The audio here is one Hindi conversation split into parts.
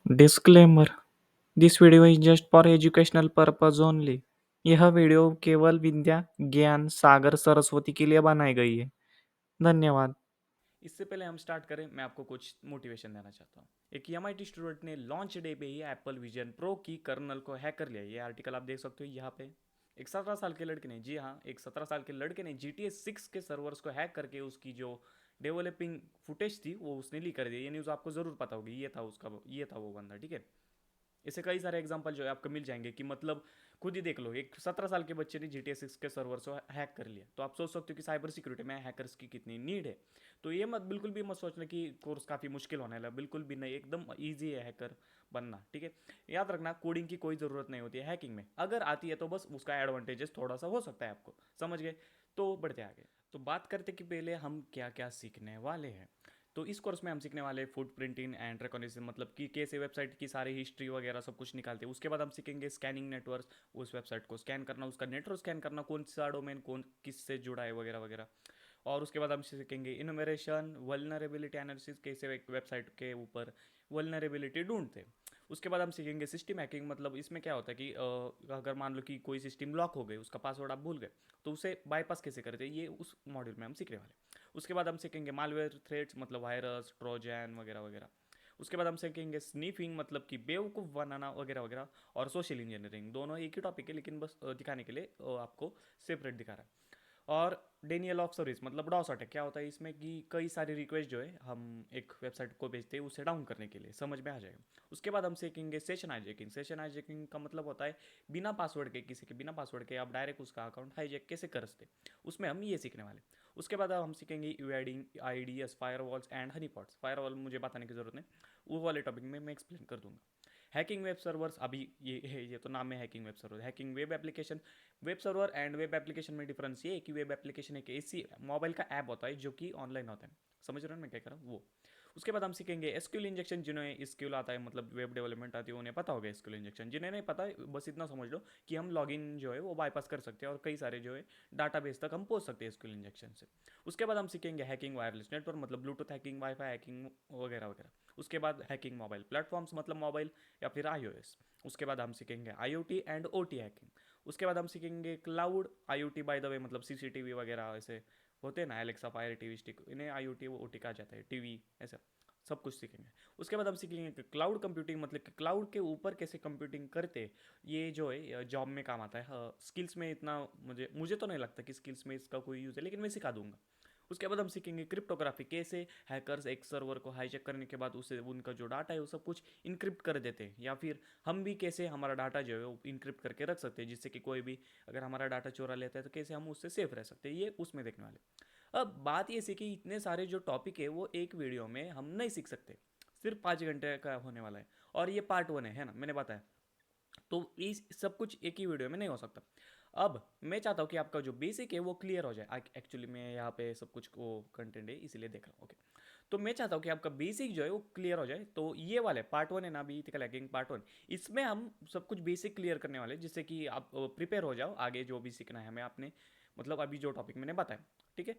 Disclaimer this video is just for educational purpose only. यह वीडियो केवल विद्या ज्ञान सागर सरस्वती के लिए बनाई गई है। धन्यवाद। इससे पहले हम स्टार्ट करें, मैं आपको कुछ मोटिवेशन देना चाहता हूँ। एक एमआईटी स्टूडेंट ने लॉन्च डे पे ही एप्पल विजन प्रो की कर्नल को हैक कर लिया। ये आर्टिकल आप देख सकते हो यहाँ पे। एक 17 साल के लड़के ने, जी हाँ, एक 17 साल के लड़के ने GTA 6 के सर्वर्स को हैक करके उसकी जो डेवलपिंग फुटेज थी वो उसने लीक कर दी। ये न्यूज़ आपको ज़रूर पता होगी। ये था वो बंदा, ठीक है। ऐसे कई सारे एग्जांपल जो है आपको मिल जाएंगे कि मतलब खुद ही देख लो, एक 17 साल के बच्चे ने GTA 6 के सर्वर को हैक कर लिया। तो आप सोच सकते हो कि साइबर सिक्योरिटी में हैकर्स की कितनी नीड है। तो ये मत बिल्कुल भी मत सोचना कि कोर्स काफ़ी मुश्किल होने वाला है, बिल्कुल भी नहीं, एकदम ईजी है हैकर बनना, ठीक है। याद रखना, कोडिंग की कोई ज़रूरत नहीं होती है हैकिंग में। अगर आती है तो बस उसका एडवांटेजेस थोड़ा सा हो सकता है आपको, समझ गए। तो बढ़ते आगे। तो बात करते कि पहले हम क्या क्या सीखने वाले हैं। तो इस कोर्स में हम सीखने वाले फुट प्रिंटिंग एंड रिकॉग्निशन, मतलब कि कैसे वेबसाइट की सारी हिस्ट्री वगैरह सब कुछ निकालते हैं। उसके बाद हम सीखेंगे स्कैनिंग नेटवर्क, उस वेबसाइट को स्कैन करना, उसका नेटवर्क स्कैन करना, कौन सा डोमेन कौन किससे जुड़ा है वगैरह वगैरह। और उसके बाद हम सीखेंगे इनोमरेशन वल्नरेबिलिटी एनालिसिस, कैसे एक वेबसाइट के ऊपर वल्नरेबिलिटी ढूंढते हैं। उसके बाद हम सीखेंगे सिस्टम हैकिंग, मतलब इसमें क्या होता है कि अगर मान लो कि कोई सिस्टम लॉक हो गई, उसका पासवर्ड आप भूल गए, तो उसे बाईपास कैसे करते हैं, ये उस मॉड्यूल में हम सीखने वाले हैं। उसके बाद हम सीखेंगे मालवेयर थ्रेड्स, मतलब वायरस ट्रोजन वगैरह वगैरह। उसके बाद हम सीखेंगे स्नीफिंग, मतलब कि बेवकूफ़ बनाना वगैरह वगैरह। और सोशल इंजीनियरिंग, दोनों एक ही टॉपिक है लेकिन बस दिखाने के लिए आपको सेपरेट दिखा रहा है। और डेनियल ऑफ सर्विस, मतलब डॉस अटैक क्या होता है इसमें कि कई सारी रिक्वेस्ट जो है हम एक वेबसाइट को भेजते हैं उसे डाउन करने के लिए, समझ में आ जाएगा। उसके बाद हम सीखेंगे सेशन हाईजैकिंग। सेशन हाईजैकिंग का मतलब होता है बिना पासवर्ड के, किसी के बिना पासवर्ड के आप डायरेक्ट उसका अकाउंट हाईजैक कैसे कर सकते, उसमें हम ये सीखने वाले। उसके बाद हम सीखेंगे UID IDS firewalls and honeypots. Firewall मुझे बताने की जरूरत नहीं, वो वाले टॉपिक में मैं एक्सप्लेन कर दूंगा। हैकिंग वेब सर्वर्स, अभी ये तो नाम है hacking web server. Hacking web application, web server and web application में डिफरेंस ये है कि वेब एप्लीकेशन एक ऐसी मोबाइल का ऐप होता है जो कि ऑनलाइन होता है। समझ रहे हो मैं क्या कर रहा हूँ वो। उसके बाद हम सीखेंगे एसक्यूएल इंजेक्शन। जिन्हें स्किल आता है, मतलब वेब डेवलपमेंट आती है, उन्हें पता होगा एसक्यूएल इंजेक्शन। जिन्हें नहीं पता है बस इतना समझ लो कि हम लॉगिन जो है वो बाईपास कर सकते हैं और कई सारे जो है डाटाबेस तक हम पहुंच सकते हैं एसक्यूएल इंजेक्शन से। उसके बाद हम सीखेंगे हैकिंग वायरलेस नेटवर्क, मतलब ब्लूटूथ हैकिंग, वाईफाई हैकिंग वगैरह वगैरह। उसके बाद हैकिंग मोबाइल प्लेटफॉर्म्स, मतलब मोबाइल या फिर iOS। उसके बाद हम सीखेंगे IoT एंड OT हैकिंग। उसके बाद हम सीखेंगे cloud IoT, by the way मतलब CCTV वगैरह ऐसे होते हैं ना, एलेक्सा फायर टीवी स्टिक, इन्हें IoT वो OT कहा जाता है, टीवी ऐसा सब कुछ सीखेंगे। उसके बाद हम सीखेंगे कि क्लाउड कंप्यूटिंग, मतलब कि क्लाउड के ऊपर कैसे कंप्यूटिंग करते, ये जो है जॉब में काम आता है। हाँ, स्किल्स में इतना मुझे तो नहीं लगता कि स्किल्स में इसका कोई यूज़ है, लेकिन मैं सिखा दूंगा। उसके बाद हम सीखेंगे क्रिप्टोग्राफी, कैसे हैकर्स एक सर्वर को हाईजैक करने के बाद उसे उनका जो डाटा है वो सब कुछ इनक्रिप्ट कर देते हैं, या फिर हम भी कैसे हमारा डाटा जो है वो इनक्रिप्ट करके रख सकते हैं, जिससे कि कोई भी अगर हमारा डाटा चोरा लेता है तो कैसे हम उससे सेफ रह सकते हैं, ये उसमें देखने वाले। अब बात ये सी कि इतने सारे जो टॉपिक है वो एक वीडियो में हम नहीं सीख सकते, सिर्फ 5 घंटे का होने वाला है। और ये पार्ट 1 है ना, मैंने बताया। तो इस सब कुछ एक ही वीडियो में नहीं हो सकता। अब मैं चाहता हूँ कि आपका जो बेसिक है वो क्लियर हो जाए। एक्चुअली मैं यहाँ पे सब कुछ वो कंटेंट है इसीलिए देख रहा हूँ, ओके। तो मैं चाहता हूँ कि आपका बेसिक जो है वो क्लियर हो जाए। तो ये वाले पार्ट 1 है ना, अभी इथिकल हैकिंग पार्ट 1, इसमें हम सब कुछ बेसिक क्लियर करने वाले हैं, जिससे कि आप प्रिपेयर हो जाओ आगे जो भी सीखना है हमें आपने, मतलब अभी जो टॉपिक मैंने बताया, ठीक है।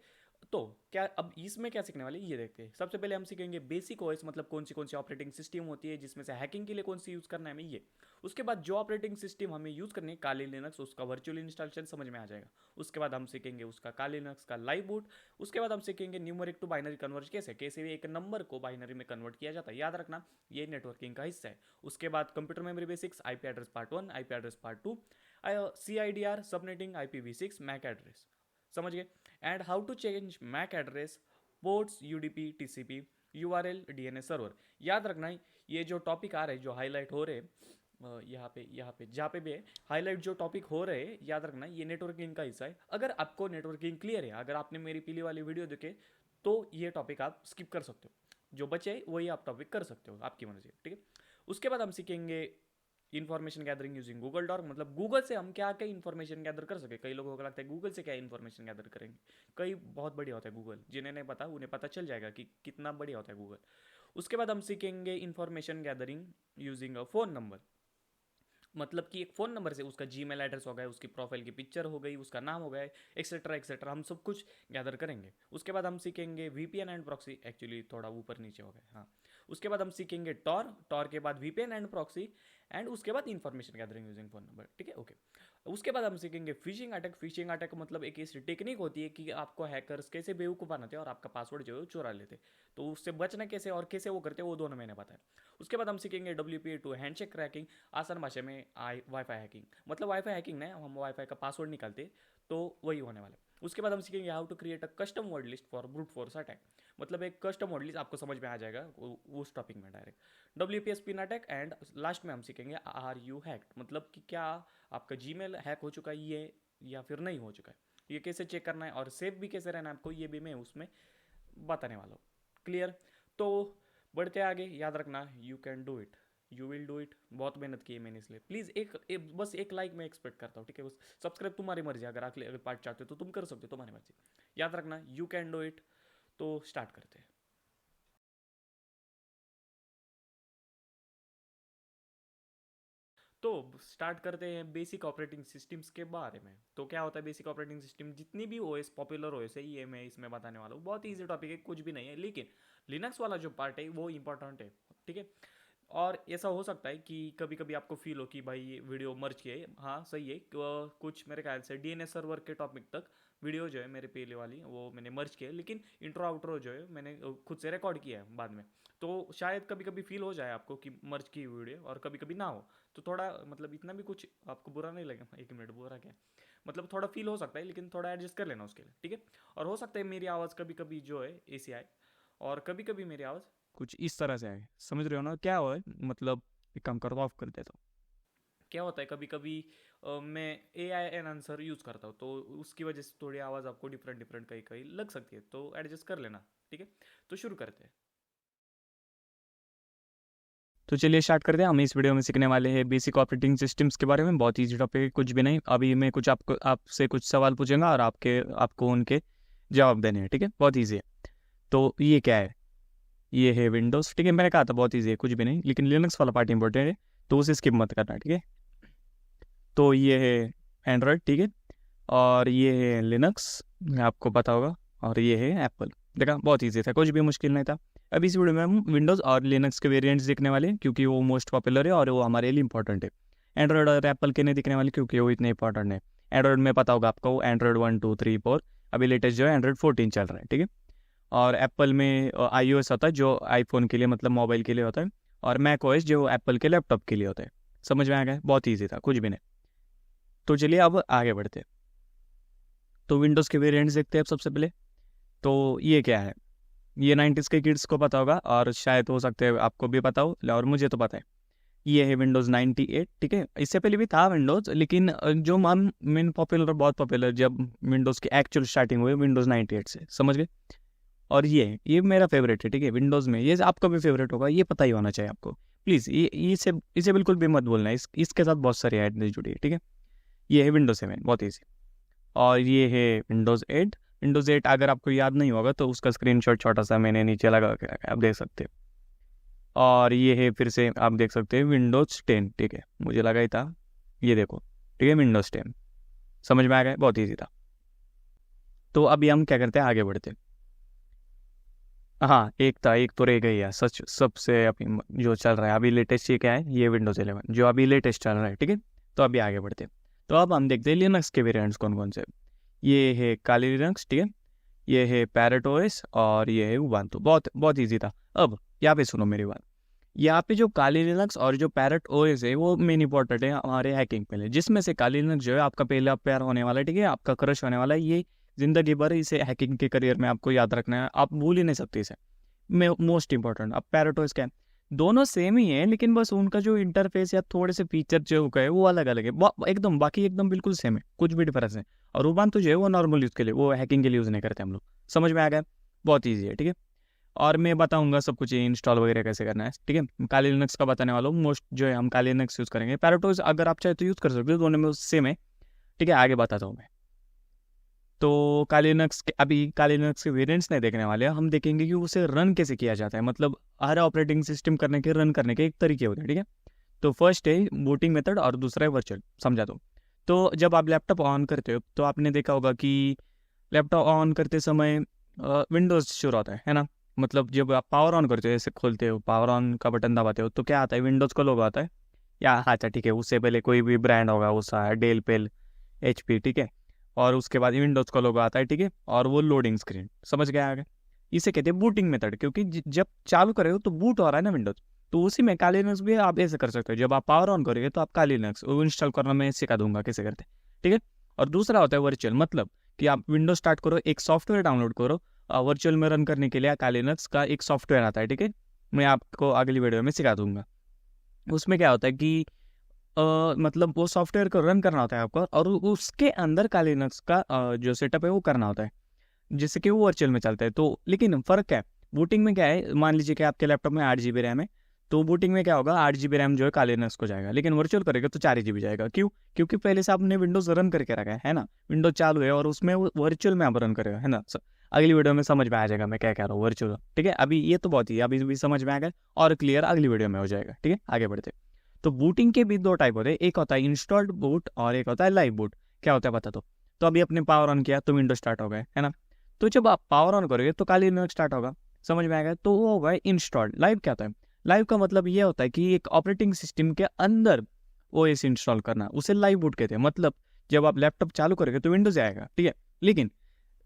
तो क्या अब इसमें क्या सीखने वाले ये देखते हैं। सबसे पहले हम सीखेंगे बेसिक ओएस, मतलब कौन सी ऑपरेटिंग सिस्टम होती है, जिसमें से हैकिंग के लिए कौन सी यूज़ करना है हमें ये। उसके बाद जो ऑपरेटिंग सिस्टम हमें यूज़ करनी है काली लिनक्स, उसका वर्चुअल इंस्टॉलेशन समझ में आ जाएगा। उसके बाद हम सीखेंगे उसका काली लिनक्स का लाइव बूट। उसके बाद हम सीखेंगे न्यूमरिक टू बाइनरी कन्वर्ट, कैसे कैसे भी एक नंबर को बाइनरी में कन्वर्ट किया जाता है, याद रखना ये नेटवर्किंग का हिस्सा है। उसके बाद computer memory basics, IP address part 1, IP address part 2, CIDR subnetting, IPv6, MAC address, समझ गए। And how to change MAC address, ports, UDP, TCP, URL, DNS server. याद रखना ये जो टॉपिक आ रहे हैं जो हाईलाइट हो रहे हैं यहाँ पे जहाँ पे भी है हाईलाइट जो टॉपिक हो रहे हैं, याद रखना ये नेटवर्किंग का हिस्सा है। अगर आपको नेटवर्किंग क्लियर है, अगर आपने मेरी पीली वाली वीडियो देखे, तो ये टॉपिक आप स्किप कर सकते हो, जो बचे वही आप टॉपिक कर सकते हो, आपकी मर्जी, ठीक है। उसके बाद हम सीखेंगे information gathering using Google dork, मतलब गूगल से हम क्या क्या इन्फॉर्मेशन गैदर कर सके। कई लोगों को लगता है गूगल से क्या इन्फॉर्मेशन गैदर करेंगे, कई बहुत बढ़िया होता है गूगल, जिन्हें नहीं पता उन्हें पता चल जाएगा कि कितना बढ़िया होता है गूगल। उसके बाद हम सीखेंगे information gathering using a phone number, मतलब कि एक फ़ोन नंबर से उसका जीमेल एड्रेस हो गया, उसकी प्रोफाइल की पिक्चर हो गई, उसका नाम हो गया, एक्सेट्रा एक्सेट्रा, हम सब कुछ गैदर करेंगे। उसके बाद हम सीखेंगे VPN एंड प्रॉक्सी, एक्चुअली थोड़ा ऊपर नीचे हो गया, हाँ। उसके बाद हम सीखेंगे टॉर के बाद वीपीएन एंड प्रॉक्सी, एंड उसके बाद information gathering using phone number, ठीक है, ओके। उसके बाद हम सीखेंगे फिशिंग अटैक। फिशिंग अटैक मतलब एक ऐसी टेक्निक होती है कि आपको हैकर्स कैसे बेवकूफ़ बनाते हैं और आपका पासवर्ड जो है चुरा लेते हैं, तो उससे बचना कैसे और कैसे वो करते हैं वो दोनों मैंने बताया। उसके बाद हम सीखेंगे WPA2 हैंडशेक क्रैकिंग, आसान भाषा में वाईफाई हैकिंग, मतलब वाईफाई हैकिंग ना, हम वाईफाई का पासवर्ड निकालते तो वही होने वाला है। उसके बाद हम सीखेंगे how to create a custom word list for brute force attack, मतलब एक कस्टम वर्ड लिस्ट आपको समझ में आ जाएगा उस टॉपिक में direct. WPS pin attack, and last में हम सीखेंगे आर यू हैक्ड, मतलब कि क्या आपका जीमेल हैक हो चुका है ये या फिर नहीं हो चुका है, ये कैसे चेक करना है और सेफ भी कैसे रहना है आपको, ये भी मैं उसमें बताने वाला हूँ। क्लियर? तो बढ़ते आगे, याद रखना you can do it, you will do it. बहुत मेहनत की है मैंने, इसलिए प्लीज़ बस एक लाइक मैं एक्सपेक्ट करता हूँ, ठीक है। बस सब्सक्राइब तुम्हारी मर्जी, अगर अगले पार्ट चाहते हो तो तुम कर सकते हो, तुम्हारी मर्जी। याद रखना यू कैन डू इट। तो स्टार्ट करते हैं। तो स्टार्ट करते हैं बेसिक ऑपरेटिंग सिस्टम्स के बारे में। तो क्या होता है बेसिक ऑपरेटिंग सिस्टम? जितनी भी ओएस पॉपुलर ओएस है ये मैं इसमें बताने वाला हूँ। बहुत ईजी टॉपिक है, कुछ भी नहीं है, लेकिन लिनक्स वाला जो पार्ट है वो इंपॉर्टेंट है, ठीक है। और ऐसा हो सकता है कि कभी कभी आपको फील हो कि भाई ये वीडियो मर्ज किया है, हाँ सही है। कुछ मेरे ख्याल से डीएनएस सर्वर के टॉपिक तक वीडियो जो है मेरे पहले वाली वो मैंने मर्ज किया है, लेकिन इंट्रो आउट्रो जो है मैंने खुद से रिकॉर्ड किया है बाद में। तो शायद कभी कभी फील हो जाए आपको कि मर्ज की वीडियो और कभी कभी ना हो, तो थोड़ा मतलब इतना भी कुछ आपको बुरा नहीं लगेगा। एक मिनट, बुरा क्या, मतलब थोड़ा फील हो सकता है, लेकिन थोड़ा एडजस्ट कर लेना उसके लिए, ठीक है। और हो सकता है मेरी आवाज़ कभी कभी जो है ऐसी आए और कभी कभी मेरी आवाज़ कुछ इस तरह से आए, समझ रहे हो ना क्या हो, मतलब एक काम करो, ऑफ कर देता हूँ। क्या होता है कभी कभी मैं AI एन आंसर यूज़ करता हूँ, तो उसकी वजह से थोड़ी आवाज़ आपको डिफरेंट डिफरेंट कहीं कहीं लग सकती है, तो एडजस्ट कर लेना, ठीक है। तो शुरू करते हैं। तो चलिए स्टार्ट करते हैं। हम इस वीडियो में सीखने वाले हैं बेसिक ऑपरेटिंग सिस्टम्स के बारे में। बहुत ईजी टॉपिक है, कुछ भी नहीं। अभी मैं कुछ आपसे कुछ सवाल पूछूंगा और आपको उनके जवाब देने हैं, ठीक है। बहुत ईजी है। तो ये क्या है? ये है विंडोज़, ठीक है। मैंने कहा था बहुत ईजी है, कुछ भी नहीं, लेकिन लिनक्स वाला पार्ट इंपॉर्टेंट है, तो उसे स्किप मत करना, ठीक है। तो ये है एंड्रॉयड, ठीक है। और ये है लिनक्स, आपको पता होगा। और ये है एप्पल। देखा, बहुत ईजी था, कुछ भी मुश्किल नहीं था। अब इस वीडियो में हम विंडोज़ और लिनक्स के वेरिएंट्स देखने वाले हैं, क्योंकि वो मोस्ट पॉपुलर है और वो हमारे लिए इंपॉर्टेंट है। एंड्रॉयड और एप्पल के नहीं दिखने वाले, क्योंकि वो इतने इंपॉर्टेंट है। एंड्रॉयड में पता होगा आपको, एंड्रॉयड 1 2 3 4, अभी लेटेस्ट जो है एंड्रॉयड 14 चल रहा है, ठीक है। और एप्पल में iOS होता है जो आईफोन के लिए, मतलब मोबाइल के लिए होता है। और मैक ओएस जो एप्पल के लैपटॉप के लिए होता है। समझ में आ गया? बहुत ईजी था, कुछ भी नहीं। तो चलिए अब आगे बढ़ते हैं। तो विंडोज़ के वेरिएंट्स देखते हैं अब सबसे पहले। तो ये क्या है? ये 90s के किड्स को पता होगा और शायद हो सकते हैं आपको भी पता हो, और मुझे तो पता है। ये है विंडोज़ 98, ठीक है। इससे पहले भी था विंडोज़, लेकिन जो मेन पॉपुलर, बहुत पॉपुलर जब विंडोज़ की एक्चुअल स्टार्टिंग हुई विंडोज़ 98 से, समझ गए। और ये मेरा फेवरेट है, ठीक है। विंडोज़ में ये आपका भी फेवरेट होगा, ये पता ही होना चाहिए आपको। प्लीज़ ये इसे बिल्कुल भी मत बोलना, इसके साथ बहुत सारी ऐड जुड़ी है, ठीक है। ये है विंडोज़ 7, बहुत ईजी। और ये है विंडोज़ 8। विंडोज़ 8 अगर आपको याद नहीं होगा तो उसका स्क्रीनशॉट छोटा सा मैंने नीचे लगा के रखा है, आप देख सकते हो। और ये है फिर से आप देख सकते हैं विंडोज़ 10, ठीक है। मुझे लगा ही था, ये देखो, ठीक है, विंडोज़ 10। समझ में आ गया? बहुत ईजी था। तो अभी हम क्या करते हैं, आगे बढ़ते हैं। हाँ, एक तो रह गई है सच, सबसे अभी जो चल रहा है अभी लेटेस्ट, ये क्या है? ये विंडोज़ 11 जो अभी लेटेस्ट चल रहा है, ठीक है। तो अभी आगे बढ़ते हैं। तो अब हम देखते हैं लिनक्स के वेरिएंट्स कौन कौन से। ये है काली लिनक्स, ठीक है। ये है पैरेट ओएस और ये है उबंटू। बहुत बहुत ईजी था। अब यहाँ पे सुनो मेरी बात। यहाँ पे जो काली लिनक्स और जो पैरेट ओएस है वो मेन इंपॉर्टेंट है हमारे हैकिंग के लिए, जिसमें से काली लिनक्स जो है आपका पहला प्यार होने वाला है, ठीक है, आपका क्रश होने वाला है। ये जिंदगी भर इसे हैकिंग के करियर में आपको याद रखना है, आप भूल ही नहीं सकते इसे। Most important. अब पैरेट ओएस क्या है? दोनों सेम ही है, लेकिन बस उनका जो इंटरफेस या थोड़े से फीचर जो है वो अलग अलग है, एकदम, बाकी एकदम बिल्कुल सेम है, कुछ भी डिफरेंस है। और उबंटू जो है वो नॉर्मल यूज़ के लिए, वो हैकिंग के लिए यूज़ नहीं करते हम लोग। समझ में आ गया? बहुत ईजी है, ठीक है। और मैं बताऊंगा सब कुछ इंस्टॉल वगैरह कैसे करना है, ठीक है। काली लिनक्स का बताने वाला हूँ। मोस्ट जो है हम काली लिनक्स यूज़ करेंगे। पैराटोज अगर आप चाहे तो यूज़ कर सकते हो, दोनों में सेम है, ठीक है। आगे बताता हूँ मैं। तो काली लिनक्स के, अभी काली लिनक्स के वेरिएंट्स नहीं देखने वाले हैं, हम देखेंगे कि उसे रन कैसे किया जाता है, मतलब हर ऑपरेटिंग सिस्टम करने के, रन करने के एक तरीके होते हैं, ठीक है। तो फर्स्ट है बूटिंग मेथड और दूसरा है वर्चुअल, समझा दो। तो जब आप लैपटॉप ऑन करते हो तो आपने देखा होगा कि लैपटॉप ऑन करते समय विंडोज़ शुरू होता है ना। मतलब जब आप पावर ऑन करते हो, ऐसे खोलते हो, पावर ऑन का बटन दबाते हो, तो क्या आता है, विंडोज़ का लोगो आता है, या अच्छा ठीक है, उससे पहले कोई भी ब्रांड होगा, उसका डेल पेल HP, ठीक है, और उसके बाद विंडोज़ का लोगो आता है, ठीक है, और वो लोडिंग स्क्रीन, समझ गए आगे। इसे कहते हैं बूटिंग मेथड, क्योंकि जब चालू करेगा तो बूट हो रहा है ना विंडोज़, तो उसी में काली लिनक्स भी आप ऐसे कर सकते हो। जब आप पावर ऑन करोगे तो आप काली लिनक्स वो इंस्टॉल करना मैं सिखा दूंगा कैसे करते हैं, ठीक है। और दूसरा होता है वर्चुअल, मतलब कि आप विंडोज स्टार्ट करो, एक सॉफ्टवेयर डाउनलोड करो, वर्चुअल में रन करने के लिए काली लिनक्स का एक सॉफ्टवेयर आता है, ठीक है, मैं आपको अगली वीडियो में सिखा दूंगा। उसमें क्या होता है कि मतलब वो सॉफ्टवेयर को रन करना होता है आपको, और उसके अंदर काली लिनक्स का जो सेटअप है वो करना होता है, जिससे कि वो वर्चुअल में चलता है। तो लेकिन फ़र्क क्या है, बूटिंग में क्या है, मान लीजिए कि आपके लैपटॉप में 8 GB रैम है, तो बूटिंग में क्या होगा, 8 GB रैम जो है काले लिनक्स को जाएगा, लेकिन वर्चुअल करेगा तो 4 GB जाएगा। क्यों? क्योंकि पहले से आपने विंडोज़ रन करके रखा है ना, विंडोज चालू है और उसमें वो वर्चुअल में आप रन करेगा, है ना। अगली वीडियो में समझ में आ जाएगा मैं क्या कह रहा हूँ वर्चुअल, ठीक है। अभी ये तो बहुत ही अभी भी समझ में आ गया, और क्लियर अगली वीडियो में हो जाएगा, ठीक है। आगे बढ़ते। तो बूटिंग के भी दो टाइप होते हैं, एक होता है इंस्टॉल्ड बूट और एक होता है लाइव बूट। क्या होता है बता दो। तो अभी अपने पावर ऑन किया तो विंडो स्टार्ट हो गए, है ना। तो जब आप पावर ऑन करोगे तो काली लिनक्स स्टार्ट होगा, समझ में आएगा, तो वो होगा इंस्टॉल्ड। लाइव क्या होता है, लाइव का मतलब ये होता है कि एक ऑपरेटिंग सिस्टम के अंदर OS इंस्टॉल करना, उसे लाइव बूट कहते हैं। मतलब जब आप लैपटॉप चालू करोगे तो विंडोज आएगा, ठीक है, लेकिन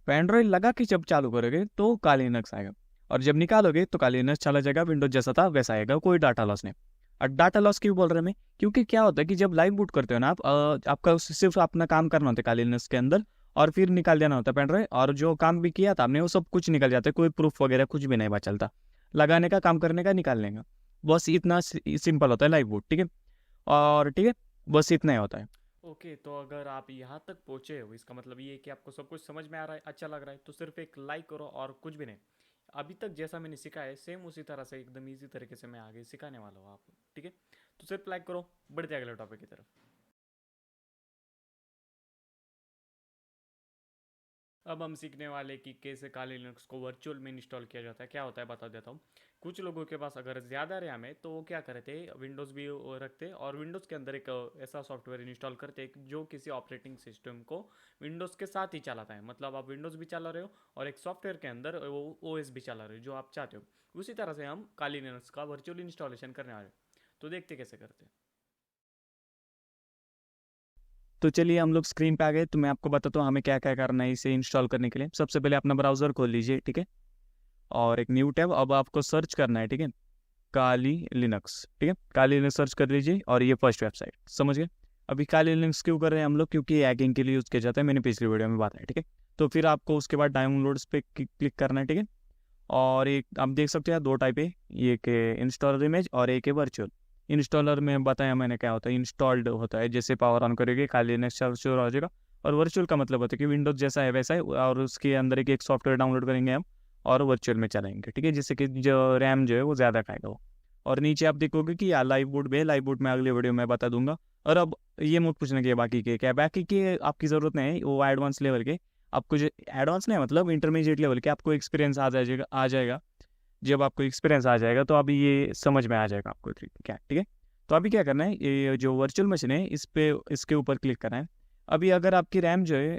एंड्रॉइड लगा के जब चालू करोगे तो काली लिनक्स आएगा, और जब निकालोगे तो काली लिनक्स चला जाएगा, विंडोज जैसा था वैसा आएगा, कोई डाटा लॉस नहीं। और डाटा लॉस क्यों बोल रहे हैं मैं, क्योंकि क्या होता है कि जब लाइव बूट करते हो ना आप, आपका सिर्फ अपना काम करना होता है काली लिनक्स के अंदर, और फिर निकाल देना होता है पेन ड्राइव, और जो काम भी किया था आपने वो सब कुछ निकल जाता है, कोई प्रूफ वगैरह कुछ भी नहीं बचा चलता, लगाने का, काम करने का, निकालने का, बस इतना सिंपल होता है लाइव बूट, ठीक है। और ठीक है, बस इतना ही होता है। ओके, तो अगर आप यहाँ तक पहुँचे हो, इसका मतलब ये है कि आपको सब कुछ समझ में आ रहा है, अच्छा लग रहा है, तो सिर्फ एक लाइक करो और कुछ भी नहीं। अभी तक जैसा मैंने सिखाया है सेम उसी तरह से एकदम इजी तरीके से मैं आगे सिखाने वाला हूँ आपको, ठीक है। तो सिर्फ लाइक करो, बढ़ते हैं अगले टॉपिक की तरफ। अब हम सीखने वाले कि कैसे काली लिनक्स को वर्चुअल में इंस्टॉल किया जाता है। क्या होता है बता देता हूँ। कुछ लोगों के पास अगर ज़्यादा रैम है तो वो क्या करते हैं, विंडोज़ भी रखते हैं और विंडोज़ के अंदर एक ऐसा सॉफ्टवेयर इंस्टॉल करते हैं जो किसी ऑपरेटिंग सिस्टम को विंडोज़ के साथ ही चलाता है। मतलब आप विंडोज़ भी चला रहे हो और एक सॉफ्टवेयर के अंदर वो OS भी चला रहे हो जो आप चाहते हो। उसी तरह से हम काली लिनक्स का वर्चुअल इंस्टॉलेशन करने वाले हैं। तो देखते कैसे करते हैं। तो चलिए हम लोग स्क्रीन पे आ गए, तो मैं आपको बताता हूँ हमें क्या क्या करना है इसे इंस्टॉल करने के लिए। सबसे पहले अपना ब्राउजर खोल लीजिए, ठीक है, और एक न्यू टैब, अब आपको सर्च करना है, ठीक है, काली लिनक्स, ठीक है, काली लिनक्स सर्च कर लीजिए, और ये फर्स्ट वेबसाइट, समझ गए। अभी काली लिनक्स क्यों कर रहे हैं हम लोग, क्योंकि हैकिंग के लिए यूज़ किया जाता है, मैंने पिछली वीडियो में बताया, ठीक है। तो फिर आपको उसके बाद डाउनलोड्स पे क्लिक करना है, ठीक है। और एक आप देख सकते हैं दो टाइप है, एक है इंस्टॉलर इमेज और एक है वर्चुअल। इंस्टॉलर में बताया मैंने क्या होता है, इंस्टॉल्ड होता है, जैसे पावर ऑन करेंगे खाली इंस्टॉल हो जाएगा। और वर्चुअल का मतलब होता है कि विंडोज जैसा है वैसा है, और उसके अंदर एक सॉफ्टवेयर डाउनलोड करेंगे हम और वर्चुअल में चलाएंगे, ठीक है, जिससे कि जो रैम जो है वो ज़्यादा खाएगा वो। और नीचे आप देखोगे कि यार लाइव बूट में, लाइव बूट में अगली वीडियो में बता दूंगा। और अब ये मत पूछने के बाकी के क्या, बाकी के आपकी ज़रूरत नहीं है, वो एडवांस लेवल के आपको, जो एडवांस नहीं मतलब इंटरमीडिएट लेवल के आपको एक्सपीरियंस आ जाएगा। जब आपको एक्सपीरियंस आ जाएगा तो अभी ये समझ में आ जाएगा आपको क्या, ठीक है। तो अभी क्या करना है, ये जो वर्चुअल मशीन है इस पे इसके ऊपर क्लिक करना है। अभी अगर आपकी रैम जो है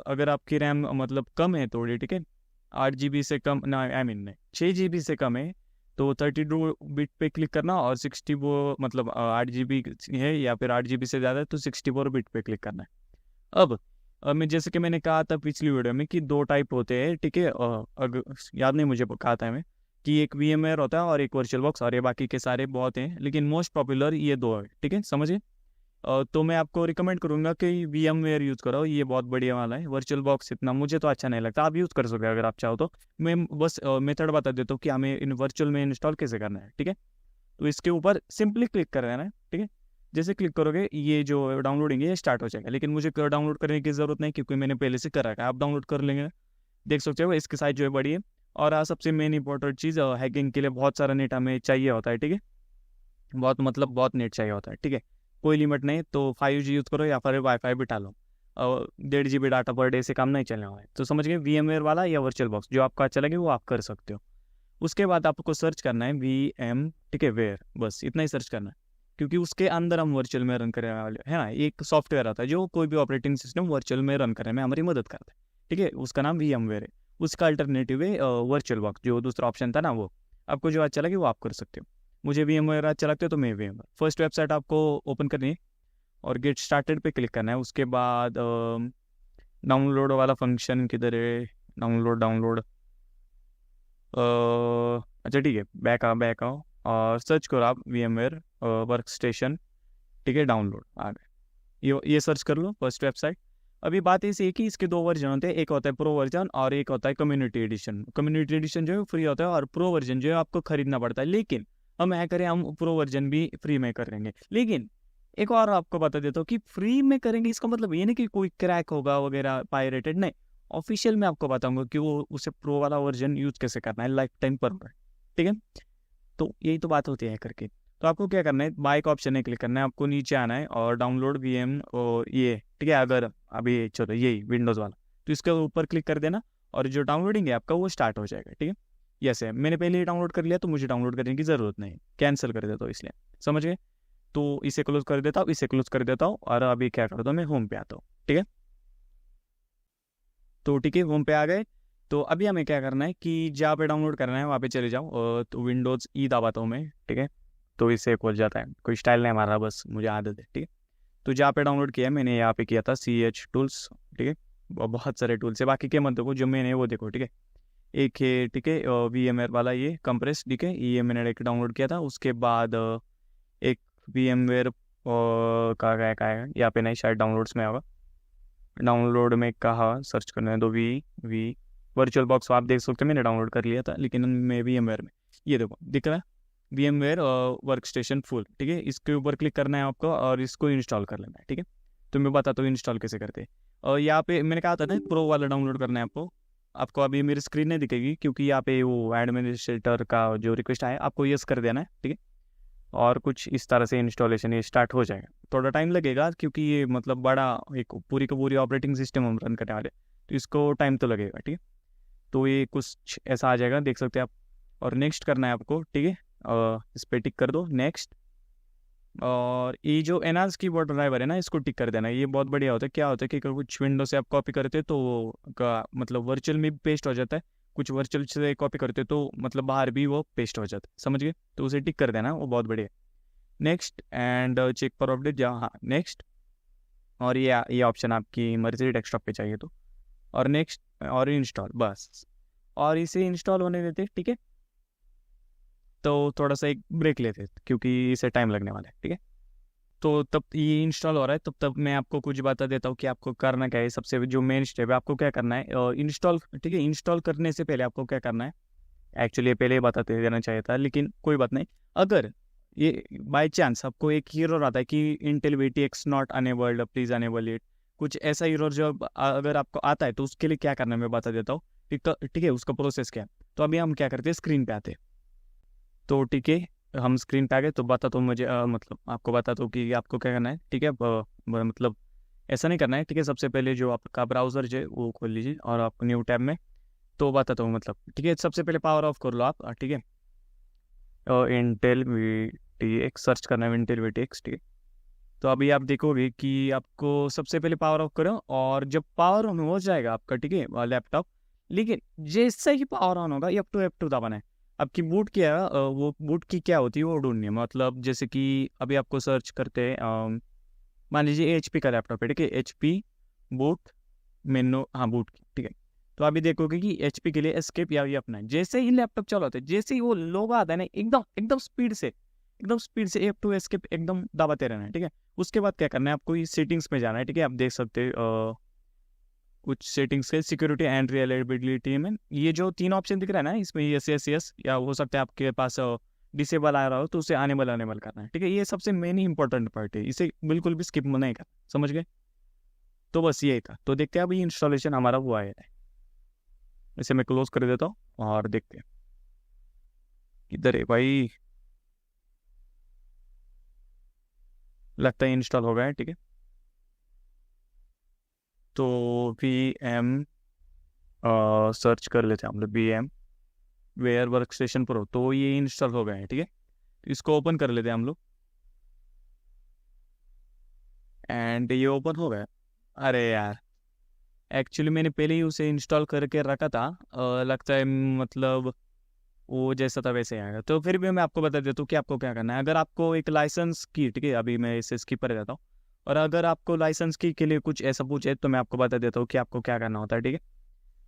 अगर आपकी रैम मतलब कम है थोड़ी, ठीक है, 8 GB से कम ना, आई मीन नहीं, 6 GB से कम है, तो 32 बिट पे क्लिक करना, और 60 वो मतलब 8 GB है या फिर 8 GB से ज़्यादा है तो 64 बिट पे क्लिक करना है। अब मैं जैसे कि मैंने कहा था पिछली वीडियो में कि दो टाइप होते हैं, ठीक है, अगर याद नहीं मुझे कहा था मैं कि एक VMware होता है और एक वर्चुअल बॉक्स, और ये बाकी के सारे बहुत हैं, लेकिन मोस्ट पॉपुलर ये दो है, ठीक है, समझिए। तो मैं आपको रिकमेंड करूंगा कि VMware यूज़ करो, ये बहुत बढ़िया वाला है। वर्चुअल बॉक्स इतना मुझे तो अच्छा नहीं लगता, आप यूज़ कर सकते हो अगर आप चाहो तो। मैं बस मेथड बता देता हूँ कि हमें इन वर्चुअल में इंस्टॉल कैसे करना है, ठीक है। तो इसके ऊपर सिंपली क्लिक कर देना है, ठीक है। जैसे क्लिक करोगे ये जो डाउनलोडिंग है ये स्टार्ट हो जाएगा, लेकिन मुझे डाउनलोड करने की ज़रूरत नहीं क्योंकि मैंने पहले से कर रखा है, आप डाउनलोड कर लेंगे। देख सकते हो इसकी साइज जो है बड़ी है। और सबसे मेन इंपॉर्टेंट चीज़, हैकिंग के लिए बहुत सारा नेट हमें चाहिए होता है, ठीक है, बहुत मतलब बहुत नेट चाहिए होता है, ठीक है। कोई लिमिट नहीं, तो 5G यूज़ करो या फिर वाईफाई बिठा लो, और 1.5 GB डाटा पर डे से काम नहीं चलने वाला है। तो समझ गए, VMware वाला या वर्चुअल बॉक्स जो आपका अच्छा लगे वो आप कर सकते हो। उसके बाद आपको सर्च करना है VM, ठीक है, वेयर, बस इतना ही सर्च करना है, क्योंकि उसके अंदर हम वर्चुअल में रन करने वाले हैं ना। एक सॉफ्टवेयर आता है जो कोई भी ऑपरेटिंग सिस्टम वर्चुअल में रन करने में हमारी मदद करता है, ठीक है, उसका नाम VMware है। उसका अल्टरनेटिव है वर्चुअल बॉक्स, जो दूसरा ऑप्शन था ना वो। आपको जो अच्छा लगे वो आप कर सकते हो। मुझे VMware अच्छा लगता है तो मैं VMware। फर्स्ट वेबसाइट आपको ओपन करनी है और गेट स्टार्टेड पे क्लिक करना है। उसके बाद डाउनलोड वाला फंक्शन किधर है, डाउनलोड डाउनलोड, अच्छा ठीक है, बैक आओ और सर्च करो आप VMware वर्क स्टेशन, ठीक है, डाउनलोड आ गए। ये सर्च कर लो फर्स्ट वेबसाइट। अभी बात ऐसी है कि इसके दो वर्जन होते हैं, एक होता है प्रो वर्जन और एक होता है कम्युनिटी एडिशन। कम्युनिटी एडिशन जो है फ्री होता है और प्रो वर्जन जो है आपको खरीदना पड़ता है। लेकिन हम ऐसा करें, हम प्रो वर्जन भी फ्री में करेंगे। लेकिन एक और आपको बता देता हूँ कि फ्री में करेंगे इसका मतलब ये नहीं कि कोई क्रैक होगा वगैरह पायरेटेड, नहीं। ऑफिशियल में आपको बताऊंगा कि वो उसे प्रो वाला वर्जन यूज कैसे करना है लाइफ टाइम पर, ठीक है। तो यही तो बात होती है करके। तो आपको क्या करना है, बाइक ऑप्शन में क्लिक करना है, आपको नीचे आना है और डाउनलोड VM और ये, ठीक है, अगर अभी चलो यही विंडोज़ वाला, तो इसके ऊपर क्लिक कर देना और जो डाउनलोडिंग है आपका वो स्टार्ट हो जाएगा, ठीक है। यस है, मैंने पहले ही डाउनलोड कर लिया तो मुझे डाउनलोड करने की ज़रूरत नहीं, कैंसिल कर देता हूँ इसलिए, समझ गए। तो इसे क्लोज कर देता हूँ, इसे क्लोज कर देता हूँ और अभी क्या करता हूँ, मैं होम पे आता हूँ, ठीक है। तो ठीक है, होम पे आ गए। तो अभी हमें क्या करना है कि जहाँ पे डाउनलोड करना है वहाँ पे चले जाओ, तो विंडोज़ ई दबाता हूँ मैं, ठीक है। तो इससे खोल जाता है, कोई स्टाइल नहीं मारा, बस मुझे आदत है, ठीक है। तो जहाँ पे डाउनलोड किया मैंने, यहाँ पे किया था CH टूल्स, ठीक है। बहुत सारे टूल्स है, बाकी के मत देखो, जो मैंने वो देखो, ठीक है। एक है, ठीक है, VMware वाला ये कंप्रेस, ठीक है, ये मैंने एक डाउनलोड किया था। उसके बाद एक VMware का है, यहाँ पे नहीं, शायद डाउनलोड्स में होगा। डाउनलोड में कहा सर्च करना है तो वी वर्चुअल बॉक्स आप देख सकते हो, मैंने डाउनलोड कर लिया था, लेकिन मैं VMware में, ये देखो दिख रहा है VMware वर्क स्टेशन फुल, ठीक है। इसके ऊपर क्लिक करना है आपको और इसको इंस्टॉल कर लेना है, ठीक है। तो मैं बताता हूँ इंस्टॉल कैसे करते हैं। और यहाँ पे मैंने कहा था ना प्रो वाला डाउनलोड करना है आपको। आपको अभी मेरी स्क्रीन नहीं दिखेगी क्योंकि यहाँ पे वो एडमिनिस्ट्रेटर का जो रिक्वेस्ट आया, आपको यस कर देना है, ठीक है। और कुछ इस तरह से इंस्टॉलेशन ये स्टार्ट हो जाएगा। थोड़ा टाइम लगेगा क्योंकि ये मतलब बड़ा एक पूरी का पूरी ऑपरेटिंग सिस्टम हम रन करने वाले, तो इसको टाइम तो लगेगा, ठीक है। तो ये कुछ ऐसा आ जाएगा, देख सकते हैं आप। और नेक्स्ट करना है आपको, ठीक है। इस पर टिक कर दो, नेक्स्ट। और ये जो एनहांस कीबोर्ड ड्राइवर है ना, इसको टिक कर देना। ये बहुत बढ़िया होता है। क्या होता है कि अगर कुछ विंडो से आप कॉपी करते हो तो वो का मतलब वर्चुअल में भी पेस्ट हो जाता है, कुछ वर्चुअल से कॉपी करते हो तो मतलब बाहर भी वो पेस्ट हो जाता है, समझ गए। तो उसे टिक कर देना, वो बहुत बढ़िया। Next and check for update, जहाँ, हाँ नेक्स्ट। और ये ऑप्शन आपकी मर्जी, डेस्कटॉप पे चाहिए तो। और नेक्स्ट और इंस्टॉल, बस। और इसे इंस्टॉल होने देते, ठीक है। तो थोड़ा सा एक ब्रेक लेते क्योंकि इसे टाइम लगने वाला है, ठीक है। तो तब ये इंस्टॉल हो रहा है, तब मैं आपको कुछ बता देता हूँ कि आपको करना क्या है। सबसे जो मेन स्टेप है, आपको क्या करना है, इंस्टॉल, ठीक है। इंस्टॉल करने से पहले आपको क्या करना है, एक्चुअली पहले ही बताते देना चाहिए था, लेकिन कोई बात नहीं। अगर ये बाय चांस आपको एक एरर आता है कि Intel VTX not enabled, please enable it, कुछ ऐसा एरर जो अगर आपको आता है तो उसके लिए क्या करना है मैं बता देता हूँ, ठीक है। उसका प्रोसेस क्या है। तो अभी हम क्या करते हैं, स्क्रीन पे आते हैं। तो ठीक है, हम स्क्रीन पे आ गए। तो बता तो मुझे मतलब आपको बता दो कि आपको क्या करना है, ठीक है। मतलब ऐसा नहीं करना है, ठीक है। सबसे पहले जो आपका ब्राउजर जो है वो खोल लीजिए और आप न्यू टैब में, तो बताता हूँ मतलब, ठीक है। सबसे पहले पावर ऑफ कर लो आप, ठीक है। इंटेल VTX सर्च करना है, इंटेल VTX, ठीक है। तो अभी आप देखोगे कि आपको सबसे पहले पावर ऑफ करो और जब पावर ऑन हो जाएगा आपका, ठीक है, लैपटॉप, लेकिन जैसे ही पावर ऑन होगा F2 दबाना है। आपकी बूट क्या है, वो बूट की क्या होती है वो ढूंढनी है। मतलब जैसे कि अभी आपको सर्च करते हैं, मान लीजिए HP का लैपटॉप है, ठीक है, HP बूट मेनू, हाँ बूट की, ठीक है। तो अभी देखोगे कि HP के लिए एस्केप या ये अपना है। जैसे ही लैपटॉप चालू होता है, जैसे ही वो लोगो आता है ना, एकदम एकदम स्पीड से F2 एस्केप एकदम दबाते रहना है, ठीक है। उसके बाद क्या करना है, आपको ये सेटिंग्स में जाना है, ठीक है। आप देख सकते हो कुछ सेटिंग्स के सिक्योरिटी एंड रिलायबिलिटी में ये जो तीन ऑप्शन दिख रहा है ना, इसमें यस या हो सकता है आपके पास डिसेबल आ रहा हो तो उसे अनेबल करना है, ठीक है। ये सबसे मेन इंपॉर्टेंट पार्ट है, इसे बिल्कुल भी स्किप नहीं करना, समझ गए। तो बस यही था। तो देखते हैं अभी इंस्टॉलेशन हमारा हुआ है। इसे मैं क्लोज कर देता हूँ और देखते हैं किधर है भाई। लगता है इंस्टॉल हो गया है, ठीक है। तो VM सर्च कर लेते हैं हम लोग, VM ware workstation pro, तो ये इंस्टॉल हो गए हैं, ठीक है। तो इसको ओपन कर लेते हैं हम लोग एंड ये ओपन हो गया। अरे यार, एक्चुअली मैंने पहले ही उसे इंस्टॉल करके रखा था। लगता है मतलब वो जैसा था वैसे ही आएगा। तो फिर भी मैं आपको बता देता हूँ कि आपको क्या करना है। अगर आपको एक लाइसेंस की, ठीक है, अभी मैं इसे स्किप कर देता हूँ। और अगर आपको लाइसेंस की के लिए कुछ ऐसा पूछे तो मैं आपको बता देता हूँ कि आपको क्या करना होता है, ठीक है।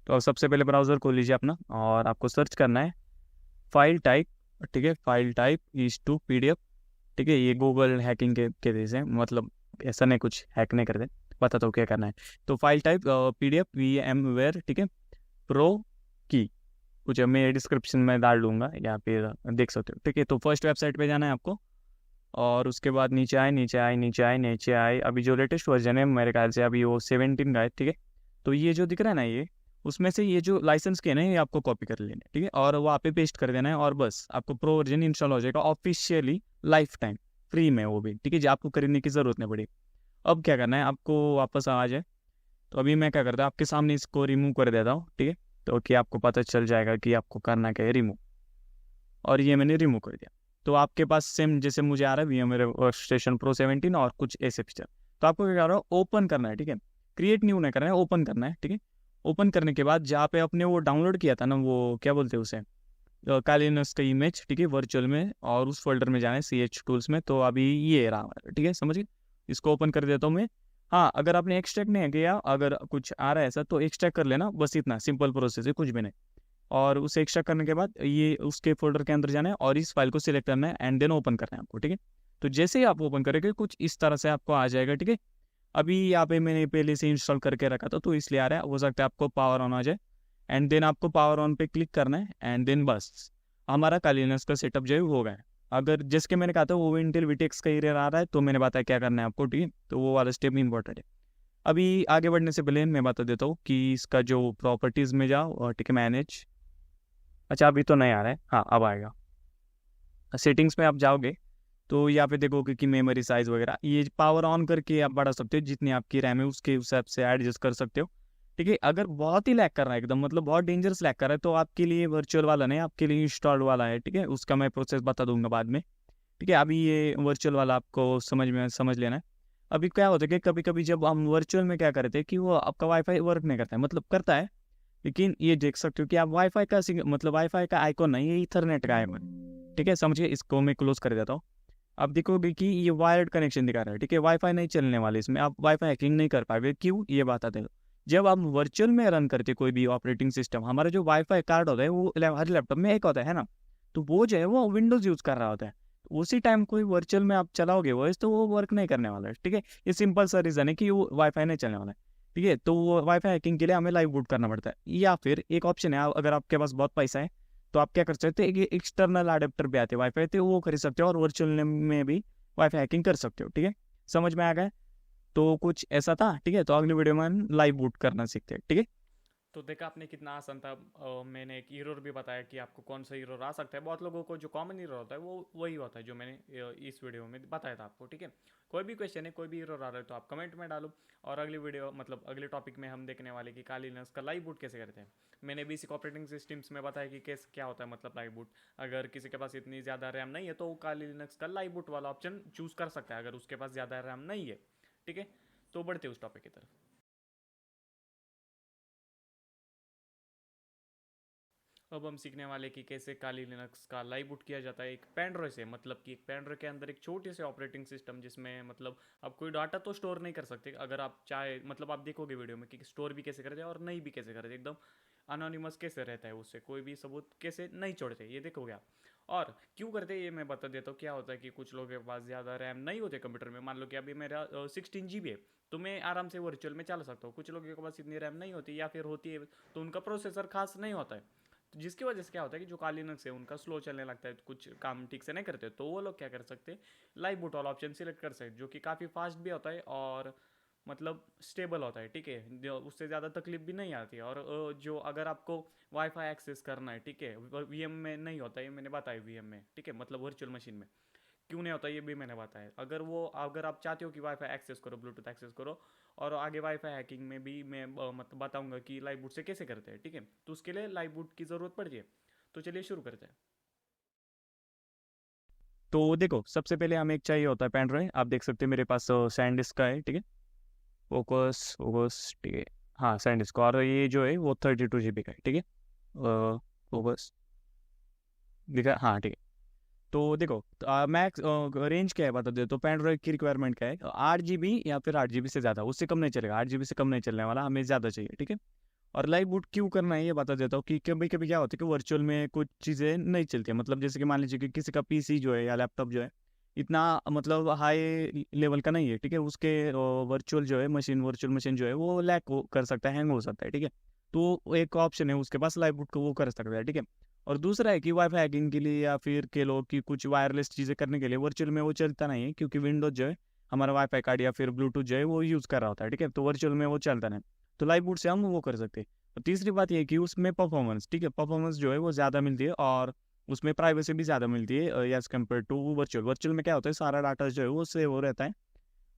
तो सबसे पहले ब्राउज़र खोल लीजिए अपना और आपको सर्च करना है फाइल टाइप, ठीक है। File type is to PDF, ठीक है। ये गूगल हैकिंग के वजह से, मतलब ऐसा नहीं, कुछ हैक नहीं करते, बताता हूँ क्या करना है। तो फाइल टाइप PDF VMware, ठीक है, प्रो की, कुछ मैं डिस्क्रिप्शन में डाल दूंगा, यहाँ पे देख सकते हो, ठीक है। तो फर्स्ट वेबसाइट पे जाना है आपको और उसके बाद नीचे आए नीचे आए नीचे आए नीचे आए। अभी जो लेटेस्ट वर्जन है मेरे ख्याल से अभी वो 17 का है, ठीक है। तो ये जो दिख रहा है ना, ये उसमें से ये जो लाइसेंस के ना, ये आपको कॉपी कर लेना है, ठीक है, और वहाँ पे पेस्ट कर देना है और बस आपको प्रो वर्जन इंस्टॉल हो जाएगा ऑफिशियली, लाइफ टाइम फ्री में, वो भी, ठीक है जी, आपको खरीदने की ज़रूरत नहीं पड़ेगी। अब क्या करना है, आपको वापस आ जाए। तो अभी मैं क्या करता हूँ, आपके सामने इसको रिमूव कर देता हूँ, ठीक है। तो कि आपको पता चल जाएगा कि आपको करना क्या है, रिमूव। और ये मैंने रिमूव कर दिया। तो आपके पास सेम जैसे मुझे आ रहा है VMware वर्कस्टेशन प्रो 17 और कुछ ऐसे फीचर। तो आपको क्या करना है, ओपन करना है, ठीक है। क्रिएट न्यू नहीं करना है, ओपन करना है, ठीक है। ओपन करने के बाद जहाँ पे आपने वो डाउनलोड किया था ना, वो क्या बोलते हैं उसे, कालिनस का इमेज, ठीक है, वर्चुअल में, और उस फोल्डर में जाना है CH टूल्स में। तो अभी ये रहा, ठीक है, समझिए। इसको ओपन कर देता हूँ मैं। हाँ, अगर आपने एक्सट्रैक्ट नहीं किया, अगर कुछ आ रहा है ऐसा, तो एक्सट्रैक्ट कर लेना, बस इतना सिंपल प्रोसेस है, कुछ भी नहीं। और उसे एक्सट्रैक्ट करने के बाद ये उसके फोल्डर के अंदर जाना है और इस फाइल को सिलेक्ट करना है एंड देन ओपन करना है आपको, ठीक है। तो जैसे ही आप ओपन करेंगे कुछ इस तरह से आपको आ जाएगा, ठीक है। अभी यहाँ पे मैंने पहले से इंस्टॉल करके रखा था तो इसलिए आ रहा है, हो सकता है आपको पावर ऑन आ जाए। एंड देन आपको पावर ऑन पे क्लिक करना है एंड देन बस हमारा कालिनस का सेटअप जो है वो हो गया है। अगर जिसके मैंने कहा था वो इंटेल VTX का एरियर आ रहा है तो मैंने बताया क्या करना है आपको, ठीक है। तो वो वाला स्टेप इंपॉर्टेंट है। अभी आगे बढ़ने से पहले मैं बता देता हूँ कि इसका जो प्रॉपर्टीज़ में जाओ और, ठीक है, मैनेज। अच्छा, अभी तो नहीं आ रहा है, हाँ अब आएगा। सेटिंग्स में आप जाओगे तो यहाँ पे देखोगे कि मेमोरी साइज वगैरह, ये पावर ऑन करके आप बढ़ा सकते हो, जितनी आपकी रैम है उसके हिसाब से एडजस्ट कर सकते हो, ठीक है। अगर बहुत ही लैग कर रहा है एकदम, मतलब बहुत डेंजरस लैग कर रहा है, तो आपके लिए वर्चुअल वाला नहीं, आपके लिए इंस्टॉल्ड वाला है, ठीक है। उसका मैं प्रोसेस बता दूंगा बाद में, ठीक है। अभी ये वर्चुअल वाला आपको समझ लेना है। अभी क्या होता है कि कभी कभी जब हम वर्चुअल में क्या करते हैं कि वो आपका वाईफाई वर्क नहीं करता है, मतलब करता है, लेकिन ये देख सकते हो कि आप वाईफाई का मतलब वाईफाई का आइकॉन नहीं, ये ईथरनेट का आइकॉन, ठीक है, समझिए। इसको मैं क्लोज कर देता हूँ। अब देखोगे कि ये वायर्ड कनेक्शन दिखा रहा है, ठीक है, वाईफाई नहीं चलने वाले इसमें, आप वाईफाई हैकिंग नहीं कर पाओगे। क्यों, ये बात आते हैं। जब आप वर्चुअल में रन करते कोई भी ऑपरेटिंग सिस्टम, हमारा जो वाईफाई कार्ड होता है वो हर लैपटॉप में एक होता है ना, तो वो जो है वो विंडोज यूज कर रहा होता है। उसी टाइम कोई वर्चुअल में आप चलाओगे वॉइस तो वो वर्क नहीं करने वाला है, ठीक है। ये सिंपल सा रीजन है कि वो वाईफाई नहीं चलने वाला है, ठीक है। तो वो वाईफाई हैकिंग के लिए हमें लाइव बूट करना पड़ता है, या फिर एक ऑप्शन है, अगर आपके पास बहुत पैसा है तो आप क्या कर सकते हैं, एक एक्सटर्नल अडेप्टर भी आते हैं वाईफाई, तो वो खरीद सकते हो और वर्चुअल में भी वाईफाई हैकिंग कर सकते हो, ठीक है। समझ में आ गया। तो कुछ ऐसा था, ठीक है। तो अगली वीडियो में हम लाइव बूट करना सीखते हैं, ठीक है। तो देखा आपने कितना आसान था। मैंने एक एरर भी बताया कि आपको कौन सा एरर आ सकता है। बहुत लोगों को जो कॉमन एरर होता है वो वही होता है जो मैंने इस वीडियो में बताया था आपको, ठीक है। कोई भी क्वेश्चन है, कोई भी एरर आ रहा है तो आप कमेंट में डालो। और अगली वीडियो मतलब अगले टॉपिक में हम देखने वाले कि काली लिनक्स का लाइव बूट कैसे करते हैं। मैंने बेसिक ऑपरेटिंग सिस्टम्स में बताया कि कैसे क्या होता है मतलब लाइव बूट। अगर किसी के पास इतनी ज़्यादा रैम नहीं है तो वो काली लिनक्स का लाइव बूट वाला ऑप्शन चूज़ कर सकता है अगर उसके पास ज़्यादा रैम नहीं है, ठीक है। तो बढ़ते उस टॉपिक की तरफ। अब हम सीखने वाले कि कैसे काली लिनक्स का लाइव बूट किया जाता है एक पेनड्राइव से। मतलब कि एक पेनड्राइव के अंदर एक छोटे से ऑपरेटिंग सिस्टम जिसमें मतलब आप कोई डाटा तो स्टोर नहीं कर सकते। अगर आप चाहे मतलब आप देखोगे वीडियो में कि स्टोर भी कैसे करते हैं और नहीं भी कैसे करते, एकदम अनोनिमस कैसे रहता है, उससे कोई भी सबूत कैसे नहीं छोड़ते, ये देखोगे आप। और क्यों करते हैं ये मैं बता देता हूँ। क्या होता है कि कुछ लोगों के पास ज़्यादा रैम नहीं होते कंप्यूटर में। मान लो कि अभी मेरा 16 GB है तो मैं आराम से वर्चुअल में चला सकता हूँ। कुछ लोगों के पास इतनी रैम नहीं होती या फिर होती है तो उनका प्रोसेसर खास नहीं होता है, तो जिसकी वजह से क्या होता है कि जो काली लिनक्स है उनका स्लो चलने लगता है, कुछ काम ठीक से नहीं करते। तो वो लोग क्या कर सकते हैं, लाइव बूट वाला ऑप्शन सिलेक्ट कर सकते, जो कि काफ़ी फास्ट भी होता है और मतलब स्टेबल होता है, ठीक है। उससे ज़्यादा तकलीफ भी नहीं आती है। और जो अगर आपको वाईफाई एक्सेस करना है, ठीक है, VM में नहीं होता है, मैंने बताया VM में, ठीक है, मतलब वर्चुअल मशीन में क्यों नहीं होता ये भी मैंने बताया। अगर आप चाहते हो कि वाईफाई एक्सेस करो, ब्लूटूथ एक्सेस करो, और आगे वाईफाई हैकिंग में भी मैं मतलब बताऊंगा कि लाइव बूट से कैसे करते हैं, ठीक है। तो उसके लिए लाइव बूट की ज़रूरत पड़ती है। तो चलिए शुरू करते हैं। तो देखो, सबसे पहले हमें एक चाहिए होता है पेन ड्राइव। आप देख सकते हैं मेरे पास सैनडिस्क का है, ठीक है। फोकस फोकस, ठीक है। हाँ सैंडिस्क, और ये जो है वो 32 GB का है, ठीक है। तो बस दिखा, हाँ ठीक है। तो देखो मैक्स रेंज क्या है बता दे, तो पेन की रिक्वायरमेंट क्या है, 8 GB या फिर 8 GB से ज़्यादा, उससे कम नहीं चलेगा, 8 GB से कम नहीं चलने वाला, हमें ज़्यादा चाहिए, ठीक है। और लाइव बूट क्यों करना है ये बता देता हूँ कि कभी कभी क्या होता है कि वर्चुअल में कुछ चीज़ें नहीं चलती है, मतलब जैसे कि मान लीजिए कि किसी का पीसी जो है या लैपटॉप जो है इतना मतलब हाई लेवल का नहीं है, ठीक है, उसके वर्चुअल जो है मशीन, वर्चुअल मशीन जो है वो लैग कर सकता है, हैंग हो सकता है, ठीक है। तो एक ऑप्शन है उसके पास लाइव बूट को, वो कर सकता है, ठीक है। और दूसरा है कि वाईफाई हैकिंग के लिए या फिर के लो कि कुछ वायरलेस चीज़ें करने के लिए वर्चुअल में वो चलता नहीं है, क्योंकि विंडोज जो है हमारा वाईफाई कार्ड या फिर ब्लूटूथ जो है वो यूज़ कर रहा होता है, ठीक है, तो वर्चुअल में वो चलता नहीं। तो लाइव बूट से हम वो कर सकते हैं। और तीसरी बात ये है कि उसमें परफॉर्मेंस, ठीक है, परफॉर्मेंस जो है वो ज़्यादा मिलती है, और उसमें प्राइवेसी भी ज़्यादा मिलती है as compare to virtual. Virtual में क्या होता है, सारा डाटा जो है वो सेव हो रहता है,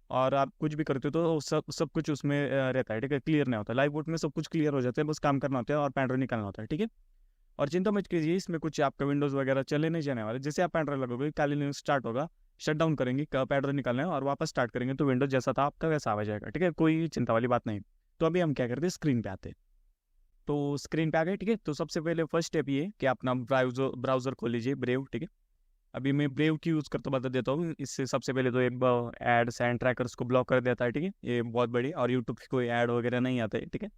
और आप कुछ भी करते हो तो सब सब कुछ उसमें रहता है, ठीक है, क्लियर नहीं होता। लाइव बूट में सब कुछ क्लियर हो जाता है, बस काम करना होता है और पेन ड्राइव निकालना होता है, ठीक है। और चिंता मत कीजिए, इसमें कुछ आपका विंडोज़ वगैरह चले नहीं जाने वाले। जैसे आप पेन ड्राइव लगोगे, काली लिनक्स स्टार्ट होगा, शट डाउन करेंगे, पेन ड्राइव निकालना है और वापस स्टार्ट करेंगे तो विंडोज जैसा था आपका वैसा आ जाएगा, ठीक है, कोई चिंता वाली बात नहीं। तो अभी हम क्या करते हैं, स्क्रीन पे आते हैं। तो स्क्रीन पे आ गए, ठीक है। तो सबसे पहले फर्स्ट स्टेप ये है कि अपना ब्राउजर खोल लीजिए, ब्रेव, ठीक है। अभी मैं ब्रेव की यूज़ करता बता देता हूँ। इससे सबसे पहले तो एक एड्स एंड ट्रैकर्स को ब्लॉक कर देता है, ठीक है, ये बहुत बढ़िया, और यूट्यूब की कोई ऐड वगैरह नहीं आता है, ठीक है।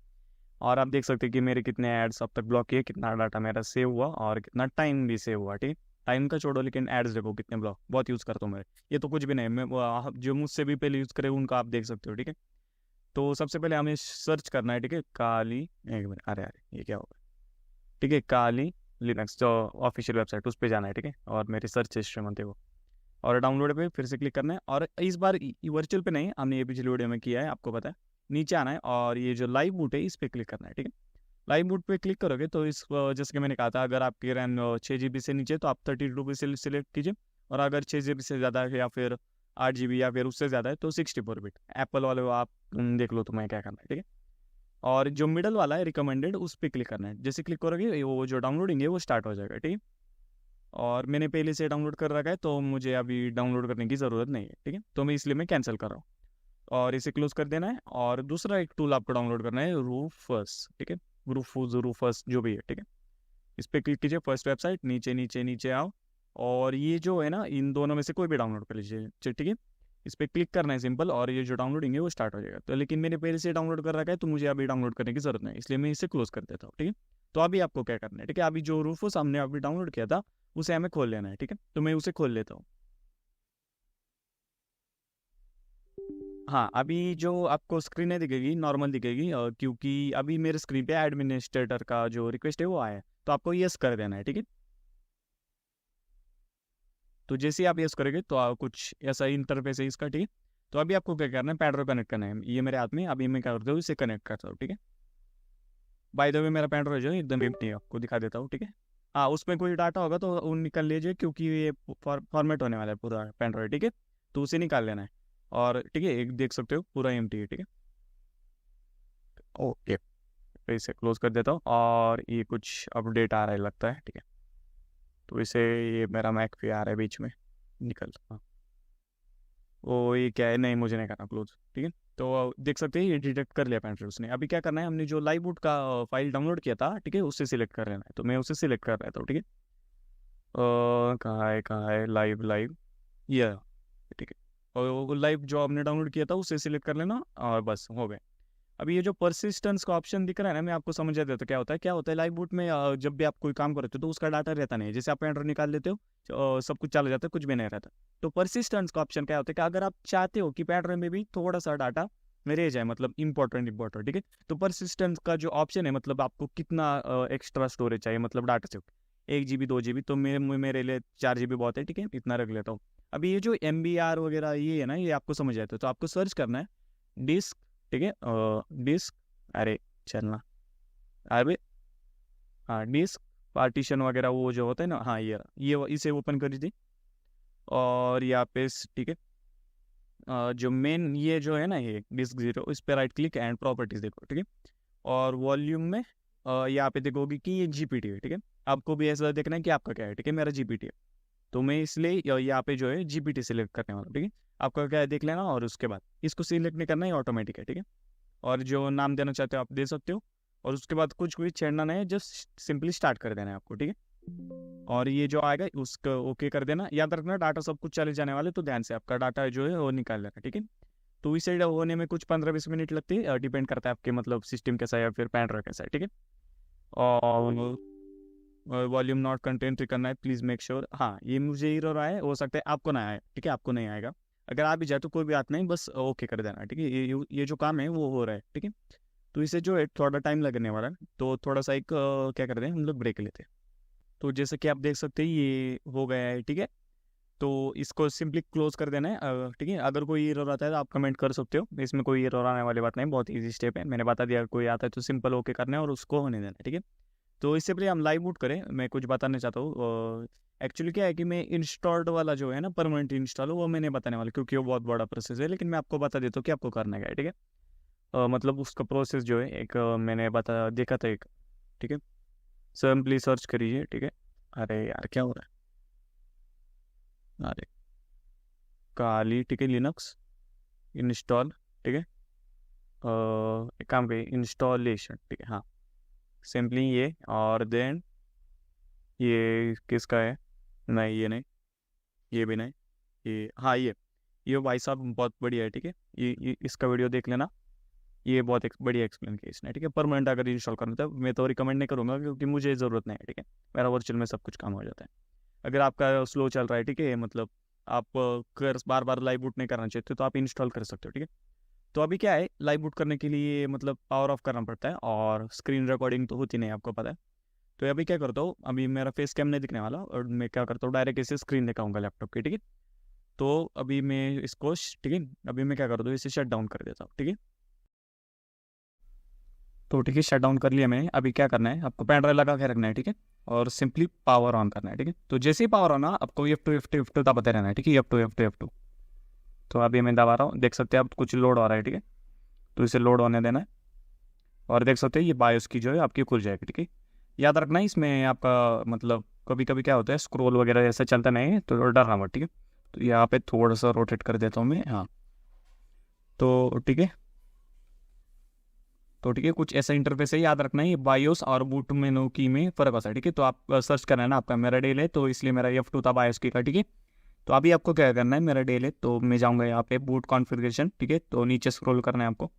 और आप देख सकते हैं कि मेरे कितने एड्स अब तक ब्लॉक किए, कितना डाटा मेरा सेव हुआ और कितना टाइम भी सेव हुआ, ठीक है। टाइम का छोड़ो, लेकिन एड्स देखो कितने ब्लॉक, बहुत यूज़ करता हूँ मैं। ये तो कुछ भी नहीं, मैं जो मुझसे भी पहले यूज़ करे उनका आप देख सकते हो, ठीक है। तो सबसे पहले हमें सर्च करना है, ठीक है, काली, एक मिनट, अरे अरे ये क्या होगा, ठीक है, काली लिनक्स जो ऑफिशियल वेबसाइट, उस पर जाना है, ठीक है, और मेरी सर्च हिस्ट्री में देखो, और डाउनलोड पे फिर से क्लिक करना है। और इस बार वर्चुअल पे नहीं, हमने ये पिछले वीडियो में किया है, आपको पता है। नीचे आना है और ये जो लाइव बूट है इस पर क्लिक करना है, ठीक है। लाइव बूट पे क्लिक करोगे तो इस जैसे कि मैंने कहा था, अगर आपकी रैम 6 GB से नीचे तो आप 32 से सिलेक्ट कीजिए, और अगर 6 GB से ज़्यादा है या फिर 8 GB या फिर उससे ज़्यादा है तो 64 बिट। एप्पल वाले वो आप देख लो तुम्हें क्या करना है, ठीक है। और जो मिडल वाला है रिकमेंडेड, उस पर क्लिक करना है। जैसे क्लिक करोगे वो जो डाउनलोडिंग है वो स्टार्ट हो जाएगा, ठीक है। और मैंने पहले से डाउनलोड कर रखा है तो मुझे अभी डाउनलोड करने की ज़रूरत नहीं है, ठीक है, तो मैं इसलिए मैं कैंसिल कर रहा हूँ। और इसे क्लोज कर देना है। और दूसरा एक टूल आपको डाउनलोड करना है, रूफस, ठीक है, रूफस जो भी है, ठीक है। इस पर क्लिक कीजिए, फर्स्ट वेबसाइट, नीचे नीचे नीचे आओ, और ये जो है ना, इन दोनों में से कोई भी डाउनलोड कर लीजिए, ठीक है। इस पर क्लिक करना है सिंपल, और ये जो डाउनलोडिंग है वो स्टार्ट हो जाएगा। तो लेकिन मैंने पहले से डाउनलोड कर रखा है तो मुझे अभी डाउनलोड करने की जरूरत नहीं, इसलिए मैं इसे क्लोज कर देता हूँ, ठीक है। तो अभी आपको क्या करना है, ठीक है, अभी जो रूफस हमने अभी डाउनलोड किया था उसे हमें खोल लेना है, ठीक है, तो मैं उसे खोल लेता हूँ। हाँ, अभी जो आपको स्क्रीन है दिखेगी, नॉर्मल दिखेगी, क्योंकि अभी मेरे स्क्रीन पे एडमिनिस्ट्रेटर का जो रिक्वेस्ट है वो आया है, तो आपको यस कर देना है, ठीक है। तो जैसे ही आप यस करेंगे तो कुछ ऐसा ही इंटरफेस है इसका, ठीक है। तो अभी आपको क्या करना है, पैड्रो कनेक्ट करना है, ये मेरे हाथ में, अभी मैं क्या करता हूँ, इसे कनेक्ट करता हूँ, ठीक है। बाय द वे मेरा पैड्रो जो है एकदम एम्प्टी है, आपको दिखा देता हूँ, ठीक है। हाँ, उसमें कोई डाटा होगा तो वो निकाल लीजिए, क्योंकि ये फॉर्मेट होने वाला है पूरा पैड्रो, ठीक है, तो उसे निकाल लेना है। और ठीक है, एक देख सकते हो पूरा एम्प्टी है, ठीक है। ओके, तो इसे क्लोज कर देता हूँ, और ये कुछ अपडेट आ रहा है लगता है, ठीक है। तो इसे, ये मेरा मैक भी आ रहा है बीच में, निकल, हाँ, वो ये क्या है, नहीं मुझे नहीं करना क्लोज, ठीक है। तो देख सकते हैं ये डिटेक्ट कर लिया पेंट्री उसने। अभी क्या करना है, हमने जो लाइव बूट का फाइल डाउनलोड किया था, ठीक है, उससे सिलेक्ट कर लेना है, तो मैं उसे सिलेक्ट कर रहा था, ठीक है। कहाँ है लाइव, लाइव, ये, ठीक है। और वो लाइव जो हमने डाउनलोड किया था उसे सिलेक्ट कर लेना, और बस हो गए। अभी ये जो परसिस्टेंस का ऑप्शन दिख रहा है ना, मैं आपको समझा देता हूँ क्या होता है लाइव बूट में। जब भी आप कोई काम करते हो तो उसका डाटा रहता नहीं है, जैसे आप पेंड्राइव निकाल लेते हो, सब कुछ चला जाता है, कुछ भी नहीं रहता। तो परसिस्टेंस का ऑप्शन क्या होता है कि अगर आप चाहते हो कि पेंड्राइव में भी थोड़ा सा डाटा में रह जाए, मतलब इंपॉर्टेंट, ठीक है, तो परसिस्टेंस का जो ऑप्शन है, मतलब आपको कितना एक्स्ट्रा स्टोरेज चाहिए, मतलब डाटा से 1 GB 2 GB, तो मेरे लिए 4 GB बहुत है, ठीक है, इतना रख लेता हूँ। अभी ये जो MBR वगैरह ये है ना, ये आपको समझ आते हो, तो आपको सर्च करना है डिस्क, ठीक है, डिस्क, अरे चलना, अरे हाँ, डिस्क पार्टीशन वगैरह वो जो होता है ना, हाँ ये इसे ओपन कर दीजिए, और यहाँ पे ठीक है, जो मेन ये जो है ना, ये डिस्क जीरो, इस पे राइट क्लिक एंड प्रॉपर्टीज देखो, ठीक है। और वॉल्यूम में यहाँ पे देखोगे कि ये जीपीटी है, ठीक है। आपको भी ऐसा देखना है कि आपका क्या है, ठीक है, मेरा जीपीटी है, तो मैं इसलिए यहाँ पे जो है जीपीटी सिलेक्ट करने वाला हूँ, ठीक है। आपका क्या है देख लेना, और उसके बाद इसको सिलेक्ट नहीं करना है, ऑटोमेटिक है, ठीक है। और जो नाम देना चाहते हो आप दे सकते हो। और उसके बाद कुछ भी छेड़ना नहीं है, जस्ट सिंपली स्टार्ट कर देना है आपको, ठीक है। और ये जो आएगा उसको ओके कर देना। याद रखना डाटा सब कुछ चले जाने वाले, तो ध्यान से आपका डाटा जो है वो निकाल लेना, ठीक है। तो इसे होने में कुछ 15-20 मिनट लगती है, डिपेंड करता है आपके मतलब सिस्टम कैसा है या फिर पेन ड्राइव कैसा है, ठीक है। और वॉल्यूम नॉट कंटेंट करना है, प्लीज़ मेक श्योर। हाँ, ये मुझे एरर आया है, हो सकता है आपको ना आए, ठीक है, आपको नहीं आएगा। अगर आ भी जाए तो कोई भी बात नहीं, बस ओके कर देना, ठीक है। ये जो काम है वो हो रहा है, ठीक है। तो इसे जो है थोड़ा टाइम लगने वाला है, तो थोड़ा सा एक क्या करते हैं हम लोग, ब्रेक लेते हैं। तो जैसे कि आप देख सकते हैं ये हो गया है, ठीक है। तो इसको सिंपली क्लोज कर देना है, ठीक है। अगर कोई एरर आता है तो आप कमेंट कर सकते हो, इसमें कोई एरर आने वाली बात नहीं, बहुत ईजी स्टेप है, मैंने बता दिया। कोई आता है तो सिंपल ओके करना है और उसको होने देना है, ठीक है। तो इससे पहले हम लाइव बूट करें, मैं कुछ बताना चाहता हूँ। एक्चुअली क्या है कि मैं इंस्टॉल्ड वाला जो है ना, परमानेंट इंस्टॉल वो मैंने बताने वाला, क्योंकि वो बहुत बड़ा प्रोसेस है, लेकिन मैं आपको बता देता हूँ कि आपको करना क्या है, ठीक है। मतलब उसका प्रोसेस जो है एक मैंने बता देखा था एक, ठीक है। सिंपली सर्च करिए, ठीक है। अरे यार क्या हो रहा है, अरे काली, ठीक है, लिनक्स इंस्टॉल, ठीक है। एक काम करिए, इंस्टॉलेशन, ठीक है, हाँ। सिंपली ये, और देन ये किसका है, नहीं ये नहीं, ये भी नहीं, ये हाँ ये भाई साहब बहुत बढ़िया है, ठीक है। ये इसका वीडियो देख लेना, ये बहुत बढ़िया एक्सप्लेन किया इसने, ठीक है। परमानेंट अगर इंस्टॉल करना था, मैं तो रिकमेंड नहीं करूँगा, क्योंकि मुझे ज़रूरत नहीं है, ठीक है। मेरा वर्चुअल में सब कुछ काम हो जाता है। अगर आपका स्लो चल रहा है, ठीक है, मतलब आप कर बार बार लाइव बूट नहीं करना चाहते तो आप इंस्टॉल कर सकते हो, ठीक है। तो अभी क्या है, लाइव बूट करने के लिए मतलब पावर ऑफ करना पड़ता है, और स्क्रीन रिकॉर्डिंग तो होती नहीं, आपको पता है। तो अभी क्या करता हूँ, अभी मेरा फेस कैम नहीं दिखने वाला, और मैं क्या करता हूँ डायरेक्ट इसे स्क्रीन दिखाऊंगा लैपटॉप की, ठीक है। तो अभी मैं इसको ठीक है, अभी मैं क्या करता हूँ, इसे शट डाउन कर देता हूँ, ठीक है। तो ठीक है, शट डाउन कर लिया मैंने। अभी क्या करना है, आपको पेन ड्राइव लगा के रखना है, ठीक है। और सिंपली पावर ऑन करना है, ठीक है। तो जैसे ही पावर ऑन ना, आपको F2 दबाते रहना है, ठीक है, F2। तो अभी मैं दबा रहा हूँ, देख सकते हैं आप कुछ लोड हो रहा है, ठीक है। तो इसे लोड होने देना है, और देख सकते हैं ये बायोस की जो है आपकी खुल जाएगी, ठीक है। याद रखना है इसमें आपका मतलब कभी कभी क्या होता है, स्क्रोल वगैरह ऐसा चलता नहीं है, तो डरना मत, ठीक है। तो यहाँ पे थोड़ा सा रोटेट कर देता हूँ मैं, हाँ। तो ठीक है, तो ठीक है, कुछ ऐसा इंटरफेस है, याद रखना है ये बायोस और बूट मेनू की में फ़र्क होता है, ठीक है। तो आप सर्च करना है ना, आपका मेरा डेल है, तो इसलिए मेरा F2 था बायोस की का, ठीक है। तो अभी आपको क्या करना है, मेरा डेल है तो मैं जाऊँगा यहाँ पे बूट कॉन्फ़िगरेशन, ठीक है। तो नीचे स्क्रॉल करना है आपको।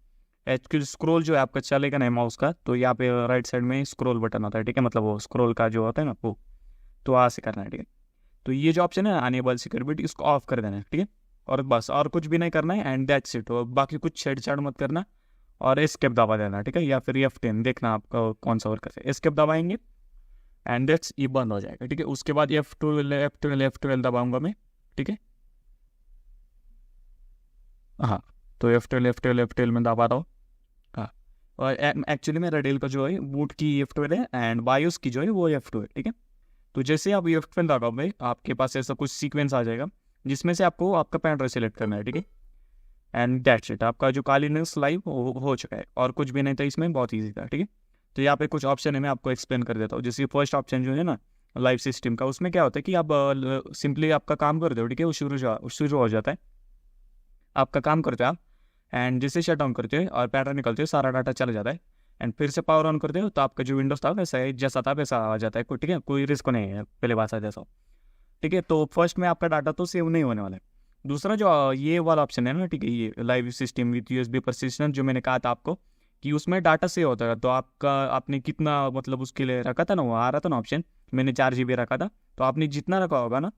एक्चुअली स्क्रॉल जो है आपका चलेगा नहीं माउस का, तो यहाँ पे राइट साइड में स्क्रॉल बटन होता है, ठीक है, मतलब वो स्क्रॉल का जो होता है ना वो, तो वहाँ से करना है, ठीक है। तो ये जो ऑप्शन है अनेबल सिक्योरिटी, इसको ऑफ कर देना है, ठीक है। और बस और कुछ भी नहीं करना है, एंड दैट्स इट। और बाकी कुछ छेड़छाड़ मत करना, और एस्केप दबा देना, ठीक है, या फिर F10 देखना आपका कौन सा वर्क करता है। एस्केप दबाएंगे एंड दैट्स ये बंद हो जाएगा, ठीक है। उसके बाद F12 दबाऊंगा मैं, ठीक है। हाँ, तो F12 में दबा रहा हूँ, हाँ। और एक्चुअली मेरा डेल का जो है बूट की F12 है, एंड बायोस की जो है वो F2 है, ठीक है। तो जैसे आप F12 दबाओगे, आपके पास ऐसा कुछ सीक्वेंस आ जाएगा, जिसमें से आपको आपका पेन ड्राइव सेलेक्ट करना है, ठीक है। एंड दैट्स इट, आपका जो काली लिनक्स लाइव हो चुका है, और कुछ भी नहीं था इसमें, बहुत ईजी था, ठीक है। तो यहाँ पे कुछ ऑप्शन है, मैं आपको एक्सप्लेन कर देता हूँ। जैसे फर्स्ट ऑप्शन जो है ना लाइव सिस्टम का, उसमें क्या होता है कि आप सिंपली आपका काम कर दो, ठीक है, वो शुरू हो जाता है, आपका काम करते हो आप। एंड जैसे शट डाउन करते हो और पैटर्न निकलते हो, सारा डाटा चला जाता है। एंड फिर से पावर ऑन करते हो, तो आपका जो विंडोज था वैसा है, जैसा था वैसा आ जाता है, ठीक है, कोई रिस्क नहीं है, पहले बात आ जैसा, ठीक है। तो फर्स्ट में आपका डाटा तो सेव नहीं होने वाला है। दूसरा जो ये वाला ऑप्शन है ना, ठीक है, ये live system with USB persistent, जो मैंने कहा था आपको कि उसमें डाटा सेव होता है, तो आपका आपने कितना मतलब उसके लिए रखा था ना, वो आ रहा था ना ऑप्शन, मैंने 4 GB रखा था, तो आपने जितना रखा होगा ना,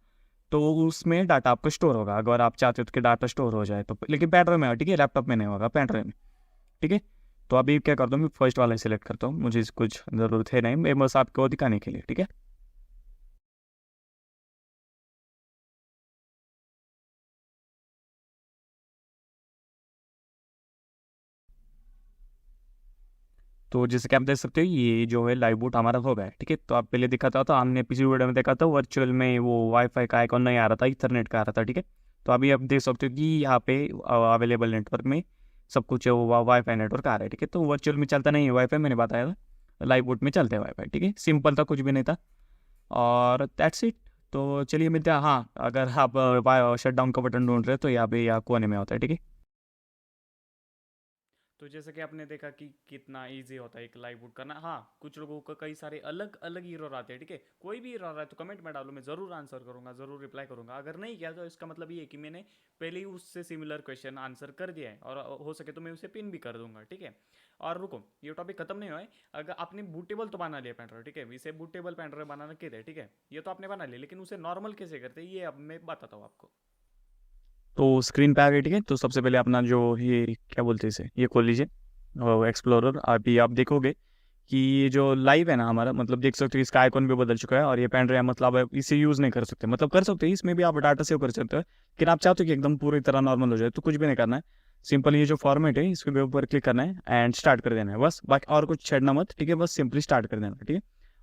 तो उसमें डाटा आपको स्टोर होगा, अगर आप चाहते हो कि डाटा स्टोर हो जाए तो। लेकिन पेन ड्राइव में, ठीक है, लैपटॉप में नहीं होगा, पेन ड्राइव में, ठीक है। तो अभी क्या करता हूँ, मैं फर्स्ट वाला सिलेक्ट करता हूँ, मुझे कुछ ज़रूरत है नहीं, मैं बस आपको दिखाने के लिए, ठीक है। तो जैसे कि आप देख सकते हो ये जो है लाइव बूट हमारा हो गया है, ठीक है। तो आप पहले दिखा था, तो हमने पिछली वीडियो में देखा था वर्चुअल में वो वाईफाई का आइकॉन नहीं आ रहा था, इथरनेट का आ रहा था, ठीक है। तो अभी आप देख सकते हो कि यहाँ पे अवेलेबल नेटवर्क में सब कुछ है, वो वाईफाई नेटवर्क आ रहा है, ठीक है। तो वर्चुअल में चलता नहीं है वाईफाई, मैंने बताया था, लाइव बूट में चलते हैं वाईफाई, ठीक है। सिंपल था, कुछ भी नहीं था, और दैट्स इट। तो चलिए मिलते हैं। हाँ, अगर आप शट डाउन का बटन ढूंढ रहे हो तो यहाँ पे या कोने में होता है, ठीक है। तो जैसे कि आपने देखा कि कितना इजी होता है एक लाइव बूट करना। हाँ, कुछ लोगों को कई सारे अलग अलग एरर आते हैं, ठीक है। कोई भी एरर आ रहा है तो कमेंट में डालो, मैं ज़रूर आंसर करूंगा, ज़रूर रिप्लाई करूंगा। अगर नहीं किया तो इसका मतलब ये है कि मैंने पहले ही उससे सिमिलर क्वेश्चन आंसर कर दिया है, और हो सके तो मैं उसे पिन भी कर दूंगा, ठीक है। और रुको, ये टॉपिक खत्म नहीं हुआ है। अगर आपने बूटेबल तो बना लिया पेन ड्राइव, ठीक है, इसे बूटेबल पेन ड्राइव बनाना कहते हैं, ठीक है। ये तो आपने बना लिया, लेकिन उसे नॉर्मल कैसे करते हैं ये अब मैं बताता हूँ आपको। तो स्क्रीन पे आ गए, ठीक है। तो सबसे पहले अपना जो ये क्या बोलते हैं इसे, ये खोल लीजिए एक्सप्लोरर। अभी आप देखोगे कि ये जो लाइव है ना हमारा, मतलब देख सकते हो इसका आइकॉन भी बदल चुका है, और ये पेन ड्राइव मतलब आप इसे यूज़ नहीं कर सकते, मतलब कर सकते हैं इसमें भी आप डाटा सेव कर सकते हो, लेकिन आप चाहते हो कि एकदम पूरी तरह नॉर्मल हो जाए तो कुछ भी नहीं करना है। सिंपल ये जो फॉर्मेट है इसके ऊपर क्लिक करना है एंड स्टार्ट कर देना है बस, बाकी और कुछ छेड़ना मत, ठीक है। बस सिंपली स्टार्ट कर देना, ठीक है।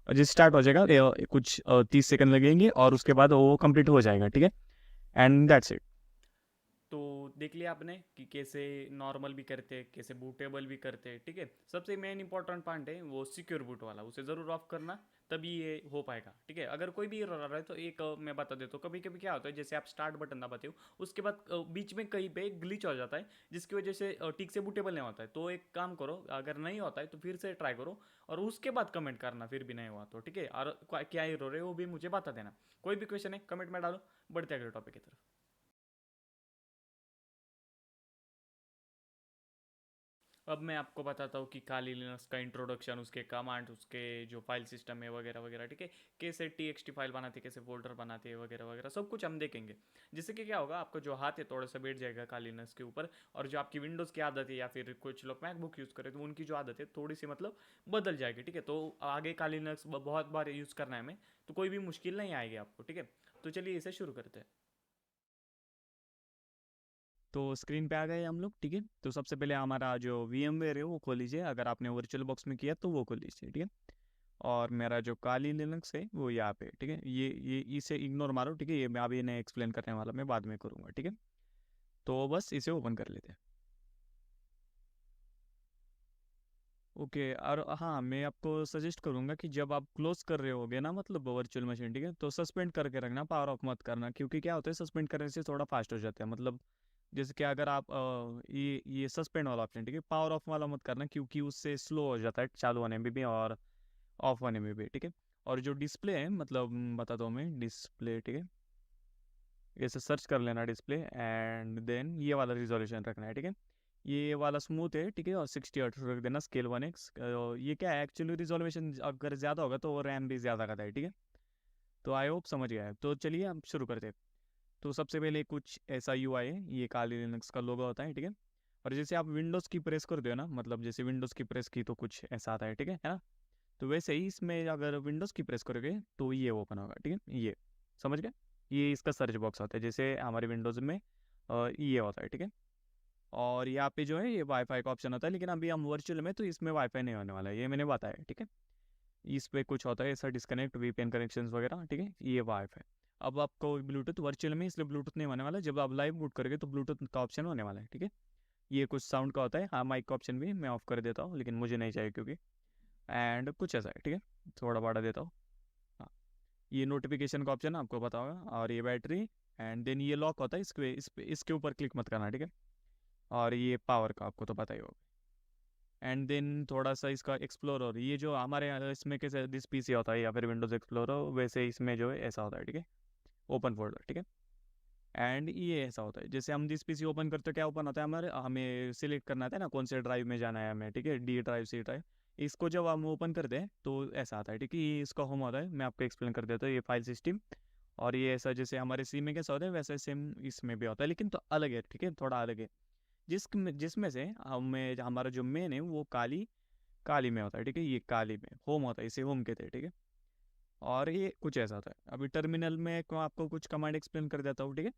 और जैसे स्टार्ट हो जाएगा कुछ 30 सेकंड लगेंगे और उसके बाद वो कंप्लीट हो जाएगा, ठीक है। And that's it. तो देख लिया आपने कि कैसे नॉर्मल भी करते हैं, कैसे बूटेबल भी करते हैं, ठीक है। सबसे मेन इंपॉर्टेंट पॉइंट है वो सिक्योर बूट वाला, उसे ज़रूर ऑफ करना, तभी ये हो पाएगा, ठीक है। अगर कोई भी एरर आ रहा है तो एक मैं बता देता हूँ। कभी कभी क्या होता है, जैसे आप स्टार्ट बटन दबाते हो, उसके बाद बीच में कहीं पे ग्लिच हो जाता है, जिसकी वजह से ठीक से बूटेबल नहीं होता है। तो एक काम करो, अगर नहीं होता है तो फिर से ट्राई करो, और उसके बाद कमेंट करना फिर भी नहीं हुआ तो, ठीक है। और क्या एरर है वो भी मुझे बता देना। कोई भी क्वेश्चन है कमेंट में डालो, बढ़ते अगले टॉपिक की तरफ। अब मैं आपको बताता हूँ कि काली लिनक्स का इंट्रोडक्शन, उसके कमांड, उसके जो फाइल सिस्टम है वगैरह वगैरह, ठीक है। कैसे TXT फाइल बनाते हैं, कैसे फोल्डर बनाते हैं वगैरह वगैरह, सब कुछ हम देखेंगे। जिससे कि क्या होगा, आपका जो हाथ है थोड़ा सा बैठ जाएगा काली लिनक्स के ऊपर, और जो आपकी विंडोज़ की आदत है या फिर कुछ लोग मैकबुक यूज़ करें तो उनकी जो आदत है थोड़ी सी मतलब बदल जाएगी, ठीक है। तो आगे काली लिनक्स बहुत बार यूज़ करना है हमें, तो कोई भी मुश्किल नहीं आएगी आपको, ठीक है। तो चलिए इसे शुरू करते हैं। तो स्क्रीन पे आ गए हम लोग, ठीक है। तो सबसे पहले हमारा जो VMware है वो खोल लीजिए, अगर आपने वर्चुअल बॉक्स में किया तो वो खोल लीजिए, ठीक है। और मेरा जो काली लिनक्स है वो यहाँ पे, ठीक है। ये इसे इग्नोर मारो, ठीक है। ये मैं अभी नहीं एक्सप्लेन करने वाला, मैं बाद में करूँगा, ठीक है। तो बस इसे ओपन कर लेते हैं। ओके, और हाँ, मैं आपको सजेस्ट करूँगा कि जब आप क्लोज कर रहे होगे ना, मतलब वर्चुअल मशीन, ठीक है, तो सस्पेंड करके रखना, पावर ऑफ मत करना, क्योंकि क्या होता है सस्पेंड करने से थोड़ा फास्ट हो जाता है। मतलब जैसे कि अगर आप ये सस्पेंड वाला ऑप्शन, ठीक है, पावर ऑफ वाला मत करना, क्योंकि उससे स्लो हो जाता है चालू होने में भी और ऑफ होने में भी, ठीक है। और जो डिस्प्ले है, मतलब बताता हूँ मैं डिस्प्ले, ठीक है। ऐसे सर्च कर लेना डिस्प्ले, एंड देन ये वाला रिजोल्यूशन रखना है, ठीक है। ये वाला स्मूथ है, ठीक है, और 60 हर्ट्ज रख देना, स्केल 1x। ये क्या है एक्चुअली, रिजोल्यूशन अगर ज़्यादा होगा तो रैम भी ज़्यादा खाता है, ठीक है। तो आई होप समझ गया है। तो चलिए हम शुरू करते हैं। तो सबसे पहले कुछ ऐसा UI है, ये काली लिनक्स का लोगो होता है, ठीक है। और जैसे आप विंडोज़ की प्रेस कर दो ना, मतलब जैसे विंडोज़ की प्रेस की तो कुछ ऐसा आता है, ठीक है ना। तो वैसे ही इसमें अगर विंडोज़ की प्रेस करोगे तो ये ओपन होगा, ठीक है। ये समझ गए, ये इसका सर्च बॉक्स होता है, जैसे हमारे विंडोज़ में ये होता है, ठीक है। और यहाँ पे जो है ये वाईफाई का ऑप्शन होता है, लेकिन अभी हम वर्चुअल में तो इसमें वाईफाई नहीं होने वाला है, ये मैंने बताया, ठीक है। इस पे कुछ होता है ऐसा डिस्कनेक्ट VPN कनेक्शंस वगैरह, ठीक है, ये वाईफाई। अब आपको ब्लूटूथ वर्चुअल में इसलिए ब्लूटूथ नहीं होने वाला, जब आप लाइव बूट करोगे तो ब्लूटूथ का ऑप्शन होने वाला है, ठीक है। ये कुछ साउंड का होता है, हाँ, माइक का ऑप्शन भी मैं ऑफ कर देता हूँ, लेकिन मुझे नहीं चाहिए क्योंकि, एंड कुछ ऐसा है, ठीक है। थोड़ा बढ़ा देता हूँ, हाँ। ये नोटिफिकेशन का ऑप्शन आपको पता होगा, और ये बैटरी, एंड देन ये लॉक होता है, इसके ऊपर क्लिक मत करना, ठीक है। और ये पावर का आपको तो पता ही होगा। एंड देन थोड़ा सा इसका एक्सप्लोरर, ये जो हमारे इसमें कैसे दिस PC होता है या फिर विंडोज़ एक्सप्लोरर, वैसे इसमें जो है ऐसा होता है, ठीक है, ओपन फोल्डर, ठीक है। एंड ये ऐसा होता है, जैसे हम दिस PC ओपन करते, क्या ओपन होता है हमारे, हमें सिलेक्ट करना था ना कौन से ड्राइव में जाना है हमें, ठीक है, D ड्राइव, C ड्राइव। इसको जब हम ओपन करते हैं तो ऐसा आता है, ठीक है। ये इसका होम होता है, मैं आपको एक्सप्लेन कर देता हूँ, ये फाइल सिस्टम। और ये ऐसा जैसे हमारे सी में कैसा होता है वैसे सेम इसमें भी होता है, लेकिन तो अलग है, ठीक है, थोड़ा अलग है। जिसमें से हमें हमारा जो मेन है वो काली काली में होता है, ठीक है। ये काली में होम होता है, इसे होम कहते हैं, ठीक है। और ये कुछ ऐसा होता है। अभी टर्मिनल में आपको कुछ कमांड एक्सप्लेन कर देता हूँ, ठीक है।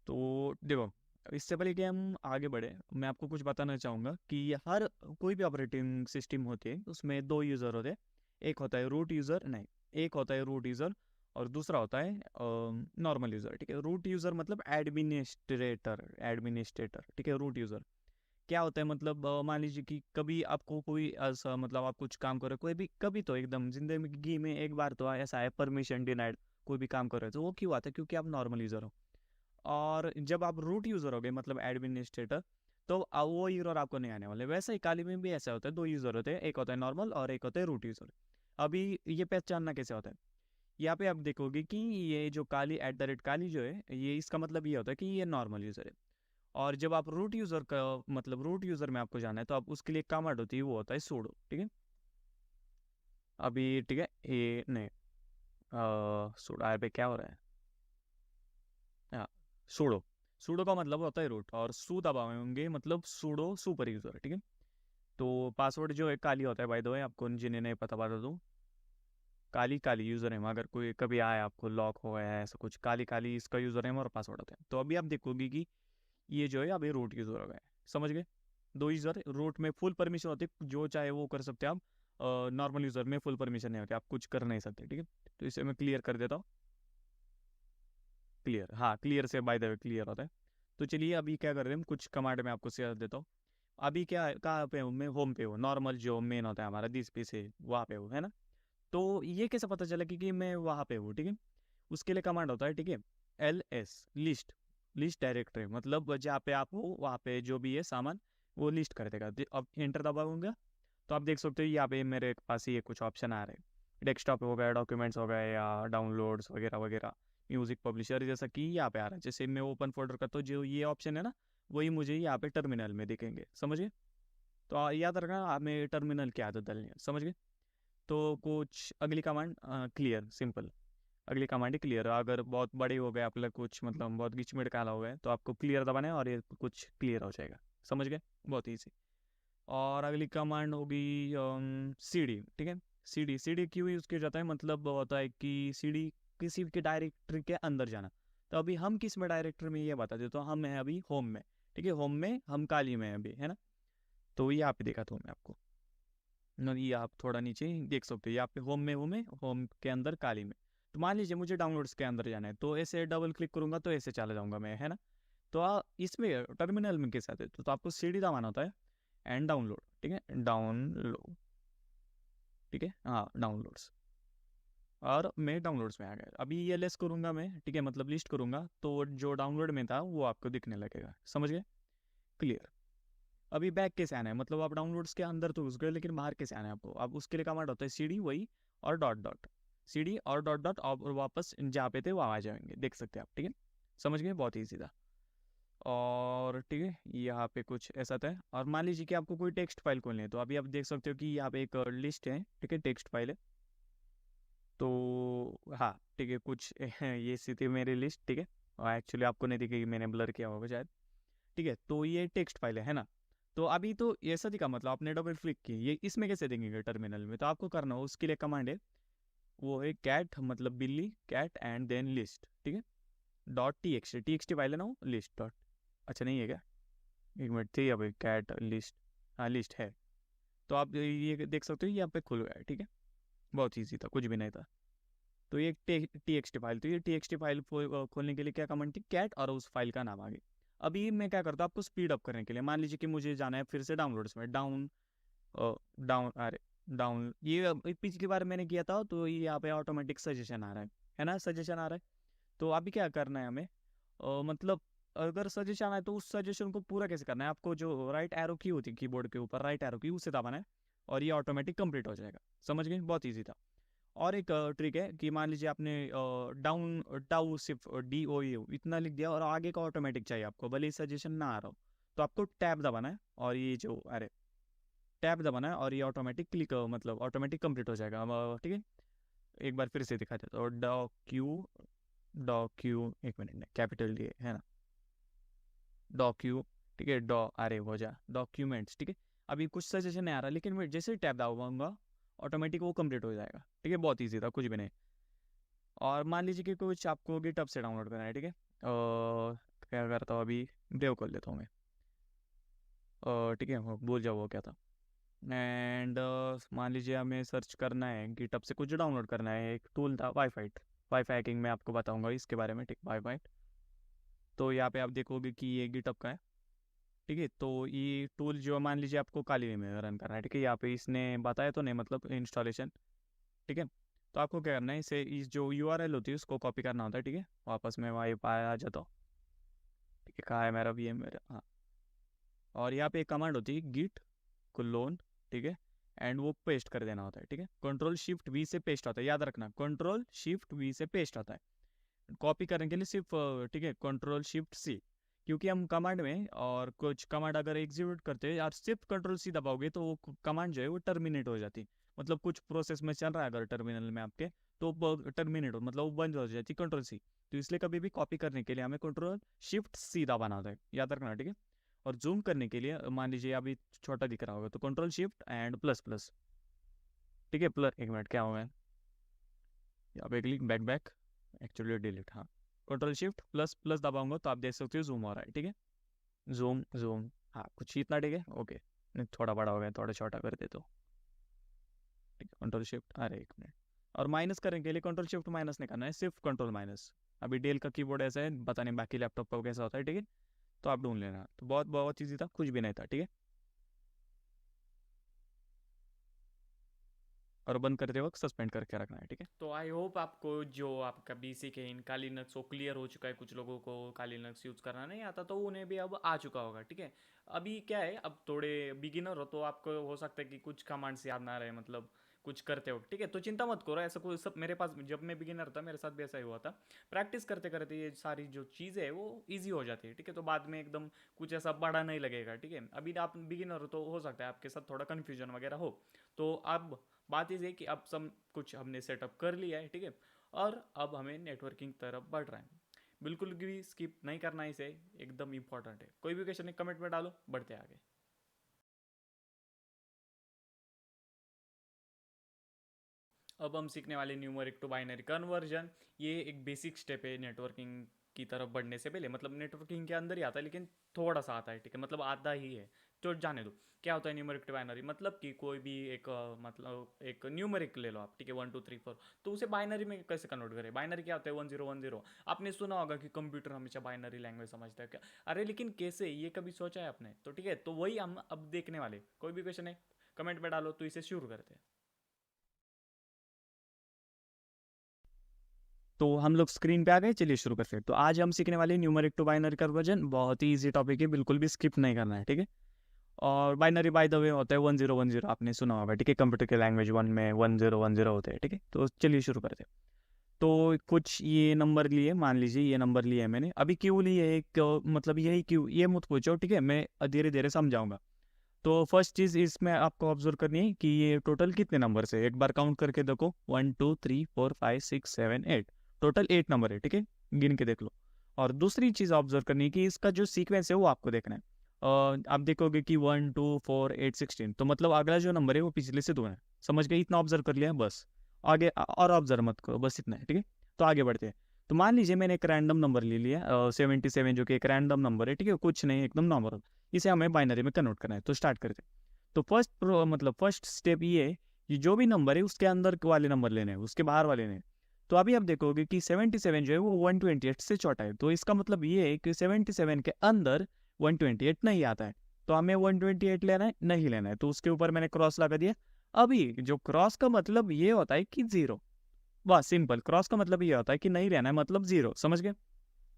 तो देखो, इससे पहले कि हम आगे बढ़े, मैं आपको कुछ बताना चाहूँगा कि हर कोई भी ऑपरेटिंग सिस्टम होती है उसमें दो यूज़र होते हैं। एक होता है रूट यूज़र, नहीं, एक होता है रूट यूज़र और दूसरा होता है नॉर्मल यूज़र, ठीक है। रूट यूज़र मतलब एडमिनिस्ट्रेटर, ठीक है। रूट यूज़र क्या होता है, मतलब मान लीजिए कि कभी आपको कोई ऐसा, मतलब आप कुछ काम कर रहे हो, कोई भी कभी तो एकदम जिंदगी में एक बार तो ऐसा है परमिशन डिनाइड, कोई भी काम कर रहे हो तो वो क्यों आता है, क्योंकि आप नॉर्मल यूज़र हो। और जब आप रूट यूज़र हो गए, मतलब एडमिनिस्ट्रेटर, तो वो यूज़र आपको नहीं आने वाले। वैसे ही काली में भी ऐसा होता है, 2 यूज़र होते हैं, एक होता है नॉर्मल और एक होता है रूट यूज़र। अभी ये पहचानना कैसे होता है, यहाँ पे आप देखोगे कि ये जो काली @काली जो है, ये इसका मतलब ये होता है कि ये नॉर्मल यूज़र है। और जब आप रूट यूज़र का मतलब रूट यूज़र में आपको जाना है, तो आप उसके लिए कमांड होती है, वो होता है sudo, ठीक है। अभी ठीक है, ये नहीं sudo पे क्या हो रहा है, हाँ sudo। sudo का मतलब होता है रूट, और सू दबाए होंगे मतलब sudo सुपर यूज़र, ठीक है। तो पासवर्ड जो है काली होता है, बाय द वे, आपको जिन्हें नहीं पता बता दूँ, काली काली यूज़र नेम, अगर कोई कभी आए आपको लॉक हो गया है ऐसा कुछ, काली काली इसका यूज़र नेम और पासवर्ड होता है। तो अभी आप देखोगे कि ये जो है अभी रूट यूज़र हो गए, समझ गए। 2 यूज़र रूट में फुल परमिशन होती है, जो चाहे वो कर सकते हैं आप। नॉर्मल यूज़र में फुल परमिशन नहीं होती, आप कुछ कर नहीं सकते, ठीक है। तो इसे मैं क्लियर कर देता हूँ। क्लियर, हाँ क्लियर से बाय द वे क्लियर होता है। तो चलिए अभी क्या कर रहे हैं हम, कुछ कमांड में आपको शेयर देता हूँ। अभी क्या कहाँ पे हूँ मैं, होम पे हूँ, नॉर्मल जो मेन होता है हमारा दिस पी से, वहाँ पे हूँ, है ना। तो ये कैसे पता चला कि मैं वहाँ पे हूँ, ठीक है। उसके लिए कमांड होता है, ठीक है, ls लिस्ट, लिस्ट डायरेक्टरी, मतलब जहाँ पे आप हो वहाँ पे जो भी है सामान वो लिस्ट कर देगा। अब एंटर दबाऊंगा तो आप देख सकते हो यहाँ पे मेरे पास ये कुछ ऑप्शन आ रहे हैं, डेस्कटॉप हो गया, डॉक्यूमेंट्स हो गए, या डाउनलोड्स वगैरह वगैरह, म्यूजिक पब्लिशर, जैसा कि यहाँ पे आ रहा है। जैसे मैं ओपन फोल्डर करता हूँ, जो ये ऑप्शन है ना, वही मुझे यहाँ पे टर्मिनल में दिखेंगे, समझ गए। तो याद रखना, हमें टर्मिनल की आदत डालनी है, समझ गए। तो कुछ अगली कमांड क्लियर, सिंपल। अगली कमांड ही क्लियर। अगर बहुत बड़े हो गए आप लोग, कुछ मतलब बहुत गिचमिट काला हो गए, तो आपको क्लियर दबाना है और ये कुछ क्लियर हो जाएगा, समझ गए, बहुत ईजी। और अगली कमांड होगी cd, ठीक है। cd क्यों यूज़ किया जाता है, मतलब होता है कि cd किसी की डायरेक्टरी के अंदर जाना। तो अभी हम किस में डायरेक्टरी में, ये बता दें, तो हम हैं अभी होम में, ठीक है। होम में हम काली में हैं अभी, है ना। तो ये यहाँ पे देखा था मैं आपको, ये आप थोड़ा नीचे देख सकते हो, यहाँ पे होम में हूँ मैं, होम के अंदर काली में। तो मान लीजिए मुझे डाउनलोड्स के अंदर जाना है, तो ऐसे डबल क्लिक करूंगा तो ऐसे चला जाऊंगा मैं, है ना। तो इसमें टर्मिनल में कैसे आते हैं, तो आपको सीडी दबाना होता है एंड डाउनलोड, ठीक है, डाउनलोड, ठीक है, हाँ डाउनलोड्स। और मैं डाउनलोड्स में आ गया। अभी ये लेस करूंगा मैं, ठीक है, मतलब लिस्ट करूंगा, तो जो डाउनलोड में था वो आपको दिखने लगेगा, समझ गए, क्लियर। अभी बैक कैसे आना है, मतलब आप डाउनलोड्स के अंदर तो घुस गए, लेकिन बाहर कैसे आना है आपको, अब उसके लिए कमांड होता है सीडी वही, और डॉट डॉट, सीडी और डॉट डॉट, और वापस जहाँ पे थे वहाँ आ जाएंगे, देख सकते हैं आप, ठीक है। समझ गए, बहुत ईजी था। और ठीक है, यहाँ पे कुछ ऐसा था। और मान लीजिए कि आपको कोई टेक्स्ट फाइल खोलनी है, तो अभी आप देख सकते हो कि यहाँ पे एक लिस्ट है, ठीक है, टेक्स्ट फाइल है। तो हाँ ठीक है, कुछ ये सी थी मेरी लिस्ट, ठीक है। और एक्चुअली आपको नहीं दिखेगी, मैंने ब्लर किया होगा शायद, ठीक है। तो ये टेक्स्ट फाइल है ना। तो अभी तो ऐसा दिखा, मतलब आपने डबल क्लिक की, ये इसमें कैसे देंगे टर्मिनल में, तो आपको करना हो उसके लिए कमांड है, वो है कैट, मतलब बिल्ली, कैट एंड देन लिस्ट, ठीक है, dot T X T file है ना वो, लिस्ट डॉट, अच्छा नहीं है क्या, एक मिनट थी अभी, कैट लिस्ट, हाँ लिस्ट है। तो आप ये देख सकते हो, ये यहाँ पे खुल गया है, ठीक है, बहुत ईजी था, कुछ भी नहीं था। तो ये टी एक्स टी फाइल, तो ये टी एक्स टी फाइल खोलने के लिए क्या कमांड थी, कैट और उस फाइल का नाम आगे। अभी मैं क्या करता हूँ, आपको स्पीड अप करने के लिए, मान लीजिए कि मुझे जाना है फिर से डाउनलोड्स में, डाउन अरे डाउन, ये पिछली बार मैंने किया था, तो ये यहाँ पे ऑटोमेटिक सजेशन आ रहा है ना, सजेशन आ रहा है। तो अभी क्या करना है हमें, मतलब अगर सजेशन आए तो उस सजेशन को पूरा कैसे करना है, आपको जो राइट एरो की होती है कीबोर्ड के ऊपर, राइट एरो की उसे दबाना है, और ये ऑटोमेटिक कंप्लीट हो जाएगा, समझ गए, बहुत ईजी था। और एक ट्रिक है कि मान लीजिए आपने डाउन टाउ सिर्फ DOU इतना लिख दिया, और आगे का ऑटोमेटिक चाहिए आपको, भले ही सजेशन ना आ रहा हो, तो आपको टैब दबाना है, और ये जो अरे टैब दबाना है, और ये ऑटोमेटिक क्लिक, मतलब ऑटोमेटिक कंप्लीट हो जाएगा, ठीक है। एक बार फिर से दिखा देता हूँ, डॉक्यू एक मिनट, कैपिटल डी है ना, डॉक्यू, ठीक है, अरे हो जा डॉक्यूमेंट्स, ठीक है। अभी कुछ सजेशन नहीं आ रहा, लेकिन मैं जैसे टैब दबाऊंगा ऑटोमेटिक वो कंप्लीट हो जाएगा, ठीक है, बहुत ईजी था, कुछ भी नहीं। और मान लीजिए कि कुछ आपको गिटहब से डाउनलोड करना है, ठीक है, क्या करता हूँ अभी, ब्रेव कर लेता हूँ मैं, ठीक है, भूल जाओ वो क्या था। एंड मान लीजिए हमें सर्च करना है, गिटहब से कुछ डाउनलोड करना है, एक टूल था वाईफाई, वाईफाई हैकिंग में आपको बताऊंगा इसके बारे में, ठीक, वाईफाई। तो यहाँ पे आप देखोगे कि ये गिटहब का है, ठीक है। तो ये टूल जो मान लीजिए आपको काली में रन करना है, ठीक है, यहाँ पे इसने बताया तो नहीं, मतलब इंस्टॉलेशन, ठीक है। तो आपको क्या करना है, इसे इस जो URL होती है उसको कॉपी करना होता है, ठीक है। वापस मैं वाई पाए आ जाता हूँ, ठीक है, कहाँ है मेरा VM मेरा, हाँ, और यहाँ पे एक कमांड होती है git clone, ठीक है, एंड वो पेस्ट कर देना होता है, ठीक है। कंट्रोल शिफ्ट वी से पेस्ट होता है, याद रखना, कंट्रोल शिफ्ट वी से पेस्ट होता है। कॉपी करने के लिए सिर्फ ठीक है कंट्रोल शिफ्ट सी, क्योंकि हम कमांड में और कुछ कमांड अगर एग्जीक्यूट करते हैं और सिर्फ कंट्रोल सी दबाओगे तो वो कमांड जो है वो टर्मिनेट हो जाती, मतलब कुछ प्रोसेस में चल रहा है अगर टर्मिनल में आपके, तो टर्मिनेट हो मतलब वो बंद हो जाती कंट्रोल सी। तो इसलिए कभी भी कॉपी करने के लिए हमें कंट्रोल शिफ्ट सी दबाना होता है, याद रखना, ठीक है। और जूम करने के लिए मान लीजिए अभी छोटा दिख रहा होगा तो control shift and plus plus, ठीक है। प्लस, एक मिनट क्या हुआ है यहाँ पे, click back back, actually delete, हाँ। कंट्रोल शिफ्ट प्लस प्लस दबाऊंगा तो आप देख सकते हो जूम हो रहा है, ठीक है। जूम जूम, हाँ कुछ इतना, ठीक है, ओके। नहीं थोड़ा बड़ा हो गया, थोड़ा छोटा कर दे तो, ठीक है। कंट्रोल शिफ्ट, अरे एक मिनट। और माइनस करने के लिए कंट्रोल शिफ्ट माइनस नहीं करना है, सिर्फ कंट्रोल माइनस। अभी डेल का कीबोर्ड ऐसा है, पता नहीं बाकी लैपटॉप का कैसा होता है, ठीक है। तो आप ढूंढ लेना, तो बहुत बहुत ईजी था, कुछ भी नहीं था, ठीक है। और बंद करते वक्त सस्पेंड करके रखना है, ठीक है। तो आई होप आपको जो आपका बेसिक है इन काली लिनक्स वो क्लियर हो चुका है। कुछ लोगों को काली लिनक्स यूज़ करना नहीं आता तो उन्हें भी अब आ चुका होगा, ठीक है। अभी क्या है, अब थोड़े बिगिनर हो तो आपको हो सकता है कि कुछ कमांड्स याद ना रहे, मतलब कुछ करते हो, ठीक है। तो चिंता मत करो, ऐसा कोई सब मेरे पास जब मैं बिगिनर था मेरे साथ भी ऐसा ही हुआ था। प्रैक्टिस करते करते ये सारी जो चीज़ें है वो ईजी हो जाती है, ठीक है। तो बाद में एकदम कुछ ऐसा बड़ा नहीं लगेगा, ठीक है। अभी आप बिगिनर हो तो हो सकता है आपके साथ थोड़ा कन्फ्यूजन वगैरह हो। तो अब बात इस है कि अब सब कुछ हमने सेटअप कर लिया है, ठीक है। और अब हमें नेटवर्किंग तरफ बढ़ रहा है। बिल्कुल भी स्किप नहीं करना है इसे, एकदम इंपॉर्टेंट है। कोई भी क्वेश्चन है कमेंट में डालो, बढ़ते आगे। अब हम सीखने वाले न्यूमरिक टू बाइनरी कन्वर्जन। ये एक बेसिक स्टेप है नेटवर्किंग की तरफ बढ़ने से पहले, मतलब नेटवर्किंग के अंदर ही आता है लेकिन थोड़ा सा आता है, ठीक है, मतलब आधा ही है। तो जाने दो क्या होता है न्यूमरिक टू बाइनरी, मतलब कि कोई भी एक मतलब एक न्यूमरिक ले लो आप, ठीक है, 1 2 3 4, तो उसे बाइनरी में कैसे कन्वर्ट करें। बाइनरी क्या होता है, 1 0 1 0। आपने सुना होगा कि कंप्यूटर हमेशा बाइनरी लैंग्वेज समझता है क्या, अरे लेकिन कैसे, ये कभी सोचा है आपने, तो ठीक है, तो वही हम अब देखने वाले। कोई भी क्वेश्चन है कमेंट में डालो, तो इसे शुरू करते हैं। तो हम लोग स्क्रीन पे आ गए, चलिए शुरू करते हैं। तो आज हम सीखने वाले न्यूमरिक टू बाइनरी कन्वर्जन, बहुत ही इजी टॉपिक है, बिल्कुल भी स्किप नहीं करना है, ठीक है। और बाइनरी बाय द वे होता है 1 0 1 0, आपने सुना होगा, ठीक है। कंप्यूटर के लैंग्वेज वन में 1 0 1 0 होते हैं, ठीक है। तो चलिए शुरू करते हैं। तो कुछ ये नंबर लिए, मान लीजिए ये नंबर लिए है मैंने, अभी क्यों लिए एक, मतलब यही क्यों, ये मत पूछो, ठीक है, मैं धीरे धीरे समझाऊंगा। तो फर्स्ट चीज़ इसमें आपको ऑब्जर्व करनी है कि ये टोटल कितने नंबर से, एक बार काउंट करके देखो, 1 2 3 4 5 6 7 8, टोटल 8 नंबर है, ठीक है, गिन के देख लो। और दूसरी चीज़ ऑब्जर्व करनी है कि इसका जो सीक्वेंस है वो आपको देखना है। आप देखोगे कि 1 2 4 8 16, तो मतलब अगला जो नंबर है वो पिछले से दो है, समझ गए, इतना ऑब्जर्व कर लिया है बस। आगे और ऑब्जर्व मत करो, बस इतना है, ठीक है। तो आगे बढ़ते हैं। तो मान लीजिए मैंने एक रैंडम नंबर ले लिया 77, जो कि एक रैंडम नंबर है, ठीक है, कुछ नहीं, एकदम नॉर्मल। इसे हमें बाइनरी में कन्वर्ट करना है, तो स्टार्ट करते हैं। तो मतलब फर्स्ट स्टेप ये है कि जो भी नंबर है उसके अंदर वाले नंबर लेने हैं, उसके बाहर वाले नहीं। तो अभी आप देखोगे कि 77 जो है वो 128 से छोटा है, तो इसका मतलब ये है कि 77 के अंदर 128 नहीं आता है। तो हमें 128 लेना है, नहीं लेना है, तो उसके ऊपर मैंने क्रॉस लगा दिया। अभी जो क्रॉस का मतलब ये होता है कि जीरो, बस सिंपल, क्रॉस का मतलब ये होता है कि नहीं रहना है, मतलब जीरो, समझ गए।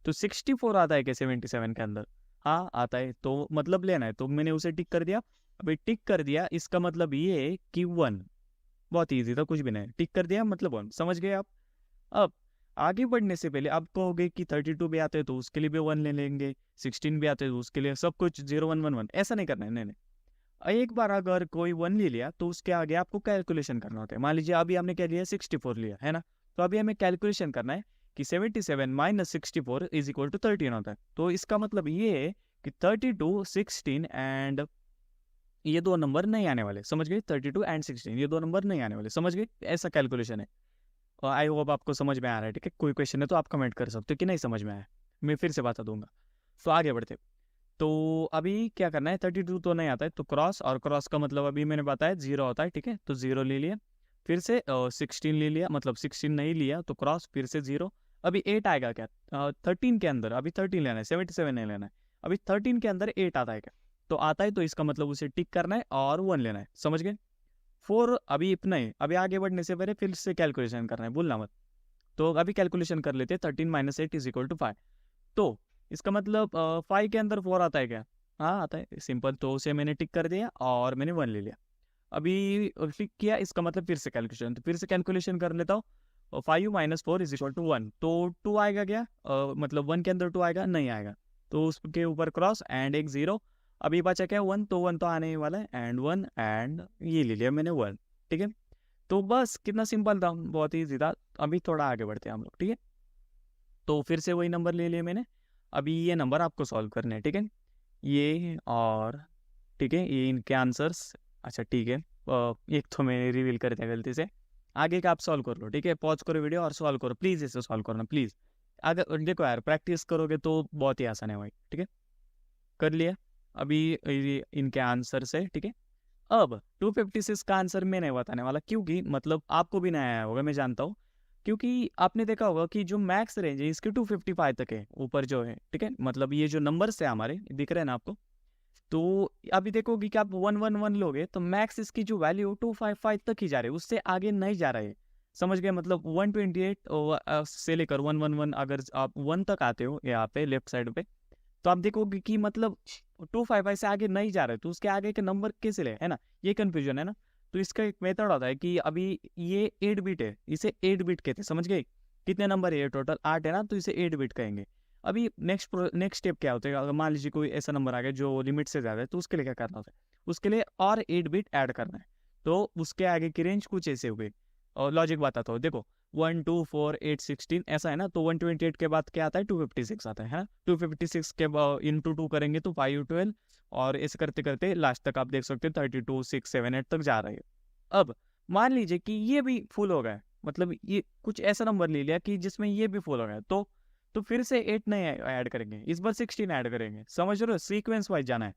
तो 64 आता है क्या 77 के अंदर, हाँ आता है, तो मतलब लेना है, तो मैंने उसे टिक कर दिया। अभी टिक कर दिया, इसका मतलब ये है कि 1, बहुत ईजी था, कुछ भी नहीं, टिक कर दिया मतलब 1, समझ गए आप। अब आगे बढ़ने से पहले आप कहोगे कि 32 भी आते हैं तो उसके लिए भी 1 ले लेंगे, 16 भी आते हैं तो उसके लिए, सब कुछ 0 1 1 1, ऐसा नहीं करना है, नहीं नहीं। एक बार अगर कोई 1 ले लिया तो उसके आगे आपको कैलकुलेशन करना होता है। मान लीजिए अभी हमने क्या लिया, 64 लिया है ना, तो अभी हमें कैलकुलेशन करना है कि 77 माइनस 64 इज इक्वल टू 13 होता है। तो इसका मतलब ये है कि 32 16 एंड ये दो नंबर नहीं आने वाले, समझ गए, 32 एंड 16 ये दो नंबर नहीं आने वाले, समझ गए, ऐसा कैलकुलेशन है। और आई होप आपको समझ में आ रहा है, ठीक है। कोई क्वेश्चन है तो आप कमेंट कर सकते हो कि नहीं समझ में आया, मैं फिर से बता दूंगा। तो आगे बढ़ते। तो अभी क्या करना है, 32 तो नहीं आता है, तो क्रॉस, और क्रॉस का मतलब अभी मैंने बताया 0 होता है, ठीक है, तो 0 ले लिया। फिर से 16 ले लिया, मतलब 16 नहीं लिया तो क्रॉस, फिर से 0। अभी 8 आएगा क्या 13 के अंदर, अभी 13 लेना है, 77 नहीं लेना है। अभी 13 के अंदर 8 आता है क्या, तो आता है, तो इसका मतलब उसे टिक करना है और 1 लेना है, समझ गए। 4 अभी इतना ही, अभी आगे बढ़ने से पहले फिर से कैलकुलेशन करना है, भूलना मत। तो अभी कैलकुलेशन कर लेते हैं, 13 माइनस 8 इज इक्वल टू 5। तो इसका मतलब 5 के अंदर 4 आता है क्या, हाँ आता है सिंपल, तो उसे मैंने टिक कर दिया और मैंने 1 ले लिया। अभी क्लिक किया, इसका मतलब फिर से कैलकुलेशन, तो फिर से कैलकुलेशन कर लेता हूँ। 5 - 4 = 1, तो 2 आएगा क्या? मतलब 1 के अंदर 2 आएगा? नहीं आएगा, तो उसके ऊपर क्रॉस एंड एक 0। अभी बचा क्या? 1, तो 1 तो आने ही वाला है, एंड 1 एंड ये ले लिया मैंने 1। ठीक है, तो बस कितना सिंपल था, बहुत ईजी था। अभी थोड़ा आगे बढ़ते हैं हम लोग। ठीक है, तो फिर से वही नंबर ले लिए मैंने। अभी ये नंबर आपको सॉल्व करने हैं। ठीक है, ये और ठीक है, ये इनके आंसर्स। अच्छा ठीक है, एक तो मैंने रिवील कर दिया गलती से। आगे का आप सॉल्व कर लो। ठीक है, पॉज करो वीडियो और सॉल्व करो प्लीज़, इसे सॉल्व करना प्लीज़। अगर देखो यार, प्रैक्टिस करोगे तो बहुत ही आसान है भाई। ठीक है, कर लिया। अभी ये इनके आंसर से। ठीक है, अब 256 का आंसर मैं नहीं बताने वाला, क्योंकि मतलब आपको भी नहीं आया होगा, मैं जानता हूँ। क्योंकि आपने देखा होगा कि जो मैक्स रेंज है इसकी 255 तक है ऊपर जो है। ठीक है, मतलब ये जो नंबर्स है हमारे दिख रहे हैं ना आपको, तो अभी देखोगे कि आप 111 लोगे तो मैक्स इसकी जो वैल्यू 255 तक ही जा रही है, उससे आगे नहीं जा रहे। समझ गए? मतलब 128 से लेकर 111 अगर आप 1 तक आते हो यहाँ पे लेफ्ट साइड पे, तो आप देखोगे कि मतलब 255 से आगे नहीं जा रहे, तो उसके आगे के नंबर कैसे ले, है ना? ये कंफ्यूजन है ना? तो इसका एक मेथड होता है कि अभी ये 8 बिट है, इसे 8 बिट कहते हैं। समझ गए? कितने नंबर है ये? टोटल 8 है ना, तो इसे 8 बिट कहेंगे। अभी नेक्स्ट स्टेप क्या होता है? अगर मान लीजिए कोई ऐसा नंबर आ गया जो लिमिट से ज़्यादा है, तो उसके लिए क्या करना होता है? उसके लिए और 8 बिट ऐड करना है, तो उसके आगे की रेंज कुछ ऐसे हो गई। और लॉजिक बताता हूँ, देखो 1 2 4 8 16 ऐसा है ना, तो 128 के बाद क्या आता है? 256 आता है ना? 256 के इंटू 2 करेंगे तो 5 12, और ऐसे करते करते लास्ट तक आप देख सकते हो 32 6 7 8 तक जा रही है। अब मान लीजिए कि ये भी फुल हो गया, मतलब ये कुछ ऐसा नंबर ले लिया कि जिसमें ये भी फुल हो गया, तो फिर से 8 नहीं ऐड करेंगे, इस बार 16 ऐड करेंगे। समझ रहे हो? सीक्वेंस वाइज जाना है।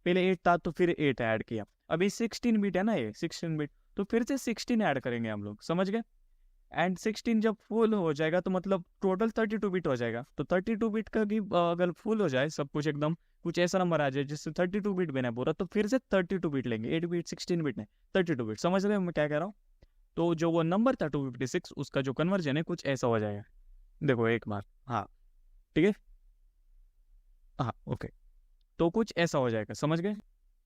पहले 8 था तो फिर 8 ऐड किया, अभी 16 बिट है ना, ये 16 बिट, तो फिर से 16 ऐड करेंगे हम लोग। समझ गए? एंड 16 जब फुल हो जाएगा तो मतलब टोटल 32 बिट हो जाएगा। तो 32 बिट का भी अगर फुल हो जाए सब कुछ एकदम, कुछ ऐसा नंबर आ जाए जिससे 32 बिट बना है पूरा, तो फिर से 32 बिट लेंगे। 8 बिट 16 बिट नहीं, 32 बिट। समझ रहे हो मैं क्या कह रहा हूँ? तो जो वो नंबर था 256, उसका जो कन्वर्जन है कुछ ऐसा हो जाएगा। देखो एक बार, हाँ ठीक है, हाँ ओके, तो कुछ ऐसा हो जाएगा। समझ गए?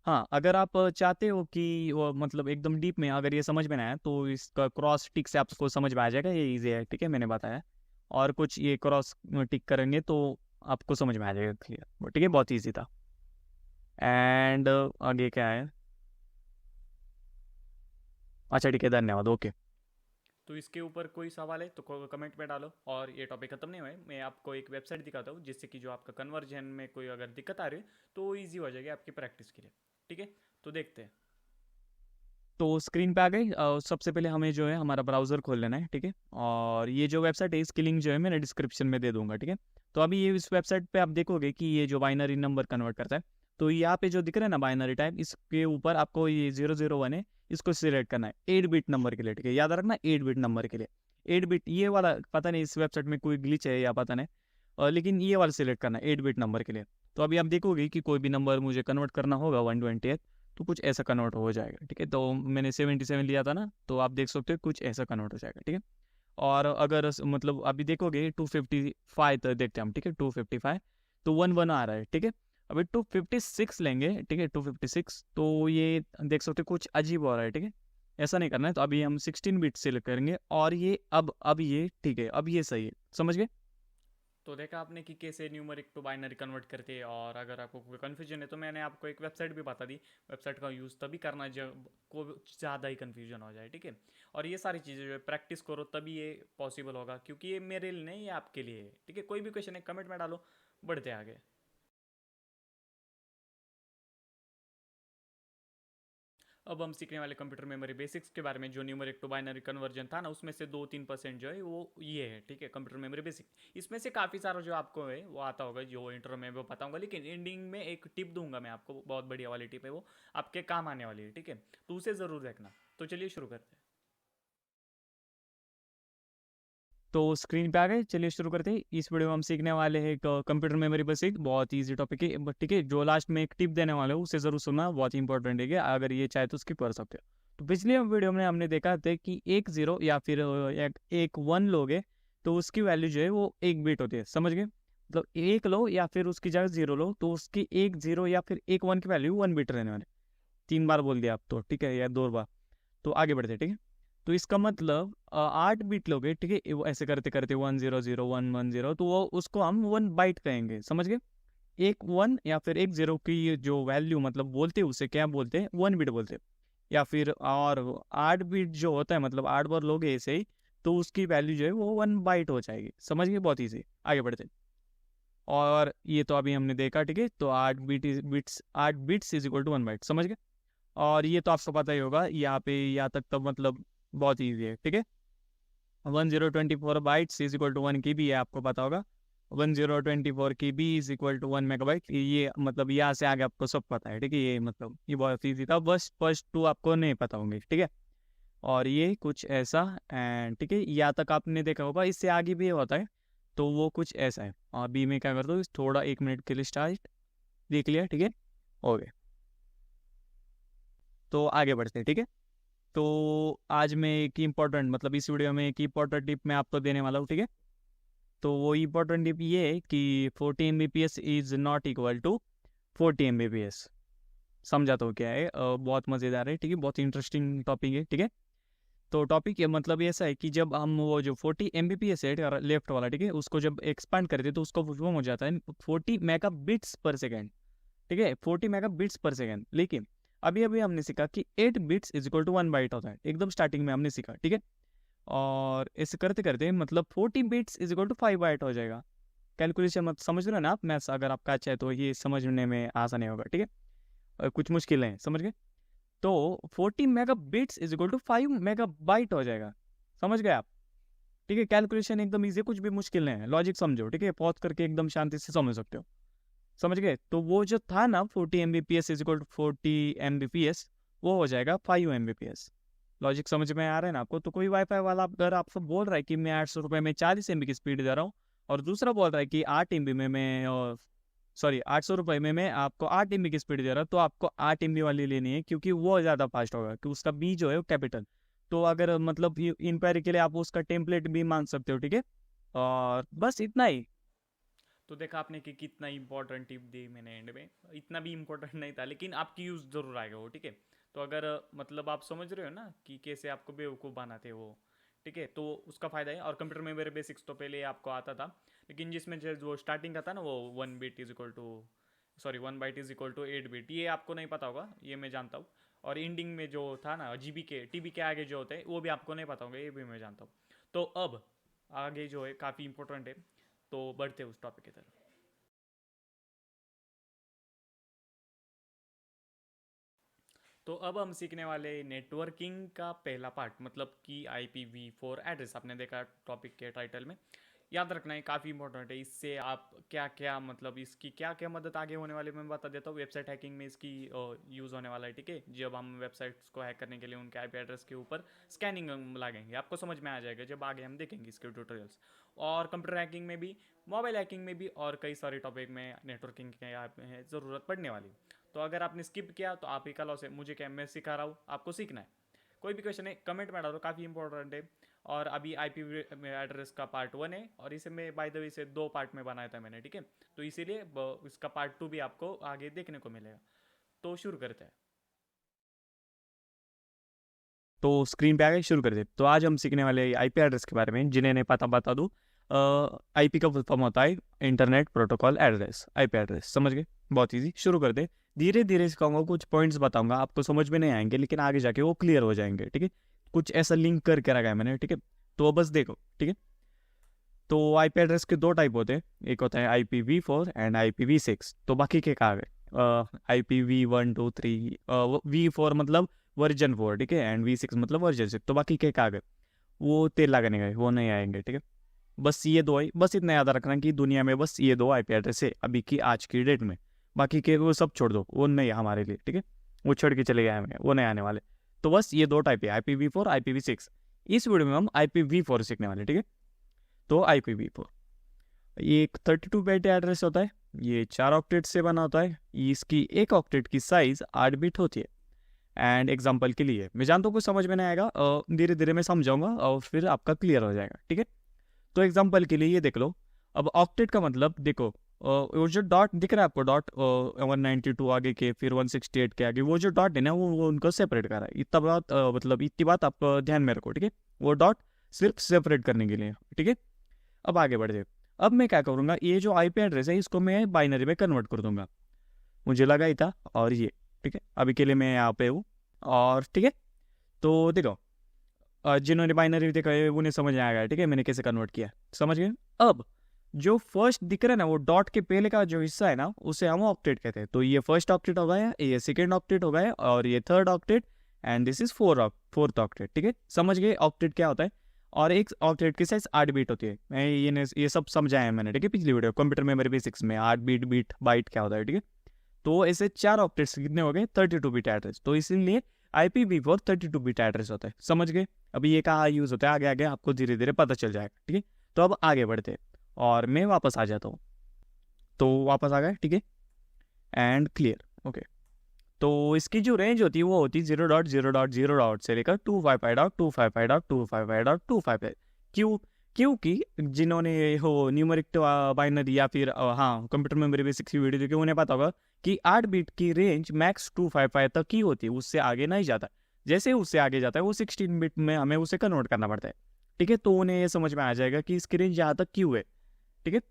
हाँ, अगर आप चाहते हो कि वो मतलब एकदम डीप में अगर ये समझ में ना आया, तो इसका क्रॉस टिक से आपको समझ में आ जाएगा, ये इजी है। ठीक है, मैंने बताया। और कुछ ये क्रॉस टिक करेंगे तो आपको समझ में आ जाएगा क्लियर। ठीक है, बहुत इजी था। एंड आगे क्या है? अच्छा ठीक है, धन्यवाद, ओके। तो इसके ऊपर कोई सवाल है तो कमेंट में डालो। और ये टॉपिक खत्म नहीं हुआ है, मैं आपको एक वेबसाइट दिखाता हूँ जिससे कि जो आपका कन्वर्जन में कोई अगर दिक्कत आ रही है तो ईजी हो जाएगी आपकी प्रैक्टिस के लिए। ठीक है, तो देखते हैं। तो स्क्रीन पे आ गई। सबसे पहले हमें जो है हमारा ब्राउज़र खोल लेना है। ठीक है, और ये जो वेबसाइट है इसकी लिंक जो है मैंने डिस्क्रिप्शन में दे दूंगा। ठीक है, तो अभी ये इस वेबसाइट पे आप देखोगे कि ये जो बाइनरी नंबर कन्वर्ट करता है, तो यहाँ पे जो दिख रहा है ना बाइनरी टाइप, इसके ऊपर आपको ये 001 है, इसको सिलेक्ट करना है 8 बिट नंबर के लिए। ठीक है, याद रखना 8 बिट नंबर के लिए। 8 बिट ये वाला, पता नहीं इस वेबसाइट में कोई ग्लिच है या पता नहीं, लेकिन ये वाला सिलेक्ट करना है 8 बिट नंबर के लिए। तो अभी आप देखोगे कि कोई भी नंबर मुझे कन्वर्ट करना होगा 128, तो कुछ ऐसा कन्वर्ट हो जाएगा। ठीक है, तो मैंने 77 लिया था ना, तो आप देख सकते हो कुछ ऐसा कन्वर्ट हो जाएगा। ठीक है, और अगर मतलब अभी देखोगे 255 तक देखते हैं हम। ठीक है, 255, तो 1 1 आ रहा है। ठीक है, अभी 256 लेंगे। ठीक है, 256, तो ये देख सकते हो कुछ अजीब हो रहा है। ठीक है, ऐसा नहीं करना है, तो अभी हम 16 बिट सेलेक्ट करेंगे, और ये अब ये ठीक है, अब ये सही है। समझ गए? तो देखा आपने कि कैसे न्यूमरिक टू बाइनरी कन्वर्ट करते हैं। और अगर आपको कोई कन्फ्यूजन है तो मैंने आपको एक वेबसाइट भी बता दी। वेबसाइट का यूज़ तभी करना जब को ज़्यादा ही कन्फ्यूजन हो जाए। ठीक है, और ये सारी चीज़ें जो है प्रैक्टिस करो तभी ये पॉसिबल होगा, क्योंकि ये मेरे लिए नहीं, ये आपके लिए है। ठीक है, कोई भी क्वेश्चन है कमेंट में डालो, बढ़ते आगे। अब हम सीखने वाले कंप्यूटर मेमोरी बेसिक्स के बारे में। जो न्यूमरिक टू बाइनरी कन्वर्जन था ना, उसमें से 2-3% जो है वो ये है। ठीक है, कंप्यूटर मेमोरी बेसिक। इसमें से काफ़ी सारा जो आपको है वो आता होगा, जो इंट्रो में वो बताऊंगा, लेकिन एंडिंग में एक टिप दूंगा मैं आपको, बहुत बढ़िया वाली टिप है, वो आपके काम आने वाली है। ठीक है, तो उसे ज़रूर देखना। तो चलिए शुरू करते हैं। तो स्क्रीन पे आ गए, चलिए शुरू करते हैं। इस वीडियो में हम सीखने वाले हैं कंप्यूटर मेमोरी बेसिक। बहुत इजी टॉपिक है, बट ठीक है, जो लास्ट में एक टिप देने वाले हो उसे जरूर सुनना, बहुत इंपॉर्टेंट है। अगर ये चाहे तो स्किप कर सकते हो। तो पिछले वीडियो में हमने देखा था कि एक जीरो या फिर एक 1 लोगे तो उसकी वैल्यू जो है वो 1 बिट होती है। समझ गए? मतलब एक लो या फिर उसकी जगह 0 लो, तो उसकी एक 0 या फिर एक 1 की वैल्यू 1 बिट रहने वाले। 3 बार बोल दिया आप तो, ठीक है, या 2 बार। तो आगे बढ़ते, ठीक है। तो इसका मतलब 8 बिट लोगे, ठीक है, वो ऐसे करते करते 1 0 0 1 1 0, तो वो उसको हम 1 बाइट कहेंगे, समझ गए। एक 1 या फिर एक 0 की ये जो वैल्यू मतलब बोलते हैं उसे क्या बोलते हैं, 1 बिट बोलते हैं। या फिर और 8 बिट जो होता है, मतलब 8 बार लोगे ऐसे ही, तो उसकी वैल्यू जो है वो 1 बाइट हो जाएगी, समझ गए, बहुत ईजी। आगे बढ़ते हैं। और ये तो अभी हमने देखा, ठीक है, तो 8 bits is equal to 1 byte, समझ गए। और ये तो आपको पता ही होगा, यहाँ पे यहाँ तक तो मतलब बहुत ईजी है, ठीक है। 1024 बाइट्स इज इक्वल टू 1 की भी, ये आपको पता होगा। 1024 K B is equal to 1 megabyte, ये मतलब यहाँ से आगे आपको सब पता है, ठीक है। ये मतलब ये बहुत ईजी था, बस फर्स्ट 2 आपको नहीं पता होंगे, ठीक है। और ये कुछ ऐसा, एंड ठीक है, यहाँ तक आपने देखा होगा, इससे आगे भी होता है, तो वो कुछ ऐसा है। और बी में क्या कर दो, थोड़ा 1 मिनट के लिए स्टार्ट, देख लिया, ठीक है, हो गया। तो आगे बढ़ते हैं, ठीक है। तो आज मैं एक इम्पोर्टेंट, मतलब इस वीडियो में एक इम्पोर्टेंट टिप मैं आपको देने वाला हूँ, ठीक है। तो वो इम्पोर्टेंट टिप ये है कि 40 Mbps is not equal to 40 Mbps। समझा तो क्या है, बहुत मज़ेदार है, ठीक है, बहुत इंटरेस्टिंग टॉपिक है, ठीक है। तो टॉपिक ये मतलब ऐसा है कि जब हम वो जो 40 Mbps है लेफ्ट वाला, ठीक है, उसको जब एक्सपांड करते हैं तो उसको वो हो जाता है 40 मेगाबिट्स पर सेकेंड, ठीक है, 40 मेगाबिट्स पर सेकेंड। लेकिन अभी अभी हमने सीखा कि 8 bits is equal to 1 byte होता है, एकदम स्टार्टिंग में हमने सीखा, ठीक है। और ऐसे करते करते मतलब 40 bits is equal to 5 byte हो जाएगा। कैलकुलेशन मत समझ रहे हो ना आप, मैथ्स अगर आपका अच्छा है तो ये समझने में आसानी होगा, ठीक है। कुछ मुश्किल है, समझ गए। तो 40 megabits is equal to 5 megabyte हो जाएगा, समझ गए आप, ठीक है। कैलकुलेशन एकदम ईजी, कुछ भी मुश्किल नहीं है, लॉजिक समझो, ठीक है, पॉज करके एकदम शांति से समझ सकते हो, समझ गए। तो वो जो था ना 40 Mbps is equal to 40 Mbps, वो हो जाएगा 5 Mbps। लॉजिक समझ में आ रहा है ना आपको। तो कोई वाईफाई वाला अगर आपसे बोल रहा है कि मैं 800 रुपये में 40 MB की स्पीड दे रहा हूँ, और दूसरा बोल रहा है कि 8 MB में मैं, सॉरी 800 रुपये में मैं आपको 8 MB की स्पीड दे रहा हूँ, तो आपको 8 MB वाली लेनी है, क्योंकि वो ज़्यादा फास्ट होगा, कि उसका बी जो है वो कैपिटल। तो अगर मतलब इंक्वायरी के लिए आप उसका टेम्पलेट भी मांग सकते हो, ठीक है। और बस इतना ही। तो देखा आपने कि कितना इंपॉर्टेंट टिप दी मैंने एंड में, इतना भी इंपॉर्टेंट नहीं था लेकिन आपकी यूज़ ज़रूर आएगा वो, ठीक है। तो अगर मतलब आप समझ रहे हो ना कि कैसे आपको बेवकूफ़ बनाते हो वो, ठीक है, तो उसका फ़ायदा है। और कंप्यूटर में मेरे बेसिक्स तो पहले आपको आता था, लेकिन जिसमें जो स्टार्टिंग का था ना, वो 1 bit is equal to, sorry 1 byte is equal to 8 bit, ये आपको नहीं पता होगा, ये मैं जानता हूँ। और एंडिंग में जो था ना जीबी के टीबी के आगे जो होते हैं वो भी आपको नहीं पता होगा, ये भी मैं जानता हूँ। तो अब आगे जो है काफ़ी इंपॉर्टेंट है, तो बढ़ते उस टॉपिक की तरफ। तो अब हम सीखने वाले नेटवर्किंग का पहला पार्ट, मतलब कि IPv4 एड्रेस। आपने देखा टॉपिक के टाइटल में, याद रखना है, काफ़ी इंपॉर्टेंट है। इससे आप क्या क्या, मतलब इसकी क्या क्या मदद आगे होने वाली मैं बता देता हूँ। वेबसाइट हैकिंग में इसकी यूज़ होने वाला है, ठीक है। जब हम वेबसाइट्स को हैक करने के लिए उनके IP एड्रेस के ऊपर स्कैनिंग लागेंगे, आपको समझ में आ जाएगा जब आगे हम देखेंगे इसके ट्यूटोरियल्स। और कंप्यूटर हैकिंग में भी, मोबाइल हैकिंग में भी, और कई सारे टॉपिक में नेटवर्किंग की ज़रूरत पड़ने वाली। तो अगर आपने स्किप किया तो आप ही का लॉस है, मुझे क्या, मैं सिखा रहा हूँ, आपको सीखना है। कोई भी क्वेश्चन है कमेंट में डालो, काफ़ी इंपॉर्टेंट है। और अभी IP एड्रेस का पार्ट 1 है, और इसे मैं बाय द वे से 2 पार्ट में बनाया था मैंने, ठीक है। तो इसीलिए इसका पार्ट 2 भी आपको आगे देखने को मिलेगा। तो शुरू करते हैं। तो स्क्रीन पे आ गए, शुरू कर दे। तो आज हम सीखने वाले आईपी एड्रेस के बारे में, जिन्हें नहीं पता बता दूँ। आईपी का फुल फॉर्म होता है internet protocol address, IP address, समझ गए, बहुत इजी। शुरू कर दे, धीरे धीरे सिखाऊंगा, कुछ पॉइंट्स बताऊंगा, आपको समझ में नहीं आएंगे लेकिन आगे जाके वो क्लियर हो जाएंगे, ठीक है। कुछ ऐसा लिंक करके रखा है मैंने, ठीक है, तो बस देखो, ठीक है। तो आईपी एड्रेस के 2 टाइप होते हैं, एक होता है IPv4 एंड IPv6। तो बाकी के कहा गए, IPv1 2 3, V4 मतलब वर्जन 4, ठीक है, एंड V6 मतलब वर्जन 6। तो बाकी के कहा गए, वो तेल लगाने गए, वो नहीं आएंगे, ठीक है। बस ये 2 है, बस इतना याद रखना कि दुनिया में बस ये 2 आईपी एड्रेस है अभी की, आज की डेट में। बाकी के वो सब छोड़ दो, वो नहीं है हमारे लिए, ठीक है, वो छोड़ के चले गए हमें, वो नहीं आने वाले। तो बस ये 2 टाइप है, IPv4 IPv6। इस वीडियो में हम IPv4 सीखने वाले, ठीक है। तो IPv4 ये एक 32 बाइट एड्रेस होता है, ये 4 ऑक्टेट से बना होता है। इसकी एक ऑक्टेट की साइज 8 बिट होती है। एंड एग्जाम्पल के लिए, मैं जानता हूँ कुछ समझ में नहीं आएगा, धीरे धीरे मैं समझाऊंगा और फिर आपका क्लियर हो जाएगा, ठीक है। तो एग्जाम्पल के लिए ये देख लो, अब ऑक्टेट का मतलब देखो, वो जो डॉट दिख रहा है आपको, डॉट 192 आगे के, फिर 168 के आगे, वो जो डॉट है ना, वो उनको सेपरेट कर रहा है। इतना बात मतलब इतनी बात आप ध्यान में रखो, ठीक है। वो डॉट सिर्फ सेपरेट करने के लिए, ठीक है। अब आगे बढ़ते, अब मैं क्या करूँगा, ये जो आईपी एड्रेस है इसको मैं बाइनरी में कन्वर्ट कर दूंगा, मुझे लगा ही था। और ये ठीक है, अभी के लिए मैं यहाँ पे हूँ। और ठीक है, तो देखो जिन्होंने बाइनरी देखा है उन्हें समझ में आएगा, ठीक है, मैंने कैसे कन्वर्ट किया, समझ गए। अब जो फर्स्ट दिख रहा है ना, वो डॉट के पहले का जो हिस्सा है ना, उसे हम ऑक्टेट कहते हैं। तो ये फर्स्ट ऑक्टेट हो गया, ये सेकेंड ऑक्टेट हो गया, और ये third octet, and this is fourth octet, ठीक है। समझ गए ऑक्टेट क्या होता है। और एक ऑक्टेट की साइज 8 बीट होती है। मैं ये सब समझाया है मैंने, ठीक है, पिछली वीडियो कंप्यूटर मेमोरी बेसिक्स में 8 बीट बाइट क्या होता है, ठीक है। तो ऐसे 4 ऑक्टेट्स कितने हो गए, 32 बिट एड्रेस। तो इसीलिए IPv4 32 बिट एड्रेस होता है, समझ गए। अभी ये कहाँ यूज होता है, आगे आगे आपको धीरे धीरे पता चल जाएगा, ठीक है। तो अब आगे बढ़ते हैं, और मैं वापस आ जाता हूँ। तो वापस आ गए, ठीक है, एंड क्लियर, ओके। तो इसकी जो रेंज होती है वो होती है 0.0.0 से लेकर 255.255.255.255। क्यों? क्योंकि जिन्होंने हो न्यूमेरिक बाइनरी या फिर हाँ कंप्यूटर मेमोरी बेसिक्स की वीडियो देखी, उन्हें पता होगा कि 8 बिट की रेंज मैक्स 255 तक की होती है, उससे आगे नहीं जाता। जैसे उससे आगे जाता है वो 16 बिट में हमें उसे कन्वर्ट करना पड़ता है, ठीक है। तो उन्हें ये समझ में आ जाएगा कि इसकी रेंज यहाँ तक क्यों है, ठीक है।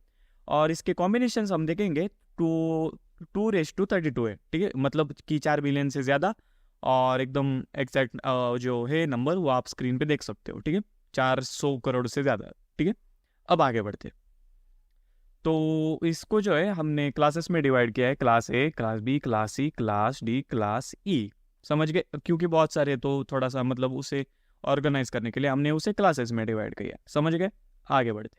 और इसके कॉम्बिनेशन हम देखेंगे, 2 2 रेस टू 32 है, ठीक है, मतलब कि 4 बिलियन से ज़्यादा। और एकदम एग्जैक्ट जो है नंबर वो आप स्क्रीन पे देख सकते हो, ठीक है, 400 करोड़ से ज़्यादा, ठीक है। अब आगे बढ़ते, तो इसको जो है हमने क्लासेस में डिवाइड किया है, class A, class B, class C, class D, class E, समझ गए। क्योंकि बहुत सारे, तो थोड़ा सा मतलब उसे ऑर्गेनाइज करने के लिए हमने उसे क्लासेस में डिवाइड किया, समझ गए। आगे बढ़ते,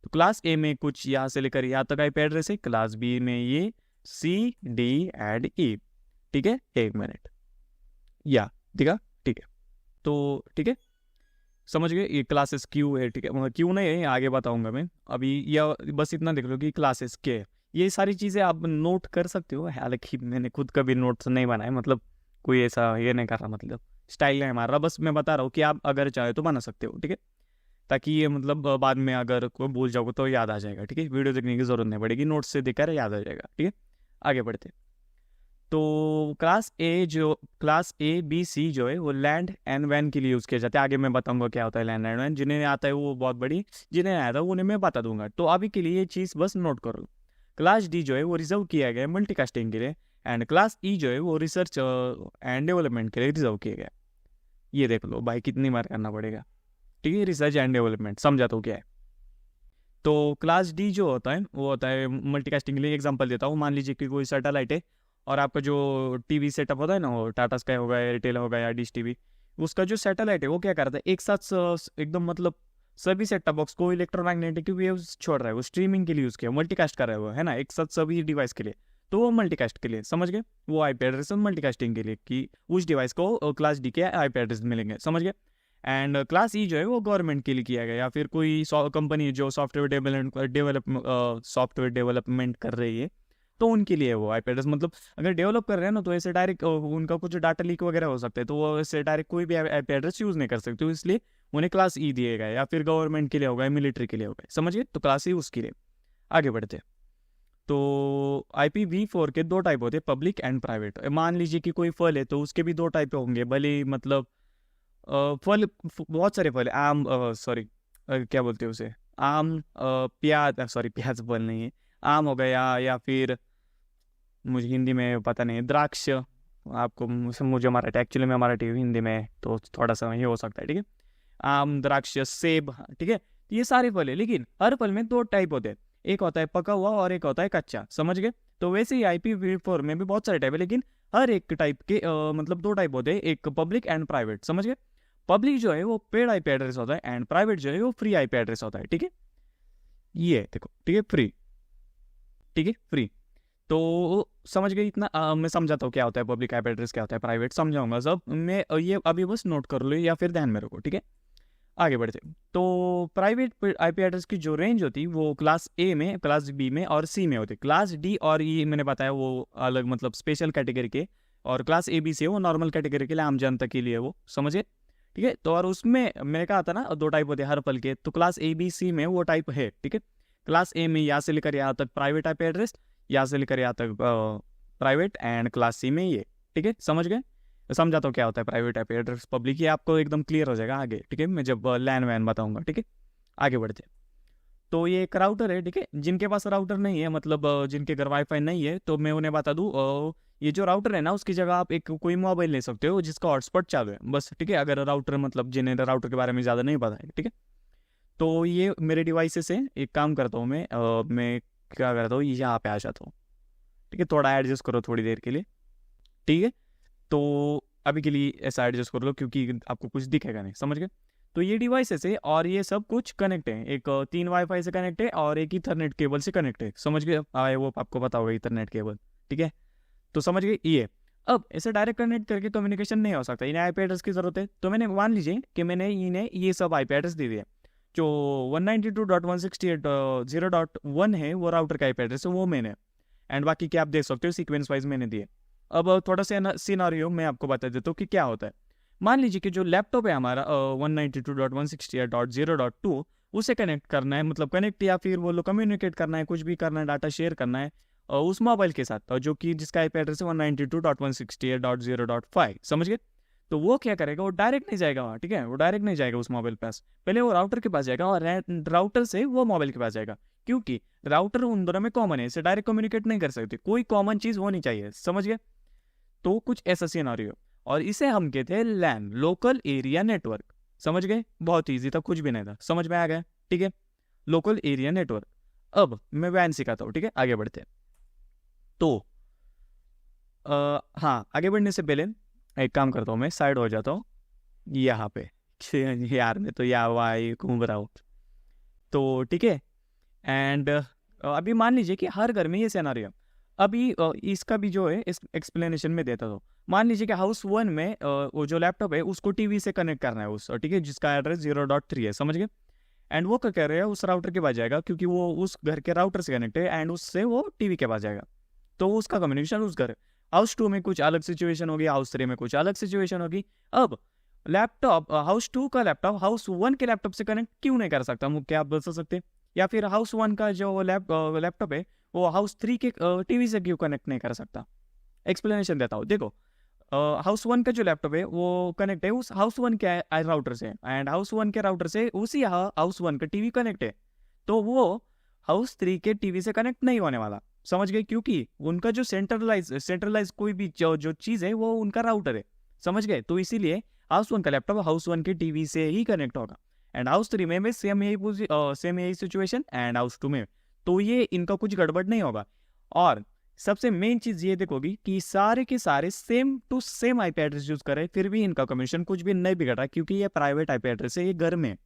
तो क्लास ए में कुछ यहाँ से लेकर यहाँ तक आईपी एड्रेस है, क्लास बी में ये सी डी एंड ई, ठीक है। 1 मिनट, या ठीक है, ठीक है, तो ठीक है, समझ गए। ये क्लासेस क्यू है, ठीक है, मतलब क्यू नहीं है, आगे बताऊंगा मैं। अभी या बस इतना देख लो कि क्लासेस के है। ये सारी चीज़ें आप नोट कर सकते हो, हालांकि मैंने खुद कभी नोट्स नहीं बनाए, मतलब कोई ऐसा ये नहीं कर रहा, मतलब स्टाइल नहीं मार रहा, बस मैं बता रहा हूँ कि आप अगर चाहे तो बना सकते हो, ठीक है। ताकि ये मतलब बाद में अगर कोई भूल जाओगे तो याद आ जाएगा, ठीक है, वीडियो देखने की जरूरत नहीं पड़ेगी, नोट्स से देखकर याद आ जाएगा, ठीक है। आगे बढ़ते, तो क्लास ए बी सी जो है वो लैंड एंड वैन के लिए यूज़ किया जाता है। आगे मैं बताऊंगा क्या होता है लैंड एंड वैन, जिन्हें आता है वो बहुत बड़ी, जिन्हें नहीं आता उन्हें मैं बता दूंगा। तो अभी के लिए ये चीज़ बस नोट करो। क्लास डी जो है वो रिजर्व किया गया है मल्टीकास्टिंग के लिए, एंड क्लास ई जो है वो रिसर्च एंड डेवलपमेंट के लिए रिजर्व किया गया है। ये देख लो भाई, कितनी बार करना पड़ेगा, ठीक है। रिसर्च एंड डेवलपमेंट समझा तो क्या है। तो क्लास डी जो होता है वो होता है मल्टीकास्टिंग के लिए। एग्जांपल देता हूँ, मान लीजिए कि कोई सैटेलाइट है, और आपका जो टीवी सेटअप होता है ना, वो टाटा स्काई होगा, एयरटेल होगा या डिश टीवी, उसका जो सैटेलाइट है वो क्या करता है, एक साथ एकदम मतलब सभी सेटअप बॉक्स को इलेक्ट्रोमैग्नेटिक वेव्स छोड़ रहा है, वो स्ट्रीमिंग के लिए यूज़ किया, मल्टीकास्ट कर रहा है वो, है ना, एक साथ सभी डिवाइस के लिए। तो वो मल्टीकास्ट के लिए, समझ गए, वो आईपी एड्रेस मल्टीकास्टिंग के लिए कि उस डिवाइस को क्लास डी के आईपी एड्रेस मिलेंगे, समझ गए। एंड क्लास ई जो है वो गवर्नमेंट के लिए किया गया, या फिर कोई कंपनी जो सॉफ्टवेयर डेवलपमेंट कर रही है, तो उनके लिए वो आईपी एड्रेस, मतलब अगर डेवलप कर रहे हैं ना, तो ऐसे डायरेक्ट उनका कुछ डाटा लीक वगैरह हो सकता है, तो वो ऐसे डायरेक्ट कोई भी आईपी एड्रेस यूज़ नहीं कर सकते, तो इसलिए उन्हें क्लास ई दिए गए, या फिर गवर्नमेंट के लिए होगा, मिलिट्री के लिए होगा, समझ गए। तो क्लास ई उसके लिए। आगे बढ़ते हैं, तो IPv4 के 2 टाइप होते हैं, पब्लिक एंड प्राइवेट। मान लीजिए कि कोई फल है, तो उसके भी 2 टाइप होंगे, भले मतलब फल, बहुत सारे फल, आम, सॉरी क्या बोलते हैं उसे, आम, प्याज, सॉरी प्याज फल नहीं है, आम हो गया, या फिर मुझे हिंदी में पता नहीं, द्राक्ष, आपको मुझे मराठी, एक्चुअली में मराठी हिंदी में तो थोड़ा सा ये हो सकता है, ठीक है। आम, द्राक्ष, सेब, ठीक है, ये सारे फल है, लेकिन हर फल में 2 टाइप होते हैं, एक होता है पका हुआ और एक होता है कच्चा, समझ गए। तो वैसे ही IPv4 में भी बहुत सारे टाइप है, लेकिन हर एक टाइप के मतलब 2 टाइप होते हैं, एक पब्लिक एंड प्राइवेट, समझ गए। पब्लिक जो है वो पेड आईपी एड्रेस होता है, एंड प्राइवेट जो है वो फ्री आईपी एड्रेस होता है, ठीक है। ये देखो, ठीक है, फ्री, ठीक है, फ्री। तो समझ गए इतना। मैं समझाता हूँ क्या होता है पब्लिक आईपी एड्रेस, क्या होता है प्राइवेट, समझाऊंगा सब मैं, ये अभी बस नोट कर लो या फिर ध्यान में रखो, ठीक है। आगे बढ़ते, तो प्राइवेट आईपी एड्रेस की जो रेंज होती है वो क्लास ए में, क्लास बी में और सी में होती है। क्लास डी और ई मैंने बताया वो अलग, मतलब स्पेशल कैटेगरी के, और क्लास ए बी सी वो नॉर्मल कैटेगरी के लिए, आम जनता के लिए वो, समझे, ठीक है। तो और उसमें मैंने कहा था ना 2 टाइप होते हैं हर फल के, तो क्लास ए बी सी में वो टाइप है, ठीक है। क्लास ए में यहाँ से लेकर यहाँ तक प्राइवेट आईपी एड्रेस, यहाँ से लेकर यहाँ तक प्राइवेट, एंड क्लास सी में ये, ठीक है, समझ गए? समझा तो क्या होता है प्राइवेट आईपी एड्रेस, पब्लिक, ये आपको एकदम क्लियर हो जाएगा आगे, ठीक है, मैं जब लैन वैन बताऊंगा, ठीक है। आगे बढ़ते हैं। तो ये एक राउटर है, ठीक है। जिनके पास राउटर नहीं है, मतलब जिनके घर वाईफाई नहीं है, तो मैं उन्हें बता दूं, ये जो राउटर है ना, उसकी जगह आप एक कोई मोबाइल ले सकते हो जिसका हॉटस्पॉट चालू है, बस, ठीक है। अगर राउटर, मतलब जिन्हें राउटर के बारे में ज़्यादा नहीं पता है, ठीक है। तो ये मेरे डिवाइसेस से एक काम करता हूँ मैं क्या करता हूँ, यहाँ पे आ जाता हूँ, ठीक है। थोड़ा एडजस्ट करो थोड़ी देर के लिए, ठीक है। तो अभी के लिए ऐसा एडजस्ट कर लो क्योंकि आपको कुछ दिखेगा नहीं, समझ गए? तो ये डिवाइसेस है और ये सब कुछ कनेक्ट है, एक 3 वाईफाई से कनेक्ट है और एक ईथरनेट केबल से कनेक्ट है, समझ गए? वो आपको पता होगा ईथरनेट केबल, ठीक है। तो समझ गए ये। अब ऐसे डायरेक्ट कनेक्ट करके कम्युनिकेशन नहीं हो सकता, इन्हें आईपी एड्रेस की जरूरत है। तो मैंने मान लीजिए कि मैंने इन्हें ये सब आईपी एड्रेस दे दिया, जो 192.168.0.1 है वो राउटर का आईपी एड्रेस है, वो मैंने, एंड बाकी क्या आप देख सकते हो सीक्वेंस वाइज मैंने दिए। अब थोड़ा सा सिनारियो मैं आपको बता देता हूँ कि क्या होता है। मान लीजिए कि जो लैपटॉप है हमारा 192.168.0.2, उसे कनेक्ट करना है, मतलब कनेक्ट या फिर वो लोग कम्युनिकेट करना है, कुछ भी करना है, डाटा शेयर करना है उस मोबाइल के साथ, जो कि जिसका आईपी एड्रेस है 192.168.0.5, समझ गए? तो वो क्या करेगा, वो डायरेक्ट नहीं जाएगा वहाँ, ठीक है, वो डायरेक्ट नहीं जाएगा उस मोबाइल पास, पहले वो राउटर के पास जाएगा और राउटर से वो मोबाइल के पास जाएगा, क्योंकि राउटर उन दोनों में कॉमन है, इसे डायरेक्ट कम्युनिकेट नहीं कर सकते, कोई कॉमन चीज होनी चाहिए, समझ गए? तो कुछ ऐसा सिनेरियो, और इसे हम कहते हैं लैन, लोकल एरिया नेटवर्क, समझ गए? बहुत ईजी था, कुछ भी नहीं था, समझ में आ गया, ठीक है, लोकल एरिया नेटवर्क। अब मैं वैन सिखाता हूँ, ठीक है, आगे बढ़ते हैं। तो हाँ, आगे बढ़ने से पहले एक काम करता हूँ, मैं साइड हो जाता हूँ यहाँ पे यार मैं तो यहाँ वहाँ घूम रहा हूँ, तो ठीक है। एंड अभी मान लीजिए कि हर घर में ये सिनेरियो, अभी इसका भी जो है इस एक्सप्लेनेशन में देता हूँ। मान लीजिए कि हाउस 1 में वो जो लैपटॉप है उसको टीवी से कनेक्ट करना है उस, ठीक है, जिसका एड्रेस 0.3 है, समझ गए? एंड वो क्या कह रहे हैं, उस राउटर के पास जाएगा क्योंकि वो उस घर के राउटर से कनेक्ट है, एंड उससे वो टीवी के पास जाएगा, तो उसका कम्युनिकेशन उस घर। हाउस 2 में कुछ अलग सिचुएशन होगी, हाउस 3 में कुछ अलग सिचुएशन होगी। अब लैपटॉप, हाउस 2 का लैपटॉप हाउस 1 के लैपटॉप से कनेक्ट क्यों नहीं कर सकता, क्या आप बता सकते? या फिर हाउस 1 का जो लैपटॉप है वो हाउस 3 के टीवी से क्यों कनेक्ट नहीं कर सकता? एक्सप्लेनेशन देता हूँ, देखो। हाउस 1 का जो लैपटॉप है वो कनेक्ट है उस हाउस 1 के राउटर से, एंड हाउस 1 के राउटर से उसी हाउस 1 का टीवी कनेक्ट है, तो वो हाउस 3 के टीवी से कनेक्ट नहीं होने वाला, समझ गए? क्योंकि उनका जो सेंट्रलाइज कोई भी जो चीज़ है वो उनका राउटर है, समझ गए? तो इसीलिए हाउस 1 का लैपटॉप हाउस 1 के टीवी से ही कनेक्ट होगा, एंड हाउस 3 में सेम यही सिचुएशन, एंड हाउस 2 में, तो ये इनका कुछ गड़बड़ नहीं होगा। और सबसे मेन चीज ये देखोगी कि सारे के सारे same to same IP address use करें, फिर भी इनका कम्युनिकेशन कुछ भी नहीं बिगड़ा, क्योंकि ये प्राइवेट आईपी एड्रेस है, ये घर में,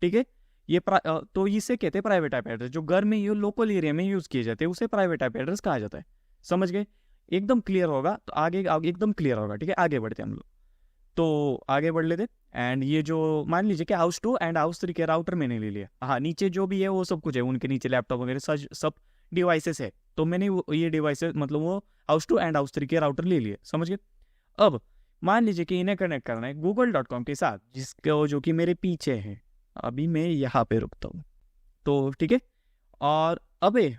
ठीक है। ये तो इसे कहते हैं प्राइवेट आईपी एड्रेस, जो घर में ये लोकल एरिया में यूज किए जाते हैं उसे प्राइवेट आईपी एड्रेस कहा जाता है, समझ गए? एकदम क्लियर होगा, तो आगे एकदम क्लियर होगा, ठीक है। आगे बढ़ते हैं हम लोग, तो आगे बढ़ लेते। एंड ये जो मान लीजिए कि हाउस 2 एंड हाउस 3 के राउटर मैंने ले लिया, हाँ, नीचे जो भी है वो सब कुछ है, उनके नीचे लैपटॉप वगैरह सब डिवाइसेस है, तो मैंने ये डिवाइसेस, मतलब वो हाउस 2 एंड हाउस 3 के राउटर ले लिए, समझ गए? अब मान लीजिए कि इन्हें कनेक्ट करना है google.com के साथ, जिसको जो कि मेरे पीछे है, अभी मैं यहाँ पे रुकता हूँ, तो ठीक है। और अभी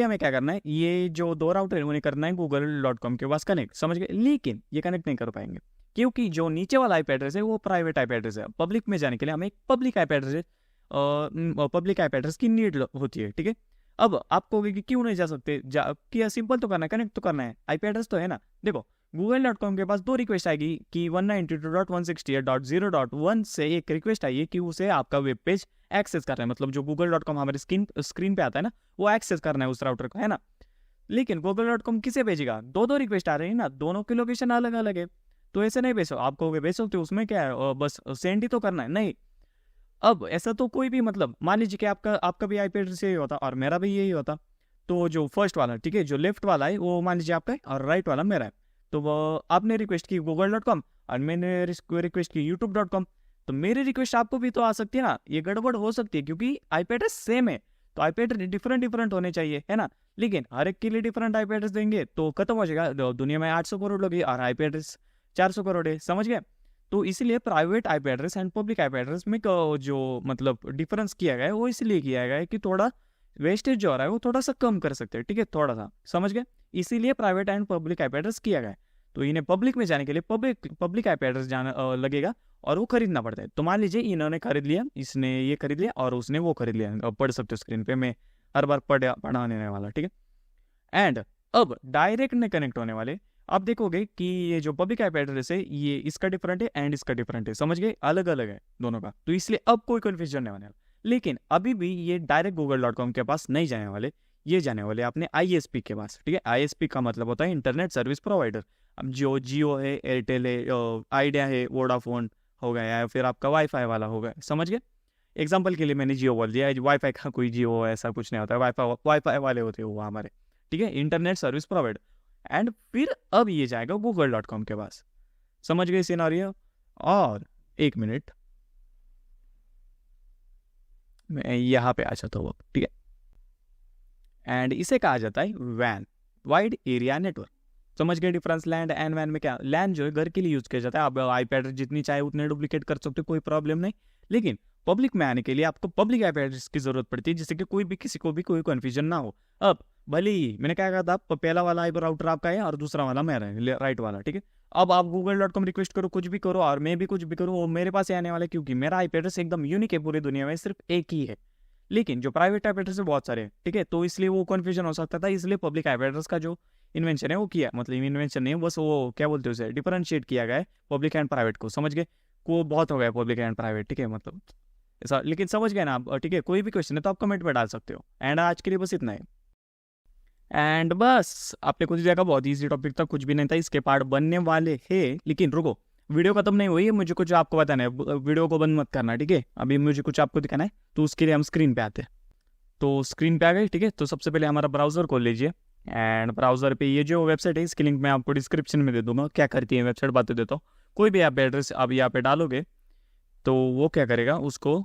हमें क्या करना है, ये जो 2 राउटर है उन्हें करना है google.com के पास कनेक्ट, समझ गए? लेकिन ये कनेक्ट नहीं कर पाएंगे क्योंकि जो नीचे वाला आईपी एड्रेस है वो प्राइवेट आईपी एड्रेस है, पब्लिक में जाने के लिए हमें एक पब्लिक आईपी एड्रेस की नीड होती है, ठीक है। अब आप कहोगे कि क्यों नहीं जा सकते, क्या सिंपल तो करना है, कनेक्ट तो करना है, आईपी एड्रेस तो है ना। देखो, google.com के पास 2 रिक्वेस्ट आएगी कि 192.168.0.1 से एक रिक्वेस्ट आई है कि उसे आपका वेब पेज एक्सेस करना है, मतलब जो google.com हमारे स्क्रीन पे आता है ना, वो एक्सेस करना है उस राउटर को, है ना। लेकिन google.com किसे भेजेगा, 2 रिक्वेस्ट आ रही है ना, दोनों की लोकेशन अलग अलग है, तो ऐसे नहीं भेजो, आप कहोगे भेज सकते हो, उसमें क्या है, बस सेंड ही तो करना है, नहीं। अब ऐसा तो कोई भी, मतलब मान लीजिए कि आपका भी आईपी एड्रेस यही होता और मेरा भी यही होता, तो जो फर्स्ट वाला, ठीक है, जो लेफ्ट वाला है वो मान लीजिए आपका है और राइट वाला मेरा है, तो वो आपने रिक्वेस्ट की google.com और मैंने रिक्वेस्ट की youtube.com, तो मेरी रिक्वेस्ट आपको भी तो आ सकती है ना, ये गड़बड़ हो सकती है क्योंकि आईपी एड्रेस सेम है, तो आईपी एड्रेस डिफरेंट होने चाहिए, है ना। लेकिन हर एक के लिए डिफरेंट आईपी एड्रेस देंगे तो खत्म हो जाएगा, दुनिया में 800 करोड़ लोग और आईपी एड्रेस 400 करोड़ है, समझ गए? तो इसीलिए private IP address and public IP address में जो मतलब डिफरेंस किया गया है वो इसलिए किया गया है कि थोड़ा वेस्टेज जो हो रहा है वो थोड़ा सा कम कर सकते हैं, ठीक है, थोड़ा सा, समझ गए, इसीलिए private and public IP address किया गया है। तो इन्हें पब्लिक में जाने के लिए पब्लिक आईपी एड्रेस जाना लगेगा और वो खरीदना पड़ता है। तो मान लीजिए इन्होंने खरीद लिया, इसने ये खरीद लिया और उसने वो खरीद लिया, अब पढ़ सकते हो स्क्रीन पे, मैं हर बार पढ़ाने वाला, ठीक है। एंड अब डायरेक्ट में कनेक्ट होने वाले, आप देखोगे कि ये जो पब्लिक आईपी एड्रेस है ये इसका डिफरेंट है एंड इसका डिफरेंट है, समझ गए, अलग अलग है दोनों का। तो इसलिए अब कोई कन्फ्यूजन नहीं होने वाला। लेकिन अभी भी ये डायरेक्ट google.com के पास नहीं जाने वाले, ये जाने वाले अपने आईएसपी के पास, ठीक है। आईएसपी का मतलब होता है इंटरनेट सर्विस प्रोवाइडर। अब जो जियो है, एयरटेल है, आइडिया है, वोडाफोन हो गया, या फिर आपका वाईफाई वाला हो गया, समझ गए। एग्जाम्पल के लिए मैंने जियो बोल दिया, वाईफाई का कोई जियो ऐसा कुछ नहीं होता है, वाईफाई वाले होते हैं वो हमारे, ठीक है, इंटरनेट सर्विस प्रोवाइडर। एंड फिर अब ये जाएगा google.com के पास, समझ गए सिनेरियो। और एक मिनट, मैं यहाँ पे आ जाता हूँ, ठीक है। एंड इसे कहा जाता है वैन, वाइड एरिया नेटवर्क, समझ गए डिफरेंस। लैंड एंड वैन में क्या, लैंड जो है घर के लिए यूज किया जाता है, आप आईपैड जितनी चाहे उतने डुप्लीकेट कर सकते हो, कोई प्रॉब्लम नहीं। लेकिन पब्लिक में आने के लिए आपको पब्लिक आईपी एड्रेस की जरूरत पड़ती है, जिससे कि कोई भी किसी को भी कोई कन्फ्यूजन ना हो। अब भले ही मैंने क्या कहा था, पहला वाला आईपी राउटर आपका है और दूसरा वाला मेरा है, राइट वाला, ठीक है। अब आप google.com रिक्वेस्ट करो, कुछ भी करो, और मैं भी कुछ भी करूँ, वो मेरे पास ही आने वाला है, क्योंकि मेरा आईपी एड्रेस एकदम यूनिक है, पूरी दुनिया में सिर्फ एक ही है। लेकिन जो प्राइवेट आईपी एड्रेस है बहुत सारे हैं, ठीक है, तो इसलिए वो कन्फ्यूजन हो सकता था, इसलिए पब्लिक आईपी एड्रेस का जो इन्वेंशन है वो किया, मतलब इन्वेंशन नहीं, बस वो क्या बोलते हैं उसे, डिफरेंशिएट किया गया है पब्लिक एंड प्राइवेट को, समझ गए। को बहुत हो गया पब्लिक एंड प्राइवेट, ठीक है, मतलब ऐसा, लेकिन समझ गए ना आप, ठीक है। कोई भी क्वेश्चन है तो आप कमेंट में डाल सकते हो। एंड आज के लिए बस इतना है। एंड बस आपने कुछ देखा, बहुत ईजी टॉपिक था, कुछ भी नहीं था, इसके पार्ट बनने वाले हैं। लेकिन रुको, वीडियो खत्म नहीं हुई है, मुझे कुछ आपको बताना है, वीडियो को बंद मत करना, ठीक है। अभी मुझे कुछ आपको दिखाना है, तो उसके लिए हम स्क्रीन पे आते हैं। तो स्क्रीन पे आ गए, ठीक है। तो सबसे पहले हमारा ब्राउजर खोल लीजिए, एंड ब्राउजर पे ये जो वेबसाइट है इसकी लिंक मैं आपको डिस्क्रिप्शन में दे दूंगा। क्या करती है वेबसाइट, बात देता हूँ। कोई भी आप एड्रेस आप यहाँ पे डालोगे तो वो क्या करेगा, उसको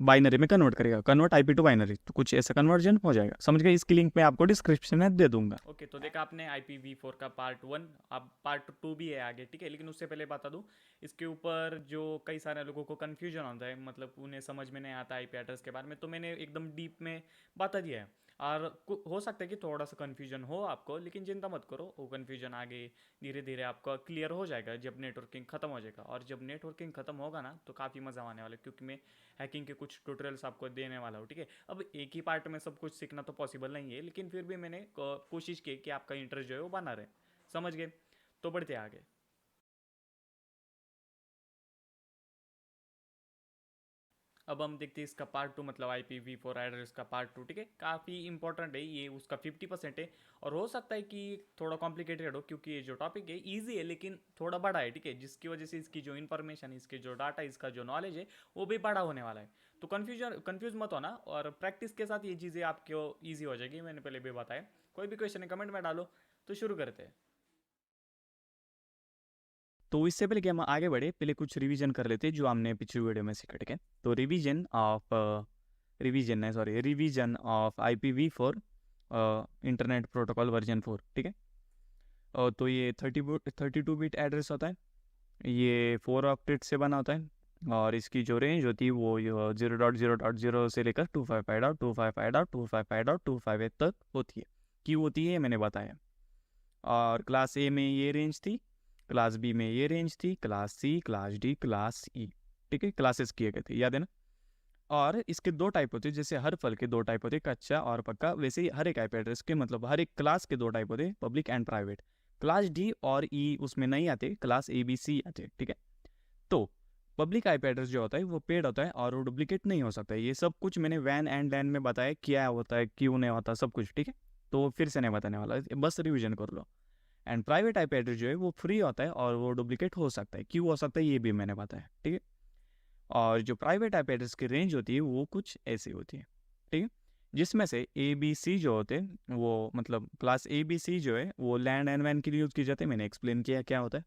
बाइनरी में कन्वर्ट करेगा, कन्वर्ट आईपी टू बाइनरी, तो कुछ ऐसा कन्वर्जन हो जाएगा, समझ गए। इसकी लिंक मैं आपको डिस्क्रिप्शन में दे दूंगा। ओके, तो देखा आपने IPv4 का पार्ट 1, अब पार्ट 2 भी है आगे, ठीक है। लेकिन उससे पहले बता दूं, इसके ऊपर जो कई सारे लोगों को कन्फ्यूजन होता है, मतलब उन्हें समझ में नहीं आता आईपी एड्रेस के बारे में, तो मैंने एकदम डीप में बता दिया है। और हो सकता है कि थोड़ा सा कन्फ्यूजन हो आपको, लेकिन चिंता मत करो, वो कन्फ्यूजन आगे धीरे धीरे आपका क्लियर हो जाएगा जब नेटवर्किंग खत्म हो जाएगा। और जब नेटवर्किंग खत्म होगा ना, तो काफ़ी मज़ा आने वाला है, क्योंकि मैं हैकिंग के कुछ ट्यूटोरियल्स आपको देने वाला हूँ, ठीक है। अब एक ही पार्ट में सब कुछ सीखना तो पॉसिबल नहीं है, लेकिन फिर भी मैंने कोशिश की कि आपका इंटरेस्ट जो है वो बना रहे, समझ गए। तो बढ़ते आगे। अब हम देखते हैं इसका पार्ट 2, मतलब IPv4 एड्रेस का पार्ट 2, ठीक है। काफ़ी इंपॉर्टेंट है ये, उसका 50% है। और हो सकता है कि थोड़ा कॉम्प्लिकेटेड हो, क्योंकि ये जो टॉपिक है ईजी है लेकिन थोड़ा बड़ा है, ठीक है, जिसकी वजह से इसकी जो इन्फॉर्मेशन, इसके जो डाटा, इसका जो नॉलेज है वो भी बड़ा होने वाला है। तो कन्फ्यूज मत होना, और प्रैक्टिस के साथ ये चीज़ें आपको ईजी हो जाएगी, मैंने पहले भी बताया। कोई भी क्वेश्चन है कमेंट में डालो, तो शुरू करते हैं। तो इससे पहले कि हम आगे बढ़े, पहले कुछ रिवीजन कर लेते हैं जो हमने पिछली वीडियो में सीखा, ठीक है। तो revision of IPv4 internet protocol version 4, ठीक है। तो ये 32 बिट एड्रेस होता है, ये 4 ऑक्टेट से बना होता है, और इसकी जो रेंज होती है वो 0.0.0 से लेकर 255.255.255.255 तक होती है। क्यों होती है मैंने बताया। और क्लास ए में ये रेंज थी, क्लास बी में ये रेंज थी, class C, class D, class E, ठीक है, क्लासेस किए गए थे, याद है ना। और इसके दो टाइप होते हैं, जैसे हर फल के दो टाइप होते हैं, कच्चा और पक्का, वैसे ही हर एक आईपी एड्रेस के, मतलब हर एक क्लास के दो टाइप होते हैं, public and private. Class D और ई उसमें नहीं आते, क्लास ए बी सी आते, ठीक है। तो पब्लिक आईपी एड्रेस जो होता है वो पेड होता है और वो डुप्लीकेट नहीं हो सकता है। ये सब कुछ मैंने वैन एंड लैन में बताया, क्या होता है, क्यों नहीं होता, सब कुछ, ठीक है। तो फिर से नहीं बताने वाला, बस रिविजन कर लो। एंड प्राइवेट आईपी एड्रेस जो है वो फ्री होता है और वो डुप्लीकेट हो सकता है, क्यों हो सकता है ये भी मैंने बताया, ठीक है। और जो प्राइवेट आईपी एड्रेस की रेंज होती है वो कुछ ऐसी होती है, ठीक है, जिसमें से ए बी सी जो होते हैं वो, मतलब क्लास ए बी सी जो है वो लैंड एंड वैन के लिए यूज़ की जाती है, मैंने एक्सप्लेन किया क्या होता है।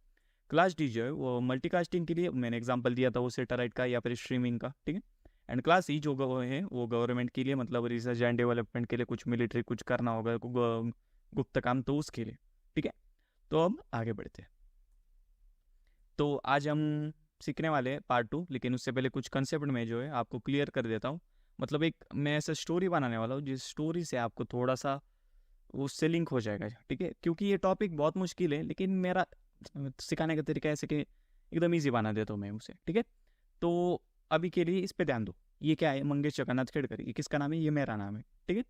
क्लास डी जो है वो मल्टीकास्टिंग के लिए, मैंने एग्जांपल दिया था वो सेटेलाइट का या फिर स्ट्रीमिंग का, ठीक है। एंड क्लास ई जो है वो गवर्नमेंट के लिए, मतलब रिसर्च एंड डेवलपमेंट के लिए, कुछ मिलिट्री कुछ करना होगा, गुप्त काम, तो उसके लिए, ठीक है। तो अब आगे बढ़ते हैं। तो आज हम सीखने वाले हैं पार्ट 2, लेकिन उससे पहले कुछ कंसेप्ट में जो है आपको क्लियर कर देता हूँ। मतलब एक मैं ऐसा स्टोरी बनाने वाला हूँ जिस स्टोरी से आपको थोड़ा सा उससे लिंक हो जाएगा, ठीक है, क्योंकि ये टॉपिक बहुत मुश्किल है, लेकिन मेरा सिखाने का तरीका ऐसे कि एकदम ईजी बना देता हूँ मैं उसे, ठीक है। तो अभी के लिए इस पे ध्यान दो। ये क्या है, मंगेश जगन्नाथ खेड़कर, ये किसका नाम है, ये मेरा नाम है, ठीक है।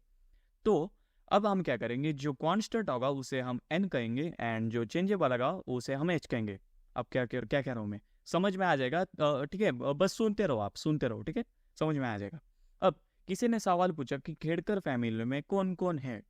तो अब हम क्या करेंगे, जो कांस्टेंट होगा उसे हम एन कहेंगे एंड जो चेंजेबल होगा उसे हम एच कहेंगे। अब क्या कह रहा हूँ मैं, समझ में आ जाएगा, ठीक है, बस सुनते रहो, आप सुनते रहो, ठीक है, समझ में आ जाएगा। अब किसी ने सवाल पूछा कि खेड़कर फैमिली में कौन कौन है,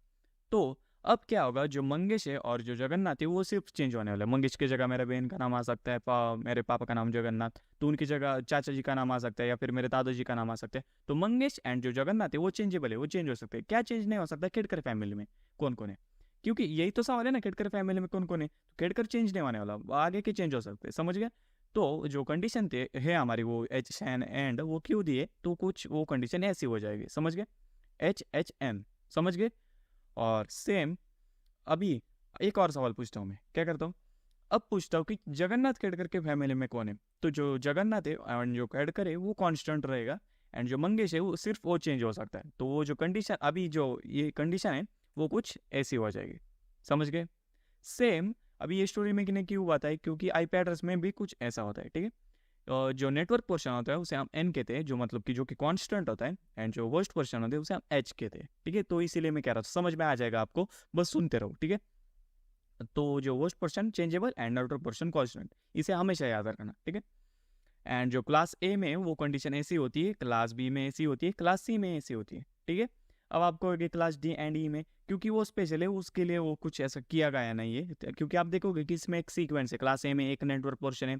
तो अब क्या होगा, जो मंगेश है और जो जगन्नाथ है वो सिर्फ चेंज होने वाला है। मंगेश की जगह मेरे बहन का नाम आ सकता है, मेरे पापा का नाम जगन्नाथ, तो उनकी जगह चाचा जी का नाम आ सकता है या फिर मेरे दादाजी का नाम आ सकता है। तो मंगेश एंड जो जगन्नाथ है वो चेंजेबल है, वो चेंज हो सकते हैं। क्या चेंज नहीं हो सकता, खेड़कर फैमिली में कौन कौन है, क्योंकि यही तो सवाल है ना, खेड़कर फैमिली में कौन कौन है, तो खेड़कर चेंज नहीं होने वाला, आगे के चेंज हो सकते हैं, समझ गया। तो जो कंडीशन थे है हमारी वो एच एन एंड वो क्यों दिए, तो कुछ वो कंडीशन ऐसी हो जाएगी, समझ गए, एच एच एन, समझ गए। और सेम अभी एक और सवाल पूछता हूँ, मैं क्या करता हूँ, अब पूछता हूँ कि जगन्नाथ खेड़कर के फैमिली में कौन है। तो जो जगन्नाथ है एंड जो खेड़कर है वो कांस्टेंट रहेगा, एंड जो मंगेश है वो सिर्फ वो चेंज हो सकता है। तो वो जो कंडीशन अभी जो ये कंडीशन है वो कुछ ऐसी हो जाएगी, समझ गए। सेम अभी ये स्टोरी में किन्हें क्यों हुआ था, क्योंकि आईपी एड्रेस में भी कुछ ऐसा होता है, ठीक है। जो नेटवर्क पोर्शन होता है उसे हम एन कहते हैं, जो मतलब कि जो कि कांस्टेंट होता है, एंड जो वर्स्ट पोर्शन होता है उसे हम एच कहते हैं, ठीक है। तो इसीलिए मैं कह रहा था, समझ में आ जाएगा आपको, बस सुनते रहो, ठीक है। तो जो worst portion changeable and outer portion constant, इसे हमेशा याद रखना, ठीक है। एंड जो क्लास ए में वो कंडीशन ऐसी होती है, क्लास बी में ऐसी होती है, क्लास सी में ऐसी होती है, ठीक है। अब आपको क्लास डी एंड ई में, क्योंकि वो स्पेशल है उसके लिए वो कुछ ऐसा किया गया नहीं है, क्योंकि आप देखोगे कि इसमें एक सीक्वेंस है, क्लास ए में एक नेटवर्क पोर्शन है,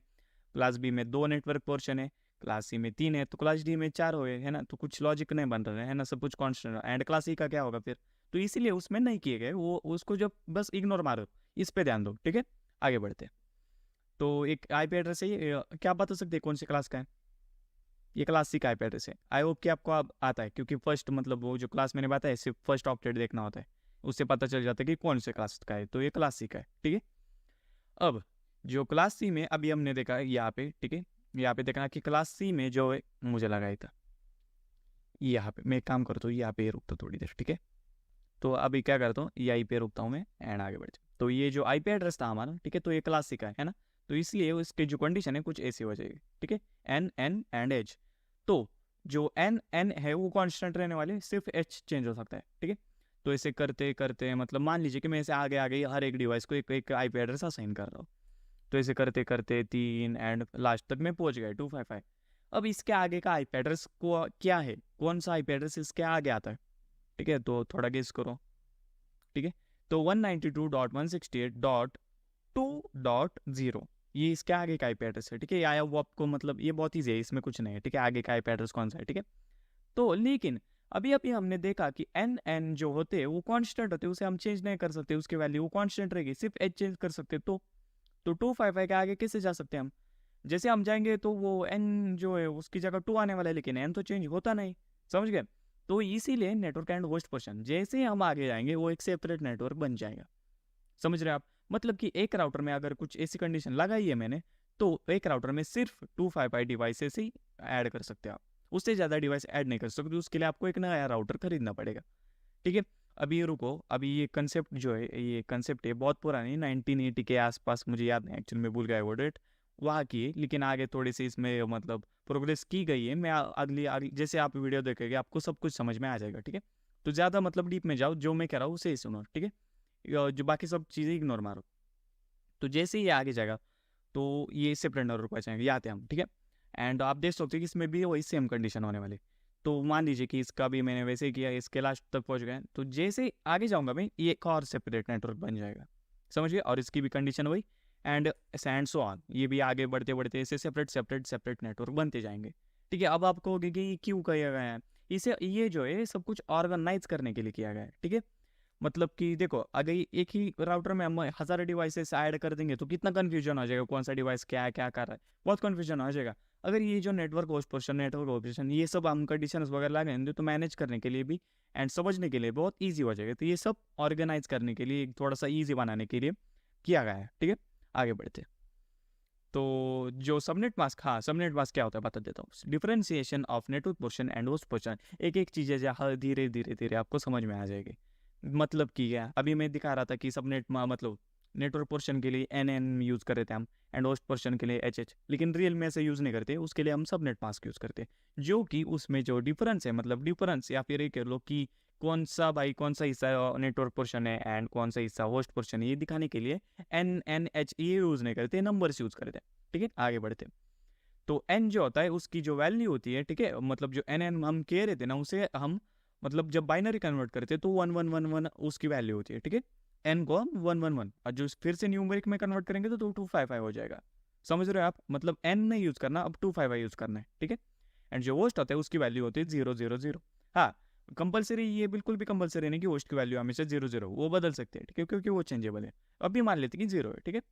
क्लास बी में 2 नेटवर्क पोर्शन है, क्लास सी में 3 है, तो क्लास डी में 4 हो गए, है ना। तो कुछ लॉजिक नहीं बन रहा है ना, सब कुछ कॉन्स्टेंट। एंड क्लास सी का क्या होगा फिर, तो इसीलिए उसमें नहीं किए गए वो, उसको जब बस इग्नोर मारो, इस पे ध्यान दो, ठीक है। आगे बढ़ते हैं। तो एक आईपी एड्रेस है ये, क्या बता सकते हैं कौन सी क्लास का है, ये क्लास सी का आईपी एड्रेस है। आई होप कि आपको अब आता है, क्योंकि फर्स्ट मतलब वो जो क्लास मैंने बताया सिर्फ फर्स्ट ऑक्टेट देखना होता है, उससे पता चल जाता है कि कौन से क्लास का है, तो ये क्लास सी का है, ठीक है। अब जो क्लास सी में अभी हमने देखा है यहाँ पे, ठीक है, यहाँ पे देखना कि क्लास सी में जो है मुझे लगाया था, यहाँ पे मैं एक काम करता हूँ, यहाँ पे रुकता थोड़ी देर, ठीक है। तो अभी क्या करता हूँ, यहीं पे रुकता हूँ मैं एंड आगे बढ़ते। तो ये जो आईपी एड्रेस था हमारा, ठीक है, तो ये क्लास सी का है ना, तो इसलिए इसकी जो कंडीशन है कुछ ऐसी हो जाएगी, ठीक है, एन एन एंड एच। तो जो एन एन है वो कांस्टेंट रहने वाले, सिर्फ एच चेंज हो सकता है, ठीक है। तो ऐसे करते करते मतलब मान लीजिए कि मैं ऐसे आगे आगे हर एक डिवाइस को एक एक आईपी एड्रेस असाइन कर रहा हूँ, तो ऐसे करते करते 3 एंड लास्ट तक मैं पहुंच गया 255। अब इसके आगे का आईपी एड्रेस को क्या है, कौन सा आईपी एड्रेस इसके आगे आता है, ठीक है, तो थोड़ा गेस करो, ठीक है। तो 192.168.2.0 ये इसके आगे का आईपी एड्रेस है, ठीक है। आया वो आपको, मतलब ये बहुत ईजी है, इसमें कुछ नहीं है, ठीक है, आगे का आईपी एड्रेस कौन सा है, ठीक है। तो लेकिन अभी अभी हमने देखा कि एन एन जो होते हैं वो कांस्टेंट होते हैं, उसे हम चेंज नहीं कर सकते, उसकी वैल्यू वो कांस्टेंट रहेगी, सिर्फ एच चेंज कर सकते। तो 255 के आगे कैसे जा सकते हैं हम, जैसे हम जाएंगे तो वो एन जो है उसकी जगह 2 आने वाला है, लेकिन एन तो चेंज होता नहीं, समझ गए। तो इसीलिए नेटवर्क एंड होस्ट पोर्शन जैसे ही हम आगे जाएंगे वो एक सेपरेट नेटवर्क बन जाएगा, समझ रहे हैं आप। मतलब कि एक राउटर में अगर कुछ ऐसी कंडीशन लगाई है मैंने, तो एक राउटर में सिर्फ 255 डिवाइसेस ही ऐड कर सकते हैं आप, उससे ज़्यादा डिवाइस ऐड नहीं कर सकते, उसके लिए आपको एक नया राउटर खरीदना पड़ेगा, ठीक है। अभी ये रुको, अभी ये कंसेप्ट जो है, ये कंसेप्ट है बहुत पुरानी, 1980 के आसपास, मुझे याद नहीं एक्चुअली में भूल गया वो डेट वहाँ की है, लेकिन आगे थोड़ी सी इसमें मतलब प्रोग्रेस की गई है। मैं अगली जैसे आप वीडियो देखेंगे आपको सब कुछ समझ में आ जाएगा, ठीक है। तो ज़्यादा मतलब डीप में जाओ, जो मैं कह रहा हूँ उसे ही सुनो, ठीक है, जो बाकी सब चीज़ें इग्नोर मारो। तो जैसे ही ये आगे जाएगा तो ये सेपरेट नेटवर्क पर जाएंगे, आते हैं हम, ठीक है। एंड आप देख सकते हो कि इसमें भी वही सेम कंडीशन होने वाली। तो मान लीजिए कि इसका भी मैंने वैसे ही किया, इसके लास्ट तक पहुंच गए, तो जैसे आगे जाऊंगा मैं ये एक और सेपरेट नेटवर्क बन जाएगा, समझ गए, और इसकी भी कंडीशन वही, एंड सो ऑन, ये भी आगे बढ़ते बढ़ते ऐसे सेपरेट सेपरेट सेपरेट नेटवर्क बनते जाएंगे, ठीक है। अब आप कहोगे कि ये क्यों किया गया है, इसे ये जो है सब कुछ ऑर्गेनाइज करने के लिए किया गया है, ठीक है। मतलब कि देखो, अगर एक ही राउटर में हम 1000 डिवाइसेस ऐड कर देंगे तो कितना कन्फ्यूजन हो जाएगा, कौन सा डिवाइस क्या है क्या कर रहा है, बहुत कन्फ्यूजन हो जाएगा। अगर ये जो network host portion, network operation, ये सब हम कंडीशन वगैरह लगाएंगे तो मैनेज करने के लिए भी एंड समझने के लिए बहुत ईजी हो जाएगा। तो ये सब ऑर्गेनाइज करने के लिए, थोड़ा सा ईजी बनाने के लिए किया गया है, ठीक है। आगे बढ़ते हैं। तो जो सबनेट मास्क, हाँ सबनेट मास्क क्या होता है बता देता हूँ। Differentiation of network portion and host portion, एक एक चीज़ें जहाँ धीरे धीरे धीरे आपको समझ में आ जाएगी। मतलब कि क्या, अभी मैं दिखा रहा था कि सबनेट मतलब नेटवर्क पोर्शन के लिए एन यूज़ कर रहे थे हम, एंड होस्ट पोर्शन के लिए एच, लेकिन रियल में ऐसे यूज़ नहीं करते, उसके लिए हम सबनेट मास्क यूज़ करते हैं। जो कि उसमें जो डिफरेंस है, मतलब डिफरेंस या फिर ये कह लो कि कौन सा हिस्सा नेटवर्क पोर्शन है एंड कौन सा हिस्सा होस्ट पोर्शन है, ये दिखाने के लिए NH ये यूज़ नहीं करते, नंबर्स यूज़ करते हैं। ठीक है, आगे बढ़ते हैं। तो n जो होता है उसकी जो वैल्यू होती है, ठीक है, मतलब जो n हम कह रहे थे ना, उसे हम मतलब जब बाइनरी कन्वर्ट करते हैं तो 1111 उसकी वैल्यू होती है। ठीक है, n को हम 111, और जो फिर से न्यूमेरिक में कन्वर्ट करेंगे तो 2255 हो जाएगा। समझ रहे हो आप, मतलब n नहीं यूज़ करना, अब 255 यूज़ करना है। ठीक है, एंड जो होस्ट होता है उसकी वैल्यू होती है 000। हाँ, कंपलसरी, ये बिल्कुल भी कंपलसरी नहीं कि होस्ट की वैल्यू हमेशा 00, वो बदल सकते हैं। ठीक है, क्योंकि वो चेंजेबल है। अभी मान लेते हैं कि 0 है। ठीक है,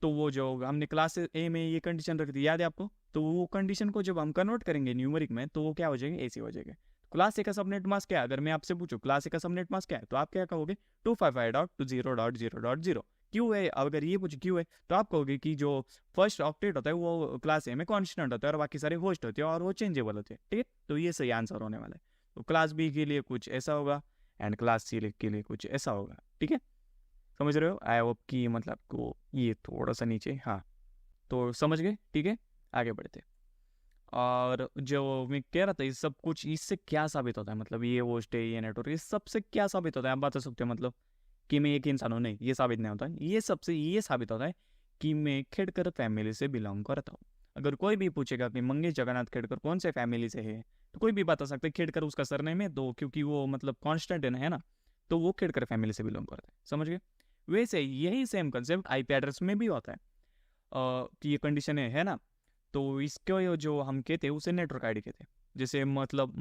तो वो जो हमने क्लास ए में ये कंडीशन रख दी, याद है आपको, तो वो कंडीशन को जब हम कन्वर्ट करेंगे न्यूमेरिक में तो वो क्या हो जाएंगे, ऐसे हो जाएगा। क्लास ए का सबनेट मास्क क्या है, अगर मैं आपसे पूछूं क्लास ए का सबनेट मास्क क्या है, तो आप क्या कहोगे, 255.0.0.0। क्यों है, अगर ये पूछे क्यों है, तो आप कहोगे कि जो फर्स्ट ऑक्टेट होता है वो क्लास ए में कॉन्स्टेंट होता है और बाकी सारे होस्ट होते हैं और वो चेंजेबल होते हैं। ठीक है, तो ये सही आंसर होने वाला है। तो क्लास बी के लिए कुछ ऐसा होगा एंड क्लास सी के लिए कुछ ऐसा होगा। ठीक है, समझ रहे हो, आई होप कि मतलब आपको ये थोड़ा सा नीचे, हाँ तो समझ गए। ठीक है, आगे बढ़ते। और जो मैं कह रहा था, ये सब कुछ इससे क्या साबित होता है, मतलब ये होस्ट है, ये नेटवर्क, ये सबसे क्या साबित होता है, आप बता सकते हो, मतलब कि मैं एक इंसान हूँ, नहीं ये साबित नहीं होता है। ये सबसे ये साबित होता है कि मैं खेड़कर फैमिली से बिलोंग करता हूँ। अगर कोई भी पूछेगा कि मंगेश जगन्नाथ खेड़कर कौन से फैमिली से है, तो कोई भी बता सकता है खेड़कर उसका सरनेम है, तो क्योंकि वो मतलब कॉन्स्टेंट है ना, तो वो खेड़कर फैमिली से बिलोंग करता है। समझ गए। वैसे यही सेम कंसेप्ट आईपी एड्रेस में भी होता है कि ये कंडीशन है ना, तो इसको जो हम कहते हैं उसे नेटवर्क आईडी कहते हैं। जैसे मतलब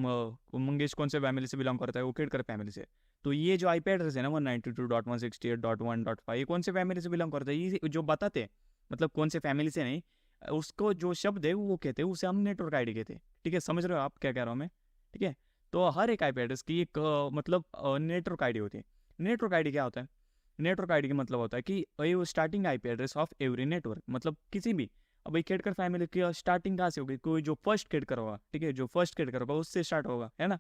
मंगेश कौन से फैमिली से बिलोंग करता है, वो खेड़कर फैमिली से। तो ये जो आईपी एड्रेस है ना 192.168.1.5, ये कौन से फैमिली से बिलोंग करता है, ये जो बताते हैं, मतलब कौन से फैमिली से नहीं, उसको जो शब्द है वो कहते हैं, उसे हम नेटवर्क आईडी कहते हैं। ठीक है, समझ रहे हो आप क्या कह रहा हूँ मैं। ठीक है, तो हर एक आईपी एड्रेस की एक मतलब नेटवर्क आईडी होती है। नेटवर्क आईडी क्या होता है, नेटवर्क आईडी का मतलब होता है कि वो starting IP address of every network, मतलब किसी भी, अब भाई खेड़कर फैमिली की स्टार्टिंग कहाँ से होगी, कोई जो फर्स्ट खेड़कर होगा, ठीक है, जो फर्स्ट खेड़कर होगा उससे स्टार्ट होगा, है ना।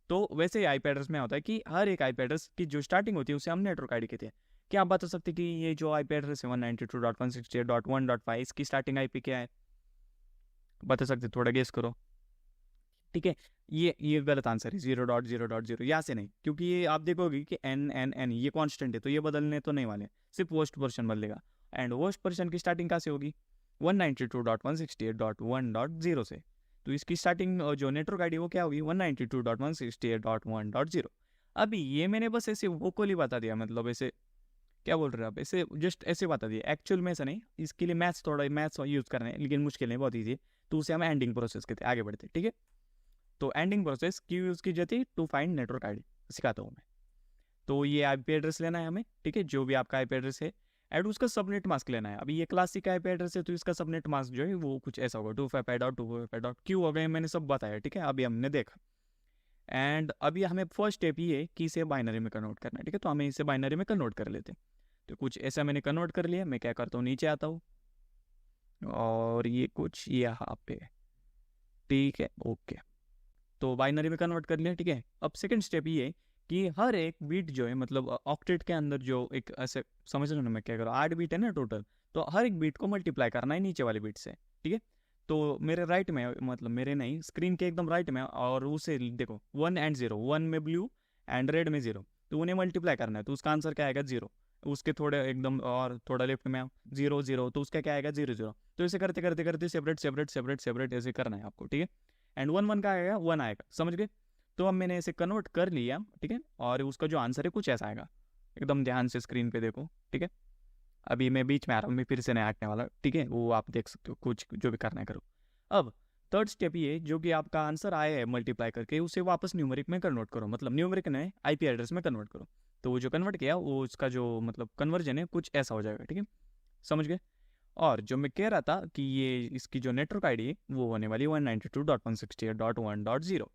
तो वैसे ही आईपी एड्रेस में होता है कि हर एक आईपी एड्रेस की जो स्टार्टिंग होती है उसे हम नेटवर्क आईडी कहते हैं। क्या आप बता सकते हैं कि ये जो आईपी एड्रेस है 192.168.1.5, इसकी स्टार्टिंग आईपी क्या है, बता सकते, थोड़ा गेस करो। ठीक है, ये गलत आंसर है, 0.0.0, यहाँ से नहीं, क्योंकि ये आप देखोगे कि n ये कांस्टेंट है, तो ये बदलने तो नहीं वाले, सिर्फ होस्ट पोर्शन बदलेगा। एंड होस्ट पोर्शन की स्टार्टिंग कहाँ से होगी, 192.168.1.0 से। तो इसकी स्टार्टिंग जो नेटवर्क आईडी वो क्या होगी, 192.168.1.0। अभी ये मैंने बस ऐसे वोकली बता दिया, मतलब ऐसे क्या बोल रहे हैं आप, ऐसे जस्ट ऐसे बता दिया, एक्चुअल में ऐसा नहीं, इसके लिए मैथ्स यूज़ करना है, लेकिन मुश्किल नहीं, बहुत ईजी है। तो उसे हम एंडिंग प्रोसेस कहते हैं। आगे बढ़ते, ठीक है। तो एंडिंग प्रोसेस क्यों यूज़ की जाती है, टू फाइंड नेटवर्क आईडी, सिखाता हूँ मैं। तो ये आईपी एड्रेस लेना है हमें, ठीक है, जो भी आपका आईपी एड्रेस है, एंड उसका सबनेट मास्क लेना है। अभी ये क्लासिक आईपी एड्रेस है, तो इसका सबनेट मास्क जो है वो कुछ ऐसा होगा, 255.255.2 हो गए, मैंने सब बताया, ठीक है, अभी हमने देखा। एंड अभी हमें फर्स्ट स्टेप ये है कि इसे बाइनरी में कन्वर्ट करना है, ठीक है, तो हमें इसे बाइनरी में कन्वर्ट कर लेते हैं। तो कुछ ऐसा मैंने कन्वर्ट कर लिया, मैं क्या करता हूँ, नीचे आता हूँ और ये कुछ यहाँ पे, ठीक है, ओके, तो बाइनरी में कन्वर्ट कर लिया, ठीक है। अब सेकंड स्टेप ये है कि हर एक बीट जो है, मतलब ऑक्टेट के अंदर जो एक ऐसे, समझ रहे हो ना मैं क्या कर रहा हूँ, 8 बीट है ना टोटल, तो हर एक बीट को मल्टीप्लाई करना है नीचे वाले बीट से, ठीक है। तो मेरे राइट में, मतलब मेरे नहीं, स्क्रीन के एकदम राइट में, और उसे देखो 1 एंड 0, 1 में ब्लू एंड रेड में 0, तो उन्हें मल्टीप्लाई करना है, तो उसका आंसर क्या आएगा, 0। उसके थोड़े एकदम और थोड़ा लेफ्ट में 0 0, तो उसका क्या आएगा, 0 0। तो ऐसे करते करते करते सेपरेट सेपरेट सेपरेट सेपरेट ऐसे करना है आपको, ठीक है। एंड 1 1 का आएगा, 1 आएगा, समझ गए। तो अब मैंने इसे कन्वर्ट कर लिया, ठीक है, और उसका जो आंसर है कुछ ऐसा आएगा, एकदम ध्यान से स्क्रीन पे देखो, ठीक है। अभी मैं बीच में आ रहा हूँ, मैं फिर से नहीं हटने वाला, ठीक है, वो आप देख सकते हो, कुछ जो भी करना है करो। अब थर्ड स्टेप ये, जो कि आपका आंसर आया है मल्टीप्लाई करके, उसे वापस न्यूमेरिक में कन्वर्ट करो, मतलब न्यूमेरिक में आईपी एड्रेस में कन्वर्ट करो। तो वो जो कन्वर्ट किया, वो उसका जो मतलब कन्वर्जन है कुछ ऐसा हो जाएगा, ठीक है, समझ गए। और जो मैं कह रहा था कि ये इसकी जो नेटवर्क आईडी है वो होने वाली 192.168.1.0,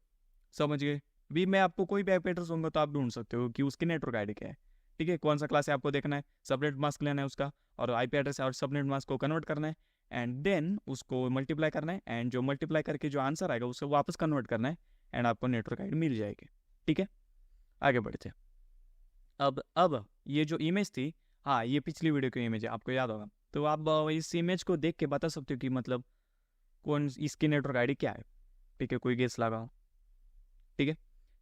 समझ गए। भी मैं आपको कोई भी आईपी एड्रेस होगा तो आप ढूंढ सकते हो कि उसकी नेटवर्क आईडी क्या है, ठीक है, कौन सा क्लास है आपको देखना है, सबनेट मास्क लेना है उसका, और आईपी एड्रेस और सबनेट मास्क को कन्वर्ट करना है। एंड देन उसको मल्टीप्लाई करना है, एंड जो मल्टीप्लाई करके जो आंसर आएगा उसे वापस कन्वर्ट करना है, एंड आपको नेटवर्क आईडी मिल जाएगी। ठीक है, आगे बढ़ते हैं। अब ये जो इमेज थी, हाँ ये पिछली वीडियो की इमेज है, आपको याद होगा। तो आप इस इमेज को देख के बता सकते हो कि मतलब कौन इसकी नेटवर्क आईडी क्या है। ठीक है, कोई गेस लगाओ। ठीक है,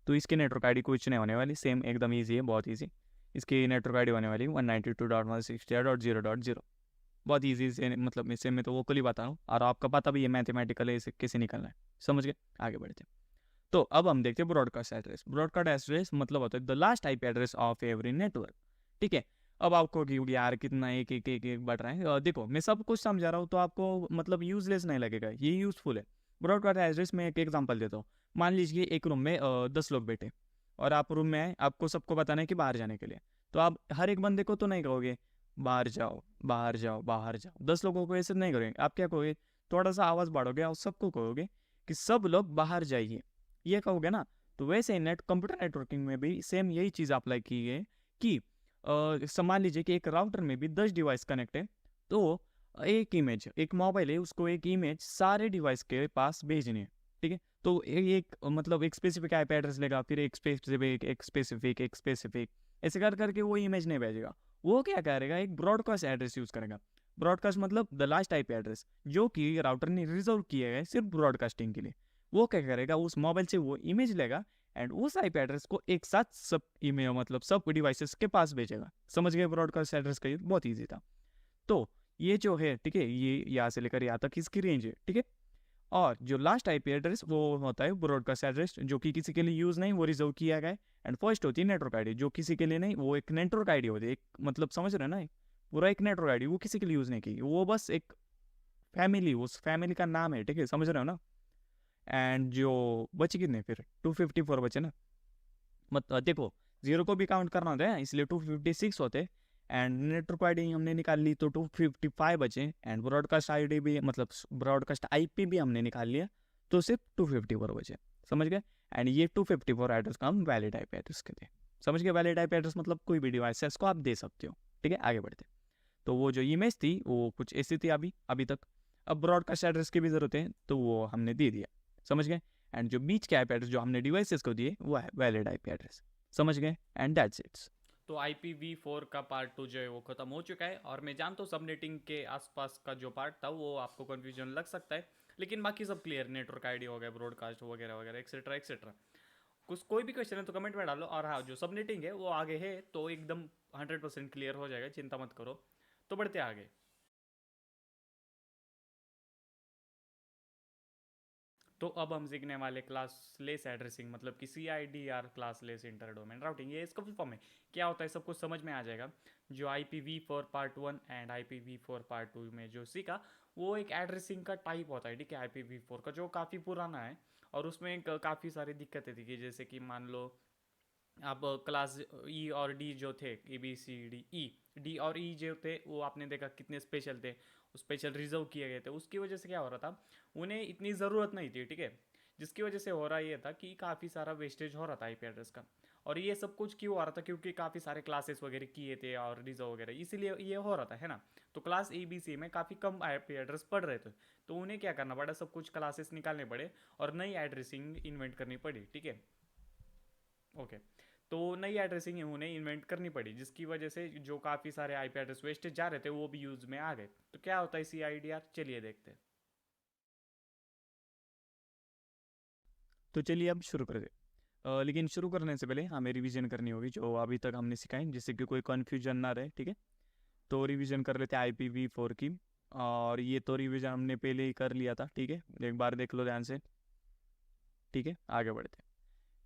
तो इसकी नेटवर्क आईडी कुछ नहीं होने वाली, सेम एकदम ईजी है, बहुत ईजी। इसकी नेटवर्क आईडी होने वाली 192.168.0.0। बहुत ईजी से, मतलब इससे मैं तो वो कल ही बता रहा हूँ, और आपका पता भी है मैथमेटिकल है, इसे कैसे निकलना है। समझ गए, आगे बढ़ते हैं। तो अब हम देखते हैं ब्रॉडकास्ट एड्रेस। ब्रॉडकास्ट एड्रेस मतलब होता है the last IP address of every network. ठीक है, अब आपको कि यार कितना एक एक एक एक बढ़ रहा है, देखो मैं सब कुछ समझा रहा हूँ तो आपको मतलब यूजलेस नहीं लगेगा, ये यूजफुल है। ब्रॉडकास्ट एड्रेस में एक एग्जांपल देता हूँ। मान लीजिए एक रूम में 10 लोग बैठे, और आप रूम में आए, आपको सबको बताना है कि बाहर जाने के लिए। तो आप हर एक बंदे को तो नहीं कहोगे बाहर जाओ बाहर जाओ बाहर जाओ, 10 लोगों को ऐसे नहीं करोगे। आप क्या कहोगे, थोड़ा सा आवाज़ बढ़ोगे और सबको कहोगे कि सब लोग बाहर जाइए, ये कहोगे ना। तो वैसे ही कंप्यूटर नेटवर्किंग में भी सेम यही चीज़ अप्लाई की है कि मान लीजिए कि एक राउटर में भी 10 डिवाइस कनेक्ट है, तो एक इमेज, एक मोबाइल है, उसको एक इमेज सारे डिवाइस के पास भेजनी है। ठीक है, तो एक मतलब एक स्पेसिफिक आईपी एड्रेस लेगा, फिर एक स्पेसिफिक एक स्पेसिफिक एक स्पेसिफिक, ऐसे कर करके वो इमेज नहीं भेजेगा। वो क्या करेगा, एक ब्रॉडकास्ट एड्रेस यूज़ करेगा। ब्रॉडकास्ट मतलब द लास्ट आईपी एड्रेस, जो कि राउटर ने रिजर्व किया है सिर्फ ब्रॉडकास्टिंग के लिए। वो क्या करेगा, उस मोबाइल से वो इमेज लेगा, एंड उस आईपी एड्रेस को एक साथ सब ईमेल मतलब सब डिवाइसेस के पास भेजेगा। समझ गए ब्रॉडकास्ट एड्रेस का, ये बहुत ईजी था। तो ये जो है, ठीक है, ये यहाँ से लेकर यहाँ तक इसकी रेंज है। ठीक है, और जो लास्ट आईपी एड्रेस वो होता है ब्रॉडकास्ट एड्रेस, जो कि किसी के लिए यूज़ नहीं, वो रिजर्व किया गया है। एंड फर्स्ट होती है नेटवर्क आईडी, जो किसी के लिए नहीं, वो एक नेटवर्क आईडी होती है, एक मतलब समझ रहे हो ना, पूरा एक नेटवर्क आईडी, वो किसी के लिए यूज़ नहीं की, वो बस एक फैमिली, उस फैमिली का नाम है। ठीक है, समझ रहे हो ना। एंड जो बचे कितने फिर 254 बचे ना, देखो जीरो को भी काउंट करना होता है, इसलिए 256 होते। एंड नेटवर्क आईडी हमने निकाल ली तो 255 बचे, एंड ब्रॉडकास्ट आईडी भी मतलब ब्रॉडकास्ट आईपी भी हमने निकाल लिया, तो सिर्फ 254 बचे। समझ गए, एंड ये 254 एड्रेस का हम वैलिड आईपी एड्रेस कहते हैं। समझ गए, वैलिड आईपी एड्रेस मतलब कोई भी डिवाइस है इसको आप दे सकते हो। ठीक है, आगे बढ़ते। तो वो जो इमेज थी वो कुछ ऐसी थी अभी अभी तक। अब ब्रॉडकास्ट एड्रेस की भी जरूरत है, तो वो हमने दे दिया। समझ गए, एंड जो बीच के आईपी एड्रेस जो हमने डिवाइसेस को दिए वो है वैलिड आईपी एड्रेस। समझ गए, एंड दैट्स इट। तो IPv4 का पार्ट 2 जो है वो ख़त्म हो चुका है, और मैं जानता हूँ सबनेटिंग के आसपास का जो पार्ट था वो आपको कन्फ्यूजन लग सकता है, लेकिन बाकी सब क्लियर, नेटवर्क आईडी हो गया, ब्रॉडकास्ट वगैरह वगैरह एक्सेट्रा एक्सेट्रा। कुछ कोई भी क्वेश्चन है तो कमेंट में डालो, और हाँ जो सबनेटिंग है वो आगे है तो एकदम 100% क्लियर हो जाएगा, चिंता मत करो। तो बढ़ते आगे। तो अब हम सीखने वाले क्लासलेस एड्रेसिंग, मतलब कि CIDR, classless inter domain routing. ये इसका फुल फॉर्म है, क्या होता है सब कुछ समझ में आ जाएगा। जो IPv4 part 1 and IPv4 part 2 में जो सीखा, वो एक एड्रेसिंग का टाइप होता है। ठीक है, IPv4 का जो काफ़ी पुराना है, और उसमें काफ़ी सारी दिक्कतें थी, कि जैसे कि मान लो अब क्लास ई और डी जो थे, ABCD E, डी और ई जो थे वो आपने देखा कितने स्पेशल थे, स्पेशल रिजर्व किए गए थे। उसकी वजह से क्या हो रहा था, उन्हें इतनी ज़रूरत नहीं थी। ठीक है, जिसकी वजह से हो रहा ये था कि काफ़ी सारा वेस्टेज हो रहा था IP एड्रेस का। और ये सब कुछ क्यों आ रहा था, क्योंकि काफ़ी सारे क्लासेस वगैरह किए थे और रिजर्व वगैरह, इसीलिए ये हो रहा था, है ना। तो क्लास ABC में काफ़ी कम IP एड्रेस पढ़ रहे थे, तो उन्हें क्या करना पड़ा, सब कुछ क्लासेस निकालने पड़े और नई एड्रेसिंग इन्वेंट करनी पड़ी। ठीक है, ओके। तो नई एड्रेसिंग उन्हें इन्वेंट करनी पड़ी, जिसकी वजह से जो काफ़ी सारे IP एड्रेस वेस्टेज जा रहे थे वो भी यूज़ में आ गए। तो क्या होता है CIDR, चलिए देखते हैं। तो चलिए अब शुरू करते हैं। लेकिन शुरू करने से पहले हमें रिवीजन करनी होगी जो अभी तक हमने सिखाई, जिससे कि कोई कन्फ्यूजन ना रहे। ठीक है, तो रिवीजन कर लेते हैं IPv4 की। और ये तो रिवीजन हमने पहले ही कर लिया था। ठीक है, एक बार देख लो ध्यान से। ठीक है, आगे बढ़ते हैं।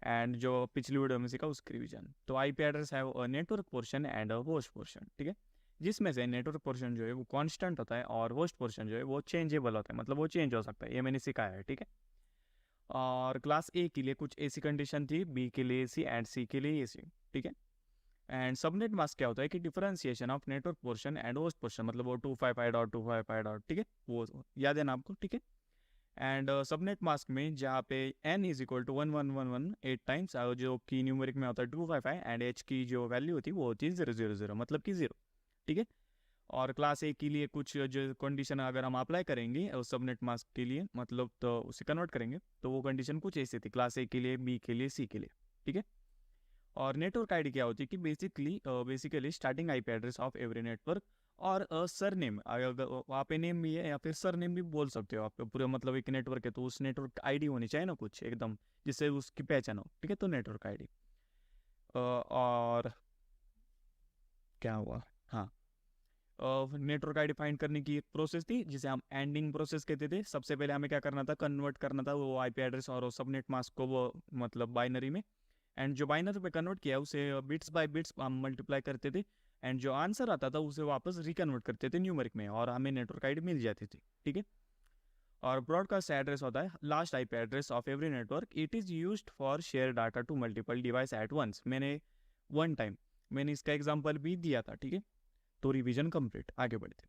एंड जो पिछली वीडियो में सीखा उसकी रिवीजन। तो आईपी एड्रेस है वो network portion and host portion. ठीक है, जिसमें से नेटवर्क पोर्शन जो है वो कांस्टेंट होता है, और होस्ट पोर्शन जो है वो चेंजेबल होता है, मतलब वो चेंज हो सकता है, ये मैंने सिखाया है। ठीक है, और क्लास ए के लिए कुछ ऐसी कंडीशन थी, बी के लिए AC एंड सी के लिए AC। ठीक है, एंड सबनेट मास्क क्या होता है कि differentiation of network portion and host portion, मतलब वो 255.255. ठीक है, वो याद है ना आपको। ठीक है, एंड सबनेट मास्क में जहाँ पे n is equal to 1111 times, जो कि न्यूमेरिक में होता है 255, एंड h की जो वैल्यू होती है वो होती है 000, मतलब कि 0। ठीक है, और क्लास ए के लिए कुछ जो कंडीशन अगर हम अप्लाई करेंगे सबनेट मास्क के लिए, मतलब तो उसे कन्वर्ट करेंगे, तो वो कंडीशन कुछ ऐसी थी, क्लास ए के लिए, बी के लिए, सी के लिए, ठीक है। और नेटवर्क आईडी क्या होती है कि basically starting IP address of every network, और सर नेम, अगर वहाँ पे नेम भी है या फिर सर नेम भी बोल सकते हो आप, पूरा मतलब एक नेटवर्क है तो उस नेटवर्क आईडी होनी चाहिए ना कुछ एकदम, जिससे उसकी पहचान हो, ठीक है। तो नेटवर्क आईडी और क्या हुआ, हाँ, नेटवर्क आईडी फाइंड करने की एक प्रोसेस थी जिसे हम एंडिंग प्रोसेस कहते थे। सबसे पहले हमें क्या करना था, कन्वर्ट करना था वो आईपी एड्रेस और सबनेट मास्क को वो मतलब बाइनरी में, एंड जो बाइनरी पे कन्वर्ट किया उसे बिट्स बाय बिट्स हम मल्टीप्लाई करते थे, एंड जो आंसर आता था उसे वापस रिकन्वर्ट करते थे न्यूमेरिक में, और हमें नेटवर्क आईडी मिल जाती थी, ठीक है। और ब्रॉडकास्ट एड्रेस होता है last IP address of every network, it is used for share data to multiple device at once. मैंने इसका एग्जाम्पल भी दिया था, ठीक है। तो रिवीजन कंप्लीट, आगे बढ़ते।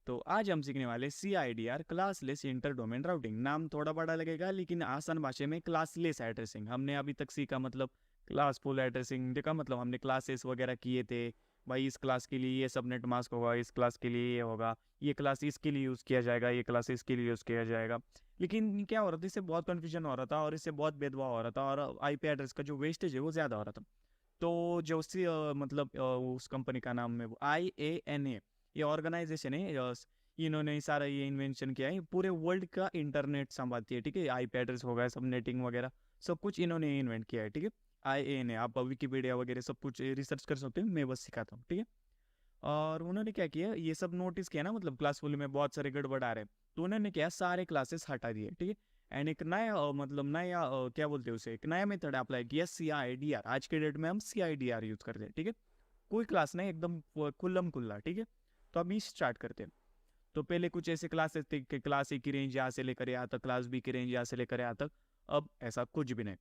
तो आज हम सीखने वाले CIDR, classless inter domain routing. नाम थोड़ा बड़ा लगेगा लेकिन आसान भाषा में क्लासलेस एड्रेसिंग। हमने अभी तक सीखा मतलब क्लासफुल एड्रेसिंग, देखा मतलब हमने क्लासेस वगैरह किए थे, भाई इस क्लास के लिए ये सबनेट मास्क होगा, इस क्लास के लिए ये होगा, ये क्लास इसके लिए यूज़ किया जाएगा, ये क्लास इसके लिए यूज़ किया जाएगा। लेकिन क्या हो रहा था, इससे बहुत कन्फ्यूजन हो रहा था और इससे बहुत भेदभाव हो रहा था, और आईपी एड्रेस का जो वेस्टेज है वो ज़्यादा हो रहा था। तो जो उससे मतलब उस कंपनी का नाम है वो IANA, ये ऑर्गेनाइजेशन है, इन्होंने सारा ये इन्वेंशन किया है, पूरे वर्ल्ड का इंटरनेट संभालती है, ठीक है। आईपी एड्रेस होगा, सब नेटिंग वगैरह सब कुछ इन्होंने इन्वेंट किया है, ठीक है। IANA, आप विकीपीडिया वगैरह सब कुछ रिसर्च कर सकते हो, मैं बस सिखाता हूँ, ठीक है। और उन्होंने क्या किया, ये सब नोटिस किया ना, मतलब क्लासफुल में बहुत सारे गड़बड़ आ रहे हैं, तो उन्होंने क्या सारे क्लासेस हटा दिए, ठीक है। एंड एक नया मतलब नया क्या बोलते हैं उसे, एक नया मेथड अप्लाई किया, CIDR। आज के डेट में हम CIDR यूज करते हैं, ठीक है। कोई क्लास नहीं, एकदम खुल्लम खुल्ला, ठीक है। तो अभी स्टार्ट करते हैं। तो पहले कुछ ऐसे क्लासेस थे कि क्लास ए की रेंज यहाँ से लेकर यहाँ तक, क्लास बी की रेंज यहाँ से लेकर यहाँ तक। अब ऐसा कुछ भी नहीं,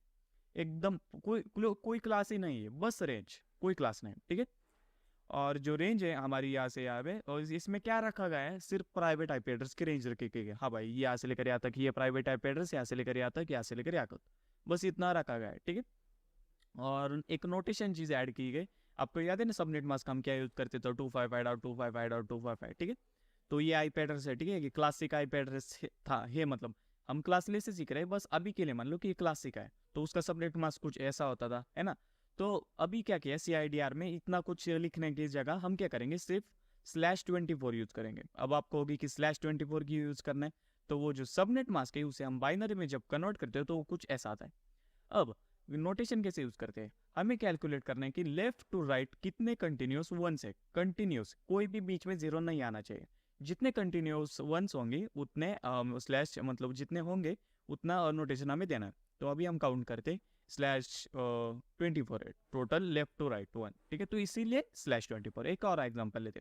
एकदम कोई क्लास ही नहीं है, बस रेंज, कोई क्लास नहीं, ठीक है। और जो रेंज है हमारी यहाँ से यहाँ पे, और इसमें क्या रखा गया है, सिर्फ प्राइवेट आईपी एड्रेस की रेंज रखी गई है। हाँ भाई, यहाँ से लेकर यहाँ तक ये प्राइवेट आईपी एड्रेस, यहाँ से लेकर यहाँ तक, यहाँ से लेकर यहाँ तक, बस इतना रखा गया है, ठीक है। और एक नोटेशन चीज़ ऐड की गई, आपको याद है ना सबनेट मास्क हम क्या यूज करते थे, 255.255.255, ठीक है। तो ये आईपी एड्रेस है, ठीक है, ये क्लासिक आईपी एड्रेस था, ये मतलब हम क्लासलेस से सीख रहे हैं, बस अभी के लिए मान लो कि ये क्लासिक है, तो उसका सबनेट मास्क कुछ ऐसा होता था, है ना। तो अभी क्या किया, CIDR में इतना कुछ लिखने की जगह हम क्या करेंगे, सिर्फ /24 यूज करेंगे। अब आपको होगी कि /24 की यूज करना है, तो वो जो सबनेट मास्क है उसे हम बाइनरी में जब कन्वर्ट करते हो तो वो कुछ ऐसा आता है। अब नोटेशन कैसे यूज करते हैं, हमें कैलकुलेट करना है कि लेफ्ट टू राइट कितने कंटिन्यूस वंस है, कंटिन्यूस, कोई भी बीच में जीरो नहीं आना चाहिए। जितने कंटिन्यूस वंस होंगे उतने स्लैश मतलब जितने होंगे उतना नोटेशन हमें देना है। तो अभी हम काउंट करते /24 है total left to right one, ठीक है। तो इसीलिए /24। एक और एग्जाम्पल लेते,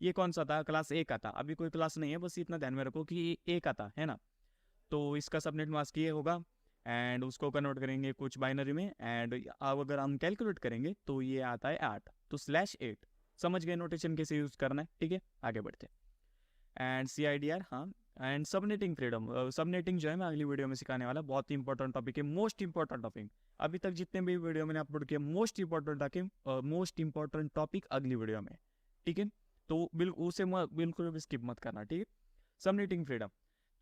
ये कौन सा था, क्लास ए का था, अभी कोई क्लास नहीं है, बस इतना ध्यान में रखो कि ए का था, है ना। तो इसका सबनेट मास्क ये होगा, एंड उसको कन्वर्ट करेंगे कुछ बाइनरी में, एंड अब अगर हम कैलकुलेट करेंगे तो ये आता है 8, तो /8। समझ गए नोटेशन कैसे यूज करना है, ठीक है, आगे बढ़ते। एंड CIDR, हाँ। एंड सबनेटिंग फ्रीडम, सबनेटिंग जो है मैं अगली वीडियो में सिखाने वाला, बहुत ही इंपॉर्टेंट टॉपिक है, मोस्ट इंपॉर्टेंट टॉपिक। अभी तक जितने भी वीडियो मैंने अपलोड किया, मोस्ट इंपॉर्टेंट टॉपिक अगली वीडियो में, ठीक है। तो बिल्कुल भी स्किप मत करना, ठीक है। सबनेटिंग फ्रीडम,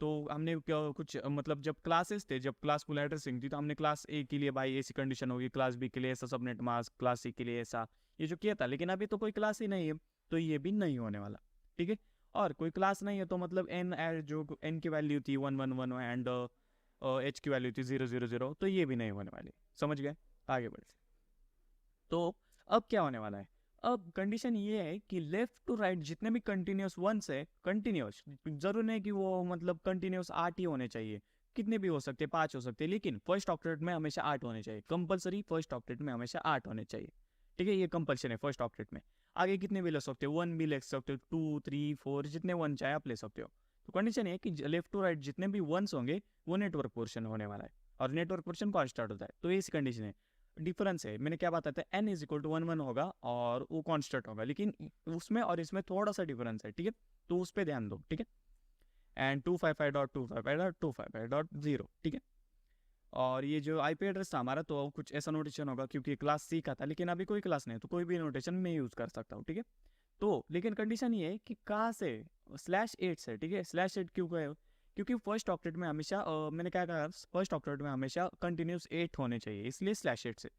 तो हमने कुछ मतलब जब क्लासेस थे, जब क्लासफुल एड्रेसिंग थी, तो हमने क्लास ए के लिए भाई ऐसी कंडीशन होगी, क्लास बी के लिए ऐसा सबनेट मास्क, क्लास सी के लिए ऐसा, ये जो किया था। लेकिन अभी तो कोई क्लास ही नहीं है, तो ये भी नहीं होने वाला, ठीक है। और कोई क्लास नहीं है तो मतलब एन जो एन की वैल्यू थी 111 एंड एच की वैल्यू थी 000, तो ये भी नहीं होने वाली, समझ गए, आगे बढ़ते। तो अब क्या होने वाला है, अब कंडीशन ये है कि लेफ्ट टू राइट जितने भी कंटिन्यूस वंस है, कंटिन्यूस जरूर नहीं कि वो मतलब कंटिन्यूस 8 ही होने चाहिए, कितने भी हो सकते हैं, 5 हो सकते हैं, लेकिन फर्स्ट ऑक्टेट में हमेशा 8 होने चाहिए, कंपलसरी फर्स्ट ऑक्टेट में हमेशा 8 होने चाहिए, ठीक है। ये कंपल्शन है फर्स्ट ऑक्टेट में। आगे कितने भी ले सकते हो, 1 भी ले सकते हो, 2 3 4 जितने 1 चाहे आप ले सकते हो। तो कंडीशन है कि लेफ्ट टू राइट जितने भी वंस होंगे वो नेटवर्क पोर्शन होने वाला है, और नेटवर्क पोर्शन कौन स्टार्ट होता है, तो ऐसी कंडीशन है। डिफरेंस है, मैंने क्या बताया था, n = 1 1 होगा और वो कॉन्स्टेंट होगा, लेकिन उसमें और इसमें थोड़ा सा डिफरेंस है, ठीक है। तो उस पर ध्यान दो, ठीक है। एंड 255.255.255.0, ठीक है। और ये जो आईपी एड्रेस था हमारा, तो कुछ ऐसा नोटेशन होगा, क्योंकि क्लास सी का था, लेकिन अभी कोई क्लास नहीं है तो कोई भी नोटेशन मैं यूज़ कर सकता हूँ, ठीक है। तो लेकिन कंडीशन ये है कि कहाँ से, /8 से, ठीक है। /8 क्यों गए? क्योंकि फर्स्ट ऑक्टेट में हमेशा मैंने क्या कहा, फर्स्ट ऑक्टेट में हमेशा कंटिन्यूस 8 होने चाहिए, इसलिए /8 से।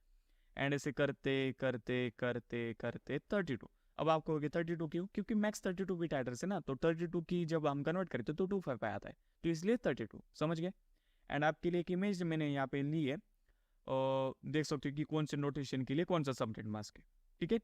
एंड ऐसे करते करते करते करते 32। अब आप कहोगे 32 क्यों? क्योंकि मैक्स 32 बिट एड्रेस है ना, तो 32 की जब हम कन्वर्ट करते तो 25 आता है, तो इसलिए 32। समझ गए? एंड आपके लिए एक इमेज मैंने यहाँ पे ली है, देख सकते हो कि कौन से नोटेशन के लिए कौन सा सबनेट मास्क है, ठीक है।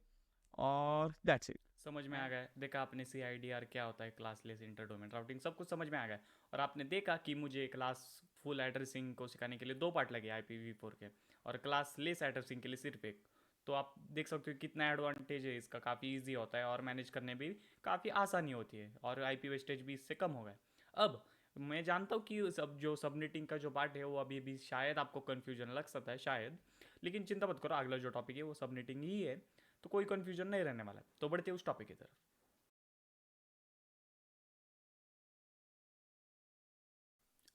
और दैट्स इट। समझ में आ गया। देखा आपने CIDR क्या होता है, क्लासलेस इंटर डोमेन राउटिंग, सब कुछ समझ में आ गया। और आपने देखा कि मुझे क्लास फुल एड्रेसिंग को सिखाने के लिए 2 पार्ट लगे IPv4 के, और क्लासलेस एड्रेसिंग के लिए सिर्फ एक। तो आप देख सकते हो कितना एडवांटेज है इसका, काफ़ी ईजी होता है और मैनेज करने में भी काफ़ी आसानी होती है, और IP वेस्टेज भी इससे कम हो गया। अब मैं जानता हूँ कि सब जो सबनेटिंग का जो पार्ट है वो अभी भी शायद आपको कन्फ्यूजन लग सकता है शायद, लेकिन चिंता मत करो, अगला जो टॉपिक है वो सबनेटिंग ही है, तो कोई कन्फ्यूजन नहीं रहने वाला है। तो बढ़ते हैं उस टॉपिक की तरफ।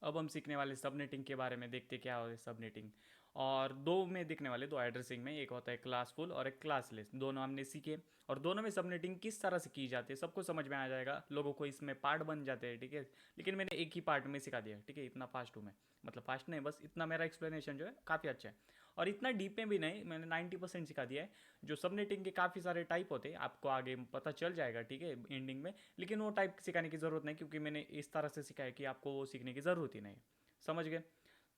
अब हम सीखने वाले सबनेटिंग के बारे में, देखते क्या होता है सबनेटिंग। और दो में दिखने वाले दो एड्रेसिंग में, एक होता है क्लासफुल और एक क्लासलेस, दोनों हमने सीखे। और दोनों में सबनेटिंग किस तरह से की जाती है सबको समझ में आ जाएगा, लोगों को इसमें पार्ट बन जाते हैं, ठीक है। लेकिन मैंने एक ही पार्ट में सिखा दिया, ठीक है, इतना फास्ट हूँ मैं, मतलब फास्ट नहीं, बस इतना मेरा एक्सप्लेनेशन जो है काफ़ी अच्छा है। और इतना डीप में भी नहीं, मैंने 90% सिखा दिया है। जो सबनेटिंग के काफ़ी सारे टाइप होते हैं आपको आगे पता चल जाएगा, ठीक है, एंडिंग में। लेकिन वो टाइप सिखाने की ज़रूरत नहीं, क्योंकि मैंने इस तरह से सिखाया कि आपको वो सीखने की ज़रूरत ही नहीं। समझ गए?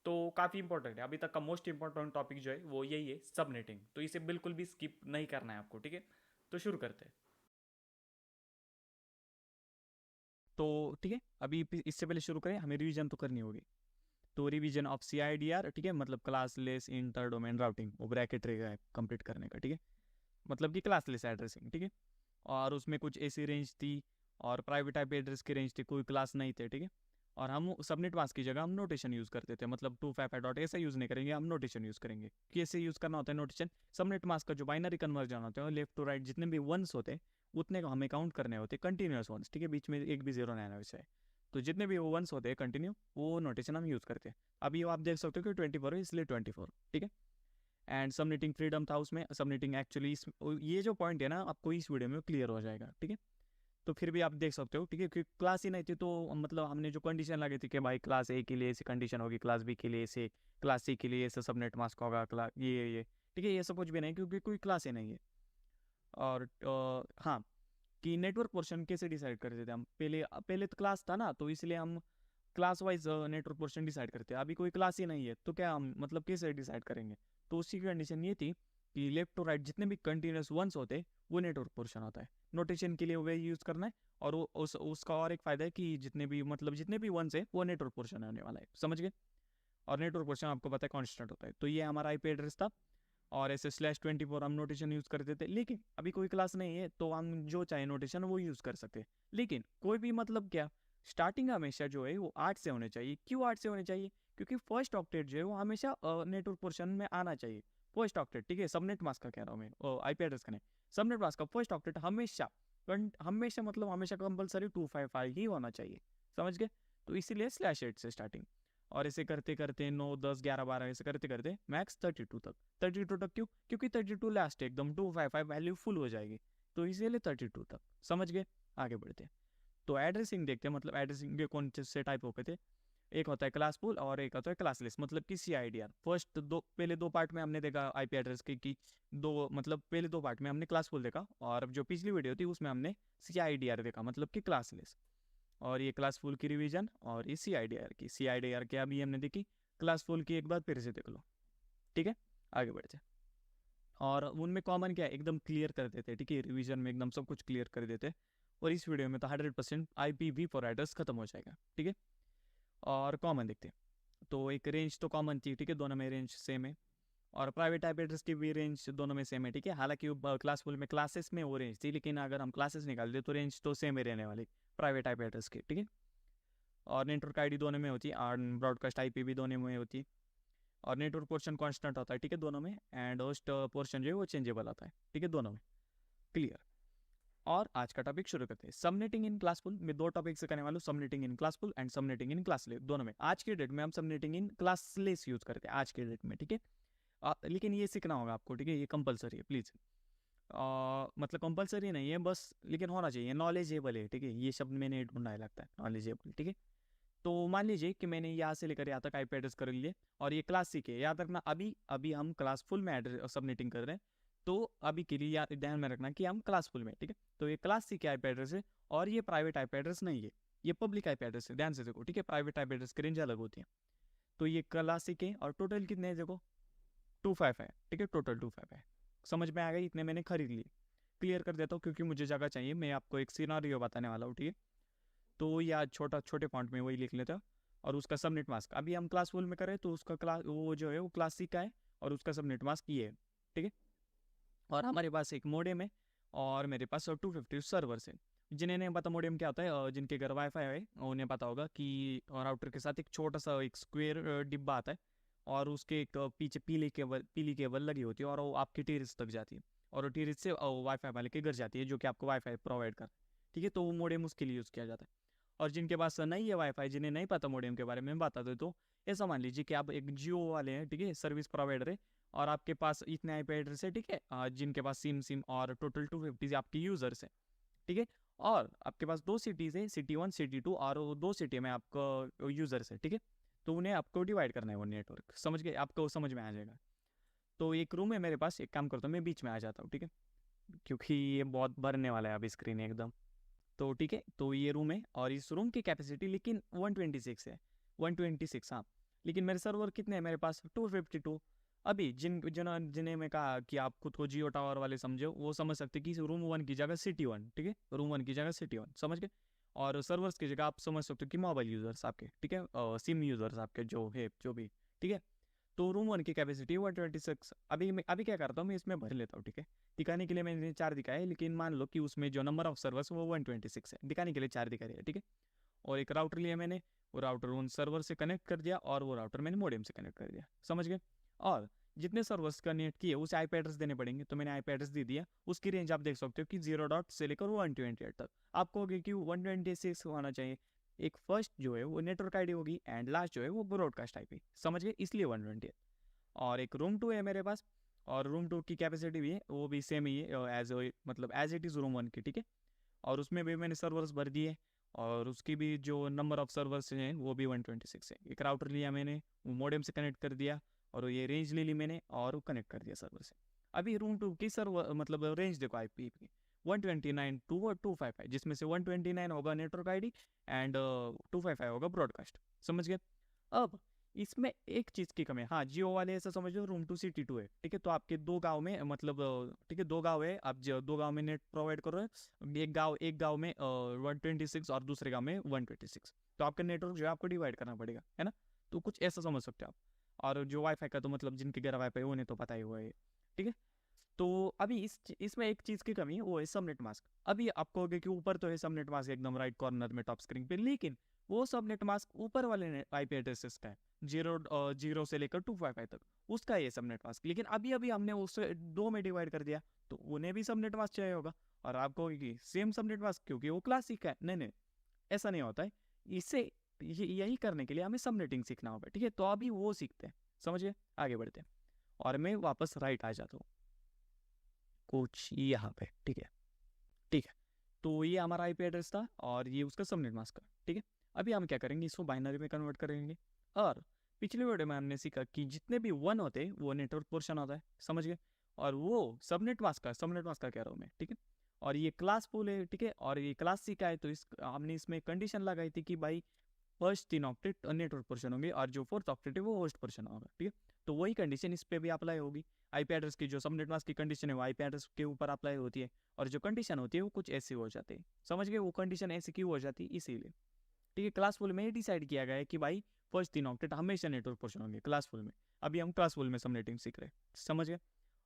तो काफ़ी इंपॉर्टेंट है, अभी तक का मोस्ट इंपॉर्टेंट टॉपिक जो है वो यही है, सबनेटिंग। तो इसे बिल्कुल भी स्किप नहीं करना है आपको, ठीक है। तो शुरू करते हैं। तो ठीक है, अभी इससे पहले शुरू करें, हमें रिवीजन तो करनी होगी। तो रिवीजन ऑफ CIDR, ठीक है, मतलब क्लासलेस इंटर डोमेन राउटिंग, वो ब्रैकेट रहेगा कंप्लीट करने का, ठीक है। मतलब कि क्लासलेस एड्रेसिंग, ठीक है। और उसमें कुछ ऐसी रेंज थी, और प्राइवेट आईपी एड्रेस की रेंज थी, कोई क्लास नहीं थे, ठीक है। और हम सबनेट मास्क की जगह हम नोटेशन यूज़ करते थे, मतलब 255 डॉट ऐसा यूज़ नहीं करेंगे, हम नोटेशन यूज़ करेंगे। कैसे यूज़ करना होता है नोटेशन? सबनेट मास्क का जो बाइनरी कन्वर्जन होता है, लेफ्ट टू राइट जितने भी वंस होते हैं उतने को हमें काउंट करने होते हैं, कंटिन्यूस वंस, ठीक है, बीच में एक भी जीरो नहीं आना वैसे। तो जितने भी वो वंस होते हैं कंटिन्यू, वो नोटेशन हम यूज़ करते हैं। अभी आप देख सकते हो कि 24 है, इसलिए 24, ठीक है। एंड सबनेटिंग फ्रीडम था उसमें, सबनेटिंग एक्चुअली ये जो पॉइंट है ना आपको इस वीडियो में क्लियर हो जाएगा, ठीक है। तो फिर भी आप देख सकते हो, ठीक है, क्योंकि क्लास ही नहीं थी, तो मतलब हमने जो कंडीशन लगी थी कि भाई क्लास ए के लिए ऐसी कंडीशन होगी, क्लास बी के लिए ऐसे, क्लास सी के लिए ऐसा सबनेट मास्क होगा, क्लास ये ठीक है, ये सब कुछ भी नहीं, क्योंकि कोई क्लास ही नहीं है। और हाँ, कि नेटवर्क पोर्शन कैसे डिसाइड करते थे हम, पहले पहले तो क्लास था ना, तो इसलिए हम class wise network portion decide करते हैं। अभी कोई क्लास ही नहीं है, तो क्या हम मतलब कैसे डिसाइड करेंगे? तो उसकी कंडीशन ये थी कि लेफ्ट टू राइट जितने भी कंटिन्यूस वंस होते हैं वो नेटवर्क पोर्शन होता है, नोटेशन के लिए वो यूज़ करना है। और वो उसका और एक फ़ायदा है कि जितने भी मतलब जितने भी वंस है वो नेटवर्क पोर्शन होने वाला है, समझ गए। और नेटवर्क पोर्शन आपको पता है कॉन्स्टेंट होता है। तो ये हमारा IP एड्रेस था, और ऐसे /24 हम नोटेशन यूज़ करते थे। लेकिन अभी कोई क्लास नहीं है, तो हम जो चाहे नोटेशन वो यूज़ कर सकते हैं। लेकिन कोई भी मतलब क्या, स्टार्टिंग हमेशा जो है वो 8 से होने चाहिए। क्यों 8 से होने चाहिए? क्योंकि फर्स्ट ऑक्टेट जो है वो हमेशा नेटवर्क पोर्शन में आना चाहिए। फर्स्ट ऑक्टेट, ठीक है, सबनेट मास्क का कह रहा हूँ मैं, IP एड्रेस का नहीं, सबनेट मास्क का फर्स्ट ऑक्टेट हमेशा हमेशा मतलब हमेशा कंपलसरी 255 ही होना चाहिए, समझ गए। तो इसीलिए /8 से स्टार्टिंग, और ऐसे करते करते 9, 10, 11, 12 ऐसे करते करते मैक्स 32 तक। 32 तक क्यों? क्योंकि 32 लास्ट है, एकदम 255 वैल्यू फुल हो जाएगी, तो इसीलिए 32 तक, समझ गए। आगे बढ़ते हैं, तो एड्रेसिंग देखते हैं, मतलब एड्रेसिंग के कौन से टाइप होते थे। एक होता है क्लासफुल और एक होता है क्लासलेस, मतलब कि CIDR। फर्स्ट पहले दो पार्ट में हमने देखा IP एड्रेस की कि दो, मतलब पहले दो पार्ट में हमने क्लासफुल देखा, और जो पिछली वीडियो थी उसमें हमने CIDR देखा, मतलब कि क्लासलेस। और ये क्लासफुल की रिवीजन, और ये CIDR की अभी हमने देखी, क्लासफुल की एक बार फिर से देख लो, ठीक है। आगे बढ़ते हैं, और उनमें कॉमन क्या है एकदम क्लियर कर देते हैं, ठीक है, रिवीजन में एकदम सब कुछ क्लियर कर देते हैं। और इस वीडियो में तो 100% IPv4 एड्रेस खत्म हो जाएगा, ठीक है। और कॉमन देखते हैं, तो एक रेंज तो कॉमन थी, ठीक है, दोनों में रेंज सेम है। और प्राइवेट IP एड्रेस की भी रेंज दोनों में सेम है, ठीक है। हालांकि क्लासफुल में क्लासेस में वो रेंज थी, लेकिन अगर हम क्लासेस निकाल दे तो रेंज तो सेम ही रहने वाली प्राइवेट IP एड्रेस की, ठीक है। और नेटवर्क ID दोनों में होती है, और ब्रॉडकास्ट IP भी दोनों में होती है। और नेटवर्क पोर्शन कांस्टेंट होता है, ठीक है, दोनों में। एंड होस्ट पोर्शन जो है वो चेंजेबल होता है, ठीक है, दोनों में। क्लियर। और आज का टॉपिक शुरू करते हैं, सबनेटिंग इन क्लासफुल में दो टॉपिक से करने वाला हूँ, subnetting in classful and subnetting in classless, दोनों में। आज के डेट में हम सबनेटिंग इन क्लासलेस यूज करते हैं आज के डेट में, ठीक है। लेकिन ये सीखना होगा आपको, ठीक है, ये कंपलसरी है, प्लीज। मतलब कंपलसरी नहीं है बस, लेकिन होना चाहिए, नॉलेजेबल है, ठीक है, ये शब्द मैंने ढूंढा है लगता है, नॉलेजेबल, ठीक है। तो मान लीजिए कि मैंने यहाँ से लेकर यहाँ तक आईपी एड्रेस कर लिए, और ये क्लास सी के, याद रखना अभी अभी हम क्लास फुल में एड्रेस सबनेटिंग कर रहे हैं, तो अभी के लिए याद ध्यान में रखना कि हम क्लास फुल में, ठीक है। तो ये क्लास सी के आईपी एड्रेस है, और ये प्राइवेट आईपी एड्रेस नहीं है, ये पब्लिक आईपी एड्रेस है, ध्यान से देखो, ठीक है। प्राइवेट आईपी एड्रेस की रेंज अलग होती है। तो ये क्लास सी के, और टोटल कितने हैं देखो, 25 है, ठीक है, टोटल 25 है। समझ में आ गई, इतने मैंने खरीद लिए। क्लियर कर देता हूँ क्योंकि मुझे जगह चाहिए, मैं आपको एक सिनारियो बताने वाला हूँ, ठीक है। तो या छोटे फॉन्ट में वही लिख लेता हूँ। और उसका सबनेट मास्क अभी हम क्लास फुल में करें, तो उसका क्लास वो जो है वो क्लास सी का है, और उसका सबनेट मास्क ये है, ठीक है। और हमारे पास एक मोडेम है, और मेरे पास 250 सर्वर्स है। जिन्हें नहीं पता मोडेम क्या होता है, जिनके घर वाईफाई है उन्हें पता होगा कि राउटर के साथ एक छोटा सा एक स्क्वायर डिब्बा आता है, और उसके एक पीछे पीली केबल लगी होती है, और वो आपकी टेरिस तक जाती है, और वो टेरिस से वाईफाई वाले के घर जाती है, जो कि आपको वाईफाई प्रोवाइड कर, ठीक है। तो वो मोडेम उसके लिए यूज़ किया जाता है। और जिनके पास नहीं है वाईफाई, जिन्हें नहीं पता मोडेम के बारे में, बता दो, तो ऐसा मान लीजिए कि आप एक जियो वाले हैं, ठीक है, सर्विस प्रोवाइडर है, और आपके पास इतने आईपी एड्रेस है, ठीक है, जिनके पास सिम और टोटल 250 आपके यूजर्स हैं, ठीक है। और आपके पास 2 सिटीज़ है, सिटी 1 सिटी 2, और वो 2 सिटी में आपको यूजर्स है, ठीक है। तो उन्हें आपको डिवाइड करना है वो नेटवर्क, समझ गए, आपको समझ में आ जाएगा। तो एक रूम है मेरे पास, एक काम करता हूँ मैं बीच में आ जाता हूँ, ठीक है, क्योंकि ये बहुत भरने वाला है अभी स्क्रीन एकदम। तो ठीक है, तो ये रूम है, और इस रूम की कैपेसिटी लेकिन 126 है, 126, हाँ। लेकिन मेरे सर्वर कितने हैं मेरे पास, 252। अभी जिन्हें मैं कहा कि आप खुद को जियो टावर वाले समझो, वो समझ सकते कि रूम 1 की जगह सिटी 1, ठीक है, रूम 1 की जगह सिटी 1, समझ गए। और सर्वर्स की जगह आप समझ सकते हो कि मोबाइल यूजर्स आपके, ठीक है, सिम यूजर्स आपके जो है जो भी, ठीक है। तो रूम 1 की कैपेसिटी 126। अभी क्या करता हूँ मैं, इसमें भर लेता हूँ, ठीक है। दिखाने के लिए मैंने 4 दिखाया है, लेकिन मान लो कि उसमें जो नंबर ऑफ सर्वर्स वो 126 है, दिखाने के लिए 4 दिखा रही है, ठीक है। और एक राउटर लिया मैंने, वो राउटर उन सर्वर से कनेक्ट कर दिया, और वो राउटर मैंने मोडेम से कनेक्ट कर दिया, समझ गए। और जितने सर्वर्स कनेक्ट किए उसे आईपी एड्रेस देने पड़ेंगे, तो मैंने आईपी एड्रेस दे दिया। उसकी रेंज आप देख सकते हो कि 0 से लेकर 128 तक। आपको होगी कि 126 होना चाहिए। एक फर्स्ट जो है वो नेटवर्क आईडी होगी, एंड लास्ट जो है वो ब्रॉडकास्ट आईपी, समझ गए, इसलिए 128। और एक रूम 2 है मेरे पास, और रूम 2 की कैपेसिटी भी है, वो भी सेम ही है, मतलब एज इट इज़ रूम 1 की, ठीक है। और उसमें भी मैंने सर्वर्स भर दिए, और उसकी भी जो नंबर ऑफ सर्वर्स हैं वो भी 126 है। एक राउटर लिया मैंने, वो मॉडेम से कनेक्ट कर दिया, और ये रेंज ले ली मैंने, और वो कनेक्ट कर दिया सर्वर से। अभी रूम 2 की सर्वर मतलब रेंज देखो आईपी की, 129 255, जिसमें से 129 होगा नेटवर्क आईडी, एंड 255 होगा ब्रॉडकास्ट, समझ गए। अब इसमें एक चीज़ की कमी है, हाँ, जियो वाले ऐसा समझ लो रूम 2 सिटी 2 है, ठीक है। तो आपके 2 गांव में मतलब ठीक है, 2 गांव है, आप जो 2 गांव में नेट प्रोवाइड कर रहे हैं, एक गांव में 126 और दूसरे गांव में 126। तो आपका नेटवर्क जो है आपको डिवाइड करना पड़ेगा, है ना। तो कुछ ऐसा समझ सकते हो आप। और जो वाईफाई का तो मतलब जिनके घर वाईफाई उन्हें तो पता ही हुआ है, ठीक है। तो अभी इसमें एक चीज़ की कमी है, वो है सबनेट मास्क। अभी आपको कहोगे कि ऊपर तो है सबनेट मास्क एकदम राइट कॉर्नर में टॉप स्क्रीन पे, लेकिन वो सबनेट मास्क ऊपर वाले आईपी एड्रेसेस का है, 0 से लेकर 255 तक, उसका ये सबनेट मास्क। लेकिन अभी अभी हमने उसे 2 में डिवाइड कर दिया, तो उन्हें भी सबनेट मास्क चाहिए होगा। और आप कहोगे कि सेम सबनेट मास्क क्योंकि वो क्लासिक है, नहीं नहीं, ऐसा नहीं होता है। इससे यही करने के लिए हमें सबनेटिंग सीखना होगा, ठीक है। तो अभी वो सीखते हैं, समझिए, आगे बढ़ते हैं। और मैं वापस राइट आ जाता हूँ कुछ यहाँ पे, ठीक है, ठीक है। तो ये हमारा आईपी एड्रेस था, और ये उसका सबनेट मास्क का, ठीक है। अभी हम क्या करेंगे, इसको बाइनरी में कन्वर्ट करेंगे। और पिछले वीडियो में हमने सीखा कि जितने भी 1 होते हैं वो नेटवर्क पोर्शन होता है, समझ गए। और वो सबनेट मास्क का कह रहा हूँ मैं, ठीक है। और ये क्लास फुल है, ठीक है, और ये क्लास सी का है, तो हमने इसमें कंडीशन लगाई थी कि भाई फर्स्ट 3 ऑक्टेट नेटवर्क पोर्शन होंगे, और जो 4th ऑक्टेट है वो होस्ट पोर्शन होगा, ठीक है। तो वही कंडीशन इस पे भी अप्लाई होगी। आईपी एड्रेस की जो सबनेट मास्क की कंडीशन है वो आईपी एड्रेस के ऊपर अप्लाई होती है, और जो कंडीशन होती है वो कुछ ऐसी हो जाती है, समझ गए। वो कंडीशन ऐसी क्यों हो जाती है, इसीलिए, ठीक है। क्लासफुल में ये डिसाइड किया गया है कि भाई फर्स्ट 3 ऑक्टेट हमेशा नेटवर्क पोर्शन होंगे क्लासफुल में। अभी हम क्लासफुल में सबनेटिंग सीख रहे हैं, समझ गए।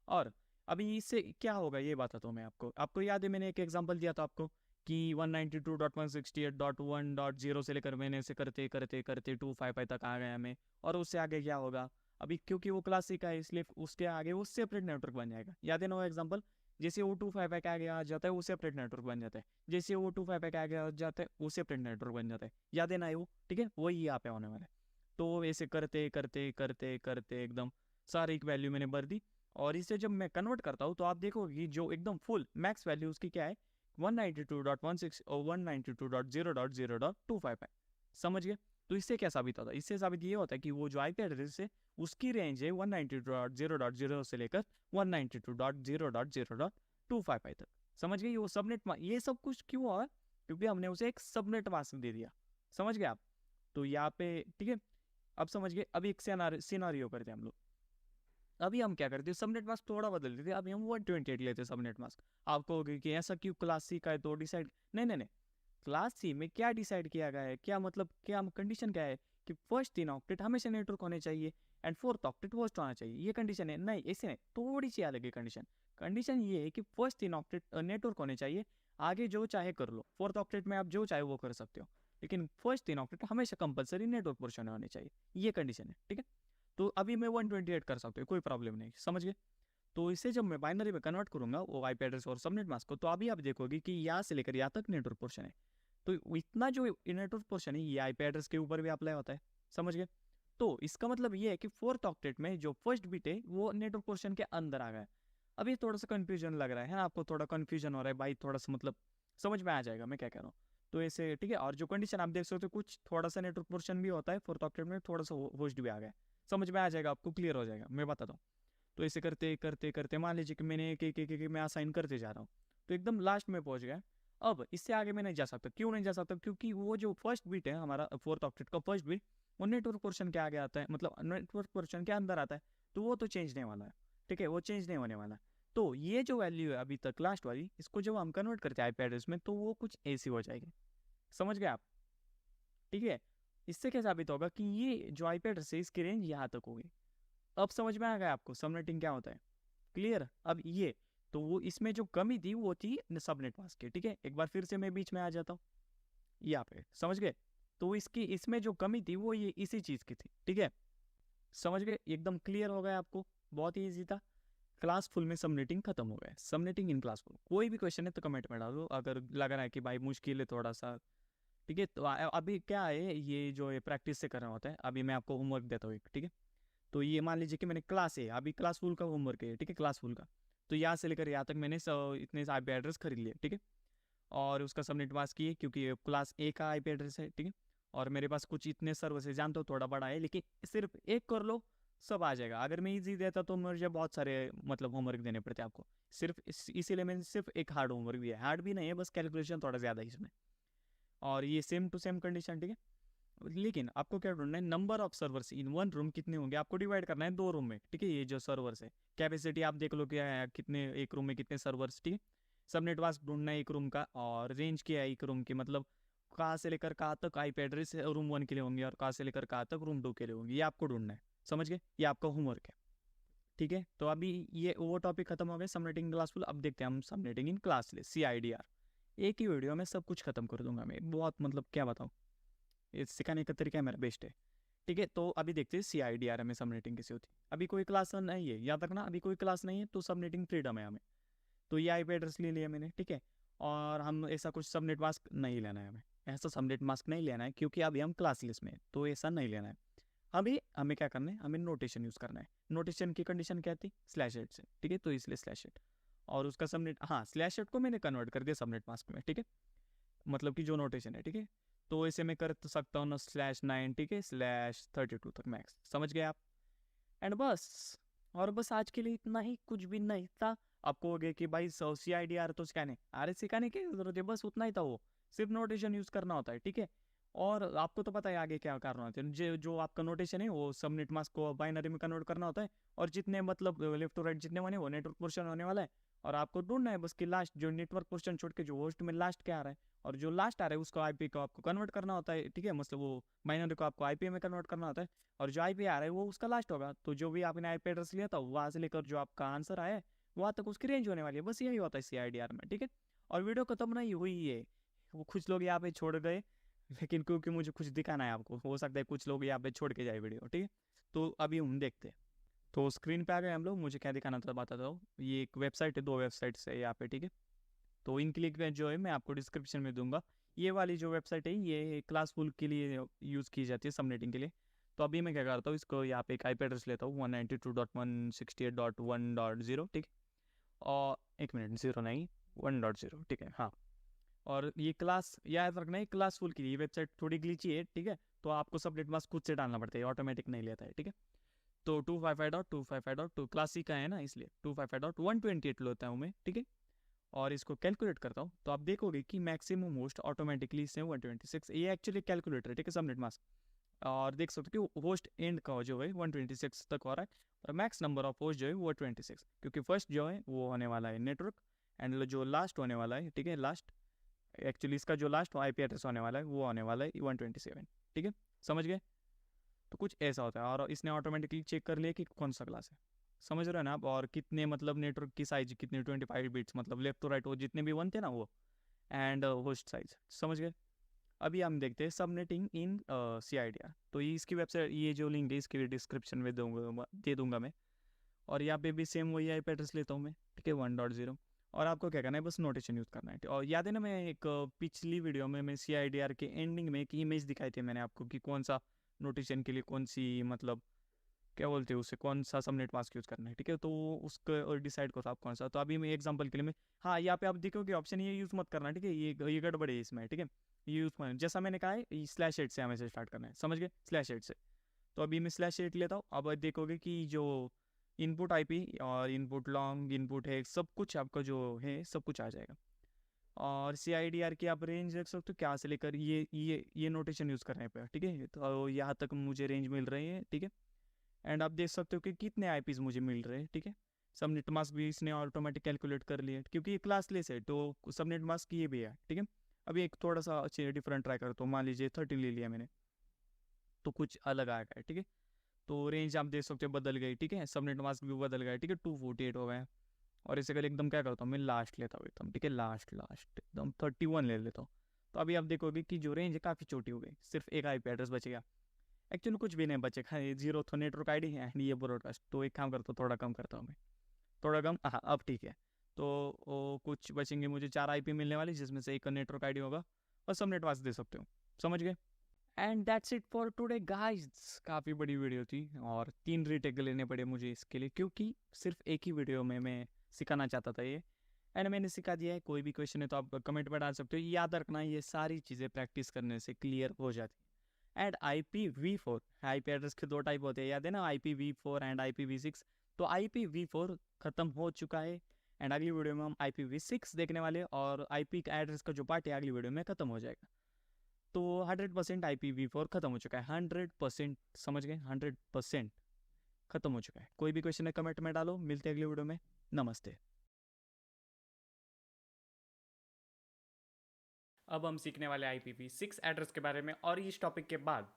और अभी इससे क्या होगा ये बताता हूँ मैं आपको याद है मैंने एक एग्जांपल दिया था आपको कि 192.168.1.0 से लेकर मैंने ऐसे करते करते करते 255 तक आ गया मैं। और उससे आगे क्या होगा, अभी क्योंकि वो क्लासिक है इसलिए उसके आगे वो सेपरेट नेटवर्क बन जाएगा। याद है ना वो एग्जाम्पल, जैसे वो 255 के आगे आ जाता है वो सेपरेट नेटवर्क बन जाता है, जैसे वो 255 के आगे आ जाता है वो सेपरेट नेटवर्क बन जाता है। याद है ना वो, ठीक है, वही यहाँ पे होने वाला है। तो ऐसे करते करते करते करते एकदम सारी एक वैल्यू मैंने भर दी, और इसे जब मैं कन्वर्ट करता हूँ तो आप देखोगे कि जो एकदम फुल मैक्स वैल्यू उसकी क्या है, 192.16 और 192.0.0.25 है। समझ गए? तो इससे क्या साबित होता है? इससे साबित ये होता है कि वो जो आईपी एड्रेस है उसकी रेंज है 192.0.0 से लेकर 192.0.0.25 तक। समझ गए? वो सबनेट, ये सब कुछ क्यों हुआ? क्योंकि हमने उसे एक सबनेट मास्क दे दिया। समझ गए आप? तो यहाँ पे ठीक है, अब समझ गए। अभी एक सिनारियो करते हैं हम लोग। अभी हम क्या करते हैं, सबनेट मास्क थोड़ा बदल देते हैं। अभी हम 128 लेते हैं सबनेट मास्क। आप कहोगे कि ऐसा क्यों, क्लास सी का है तो डिसाइड, नहीं नहीं नहीं, क्लास सी में क्या डिसाइड किया गया है, क्या मतलब क्या कंडीशन क्या है कि फर्स्ट 3 ऑक्टेट हमेशा नेटवर्क होने चाहिए एंड फोर्थ ऑक्टेट होस्ट होना चाहिए, ये कंडीशन है? नहीं, ऐसे नहीं, थोड़ी सी अलग है कंडीशन। कंडीशन ये है कि फर्स्ट 3 ऑक्टेट नेटवर्क होने चाहिए, आगे जो चाहे कर लो, फोर्थ ऑक्टेट में आप जो चाहे वो कर सकते हो, लेकिन फर्स्ट 3 ऑक्टेट हमेशा कंपलसरी नेटवर्क पोर्शन होने चाहिए, ये कंडीशन है। ठीक है, तो अभी मैं 128 कर सकता हूँ, कोई प्रॉब्लम नहीं। समझ गए? तो इसे जब मैं बाइनरी में कन्वर्ट करूंगा वो आईपी एड्रेस और सबनेट मास्क को, तो अभी आप देखोगे कि यहाँ से लेकर यहाँ तक नेटवर्क पोर्शन है। तो इतना जो नेटवर्क पोर्शन है ये आईपी एड्रेस के ऊपर भी अप्लाई होता है। समझ गए? तो इसका मतलब ये है कि फोर्थ ऑक्टेट में जो फर्स्ट बिट है वो नेटवर्क पोर्शन के अंदर आ गया है। अभी थोड़ा सा कंफ्यूजन लग रहा है ना आपको? थोड़ा कंफ्यूजन हो रहा है भाई, थोड़ा सा मतलब समझ में आ जाएगा मैं क्या कह रहा हूँ। तो ऐसे ठीक है, और जो कंडीशन आप देख सकते हो, कुछ थोड़ा सा नेटवर्क पोर्शन भी होता है फोर्थ ऑक्टेट में, थोड़ा सा होस्ट भी आ गया है। समझ में आ जाएगा आपको, क्लियर हो जाएगा, मैं बताता हूँ। तो ऐसे करते करते करते मान लीजिए कि मैंने एक मैं असाइन करते जा रहा हूँ, तो एकदम लास्ट में पहुंच गया। अब इससे आगे मैं नहीं जा सकता। क्यों नहीं जा सकता? क्योंकि वो जो फर्स्ट बिट है हमारा फोर्थ ऑक्टेट का फर्स्ट बिट, वो नेटवर्क पोर्शन के आगे आता है, मतलब नेटवर्क पोर्शन के अंदर आता है, तो वो तो चेंज नहीं वाला है। ठीक है, वो चेंज नहीं होने वाला है। तो ये जो वैल्यू है अभी तक लास्ट वाली, इसको जब हम कन्वर्ट करते हैं आईपी एड्रेस में, तो वो कुछ ऐसी हो जाएगी। समझ गए आप? ठीक है, इससे क्या साबित होगा कि ये जो आईपी एड्रेस है इसकी रेंज यहाँ तक होगी। अब समझ में आ गया आपको सबनेटिंग क्या होता है? क्लियर? अब ये तो वो इसमें जो कमी थी वो थी सबनेट मास्क की। ठीक है, एक बार फिर से मैं बीच में आ जाता हूँ यहाँ पे। समझ गए? तो इसकी इसमें जो कमी थी वो ये इसी चीज की थी। ठीक है, समझ गए? एकदम क्लियर हो गया आपको? बहुत ही ईजी था। क्लास फुल में सबनेटिंग खत्म हो गया। Subnetting in class full. कोई भी क्वेश्चन है तो कमेंट में डालो, अगर लग रहा है कि भाई मुश्किल है थोड़ा सा। ठीक है, तो अभी क्या है, ये जो है प्रैक्टिस से करना होता है। अभी मैं आपको होमवर्क देता हूँ एक। ठीक है, तो ये मान लीजिए कि मैंने क्लास है, अभी क्लास फुल का होमवर्क है। ठीक है, क्लास फुल का, तो यहाँ से लेकर यहाँ तक मैंने इतने आईपी एड्रेस खरीद लिए। ठीक है, और उसका सबनेट मास्क किए क्योंकि ये क्लास ए का आईपी एड्रेस है। ठीक है, और मेरे पास कुछ इतने सर्विस है, जानते हो थोड़ा बड़ा है, लेकिन सिर्फ एक कर लो सब आ जाएगा। अगर मैं इजी देता तो मुझे बहुत सारे मतलब होमवर्क देने पड़ते आपको। सिर्फ इसीलिए मैंने सिर्फ एक हार्ड होमवर्क दिया है। हार्ड भी नहीं है, बस कैलकुलेशन थोड़ा ज़्यादा है इसमें। और ये सेम टू सेम कंडीशन। ठीक है, लेकिन आपको क्या ढूंढना है, number of servers in one room कितने होंगे, आपको डिवाइड करना है 2 रूम में। ठीक है, ये जो सर्वर्स है कैपेसिटी आप देख लो क्या है, कितने एक रूम में कितने सर्वर्स। ठीक है, सबनेट मास्क ढूंढना है एक रूम का, और रेंज क्या है एक रूम की, मतलब कहाँ से लेकर कहाँ तक आईपी एड्रेस रूम 1 के लिए होंगे और कहाँ से लेकर कहाँ तक रूम 2 के लिए होंगे, ये आपको ढूंढना है। समझ गए? ये आपका होमवर्क है। ठीक है, तो अभी ये वो टॉपिक खत्म हो गया सबनेटिंग क्लासफुल। अब देखते हैं हम सबनेटिंग इन क्लासलेस, CIDR। एक ही वीडियो में सब कुछ खत्म कर दूंगा मैं, बहुत मतलब क्या बताऊँ, ये सिखाने का तरीका मेरा बेस्ट है। ठीक है, तो अभी देखते हैं CIDR में सबनेटिंग कैसे होती है। अभी कोई क्लास नहीं है, याद रखना, अभी कोई क्लास नहीं है तो सबनेटिंग फ्रीडम है हमें। तो ये आईपी एड्रेस ले लिया मैंने। ठीक है, और हम ऐसा कुछ सबनेट मास्क नहीं लेना है हमें, ऐसा सबनेट मास्क नहीं लेना है, क्योंकि अभी हम क्लासलेस में है, तो ऐसा नहीं लेना है। अभी हमें क्या करना है, हमें नोटेशन यूज़ करना है। नोटेशन की कंडीशन क्या थी, /8 से। ठीक है, तो इसलिए /8 और उसका सबनेट, हाँ /8 को मैंने कन्वर्ट कर दिया सबनेट मास्क में। ठीक है, मतलब कि जो नोटेशन है। ठीक है, तो ऐसे मैं कर सकता हूँ ना /9, ठीक है, /32 तक मैक्स। समझ गए आप? एंड बस, और बस आज के लिए इतना ही, कुछ भी नहीं था। आपको हो गया कि भाई CIDR तो सिखाने, अरे सिखाने की जरूरत है, बस उतना ही था। वो सिर्फ नोटेशन यूज करना होता है। ठीक है, और आपको तो पता है आगे क्या करना होता है। जो आपका नोटेशन है वो सबनेट मास्क को बाइनरी में कन्वर्ट करना होता है, और जितने मतलब लेफ्ट टू राइट जितने बने वो नेटवर्क पोर्शन होने वाला है। और आपको ढूंढना है बस कि लास्ट जो नेटवर्क पोर्शन छोड़ के जो होस्ट में लास्ट क्या आ रहा है, और जो लास्ट आ रहा है उसको आईपी को आपको कन्वर्ट करना होता है। ठीक है, मतलब वो बाइनरी को आपको आईपी में कन्वर्ट करना होता है, और जो आईपी आ रहा है वो उसका लास्ट होगा। तो जो भी आपने आईपी एड्रेस लिया था वहां से लेकर जो आपका आंसर आया है वहां तक उसकी रेंज होने वाली है। बस यही होता है CIDR में। ठीक है, और वीडियो खत्म नहीं हुई है, वो कुछ लोग यहाँ पे छोड़ गए, लेकिन क्योंकि मुझे कुछ दिखाना है आपको, हो सकता है कुछ लोग यहाँ पे छोड़ के जाए वीडियो। ठीक है, तो अभी हम देखते हैं। तो स्क्रीन पे आ गए हम लोग, मुझे क्या दिखाना था बताता हूँ। ये एक वेबसाइट है, 2 वेबसाइट्स है यहाँ पे। ठीक है, तो इनके लिंक जो है मैं आपको डिस्क्रिप्शन में दूंगा। ये वाली जो वेबसाइट है ये क्लासफुल के लिए यूज़ की जाती है सबनेटिंग के लिए। तो अभी मैं क्या करता हूँ, इसको यहाँ पे एक IP एड्रेस लेता हूँ 192.168.1.0, ठीक है। और एक मिनट, 0 नहीं, 1.0, ठीक है, हाँ। और ये क्लास याद रखना है, क्लास फुल की ये वेबसाइट थोड़ी ग्लिची है, ठीक है। तो आपको सब नेट मास्क खुद से डालना पड़ता है, ऑटोमेटिक नहीं लेता है, ठीक है। तो 255.255.2 क्लासिक का है ना, इसलिए 255.128 लेता हूँ मैं, ठीक है। और इसको कैलकुलेट करता हूँ तो आप देखोगे कि मैक्सिमम होस्ट ऑटोमेटिकली इससे 126, ये एक्चुअली कैलकुलेटर है, ठीक है, सबनेट मास्क। और देख सकते हो कि होस्ट एंड का जो है 126 तक हो रहा है, और मैक्स नंबर ऑफ होस्ट जो है वो 26, क्योंकि फर्स्ट जो है वो होने वाला है नेटवर्क, एंड जो लास्ट होने वाला है, ठीक है, लास्ट एक्चुअली इसका जो लास्ट IP एड्रेस होने वाला है वो होने वाला है 127, ठीक है, समझ गए। तो कुछ ऐसा होता है, और इसने ऑटोमेटिकली चेक कर लिया कि कौन सा क्लास है, समझ रहे हो ना आप। और कितने मतलब नेटवर्क की साइज कितने 25 बिट्स, मतलब लेफ्ट टू राइट वो जितने भी वन थे ना वो, एंड होस्ट साइज, समझ गए। अभी हम देखते हैं सबनेटिंग इन CIDR। तो ये इसकी वेबसाइट, ये जो लिंक है इसकी डिस्क्रिप्शन में दे दूंगा मैं। और यहाँ पे भी सेम वही IP एड्रेस लेता हूँ मैं, ठीक है, 1.0। और आपको क्या करना है, बस नोटेशन यूज़ करना है। और याद है ना, मैं एक पिछली वीडियो में मैं CIDR के एंडिंग में एक इमेज दिखाई थी मैंने आपको कि कौन सा नोटेशन के लिए कौन सी, मतलब क्या बोलते हैं उसे, कौन सा सबनेट मास्क यूज़ करना है, ठीक है। तो उसको डिसाइड करो आप कौन सा। तो अभी मैं एग्जांपल के लिए मैं, हाँ, यहाँ पे आप देखोगे ऑप्शन ये यूज़ मत करना, ठीक है, ये गड़बड़ है इसमें, ठीक है। ये यूज़ मत, जैसा मैंने कहा है /8 से हमें से स्टार्ट करना है, समझ गए, /8 से। तो अभी मैं /8 लेता हूँ। अब देखोगे कि जो इनपुट IP और इनपुट लॉन्ग, इनपुट है, सब कुछ आपका जो है सब कुछ आ जाएगा। और CIDR की आप रेंज देख सकते हो, क्या से लेकर ये नोटेशन यूज़ करने पे, ठीक है। तो यहाँ तक मुझे रेंज मिल रही है, ठीक है। एंड आप देख सकते हो कि कितने IPs मुझे मिल रहे हैं, ठीक है। सबनेट मास्क भी इसने ऑटोमेटिक कैलकुलेट कर लिया, क्योंकि ये क्लासलेस है तो सबनेट मास्क ये भी है, ठीक है। अभी एक थोड़ा सा डिफरेंट ट्राई करता हूँ, मान लीजिए 13 ले लिया मैंने, तो कुछ अलग आ गया, ठीक है। तो रेंज आप देख सकते हो बदल गई, ठीक है, सबनेट मास्क भी बदल गया, ठीक है, 248 हो गए। और इसे कल एकदम क्या करता हूँ मैं, लास्ट लेता हूँ एकदम, ठीक है, लास्ट लास्ट एकदम 31 ले लेता हूँ। तो अभी आप देखोगे कि जो रेंज है काफ़ी छोटी हो गई, सिर्फ एक IP एड्रेस बचेगा। एक्चुअली कुछ भी नहीं बचेगा, ये 0 तो नेटवर्क ID है एंड ये ब्रॉडकास्ट। तो एक काम करता हूँ, थोड़ा कम करता हूँ मैं, थोड़ा कम, हाँ अब ठीक है। तो कुछ बचेंगे मुझे 4 IP मिलने वाली, जिसमें से एक नेटवर्क ID होगा, और सब नेट मास्क दे सकते हो, समझ गए। And that's it for today guys. काफ़ी बड़ी वीडियो थी, और 3 रीटेक लेने पड़े मुझे इसके लिए, क्योंकि सिर्फ एक ही वीडियो में मैं सिखाना चाहता था ये, एंड मैंने सिखा दिया है। कोई भी क्वेश्चन है तो आप कमेंट में डाल सकते हो। याद रखना, ये सारी चीज़ें प्रैक्टिस करने से क्लियर हो जाती है। एंड IPv4, IP एड्रेस के 2 टाइप होते हैं, याद है ना, IPv4 एंड IPv6। तो IPv4 ख़त्म हो चुका है, एंड अगली वीडियो में हम IPv6 देखने वाले हैं, और IP एड्रेस का जो पार्ट है अगली वीडियो में ख़त्म हो जाएगा। तो 100% IPv4 खत्म हो चुका है, 100%, समझ गए, 100% खत्म हो चुका है। कोई भी क्वेश्चन है कमेंट में डालो, मिलते हैं अगली वीडियो में, नमस्ते। अब हम सीखने वाले IPv6 एड्रेस के बारे में, और इस टॉपिक के बाद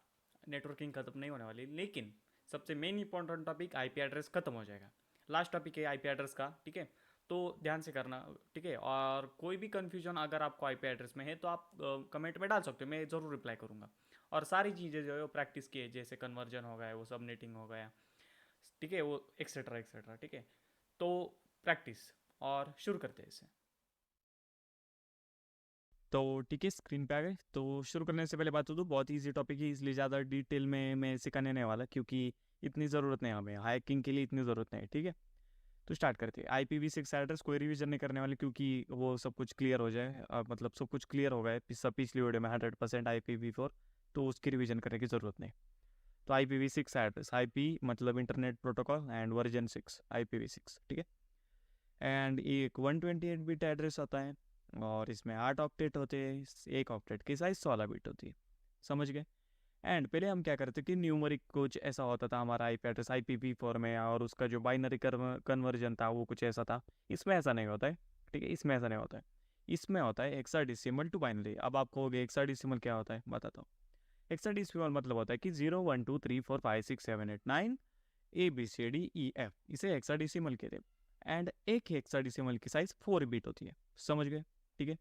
नेटवर्किंग खत्म नहीं होने वाली, लेकिन सबसे main important topic IP address खत्म हो जाएगा। लास्ट टॉपिक है IP एड्रेस का, ठीक है। तो ध्यान से करना, ठीक है। और कोई भी कन्फ्यूजन अगर आपको IP एड्रेस में है तो आप कमेंट में डाल सकते हो, मैं ज़रूर रिप्लाई करूँगा। और सारी चीज़ें जो है वो प्रैक्टिस की है, जैसे कन्वर्जन हो गया, वो सबनेटिंग हो गया, ठीक है, वो एक्सेट्रा एक्सेट्रा, ठीक है। तो प्रैक्टिस, और शुरू करते हैं इसे। तो ठीक है, स्क्रीन पे आ गए। तो शुरू करने से पहले बात हो, तो बहुत ईजी टॉपिक है, इसलिए ज़्यादा डिटेल में मैं सिखाने नहीं वाला, क्योंकि इतनी ज़रूरत नहीं है हमें, हैकिंग के लिए इतनी ज़रूरत नहीं है, ठीक है। तो स्टार्ट करते हैं। IPv6 एड्रेस कोई रिवीजन नहीं करने वाले, क्योंकि वो सब कुछ क्लियर हो जाए, मतलब सब कुछ क्लियर हो गया सब पिछली वीडियो में 100% IPv4, तो उसकी रिवीजन करने की ज़रूरत नहीं। तो IPv6 एड्रेस, IP मतलब internet protocol, and version 6 IPv6, ठीक है। एंड एक 128 बिट एड्रेस होता है, और इसमें 8 ऑक्टेट होते हैं, एक ऑक्टेट की साइज 16 बिट होती है, समझ गए। एंड पहले हम क्या करते कि न्यूमरिक कुछ ऐसा होता था हमारा IP एड्रेस IPv4 में, और उसका जो बाइनरी कन्वर्जन था वो कुछ ऐसा था। इसमें ऐसा नहीं होता है, ठीक है, इसमें ऐसा नहीं होता है। इसमें होता है हेक्साडेसिमल टू बाइनरी। अब आप कहोगे हेक्साडेसिमल क्या होता है, बताता हूँ। हेक्साडेसिमल मतलब होता है कि 0 1 2 3 4 5 6 7 8 9 ABCDEF, इसे हेक्साडेसिमल कहते हैं। एंड एक हेक्साडेसिमल की साइज 4 बिट होती है, समझ गए, ठीक है।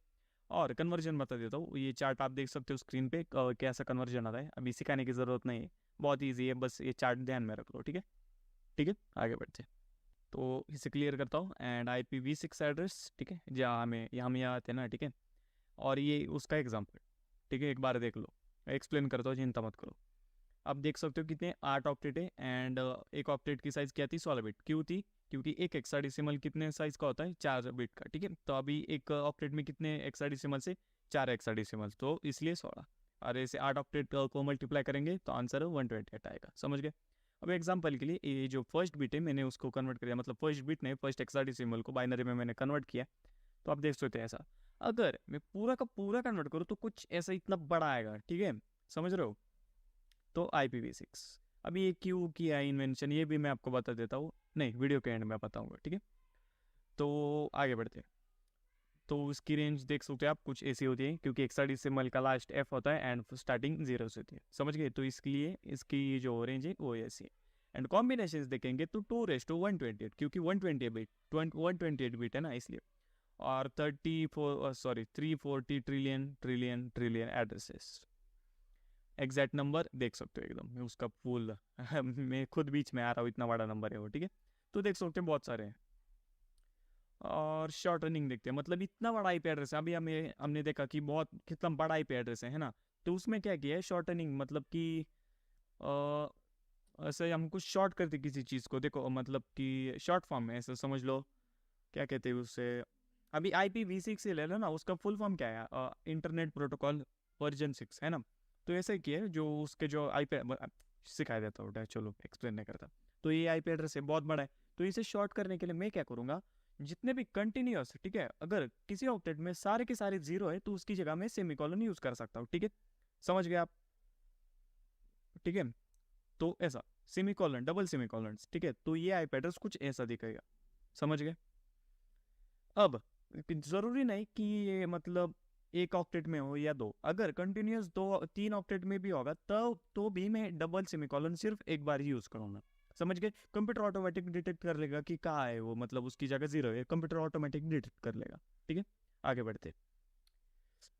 और कन्वर्जन बता देता हूँ, ये चार्ट आप देख सकते हो स्क्रीन पे, कैसा कन्वर्जन आता है। अभी सिखाने की ज़रूरत नहीं है, बहुत ईजी है, बस ये चार्ट ध्यान में रख लो, ठीक है। ठीक है, आगे बढ़ते हैं। तो इसे क्लियर करता हूँ। एंड IPv6 एड्रेस, ठीक है, जहाँ हमें यहाँ आते हैं ना, ठीक है। और ये उसका एग्जाम्पल, ठीक है, एक बार देख लो, एक्सप्लेन करता हूँ, चिंता मत करो। आप देख सकते हो कितने 8 ऑक्टेट है, एंड एक ऑक्टेट की साइज क्या थी 16 बिट, क्यों थी, क्योंकि एक हेक्साडेसिमल कितने साइज का होता है 4 बिट का, ठीक है। तो अभी एक ऑक्टेट में कितने हेक्साडेसिमल से 4 हेक्साडेसिमल, तो इसलिए 16, और ऐसे 8 ऑक्टेट को मल्टीप्लाई करेंगे तो आंसर 128 आएगा, समझ गए। अब एग्जांपल के लिए ये जो फर्स्ट बिट है मैंने उसको कन्वर्ट किया, मतलब फर्स्ट बिट ने फर्स्ट हेक्साडेसिमल को बाइनरी में मैंने कन्वर्ट किया, तो आप देख सकते हैं ऐसा। अगर मैं पूरा का पूरा कन्वर्ट करूँ तो कुछ ऐसा इतना बड़ा आएगा, ठीक है, समझ रहे हो। तो IPv6 अभी ये क्यों किया इन्वेंशन ये भी मैं आपको बता देता हूँ, नहीं वीडियो के एंड में बताऊंगा, ठीक है। तो आगे बढ़ते हैं। तो उसकी रेंज देख सकते हैं आप कुछ ऐसी होती है, क्योंकि हेक्साडेसिमल का लास्ट F होता है एंड स्टार्टिंग 0 से होती है, समझ गए। तो इसके लिए इसकी जो रेंज है वो ऐसी है। एंड कॉम्बिनेशन देखेंगे तो 2 128, क्योंकि 128 बिट है ना, इसलिए। और 340 trillion trillion trillion addresses, exact number देख सकते हो एकदम उसका फुल मैं खुद बीच में आ रहा हूँ, इतना बड़ा नंबर है वो, ठीक है। तो देख सकते हैं बहुत सारे हैं। और शॉर्ट रनिंग देखते हैं, मतलब इतना बड़ा IP एड्रेस है, अभी हमने देखा कि बहुत कितना बड़ा IP एड्रेस है ना। तो उसमें क्या किया है शॉर्ट रनिंग, मतलब कि ऐसे हम कुछ शॉर्ट करते किसी चीज़ को, देखो मतलब कि शॉर्ट फॉर्म में ऐसे समझ लो, क्या कहते हैं उससे। अभी IPv6 से ले लो ना, उसका फुल फॉर्म क्या है, इंटरनेट प्रोटोकॉल वर्जन 6 है ना। तो ऐसा ही किया है जो उसके जो IP सिखाया देता हूँ, चलो एक्सप्लेन नहीं करता। तो ये IP एड्रेस है बहुत बड़ा है, तो इसे शॉर्ट करने के लिए मैं क्या करूँगा, जितने भी कंटिन्यूअस, ठीक है, अगर किसी ऑक्टेट में सारे के सारे जीरो है तो उसकी जगह में सेमीकोलन यूज कर सकता हूँ, ठीक है, समझ गए आप, ठीक है। तो ऐसा सेमीकोलन डबल सेमीकोलन, ठीक है, तो ये IP एड्रेस कुछ ऐसा दिखेगा, समझ गए। अब जरूरी नहीं कि ये मतलब एक ऑक्टेट में हो या दो, अगर कंटिन्यूअस 2 3 ऑक्टेट में भी होगा तो भी मैं डबल सेमीकोलन सिर्फ एक बार ही यूज करूंगा, समझ गए। कंप्यूटर ऑटोमेटिक डिटेक्ट कर लेगा कि कहाँ है वो, मतलब उसकी जगह 0 है, कंप्यूटर ऑटोमेटिक डिटेक्ट कर लेगा, ठीक है। आगे बढ़ते।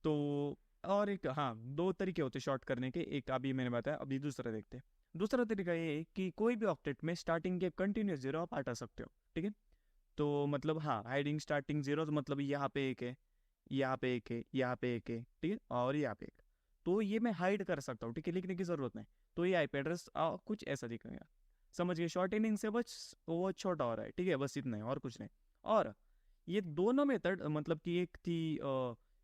तो और एक, हाँ, 2 तरीके होते शॉर्ट करने के, एक अभी मैंने बताया, अभी दूसरा देखते हैं। दूसरा तरीका ये है कि कोई भी ऑक्टेट में स्टार्टिंग के कंटिन्यूअस 0 आप हटा सकते हो, ठीक है। तो मतलब हाँ, हाइडिंग स्टार्टिंग 0, तो मतलब यहाँ पे एक है, यहाँ पे एक है, यहाँ पे एक है, ठीक है, और यहाँ पे एक, तो ये मैं हाइड कर सकता हूँ, ठीक है, लिखने की जरूरत नहीं। तो ये IP एड्रेस कुछ ऐसा दिखेगा, समझ गए। शॉर्टनिंग से बस वो छोटा हो रहा है, ठीक है, बस इतना है और कुछ नहीं। और ये दोनों मेथड, मतलब कि एक थी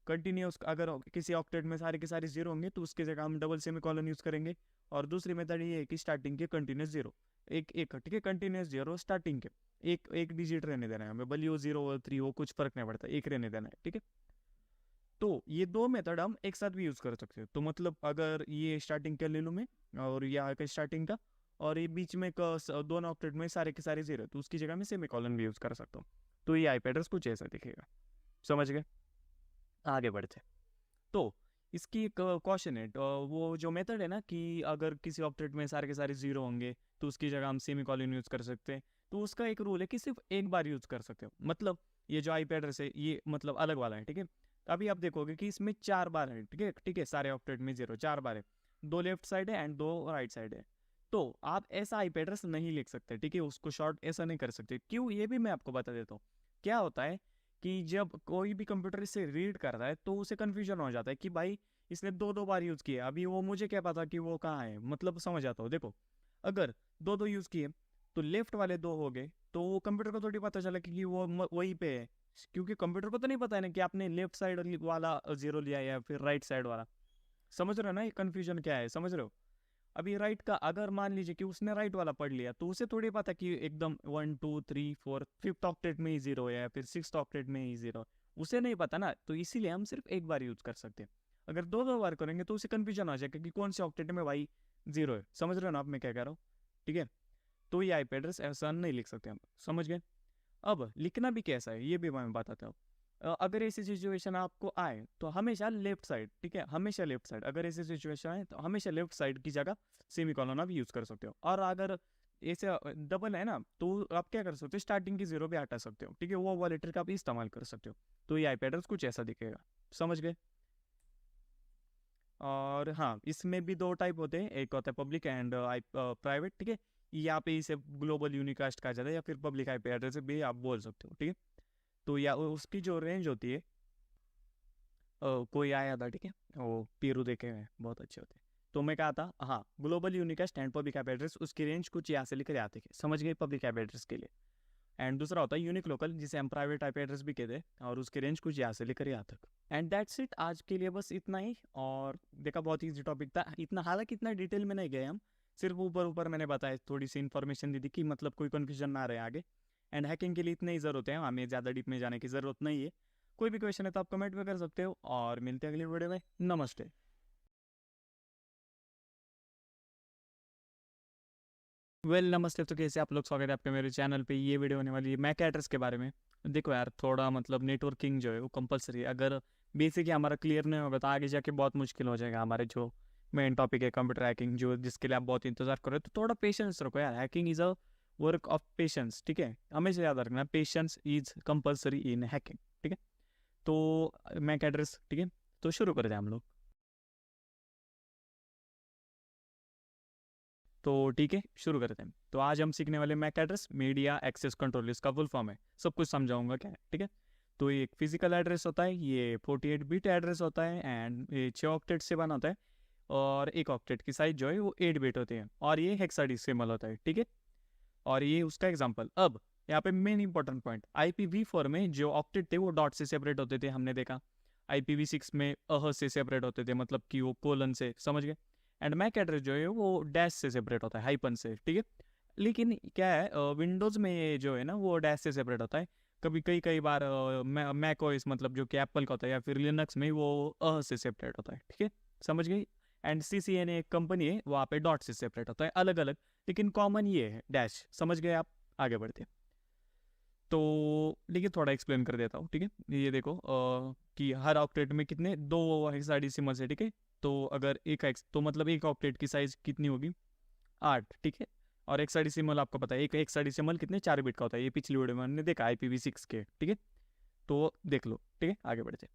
कंटिन्यूस, अगर किसी ऑक्टेट में सारे के सारे 0 होंगे तो उसकी जगह हम डबल सेमीकोलन यूज करेंगे। और दूसरी मेथड ये है कि स्टार्टिंग के कंटिन्यूस 0, एक एक, ठीक है, कंटिन्यूस 0 स्टार्टिंग के एक एक डिजिट रहने देना है हमें, भले वो 0 और 3 हो, कुछ फर्क नहीं पड़ता, एक रहने देना है, ठीक है। तो ये 2 मेथड हम एक साथ भी यूज कर सकते हैं, तो मतलब अगर ये स्टार्टिंग का ले लूँ मैं, और यहाँ का स्टार्टिंग का, और ये बीच में दोनों ऑक्टेट में सारे के सारे 0, तो उसकी जगह में सेमीकोलन भी यूज कर सकता हूँ। तो ये IP एड्रेस कुछ ऐसा दिखेगा, समझ गए। आगे बढ़ते। तो इसकी एक क्वेश्चन है, तो वो जो मेथड है ना कि अगर किसी ऑक्टेट में सारे के सारे 0 होंगे तो उसकी जगह हम सेमीकोलन यूज कर सकते हैं। तो उसका एक रूल है कि सिर्फ एक बार यूज कर सकते हो, मतलब ये जो IP एड्रेस है ये मतलब अलग वाला है, ठीक है। तो अभी आप देखोगे कि इसमें 4 बार है, ठीक है, ठीक है, सारे ऑक्टेट में 0 4 बार है, 2 लेफ्ट साइड है एंड 2 राइट साइड है। तो आप ऐसा IP एड्रेस नहीं लिख सकते, ठीक है, उसको शॉर्ट ऐसा नहीं कर सकते, क्यों, ये भी मैं आपको बता देता हूँ। क्या होता है कि जब कोई भी कंप्यूटर इसे रीड कर रहा है तो उसे कन्फ्यूजन हो जाता है कि भाई इसने 2 बार यूज किया, अभी वो मुझे क्या पता कि वो कहाँ है, मतलब समझ आता हो। देखो अगर 2 यूज किए तो लेफ्ट वाले 2 हो गए, तो वो कंप्यूटर को थोड़ी पता चला कि वो वहीं पे है, क्योंकि कंप्यूटर को तो नहीं पता है ना कि आपने लेफ्ट साइड वाला 0 लिया या फिर राइट साइड वाला, समझ रहे हो ना ये कन्फ्यूजन क्या है, समझ रहे हो। अभी राइट का अगर मान लीजिए कि उसने राइट वाला पढ़ लिया तो उसे थोड़ी पता कि एकदम 1 2 3 4 5th ऑक्टेट में ही 0 है या फिर 6th ऑक्टेट में ही 0, उसे नहीं पता ना। तो इसीलिए हम सिर्फ एक बार यूज कर सकते हैं, अगर 2 बार करेंगे तो उसे कन्फ्यूजन हो जाएगा कि कौन से ऑक्टेट में भाई 0 है, समझ रहे हो ना आप मैं क्या कह रहा हूँ, ठीक है। तो ये IP एड्रेस ऐसा नहीं लिख सकते हम, समझ गए। अब लिखना भी कैसा है ये भी मैं बताता हूँ। अगर ऐसी सिचुएशन आपको आए तो हमेशा लेफ्ट साइड, ठीक है, हमेशा लेफ्ट साइड, अगर ऐसी सिचुएशन आए तो हमेशा लेफ्ट साइड की जगह सेमीकोलन आप यूज कर सकते हो। और अगर ऐसे डबल है ना तो आप क्या कर सकते हो, स्टार्टिंग की 0 भी हटा सकते हो, ठीक है, वो वाले ट्रिक आप इस्तेमाल कर सकते हो। तो ये IP एड्रेस कुछ ऐसा दिखेगा, समझ गए। और हाँ, इसमें भी 2 टाइप होते हैं, एक होता है पब्लिक एंड प्राइवेट, ठीक है। यहाँ पे इसे ग्लोबल यूनिकास्ट कहा जाता है या फिर पब्लिक IP एड्रेस भी आप बोल सकते हो, ठीक है। तो या उसकी जो रेंज होती है, कोई आया था, ठीक है, वो पीरू देखे हुए हैं बहुत अच्छे होते हैं। तो मैं कहा था हाँ global unicast and public IP address, उसकी रेंज कुछ यहाँ से लेकर आते हैं, समझ गए, पब्लिक आईपी एड्रेस के लिए। एंड दूसरा होता है यूनिक लोकल, जिसे हम प्राइवेट आईपी एड्रेस भी कहते हैं, और उसकी रेंज कुछ यहाँ से लेकर यहाँ तक। एंड दैट्स इट, आज के लिए बस इतना ही। और देखा बहुत ईजी टॉपिक था, इतना हालांकि इतना डिटेल में नहीं गए हम, सिर्फ ऊपर ऊपर मैंने बताया, थोड़ी सी इन्फॉर्मेशन दी थी कि मतलब कोई कन्फ्यूजन ना रहे आगे। एंड हैकिंग के लिए इतने ही ज़रूरत है, हमें ज़्यादा डीप में जाने की ज़रूरत नहीं है। कोई भी क्वेश्चन है तो आप कमेंट में कर सकते हो, और मिलते हैं अगली वीडियो में। नमस्ते। नमस्ते, तो कैसे आप लोग, स्वागत है आपका मेरे चैनल पे। ये वीडियो होने वाली है मैक एड्रेस के बारे में। देखो यार, थोड़ा मतलब नेटवर्किंग जो है वो कंपलसरी है। अगर बेसिक ही हमारा क्लियर नहीं होगा तो आगे जाके बहुत मुश्किल हो जाएगा। हमारे जो मेन टॉपिक है कंप्यूटर हैकिंग, जो जिसके लिए आप बहुत इंतजार कर रहे हो, तो थोड़ा पेशेंस रखो यार। Hacking is a work of patience, ठीक है, हमेशा याद रखना, patience is compulsory in hacking, ठीक है। तो मैक एड्रेस, ठीक है, तो शुरू करते हैं हम लोग। तो ठीक है, शुरू करते हैं। तो आज हम सीखने वाले MAC address, media access control, इसका फुल फॉर्म है, सब कुछ समझाऊंगा क्या है, ठीक है। तो ये एक फिजिकल एड्रेस होता है, ये 48 बिट एड्रेस होता है, एंड ये 6 ऑक्टेट से बना होता है, और एक ऑक्टेट की साइज जो है वो 8 बिट होती है, और ये हेक्साडेसिमल होता है, ठीक है। और ये उसका एग्जाम्पल। अब यहाँ पे मेन इंपॉर्टेंट पॉइंट, IPv4 में जो ऑक्टेट थे वो डॉट से सेपरेट होते थे, हमने देखा। IPv6 में से सेपरेट होते थे, मतलब कि वो कोलन से, समझ गए। एंड मैक एड्रेस जो है वो डैश से सेपरेट होता है, हाइपन से, ठीक है। लेकिन क्या है, विंडोज़ में ये जो है ना वो डैश से सेपरेट होता है। कभी कई बार मैक ओएस, मतलब जो कि एप्पल का होता है, या फिर लिनक्स में वो से सेपरेट होता है, ठीक है, समझ गई। एंड CCNA एक कंपनी है, वहाँ पे डॉट से सेपरेट होता है, अलग अलग, लेकिन कॉमन ये है डैश, समझ गए आप। आगे बढ़ते हैं। तो देखिए, थोड़ा एक्सप्लेन कर देता हूँ, ठीक है। ये देखो कि हर ऑक्टेट में कितने, 2 हेक्साडेसिमल है, ठीक है। तो अगर एक एक्स, तो मतलब एक ऑक्टेट की साइज कितनी होगी, 8, ठीक है। और हेक्साडेसिमल आपको पता है, एक हेक्साडेसिमल कितने, 4 बिट का होता है। ये पिछली वीडियो में हमने देखा IPv6 के, ठीक है। तो देख लो, ठीक है, आगे बढ़ते हैं।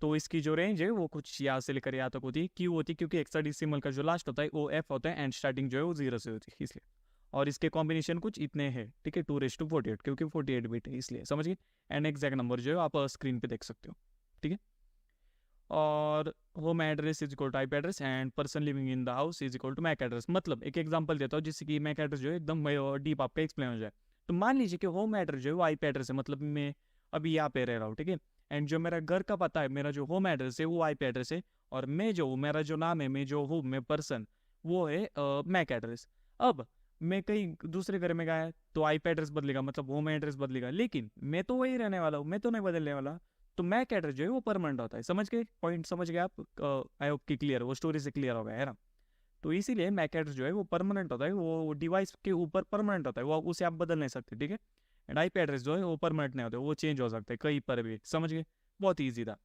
तो इसकी जो रेंज है वो कुछ यहाँ से लेकर यहाँ तक होती है। क्यों होती है? क्योंकि हेक्साडेसिमल का जो लास्ट होता है वो F होता है, एंड स्टार्टिंग जो है वो 0 से होती है, इसलिए। और इसके कॉम्बिनेशन कुछ इतने हैं, ठीक है, 2 to 48, क्योंकि 48 बिट है, इसलिए, समझ गए। एंड एग्जैक्ट नंबर जो है आप स्क्रीन पे देख सकते हो, ठीक है। और home address is equal to IP address, and person living in the house is equal to MAC address. मतलब एक एग्जांपल देता हूँ जिससे कि मैक एड्रेस जो है एकदम डीप आपका एक्सप्लेन हो जाए। तो मान लीजिए कि होम एड्रेस जो है वो आईपी एड्रेस है, मतलब मैं अभी यहाँ पे रह रहा हूँ, ठीक है। एंड जो मेरा घर का पता है, मेरा जो होम एड्रेस है वो आईपी एड्रेस है, और मैं जो हूँ, मेरा जो नाम है, मैं जो हूँ, मैं पर्सन, वो है मैक एड्रेस। अब मैं कहीं दूसरे घर में गया तो आईपी एड्रेस बदलेगा, मतलब होम एड्रेस बदलेगा, लेकिन मैं तो वही रहने वाला हूँ, मैं तो नहीं बदलने वाला। तो मैक एड्रेस जो है वो परमानेंट होता है, समझ गए, पॉइंट समझ गए आप। आई होप कि क्लियर, वो स्टोरी से क्लियर हो गया है ना। तो इसीलिए मैक एड्रेस जो है वो परमानेंट होता है, वो डिवाइस के ऊपर परमानेंट होता है, वो उसे आप बदल नहीं सकते, ठीक है। एंड आईपी एड्रेस जो है वो परमानेंट नहीं होता, वो चेंज हो सकता है कहीं पर भी, समझ गए। बहुत ईजी था,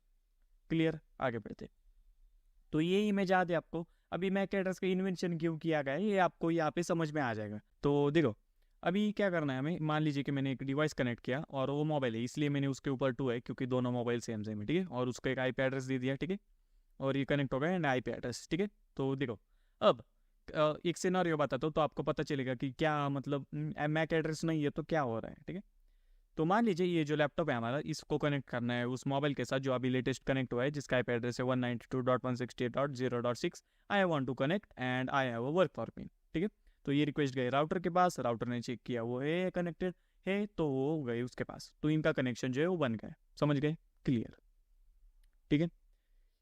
क्लियर, आगे बढ़ते। तो ये इमेज याद है आपको। अभी मैक एड्रेस का इन्वेंशन क्यों किया गया है ये आपको यहाँ पे समझ में आ जाएगा। तो देखो, अभी क्या करना है हमें, मान लीजिए कि मैंने एक डिवाइस कनेक्ट किया, और वो मोबाइल है, इसलिए मैंने उसके ऊपर 2 है, क्योंकि दोनों मोबाइल सेम सेम है, ठीक है। और उसका एक आईपी एड्रेस दे दिया, ठीक है, और ये कनेक्ट हो गया, एंड आईपी एड्रेस, ठीक है। तो देखो, अब एक सिनारियो बताता हूँ तो आपको पता चलेगा कि क्या मतलब मैक एड्रेस नहीं है तो क्या हो रहा है, ठीक है। तो मान लीजिए ये जो लैपटॉप है हमारा, इसको कनेक्ट करना है उस मोबाइल के साथ जो अभी लेटेस्ट कनेक्ट हुआ है, जिसका आईपी एड्रेस है 192.168.0.6। I want to connect and I have a work for me, ठीक है। तो ये रिक्वेस्ट गई राउटर के पास, राउटर ने चेक किया वो है कनेक्टेड है, तो वो गई उसके पास, तो इनका कनेक्शन जो है वो बन गया, समझ गए, क्लियर, ठीक है।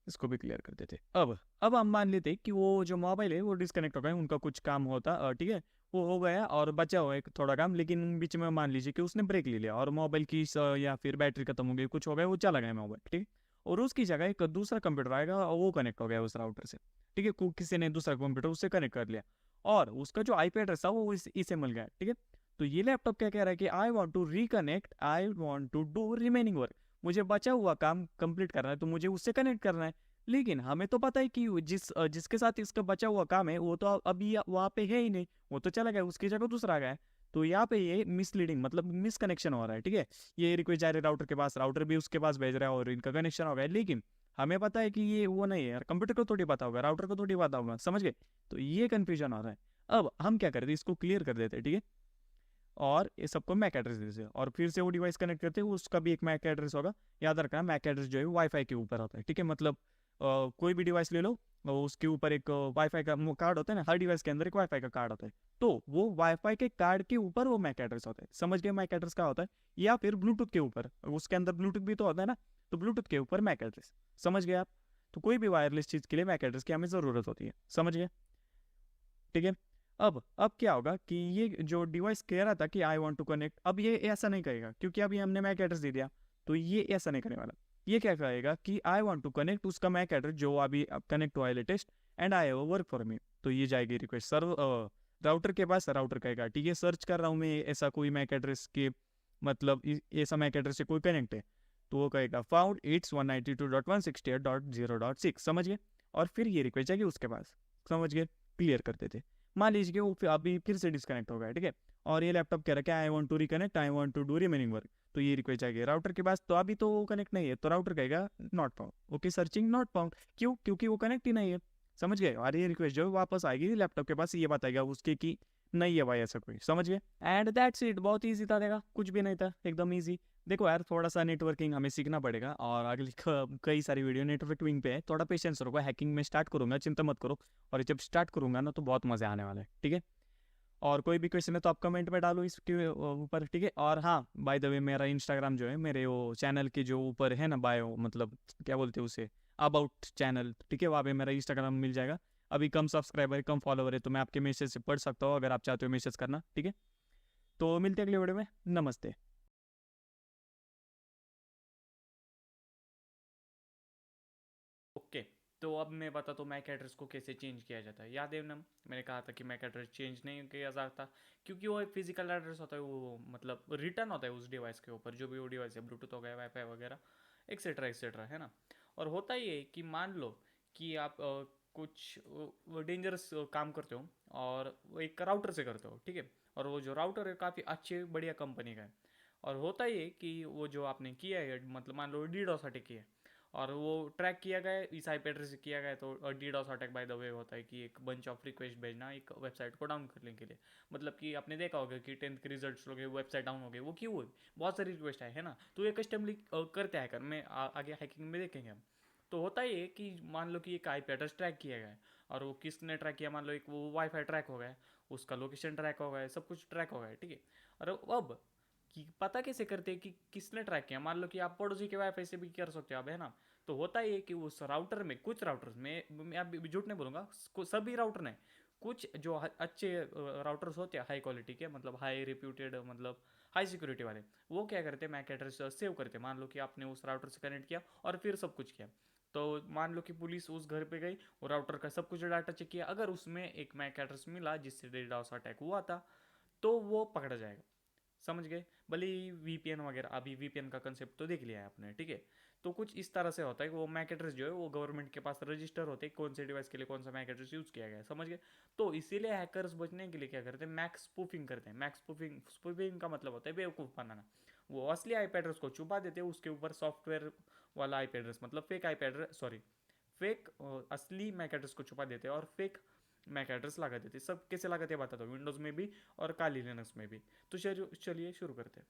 इसको भी क्लियर कर देते। अब हम मान लेते कि वो जो मोबाइल है वो डिस्कनेक्ट हो गए, उनका कुछ काम होता, ठीक है, वो हो गया और बचा हुआ एक थोड़ा काम, लेकिन बीच में मान लीजिए कि उसने ब्रेक ले लिया और मोबाइल की या फिर बैटरी खत्म हो गई, कुछ हो गया, वो चला गया मोबाइल, ठीक है। और उसकी जगह एक दूसरा कंप्यूटर आएगा और वो कनेक्ट हो गया उस राउटर से, ठीक है, किसी ने दूसरा कंप्यूटर उससे कनेक्ट कर लिया, और उसका जो आईपी एड्रेस था वो इसे मिल गया, ठीक है। तो ये लैपटॉप क्या कह रहा है कि I want to reconnect, I want to do remaining work, मुझे बचा हुआ काम कंप्लीट करना है, तो मुझे उससे कनेक्ट करना है। लेकिन हमें तो पता है कि जिसके साथ इसका बचा हुआ काम है वो तो अभी वहाँ पे है ही नहीं, वो तो चला गया, उसकी जगह दूसरा आ गया है। तो यहाँ पे ये मिसलीडिंग, मतलब मिसकनेक्शन हो रहा है, ठीक है। ये रिक्वेस्ट जा रही है राउटर के पास, राउटर भी उसके पास भेज रहा है, और इनका कनेक्शन हो गया, लेकिन हमें पता है कि ये वो नहीं है यार, कंप्यूटर को थोड़ी पता होगा, राउटर को थोड़ी पता होगा, समझ गए। तो ये कंफ्यूजन हो रहा है। अब हम क्या करते हैं, इसको क्लियर कर देते हैं, ठीक है। और ये सबको मैक एड्रेस दे, और फिर से वो डिवाइस कनेक्ट करते हैं, उसका भी एक मैक एड्रेस होगा। याद रखना, मैक एड्रेस जो है वाईफाई के ऊपर होता है, ठीक है, मतलब कोई भी डिवाइस ले लो, उसके ऊपर एक वाईफाई का कार्ड होता है ना, हर डिवाइस के अंदर एक वाईफाई का कार्ड होता है, तो वो वाईफाई के कार्ड के ऊपर वो मैक एड्रेस होता है। समझ गए मैक एड्रेस क्या होता है? या फिर ब्लूटूथ के ऊपर, उसके अंदर ब्लूटूथ भी तो होता है ना, तो ब्लूटूथ के ऊपर मैक एड्रेस। समझ गए आप? तो कोई भी वायरलेस चीज़ के लिए मैक एड्रेस की हमें ज़रूरत होती है। समझ गए? ठीक है। अब क्या होगा कि ये जो डिवाइस कह रहा था कि आई वांट टू कनेक्ट, अब ये ऐसा नहीं करेगा, क्योंकि अभी हमने मैक एड्रेस दे दिया, तो ये ऐसा नहीं करने वाला। ये क्या कहेगा कि आई वांट टू कनेक्ट उसका मैक एड्रेस जो अभी कनेक्ट हुआ है latest, and I have work for मी। तो ये जाएगी रिक्वेस्ट सर्व राउटर के पास। राउटर कहेगा ठीक है, सर्च कर रहा हूँ मैं ऐसा कोई मैक एड्रेस के, मतलब ऐसा मैक एड्रेस से कोई कनेक्ट है, तो वो कहेगा फाउंड इट्स 192.168.0.6। समझ गए? और फिर ये रिक्वेस्ट जाएगी उसके पास। समझ गए? क्लियर करते थे। मान लीजिए कि वो अभी फिर से डिस्कनेक्ट हो गया, ठीक है, और ये लैपटॉप कह रहा है I want to reconnect, I want to do remaining work, तो ये रिक्वेस्ट जाएगी राउटर के पास। तो अभी तो वो कनेक्ट नहीं है, तो राउटर कहेगा not found, okay searching not found. क्यों? क्योंकि वो कनेक्ट ही नहीं है। समझ गए? और ये रिक्वेस्ट जो है वापस आएगी लैपटॉप के पास, ये बताएगा उसके कि नहीं है भाई ऐसा कोई। समझ गए? And that's it. बहुत ईजी था, देखा, कुछ भी नहीं था, एकदम ईजी। देखो यार, थोड़ा सा नेटवर्किंग हमें सीखना पड़ेगा, और अगली कई सारी वीडियो नेटवर्किंग पे है, थोड़ा पेशेंस रखो। हैकिंग में स्टार्ट करूंगा, चिंता मत करो, और जब स्टार्ट करूंगा ना तो बहुत मजे आने वाले हैं, ठीक है। और कोई भी क्वेश्चन है तो आप कमेंट में डालो इसके ऊपर, ठीक है। और हाँ, बाय द वे, मेरा इंस्टाग्राम जो है, मेरे वो चैनल के जो ऊपर है ना बायो, मतलब क्या बोलते हैं उसे, अबाउट चैनल, ठीक है, वहाँ पे मेरा इंस्टाग्राम मिल जाएगा। अभी कम सब्सक्राइबर है, कम फॉलोवर है, तो मैं आपके मैसेज से पढ़ सकता हूँ, अगर आप चाहते हो मैसेज करना, ठीक है। तो मिलते हैं अगले वीडियो में। नमस्ते। ओके, तो अब मैं बताता हूँ मैक एड्रेस को कैसे चेंज किया जाता है। याद है ना, मैंने कहा था कि मैक एड्रेस चेंज नहीं किया जाता, क्योंकि वो एक फिजिकल एड्रेस होता है, वो मतलब रिटर्न होता है उस डिवाइस के ऊपर, जो भी वो डिवाइस है, ब्लूटूथ हो गया, वाईफाई वगैरह, एक्सेट्रा एक्सेट्रा, है ना। और होता ही है कि मान लो कि आप कुछ डेंजरस काम करते हो, और वो एक राउटर से करते हो, ठीक है, और वो जो राउटर है काफ़ी अच्छे बढ़िया कंपनी का है, और होता ही है कि वो जो आपने किया है, मतलब मान लो डीडोस अटैक किया है, और वो ट्रैक किया गया है, इस आईपी एड्रेस से किया गया है, तो DDoS attack by the way होता है कि एक बंच ऑफ रिक्वेस्ट भेजना एक वेबसाइट को डाउन करने के लिए। मतलब कि आपने देखा होगा कि 10th के रिजल्ट्स हो गए, वेबसाइट डाउन हो गई, वो क्यों हुई? बहुत सारी रिक्वेस्ट आए, है ना, तो ये कस्टमली करते हैं हैकर में, आगे हैकिंग में देखेंगे हम। तो होता ही है कि मान लो कि एक आईपी एड्रेस ट्रैक किया गया है, और वो किसने ट्रैक किया, मान लो एक वो वाईफाई ट्रैक हो गया है, उसका लोकेशन ट्रैक हो गया है, सब कुछ ट्रैक हो गया है, ठीक है। और अब कि पता कैसे करते हैं कि किसने ट्रैक किया? मान लो कि आप पड़ोसी के वाईफाई से भी कर सकते हो आप, है ना। तो होता ही है कि उस राउटर में, कुछ राउटर्स में, मैं अब झूठ नहीं बोलूँगा, सभी राउटर ने, कुछ जो अच्छे राउटर्स होते हैं हाई क्वालिटी के, मतलब हाई रिप्यूटेड, मतलब हाई सिक्योरिटी वाले, वो क्या करते हैं, मैक एड्रेस सेव करते हैं। मान लो कि आपने उस राउटर से कनेक्ट किया और फिर सब कुछ किया, तो मान लो कि पुलिस उस घर पे गई और राउटर का सब कुछ डाटा चेक किया, अगर उसमें एक मैक एड्रेस मिला जिससे डीडोस अटैक हुआ था, तो वो पकड़ा जाएगा। समझ गए? भले ही वीपीएन वगैरह, अभी वीपीएन का कंसेप्ट तो देख लिया है आपने, ठीक है। तो कुछ इस तरह से होता है कि वो मैक एड्रेस जो है वो गवर्नमेंट के पास रजिस्टर होते हैं, कौन से डिवाइस के लिए कौन सा मैक एड्रेस यूज़ किया गया है। समझ गए? तो इसीलिए हैकर्स बचने के लिए क्या करते हैं, मैक स्पूफिंग करते हैं। मैक स्पूफिंग, स्पूफिंग का मतलब होता है बेवकूफ़ बनाना। वो असली आईपी एड्रेस को छुपा देते हैं, उसके ऊपर सॉफ्टवेयर वाला आईपी एड्रेस, मतलब fake IP address, sorry, fake असली मैक एड्रेस को छुपा देते हैं और फेक मैक एड्रेस लगा देते। सब कैसे लगाते हैं बताता हूँ, विंडोज़ में भी और काली लिनक्स में भी। तो चलिए शुरू करते हैं।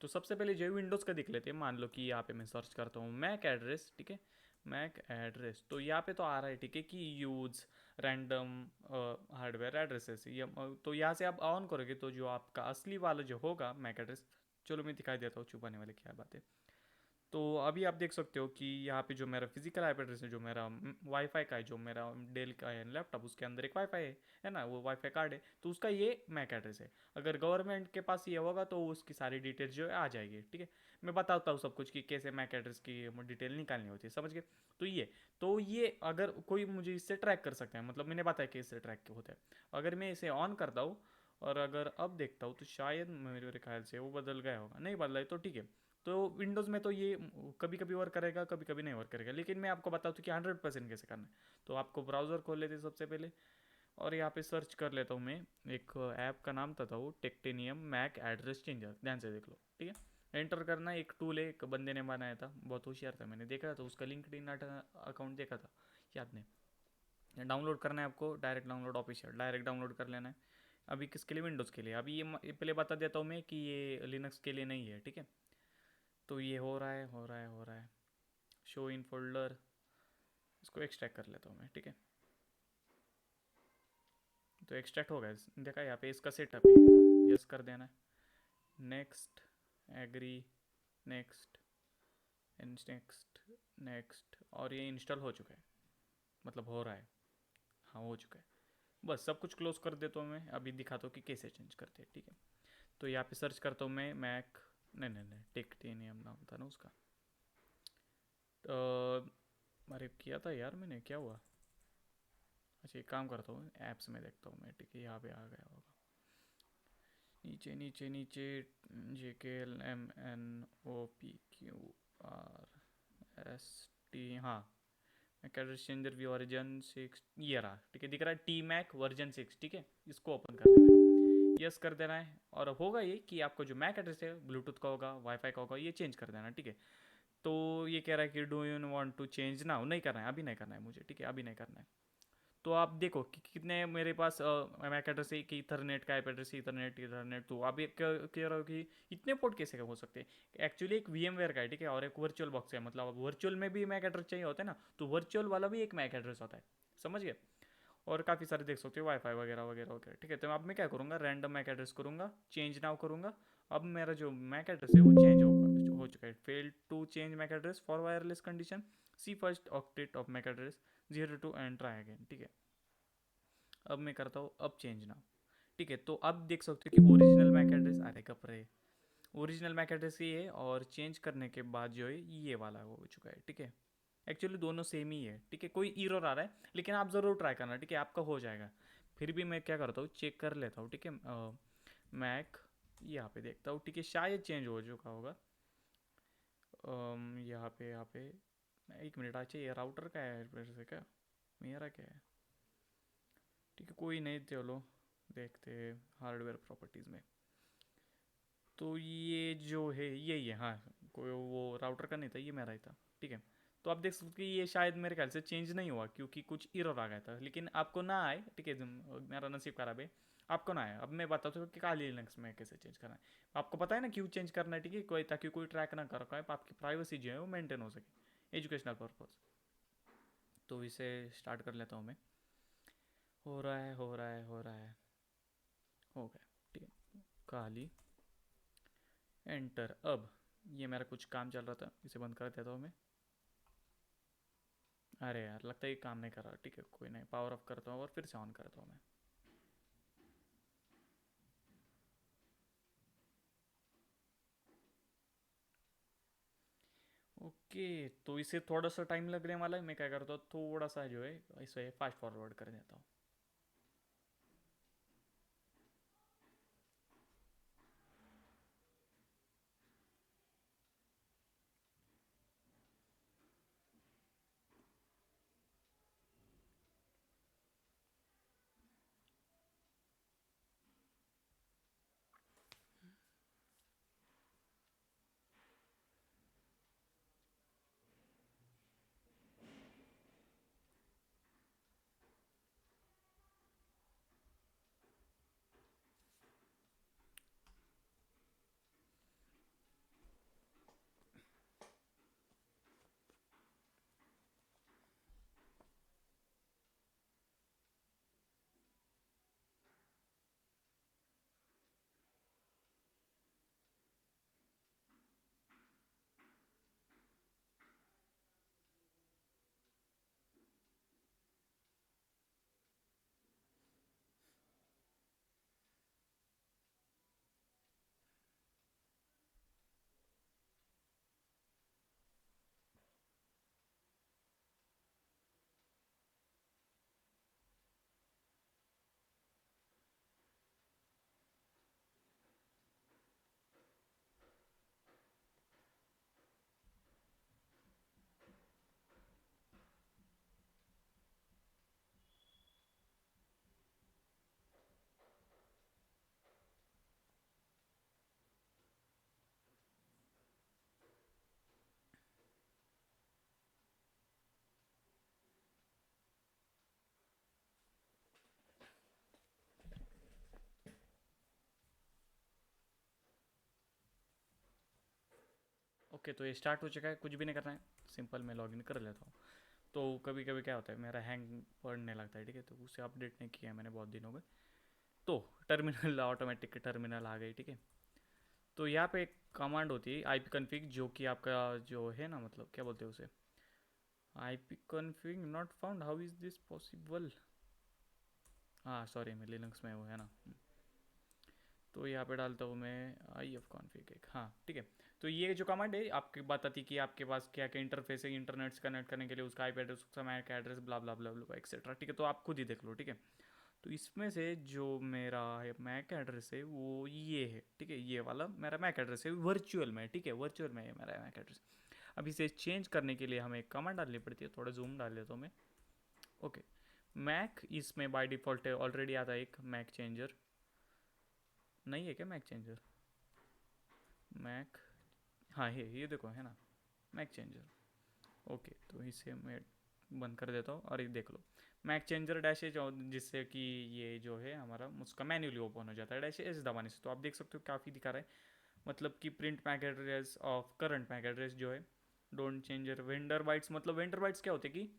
तो सबसे पहले जो विंडोज़ का देख लेते हैं। मान लो कि यहाँ पे मैं सर्च करता हूँ मैक एड्रेस, ठीक है, मैक एड्रेस, तो यहाँ पे तो आ रहा है, ठीक है, कि यूज रैंडम हार्डवेयर एड्रेसेस, ये तो यहाँ से आप ऑन करोगे तो जो आपका असली वाला जो होगा मैक एड्रेस, चलो मैं दिखाई देता हूँ छुपाने वाले क्या बात है। तो अभी आप देख सकते हो कि यहाँ पे जो मेरा फिजिकल आईपी एड्रेस है, जो मेरा वाईफाई का है, जो मेरा डेल का है लैपटॉप, उसके अंदर एक वाईफाई है ना, वो वाईफाई कार्ड है, तो उसका ये मैक एड्रेस है। अगर गवर्नमेंट के पास ये होगा तो उसकी सारी डिटेल्स जो है आ जाएगी, ठीक है। मैं बताता हूँ सब कुछ कि कैसे मैक एड्रेस की डिटेल निकालनी होती है, समझ गए? तो ये अगर कोई मुझे इससे ट्रैक कर सकता है, मतलब मैंने बताया कि इससे ट्रैक होता है। अगर मैं इसे ऑन करता हूँ और अगर अब देखता हूँ, तो शायद मेरे ख्याल से वो बदल गया होगा, नहीं बदला है तो ठीक है। तो विंडोज़ में तो ये कभी कभी वर्क करेगा, कभी कभी नहीं वर्क करेगा, लेकिन मैं आपको बताता हूँ कि 100% कैसे करना है। तो आपको ब्राउज़र खोल लेते हैं सबसे पहले, और यहाँ पे सर्च कर लेता हूँ मैं। एक ऐप का नाम था वो टेक्टेनियम मैक एड्रेस चेंजर, ध्यान से देख लो, ठीक है। एंटर करना, एक टूल है, एक बंदे ने बनाया था, बहुत होशियार था, मैंने देखा था उसका लिंक्डइन अकाउंट देखा था, याद नहीं। डाउनलोड करना है आपको, direct download official, direct download कर लेना है। अभी किसके लिए? विंडोज़ के लिए। अभी ये पहले बता देता हूँ मैं कि ये लिनक्स के लिए नहीं है, ठीक है। तो ये हो रहा है, हो रहा है, हो रहा है। शो इन फोल्डर, इसको एक्सट्रैक्ट कर लेता हूँ मैं, ठीक है। तो एक्सट्रैक्ट हो गया, देखा यहाँ पे इसका सेटअप है, यस कर देना है। Next, agree, next, next, next, और ये इंस्टॉल हो चुका है, मतलब हो रहा है, हाँ हो चुका है। बस सब कुछ क्लोज कर देता हूँ मैं, अभी दिखाता हूँ कि कैसे चेंज करते हैं, ठीक है। तो यहाँ पे सर्च करता हूँ मैं मैक, नहीं नहीं नहीं, टिकटेनियम नाम था ना उसका। अरे किया था यार मैंने, क्या हुआ? अच्छा एक काम करता हूँ, ऐप्स में देखता हूँ मैं, ठीक है, यहाँ पे आ गया होगा। नीचे नीचे नीचे, J K L M N O P Q R S T, हाँ। एड्रेस चेंजर भी वर्जन 6, ये रहा, ठीक है, दिख रहा है टी मैक वर्जन 6, ठीक है। इसको ओपन कर लेना है, यस कर देना है, और होगा ये कि आपको जो मैक एड्रेस है ब्लूटूथ का होगा, वाईफाई का होगा, ये चेंज कर देना, ठीक है। तो ये कह रहा है कि do you want to change now, नहीं करना है, अभी नहीं करना है मुझे, ठीक है, अभी नहीं करना है। तो आप देखो कि कितने मेरे पास मैक एड्रेस है कि इथरनेट का, आईपी एड्रेस इथरनेट इथरनेट, तो आप ये कह रहे हो कि इतने पोर्ट कैसे हो सकते हैं? एक्चुअली एक वीएमवेयर का है, ठीक है, और एक वर्चुअल बॉक्स है, मतलब वर्चुअल में भी मैक एड्रेस चाहिए होता है ना, तो वर्चुअल वाला भी एक मैक एड्रेस होता है, समझ गए। और काफ़ी सारे देख सकते हो, वाईफाई वगैरह वगैरह वगैरह, ठीक है। तो अब मैं क्या करूँगा, रैंडम मैक एड्रेस करूँगा, चेंज नाउ करूँगा। अब मेरा जो मैक एड्रेस है वो चेंज हो चुका है। Fail to change MAC address for wireless condition, see first octet of MAC address 02 and try again, ठीक है। अब मैं करता हूँ अब चेंज नाउ, ठीक है। तो अब देख सकते हो कि ओरिजिनल मैक एड्रेस, अरे कब रहे, ओरिजिनल मैक एड्रेस ये है, और चेंज करने के बाद जो है ये वाला हो चुका है, ठीक है। एक्चुअली दोनों सेम ही है, ठीक है, कोई ईरर आ रहा है लेकिन आप ज़रूर ट्राई करना, ठीक है, आपका हो जाएगा। फिर भी मैं क्या करता हूँ, चेक कर लेता हूँ, ठीक है। मैक यहाँ पे देखता हूँ, ठीक है, शायद चेंज हो चुका होगा। यहाँ पे एक मिनट, अच्छा ये राउटर का है वैसे, क्या मेरा क्या है, ठीक है, कोई नहीं, चलो देखते हैं हार्डवेयर प्रॉपर्टीज़ में। तो ये जो है यही है, हाँ, कोई वो राउटर का नहीं था, ये मेरा ही था, ठीक है। तो आप देख सकते हो कि ये शायद मेरे ख्याल से चेंज नहीं हुआ क्योंकि कुछ एरर आ गया था, लेकिन आपको ना आए, ठीक है, मेरा नसीब खराब है, आपको ना आए। अब मैं बताता हूँ कि काली लिनक्स में कैसे चेंज करना है। आपको पता है ना क्यों चेंज करना है, ठीक है, कोई ताकि कोई ट्रैक ना कर पाए, आपकी प्राइवेसी जो है वो मेंटेन हो सके, एजुकेशनल पर्पज़। तो इसे स्टार्ट कर लेता हूँ मैं। हो रहा है, हो रहा है, हो रहा है, हो गया, ठीक है। काली, एंटर। अब ये मेरा कुछ काम चल रहा था, इसे बंद कर देता हूँ मैं। अरे यार लगता है ये काम नहीं कर रहा, ठीक है, कोई नहीं, पावर ऑफ करता हूँ और फिर से ऑन करता हूँ मैं। ओके, तो इसे थोड़ा सा टाइम लगने वाला है, मैं क्या करता हूँ, थोड़ा सा जो है इसे फास्ट फॉरवर्ड कर देता हूँ। ओके, तो ये स्टार्ट हो चुका है, कुछ भी नहीं करना है, सिंपल मैं लॉगिन कर लेता हूँ। तो कभी कभी क्या होता है, मेरा हैंग पड़ने लगता है, ठीक है, तो उसे अपडेट नहीं किया मैंने बहुत दिन हो गए। तो टर्मिनल ऑटोमेटिक टर्मिनल आ गई, ठीक है। तो यहाँ पे एक कमांड होती है IP कन्फिग, जो कि आपका जो है ना, मतलब क्या बोलते हैं उसे, IP config not found, how is this possible. हाँ सॉरी, मैं लिनक्स में वो है ना। तो यहाँ पे डालता हूँ मैं IF कॉन्फ़िग एक, हाँ ठीक है। तो ये जो कमांड है आपकी बताती कि आपके पास क्या क्या इंटरफेस है इंटरनेट से कनेक्ट करने के लिए, उसका IP एड्रेस, उसका मैक एड्रेस, ब्ला ब्ला ब्ला ब्ला एक्सेट्रा, ठीक है। तो आप खुद ही देख लो, ठीक है। तो इसमें से जो मेरा है मैक एड्रेस है वो ये है, ठीक है, ये वाला मेरा मैक एड्रेस है वर्चुअल में, ठीक है, वर्चुअल में है मेरा मैक एड्रेस। अब इसे चेंज करने के लिए हमें एक कमांड डालनी पड़ती है, थोड़ा जूम डाल लेता हूँ मैं। ओके, मैक इसमें बाय डिफ़ॉल्ट ऑलरेडी आता है एक मैक चेंजर, नहीं है क्या मैक चेंजर, मैक, हाँ है, ये देखो है ना मैक चेंजर। ओके, तो इसे मैं बंद कर देता हूँ और ये देख लो मैक चेंजर डैश एज, जिससे कि ये जो है हमारा उसका मैन्युअली ओपन हो जाता है डैश एज दबाने से। तो आप देख सकते हो काफ़ी दिखा रहा है, मतलब कि print MAC address of current MAC address जो है, डोंट चेंजर वेंडर बाइट्स। मतलब वेंडर बाइट्स क्या होते हैं कि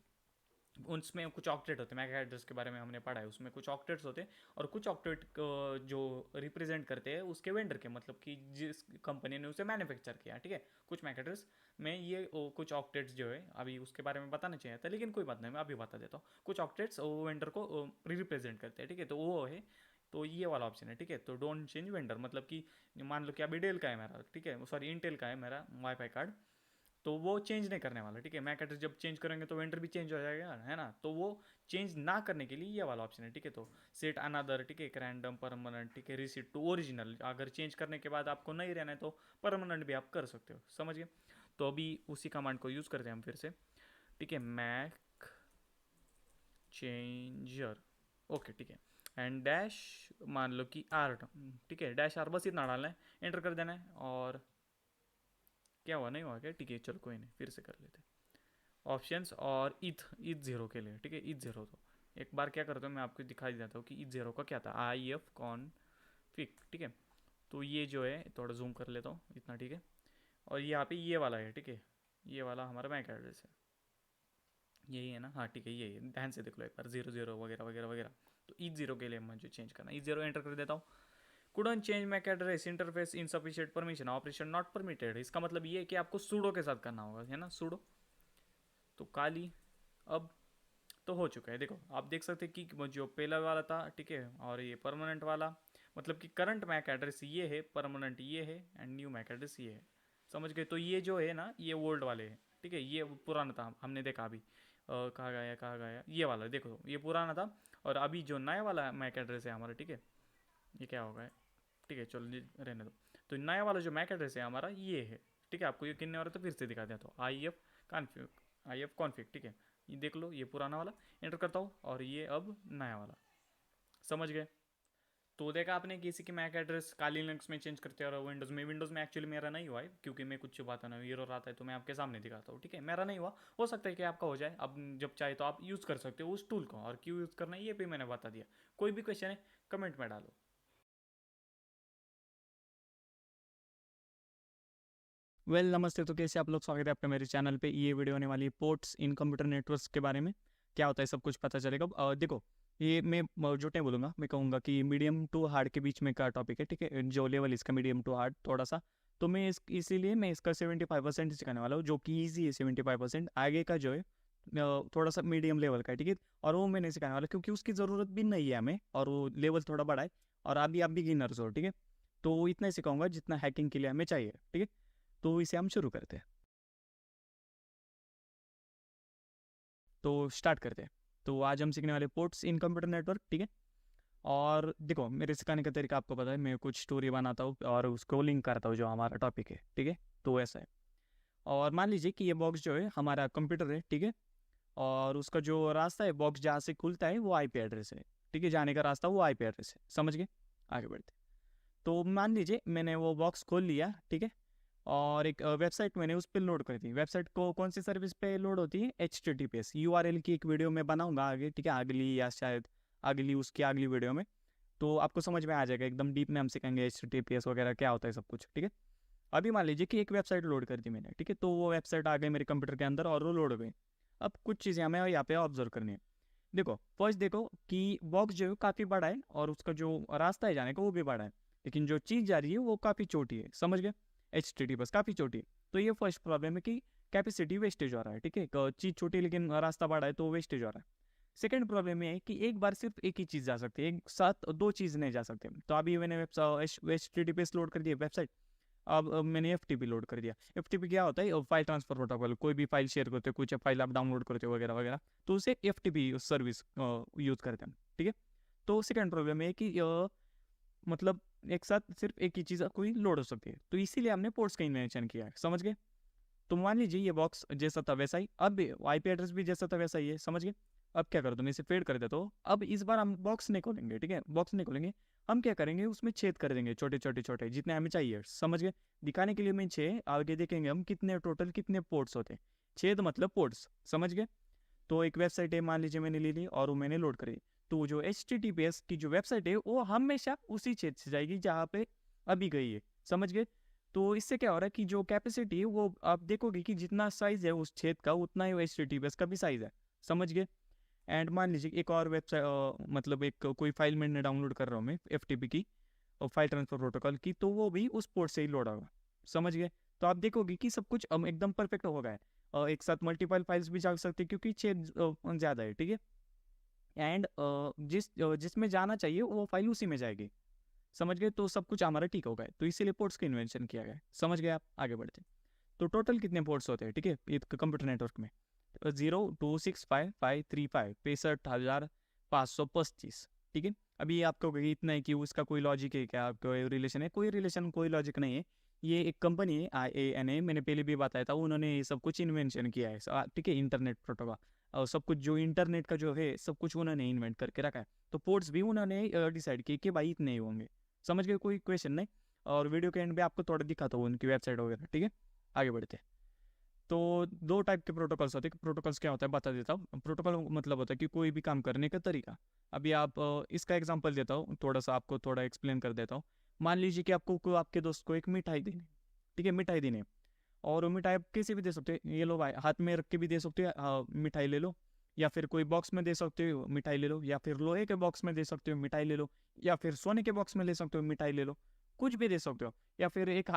उसमें कुछ ऑक्टेट होते हैं, मैक एड्रेस के बारे में हमने पढ़ा है, उसमें कुछ ऑक्टेट्स होते हैं, और कुछ ऑक्टेट जो रिप्रेजेंट करते हैं उसके वेंडर के, मतलब कि जिस कंपनी ने उसे मैन्युफैक्चर किया, ठीक है। कुछ मैक एड्रेस में ये कुछ ऑक्टेट्स जो है, अभी उसके बारे में बताना चाहिए था लेकिन कोई बात नहीं, मैं अभी बता देता हूँ। कुछ ऑक्टेट्स वो वेंडर को रिप्रेजेंट करते हैं, ठीक है, तो वो है, तो ये वाला ऑप्शन है, ठीक है। तो डोंट चेंज वेंडर, मतलब कि मान लो कि अभी डेल का है मेरा, ठीक है, सॉरी इंटेल का है मेरा वाईफाई कार्ड, तो वो चेंज नहीं करने वाला, ठीक है। मैक एड्रेस जब चेंज करेंगे तो वेंडर भी चेंज हो जाएगा, है ना। तो वो चेंज ना करने के लिए ये वाला ऑप्शन है, ठीक है। तो सेट अनदर, ठीक है, एक रैंडम परमानेंट, ठीक है, रिसीट टू ओरिजिनल, अगर चेंज करने के बाद आपको नहीं रहना है तो परमानेंट भी आप कर सकते हो, समझ गए। तो अभी उसी कमांड को यूज़ करते हैं हम फिर से, ठीक है, मैक चेंजर, ओके ठीक है, एंड डैश मान लो कि आर, ठीक है, डैश आर, बस इतना डालना है, एंटर कर देना है। और क्या हुआ, नहीं हुआ क्या, ठीक है, चलो कोई नहीं, फिर से कर लेते हैं ऑप्शंस और ईथ ज़ीरो के लिए, ठीक है, ईथ ज़ीरो। तो एक बार क्या करता हूँ मैं आपको दिखाई देता हूँ कि ईथ ज़ीरो का क्या था, IF कॉन्फिग, ठीक है। तो ये जो है थोड़ा जूम कर लेता हूँ इतना, ठीक है। और यहाँ पे ये वाला है, ठीक है, ये वाला हमारा मैक एड्रेस है, यही है ना, हाँ ठीक है, यही है, ध्यान से देख लो एक बार, 00 वगैरह वगैरह वगैरह। तो ईथ ज़ीरो के लिए मुझे चेंज करना, ईथ ज़ीरो एंटर कर देता हूँ। Couldn't change MAC address interface insufficient permission operation not permitted. इसका मतलब ये है कि आपको सूडो के साथ करना होगा, है ना, सूडो। तो काली, अब तो हो चुका है, देखो आप देख सकते हैं कि जो पहला वाला था, ठीक है, और ये परमानेंट वाला, मतलब कि करंट मैक एड्रेस ये है, परमानेंट ये है, एंड न्यू मैक एड्रेस ये है, समझ गए। तो ये जो है ना ये ओल्ड वाले हैं, ठीक है, ये पुराना था, हमने देखा अभी कहाँ गया कहाँ गया, ये वाला देखो, ये पुराना था। और अभी जो नया वाला मैक एड्रेस है हमारा, ठीक है, ये क्या होगा, ठीक है चलो रहने दो। तो नया वाला जो मैक एड्रेस है हमारा ये है, ठीक है। आपको ये किन्ने हो रहा है तो फिर से दिखा देता हूँ, IF कॉन्फिग, ठीक है, ये देख लो, ये पुराना वाला एंटर करता हूँ, और ये अब नया वाला, समझ गए। तो देखा आपने किसी की मैक एड्रेस काली लिनक्स में चेंज करते हो, विंडोज़ में एक्चुअली मेरा नहीं हुआ है, क्योंकि मैं कुछ बात ना एरर आता है तो मैं आपके सामने दिखाता हूँ, ठीक है, मेरा नहीं हुआ, हो सकता है कि आपका हो जाए। अब जब चाहे तो आप यूज़ कर सकते हो उस टूल को, और क्यों यूज़ करना है ये भी मैंने बता दिया। कोई भी क्वेश्चन है कमेंट में डालो। नमस्ते। तो कैसे आप लोग, स्वागत है आपका मेरे चैनल पे। ये वीडियो होने वाली है पोर्ट्स इन कंप्यूटर नेटवर्क्स के बारे में, क्या होता है सब कुछ पता चलेगा। देखो, ये मैं जो टाइम बोलूँगा, मैं कहूँगा कि मीडियम टू हार्ड के बीच में का टॉपिक है, ठीक है, जो लेवल इसका मीडियम टू हार्ड थोड़ा सा। तो मैं इसीलिए मैं इसका 75% सिखाने वाला हूँ, जो कि ईजी है 75%। आगे का जो है थोड़ा सा मीडियम लेवल का है, ठीक है, और वो मैं नहीं सिखाने वाला क्योंकि उसकी ज़रूरत भी नहीं है हमें, और वो लेवल थोड़ा बड़ा है, और अभी आप बिगिनर्स हो, ठीक है। तो इतना ही सिखाऊंगा जितना हैकिंग के लिए हमें चाहिए, ठीक है। तो इसे हम शुरू करते हैं, तो स्टार्ट करते हैं। तो आज हम सीखने वाले पोर्ट्स इन कंप्यूटर नेटवर्क, ठीक है। और देखो, मेरे सिखाने का तरीका आपको पता है, मैं कुछ स्टोरी बनाता हूँ और उसको लिंक करता हूँ जो हमारा टॉपिक है, ठीक है। तो ऐसा है। और मान लीजिए कि ये बॉक्स जो है हमारा कंप्यूटर है, ठीक है, और उसका जो रास्ता है, बॉक्स जहाँ से खुलता है, वो IP एड्रेस है, ठीक है, जाने का रास्ता वो IP एड्रेस है, समझ गए। आगे बढ़ते। तो मान लीजिए मैंने वो बॉक्स खोल लिया, ठीक है, और एक वेबसाइट मैंने उस पर लोड कर दी। वेबसाइट को कौन सी सर्विस पे लोड होती है, HTTPS। URL की एक वीडियो मैं बनाऊंगा आगे, ठीक है, अगली या शायद अगली उसकी अगली वीडियो में, तो आपको समझ में आ जाएगा, एकदम डीप में हम सीखेंगे HTTPS वगैरह क्या होता है सब कुछ, ठीक है। अभी मान लीजिए कि एक वेबसाइट लोड कर दी मैंने, ठीक है, तो वो वेबसाइट आ गई मेरे कंप्यूटर के अंदर और वो लोड हो गई। अब कुछ चीज़ें हमें यहाँ पे ऑब्जर्व करनी है। देखो फर्स्ट देखो कि बॉक्स जो है काफ़ी बड़ा है और उसका जो रास्ता है जाने का वो भी बड़ा है, लेकिन जो चीज़ जा रही है वो काफ़ी छोटी है, समझ गए। HTTP बस काफ़ी छोटी है। तो ये फर्स्ट प्रॉब्लम है कि कैपेसिटी वेस्टेज हो रहा है, ठीक है, चीज़ छोटी लेकिन रास्ता बड़ा है तो वेस्टेज हो रहा है। सेकेंड प्रॉब्लम ये है कि एक बार सिर्फ एक ही चीज़ जा सकती है, एक साथ दो चीज़ नहीं जा सकते। तो अभी मैंने HTTPS लोड कर दिया वेबसाइट, अब मैंने FTP लोड कर दिया। FTP क्या होता है, फाइल ट्रांसफर प्रोटोकॉल, कोई भी फाइल शेयर करते हो, कुछ फाइल आप डाउनलोड करते हो वगैरह वगैरह, तो उसे FTP सर्विस यूज़ करते हैं, ठीक है। तो सेकंड प्रॉब्लम है कि मतलब एक साथ सिर्फ एक ही चीज़ कोई लोड हो सकती है, तो इसीलिए हमने पोर्ट्स का इन्वेंशन किया है, समझ गए। तो मान लीजिए ये बॉक्स जैसा था वैसा ही, अब IP एड्रेस भी जैसा था वैसा ही है, समझ गए। अब क्या कर दो, मैं इसे फेड कर देता हूँ। अब इस बार हम बॉक्स नहीं खोलेंगे, ठीक है, बॉक्स नहीं खोलेंगे। हम क्या करेंगे, उसमें छेद कर देंगे छोटे छोटे छोटे जितने हमें चाहिए, समझ गए। दिखाने के लिए मैं 6, आगे देखेंगे हम कितने टोटल कितने पोर्ट्स होते हैं। छेद मतलब पोर्ट्स, समझ गए। तो एक वेबसाइट है मान लीजिए मैंने ले ली और वो मैंने लोड करी, तो जो HTTPS की जो वेबसाइट है वो हमेशा उसी छेद से जाएगी जहाँ पे अभी गई है, समझ गए। तो इससे क्या हो रहा है कि जो कैपेसिटी है वो आप देखोगे कि जितना साइज है उस छेद का उतना ही HTTPS का भी साइज है, समझ गए। एंड मान लीजिए एक और वेबसाइट मतलब एक कोई फाइल मैंने डाउनलोड कर रहा हूँ मैं FTP की और फाइल ट्रांसफर प्रोटोकॉल की, तो वो भी उस पोर्ट से ही लोड होगा, समझ गए। तो आप देखोगे कि सब कुछ एकदम परफेक्ट हो गया है। एक साथ मल्टीपल फाइल्स भी जा सकते हैं क्योंकि छेद ज़्यादा है, ठीक है। एंड जिसमें जाना चाहिए वो फाइल उसी में जाएगी, समझ गए। तो सब कुछ हमारा ठीक हो गया है, तो इसीलिए पोर्ट्स का इन्वेंशन किया गया है, समझ गए आप। आगे बढ़ते हैं। तो टोटल कितने पोर्ट्स होते हैं, ठीक है, एक कंप्यूटर नेटवर्क में 0265535 65,525, ठीक है। अभी आपको कहोगे इतना है कि उसका कोई लॉजिक है क्या, कोई रिलेशन है, कोई रिलेशन कोई लॉजिक नहीं है। ये एक कंपनी है IANA, मैंने पहले भी बताया था, उन्होंने ये सब कुछ इन्वेंशन किया है, ठीक है, इंटरनेट प्रोटोकॉल और सब कुछ जो इंटरनेट का जो है सब कुछ उन्होंने इन्वेंट करके रखा है। तो पोर्ट्स भी उन्होंने डिसाइड किए कि भाई इतने ही होंगे, समझ गए, कोई क्वेश्चन नहीं। और वीडियो के एंड पे आपको थोड़ा दिखाता हूँ उनकी वेबसाइट वगैरह, ठीक है। आगे बढ़ते हैं। तो दो टाइप के प्रोटोकॉल्स होते हैं। प्रोटोकॉल्स क्या होता है बता देता हूँ। प्रोटोकॉल मतलब होता है कि कोई भी काम करने का तरीका। अभी आप इसका एग्जांपल देता हूँ, थोड़ा सा आपको थोड़ा एक्सप्लेन कर देता हूँ। मान लीजिए कि आपको आपके दोस्त को एक मिठाई देनी, ठीक है, मिठाई देनी है। और वो मिठाई आप कैसे भी दे सकते हो, ये लो भाई, हाथ में रख के भी दे सकते हो, मिठाई ले लो, या फिर कोई बॉक्स में दे सकते हो, मिठाई ले लो, या फिर लोहे के बॉक्स में दे सकते हो, मिठाई ले लो, या फिर सोने के बॉक्स में ले सकते हो, मिठाई ले लो, कुछ भी दे सकते हो। या फिर एक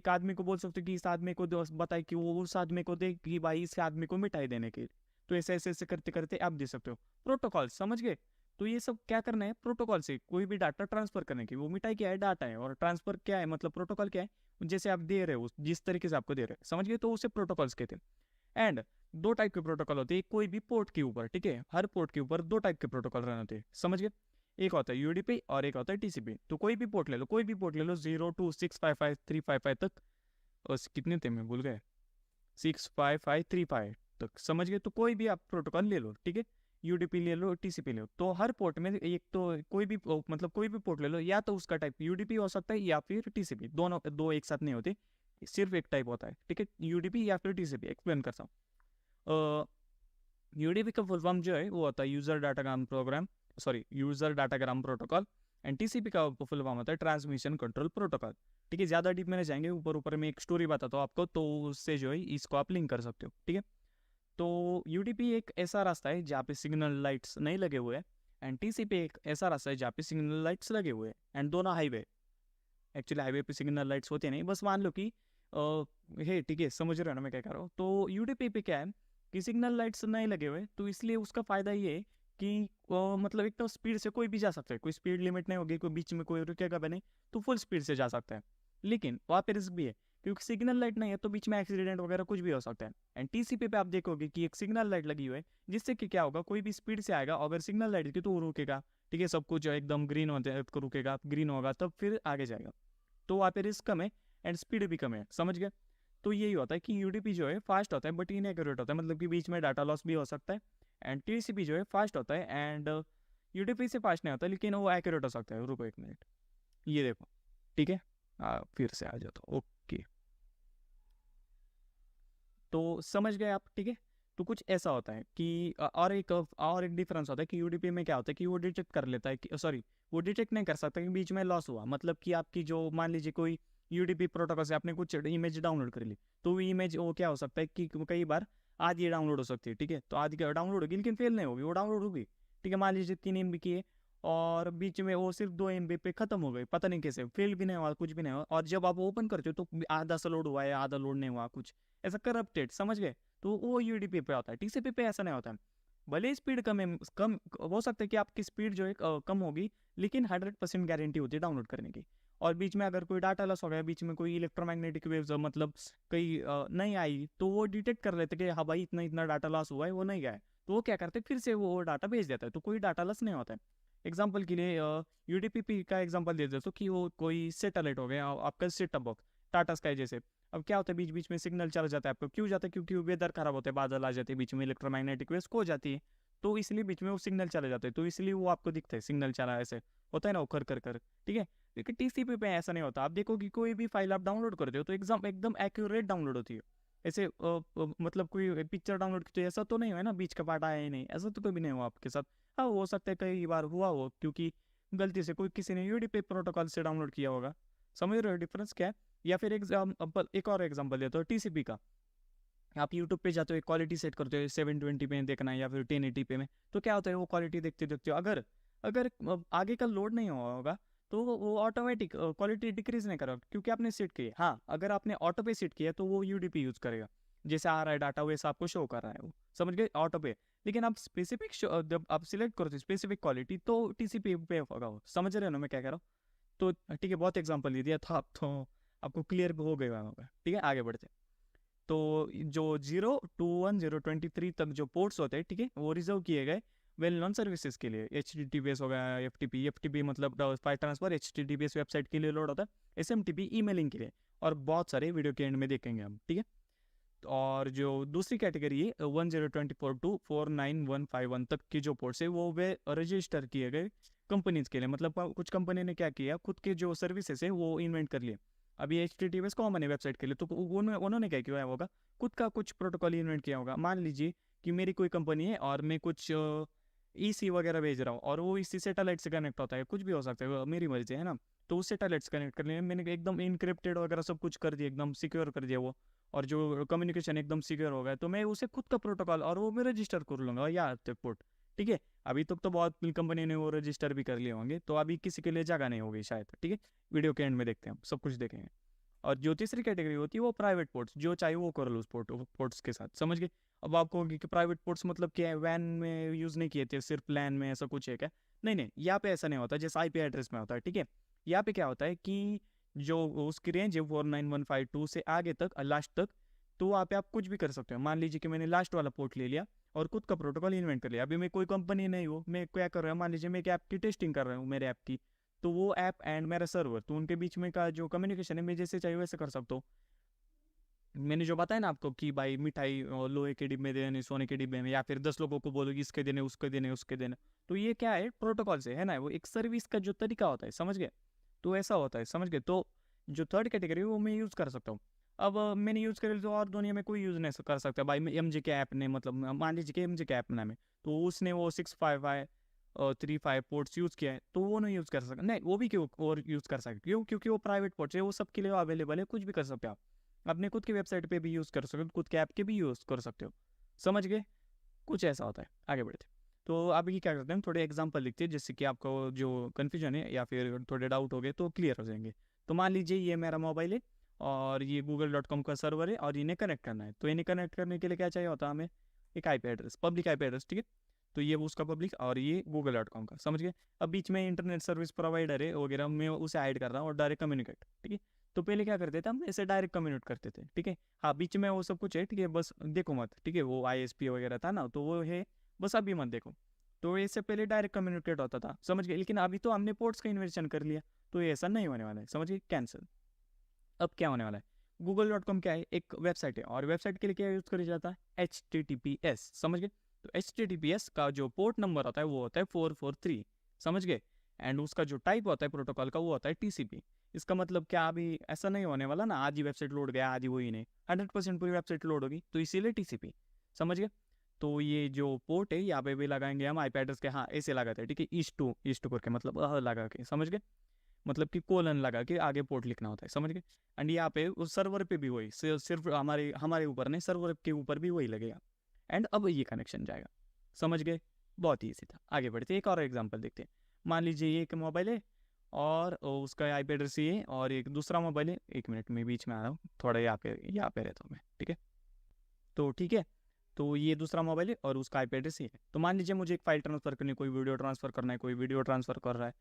आदमी को बोल सकते हो कि इस आदमी को बताए कि वो उस आदमी को दे कि भाई इस आदमी को मिठाई देने के लिए। तो ऐसे ऐसे ऐसे करते करते आप दे सकते हो। प्रोटोकॉल, समझ गए। तो ये सब क्या करना है, प्रोटोकॉल से कोई भी डाटा ट्रांसफर करने की। वो मिठाई क्या है, डाटा है, और ट्रांसफर क्या है मतलब प्रोटोकॉल क्या है, जैसे आप दे रहे हो जिस तरीके से आपको दे रहे हो, समझ गए, तो उसे प्रोटोकॉल्स कहते हैं। एंड दो टाइप के प्रोटोकॉल होते हैं कोई भी पोर्ट के ऊपर, ठीक है, हर पोर्ट के ऊपर दो टाइप के प्रोटोकॉल रहने होते हैं, समझ गए। एक होता है UDP और एक होता है TCP। तो कोई भी पोर्ट ले लो, कोई भी पोर्ट ले लो, 02655 तक, और कितने थे मैं भूल गए, 65535 तक, समझ गए। तो कोई भी आप प्रोटोकॉल ले लो, ठीक है, UDP ले लो, TCP ले लो। तो हर पोर्ट में एक तो कोई भी मतलब कोई भी पोर्ट ले लो, या तो उसका टाइप UDP हो सकता है या फिर TCP, दोनों दो एक साथ नहीं होते, सिर्फ एक टाइप होता है, ठीक है, UDP या फिर TCP। एक्सप्लेन करता हूँ। UDP का फुल फॉर्म जो है वो होता है user datagram program, sorry user datagram protocol. And TCP का फुल फॉर्म होता है ट्रांसमिशन कंट्रोल प्रोटोकॉल, ठीक है। ज़्यादा डीप में नहीं जाएंगे, ऊपर ऊपर में एक स्टोरी बताता हूँ आपको, तो उससे जो है इसको आप लिंक कर सकते हो, ठीक है। तो UDP एक ऐसा रास्ता है जहाँ पे सिग्नल लाइट्स नहीं लगे हुए हैं, एंड TCP एक ऐसा रास्ता है जहाँ पे सिग्नल लाइट्स लगे हुए हैं। एंड दोनों हाईवे, एक्चुअली हाईवे पे सिग्नल लाइट्स होते नहीं, बस मान लो कि है, ठीक है, समझ रहे हो ना मैं क्या कर रहा हूँ। तो UDP पे क्या है कि सिग्नल लाइट्स नहीं लगे हुए, तो इसलिए उसका फ़ायदा ये है कि मतलब एक तो स्पीड से कोई भी जा सकता है, कोई स्पीड लिमिट नहीं होगी, कोई बीच में कोई रुकेगा भी नहीं, तो फुल स्पीड से जा सकता है। लेकिन वहाँ पे रिस्क भी है क्योंकि सिग्नल लाइट नहीं है, तो बीच में एक्सीडेंट वगैरह कुछ भी हो सकता है। एंड TCP पे आप देखोगे कि एक सिग्नल लाइट लगी हुई है, जिससे कि क्या होगा, कोई भी स्पीड से आएगा, अगर सिग्नल लाइट की तो वो रुकेगा, ठीक है, सब कुछ एकदम ग्रीन होते रुकेगा, ग्रीन होगा तब फिर आगे जाएगा। तो वहाँ पे रिस्क कम है एंड स्पीड भी कम है, समझ गए। तो यही होता है कि UDP जो है फास्ट होता है बट इनएक्यूरेट होता है, मतलब कि बीच में डाटा लॉस भी हो सकता है। एंड TCP जो है फास्ट होता है एंड UDP से फास्ट नहीं होता, लेकिन वो एक्यूरेट हो सकता है। रुको एक मिनट, ये देखो, ठीक है, फिर से आ जाता हूँ, ओके। तो समझ गए आप, ठीक है। तो कुछ ऐसा होता है कि और एक डिफरेंस होता है कि UDP में क्या होता है कि वो डिटेक्ट कर लेता है कि, सॉरी, वो डिटेक्ट नहीं कर सकता कि बीच में लॉस हुआ, मतलब कि आपकी जो मान लीजिए कोई यूडीपी प्रोटोकॉल से आपने कुछ इमेज डाउनलोड कर ली, तो वो इमेज वो क्या हो सकता है कि कई बार आज ये डाउनलोड हो सकती है, ठीक है, तो आज डाउनलोड होगी लेकिन फेल नहीं होगी, वो डाउनलोड होगी, ठीक है। मान लीजिए 3 MB की है और बीच में वो सिर्फ 2 MB पे खत्म हो गई, पता नहीं कैसे, फेल भी नहीं हुआ, कुछ भी नहीं हुआ, और जब आप ओपन करते हो तो आधा सा लोड हुआ है, आधा लोड नहीं हुआ, कुछ ऐसा करप्टेड, समझ गए, तो वो यूडीपी पे होता है। टीसीपी पे ऐसा नहीं होता है, भले स्पीड कम है, कम हो सकता है कि आपकी स्पीड जो है कम होगी, लेकिन 100% गारंटी होती है डाउनलोड करने की। और बीच में अगर कोई डाटा लॉस हो गया, बीच में कोई इलेक्ट्रोमैग्नेटिक वेव्स मतलब कहीं नहीं आई, तो वो डिटेक्ट कर लेते कि हाँ भाई इतना इतना डाटा लॉस हुआ है, वो नहीं गया है, तो वो क्या करते हैं फिर से वो डाटा भेज देता है, तो कोई डाटा लॉस नहीं होता है। एग्जाम्पल के लिए यूडीपी का एग्जाम्पल दे देते हो कि वो कोई सेटेलाइट हो गया आपका सेटअप बॉक्स, टाटा स्काई जैसे। अब क्या होता है बीच बीच में सिग्नल चला जाता है आपको, क्यों जाता है, क्योंकि वेदर खराब होता है, बादल आ जाते हैं, बीच में इलेक्ट्रोमैग्नेटिक वेव्स खो जाती है, तो इसलिए बीच में वो सिग्नल चले जाते हैं, तो इसलिए वो आपको दिखता है सिग्नल चला, ऐसे होता है ना, वो कर कर कर, ठीक है। लेकिन टीसीपी पे ऐसा नहीं होता, आप देखो कि कोई भी फाइल आप डाउनलोड करते हो तो एकदम एक्यूरेट डाउनलोड होती है, ऐसे मतलब कोई पिक्चर डाउनलोड की तो ऐसा तो नहीं है ना, बीच का पार्ट आया ही नहीं, ऐसा तो कभी नहीं हुआ आपके साथ। हाँ हो सकता है कई बार हुआ हो, क्योंकि गलती से कोई किसी ने यूडीपी प्रोटोकॉल से डाउनलोड किया होगा, समझ रहे हो डिफरेंस क्या है। या फिर एक और एग्जाम्पल देता हूँ टीसीपी का। आप यूट्यूब पे जाते हो, एक क्वालिटी सेट करते हो 720 पे देखना है या फिर 1080 पे में, तो क्या होता है वो क्वालिटी देखते देखते हो, अगर अगर आगे का लोड नहीं हुआ होगा तो वो ऑटोमेटिक क्वालिटी डिक्रीज नहीं करेगा, क्योंकि आपने सेट किया। हाँ अगर आपने ऑटो पे सेट किया तो वो यूडीपी यूज करेगा, जैसे आ रहा है डाटा वैसा आपको शो कर रहा है वो, समझ गए, ऑटो पे। लेकिन आप स्पेसिफिक जब आप सिलेक्ट करो स्पेसिफिक क्वालिटी तो टीसीपी पे होगा वो, समझ रहे हो ना मैं क्या कह रहा हूँ। तो ठीक है, बहुत एग्जाम्पल दे दिया था आप, तो आपको क्लियर हो गया होगा, ठीक है, आगे बढ़ते हैं। तो जो 0 to 1 0 23 तक जो पोर्ट्स होते हैं, ठीक है, वो रिजर्व किए गए वेल नॉन सर्विसेज के लिए। HTTPS हो गया, FTP मतलब फाइल ट्रांसफर, HTTPS वेबसाइट के लिए लोड होता है, SMTP ईमेलिंग के लिए, और बहुत सारे वीडियो के एंड में देखेंगे हम, ठीक है। और जो दूसरी कैटेगरी है 1024 to 49151 तक की जो पोर्ट्स है वो वे रजिस्टर किए गए कंपनीज के लिए, मतलब कुछ कंपनी ने क्या किया, खुद के जो सर्विसेज है वो इन्वेंट कर लिए। अभी HTTPS कॉमन है वेबसाइट के लिए, तो उन्होंने क्या किया होगा, खुद का कुछ प्रोटोकॉल इन्वेंट किया होगा। मान लीजिए कि मेरी कोई कंपनी है और मैं कुछ EC वगैरह भेज रहा हूँ, और वो इसी सैटेलाइट से कनेक्ट होता है, कुछ भी हो सकता है, वो मेरी मर्जी है ना, तो उस सैटेलाइट से कनेक्ट करने में मैंने एकदम इनक्रिप्टेड वगैरह सब कुछ कर दिया, एकदम सिक्योर कर दिया वो, और जो कम्युनिकेशन एकदम सिक्योर हो गया, तो मैं उसे खुद का प्रोटोकॉल और वो मैं रजिस्टर कर लूंगा या तक पोर्ट, ठीक है। अभी तक तो बहुत कंपनी ने वो रजिस्टर भी कर लिए होंगे, तो अभी किसी के लिए जगह नहीं होगी शायद, ठीक है। वीडियो के एंड में देखते हैं, हम सब कुछ देखेंगे। और जो तीसरी कैटेगरी होती है वो प्राइवेट पोर्ट्स, जो चाहे वो कर लो उस पोर्ट्स के साथ, समझ गए। अब आपको होगी कि प्राइवेट पोर्ट्स मतलब क्या है, वैन में यूज़ नहीं किए थे, सिर्फ लैन में, ऐसा कुछ है क्या? नहीं नहीं, यहाँ पे ऐसा नहीं होता जैसे IP एड्रेस में होता है, ठीक है। यहाँ पे क्या होता है कि जो उसकी रेंज है 49152 से आगे तक, लास्ट तक, तो वहाँ पे आप कुछ भी कर सकते हो। मान लीजिए कि मैंने लास्ट वाला पोर्ट ले लिया और खुद का प्रोटोकॉल इन्वेंट कर लिया। अभी मैं कोई कंपनी नहीं हूँ, मैं क्या कर रहा हूँ, मान लीजिए मैं एक ऐप की टेस्टिंग कर रहा हूँ, मेरे ऐप की, तो वो ऐप एंड मेरा सर्वर, तो उनके बीच में का जो कम्युनिकेशन है मैं जैसे चाहिए वैसे कर सकता हूँ। मैंने जो बताया ना आपको कि भाई मिठाई लोहे के डिब्बे में देने, सोने के डिब्बे में, या फिर 10 लोगों को बोलो कि इसके देने, उसके देने, उसके देने, तो ये क्या है, प्रोटोकॉल से है ना, वो एक सर्विस का जो तरीका होता है, समझ गए, तो ऐसा होता है, समझ गए। तो जो थर्ड कैटेगरी है वो मैं यूज़ कर सकता हूँ। अब मैंने यूज़ कर लिया तो और दुनिया में कोई यूज़ नहीं कर सकता भाई। MJ के ऐप ने, मतलब मान लीजिए कि MJ के ऐप नाम है, तो उसने वो 65535 पोर्ट्स यूज़ किया है, तो वो नहीं यूज़ कर सकता, नहीं वो भी क्यों और यूज़ कर सकते, क्यों, क्योंकि वो प्राइवेट पोर्ट्स है, वो सबके लिए अवेलेबल है, कुछ भी कर सकते हो आप, अपने खुद की वेबसाइट पे भी यूज़ कर सकते हो, खुद के ऐप के भी यूज़ कर सकते हो, समझ गए, कुछ ऐसा होता है। आगे बढ़ते, तो अभी क्या करते हैं, थोड़े एग्जांपल लिखते हैं, जिससे कि आपको जो कन्फ्यूजन है या फिर थोड़े डाउट हो गए तो क्लियर हो जाएंगे। तो मान लीजिए ये मेरा मोबाइल है और ये google.com का सर्वर है, और इन्हें कनेक्ट करना है, तो इन्हें कनेक्ट करने के लिए क्या चाहिए होता है हमें, एक IP address, public IP address, ठीक है। तो ये उसका पब्लिक और ये google.com का, समझ गए। अब बीच में इंटरनेट सर्विस प्रोवाइडर है वगैरह, मैं उसे ऐड कर रहा हूँ और डायरेक्ट कम्युनिकेट, ठीक है। तो पहले क्या करते थे हम, ऐसे डायरेक्ट कम्युनिकेट करते थे, ठीक है। हाँ बीच में वो सब कुछ है, ठीक है, बस देखो मत, ठीक है, वो ISP वगैरह था ना, तो वो है, बस अभी मत देखो। तो इससे पहले डायरेक्ट कम्युनिकेट होता था, समझ गए। लेकिन अभी तो हमने पोर्ट्स का इन्वेंशन कर लिया, तो ये ऐसा नहीं होने वाला है, समझ गए, कैंसिल। अब क्या होने वाला है, google.com क्या है, एक वेबसाइट है, और वेबसाइट के लिए क्या यूज़ करा जाता है, HTTPS, समझ गए। तो HTTPS का जो पोर्ट नंबर होता है वो होता है 443, समझ गए। एंड उसका जो टाइप होता है प्रोटोकॉल का वो होता है TCP। इसका मतलब क्या, अभी ऐसा नहीं होने वाला ना, आज ही वेबसाइट लोड गया आज ही वही नहीं, 100% पूरी वेबसाइट लोड होगी, तो इसीलिए TCP, समझ गए। तो ये जो पोर्ट है यहाँ पे भी लगाएंगे हम IP एड्रेस के, हाँ ऐसे लगाते हैं, ठीक है, ईस्ट टू करके, मतलब लगा के, समझ गए। मतलब कि कोलन लगा के आगे पोर्ट लिखना होता है, समझ गए। एंड यहाँ पे उस सर्वर पे भी वही, सिर्फ हमारे हमारे ऊपर नहीं, सर्वर के ऊपर भी वही लगेगा। एंड अब ये कनेक्शन जाएगा, समझ गए। बहुत ईजी था। आगे बढ़ते एक और एग्जांपल देखते हैं। मान लीजिए ये एक मोबाइल है और उसका आईपी एड्रेस ये है, और एक दूसरा मोबाइल है। 1 मिनट में बीच में आ रहा हूँ, थोड़ा यहाँ पे रहता हूँ मैं, ठीक है। तो ठीक है, तो ये दूसरा मोबाइल है और उसका आईपी एड्रेस ये है। तो मान लीजिए मुझे एक फाइल ट्रांसफर करनी है, कोई वीडियो ट्रांसफर करना है, कोई वीडियो ट्रांसफर कर रहा है।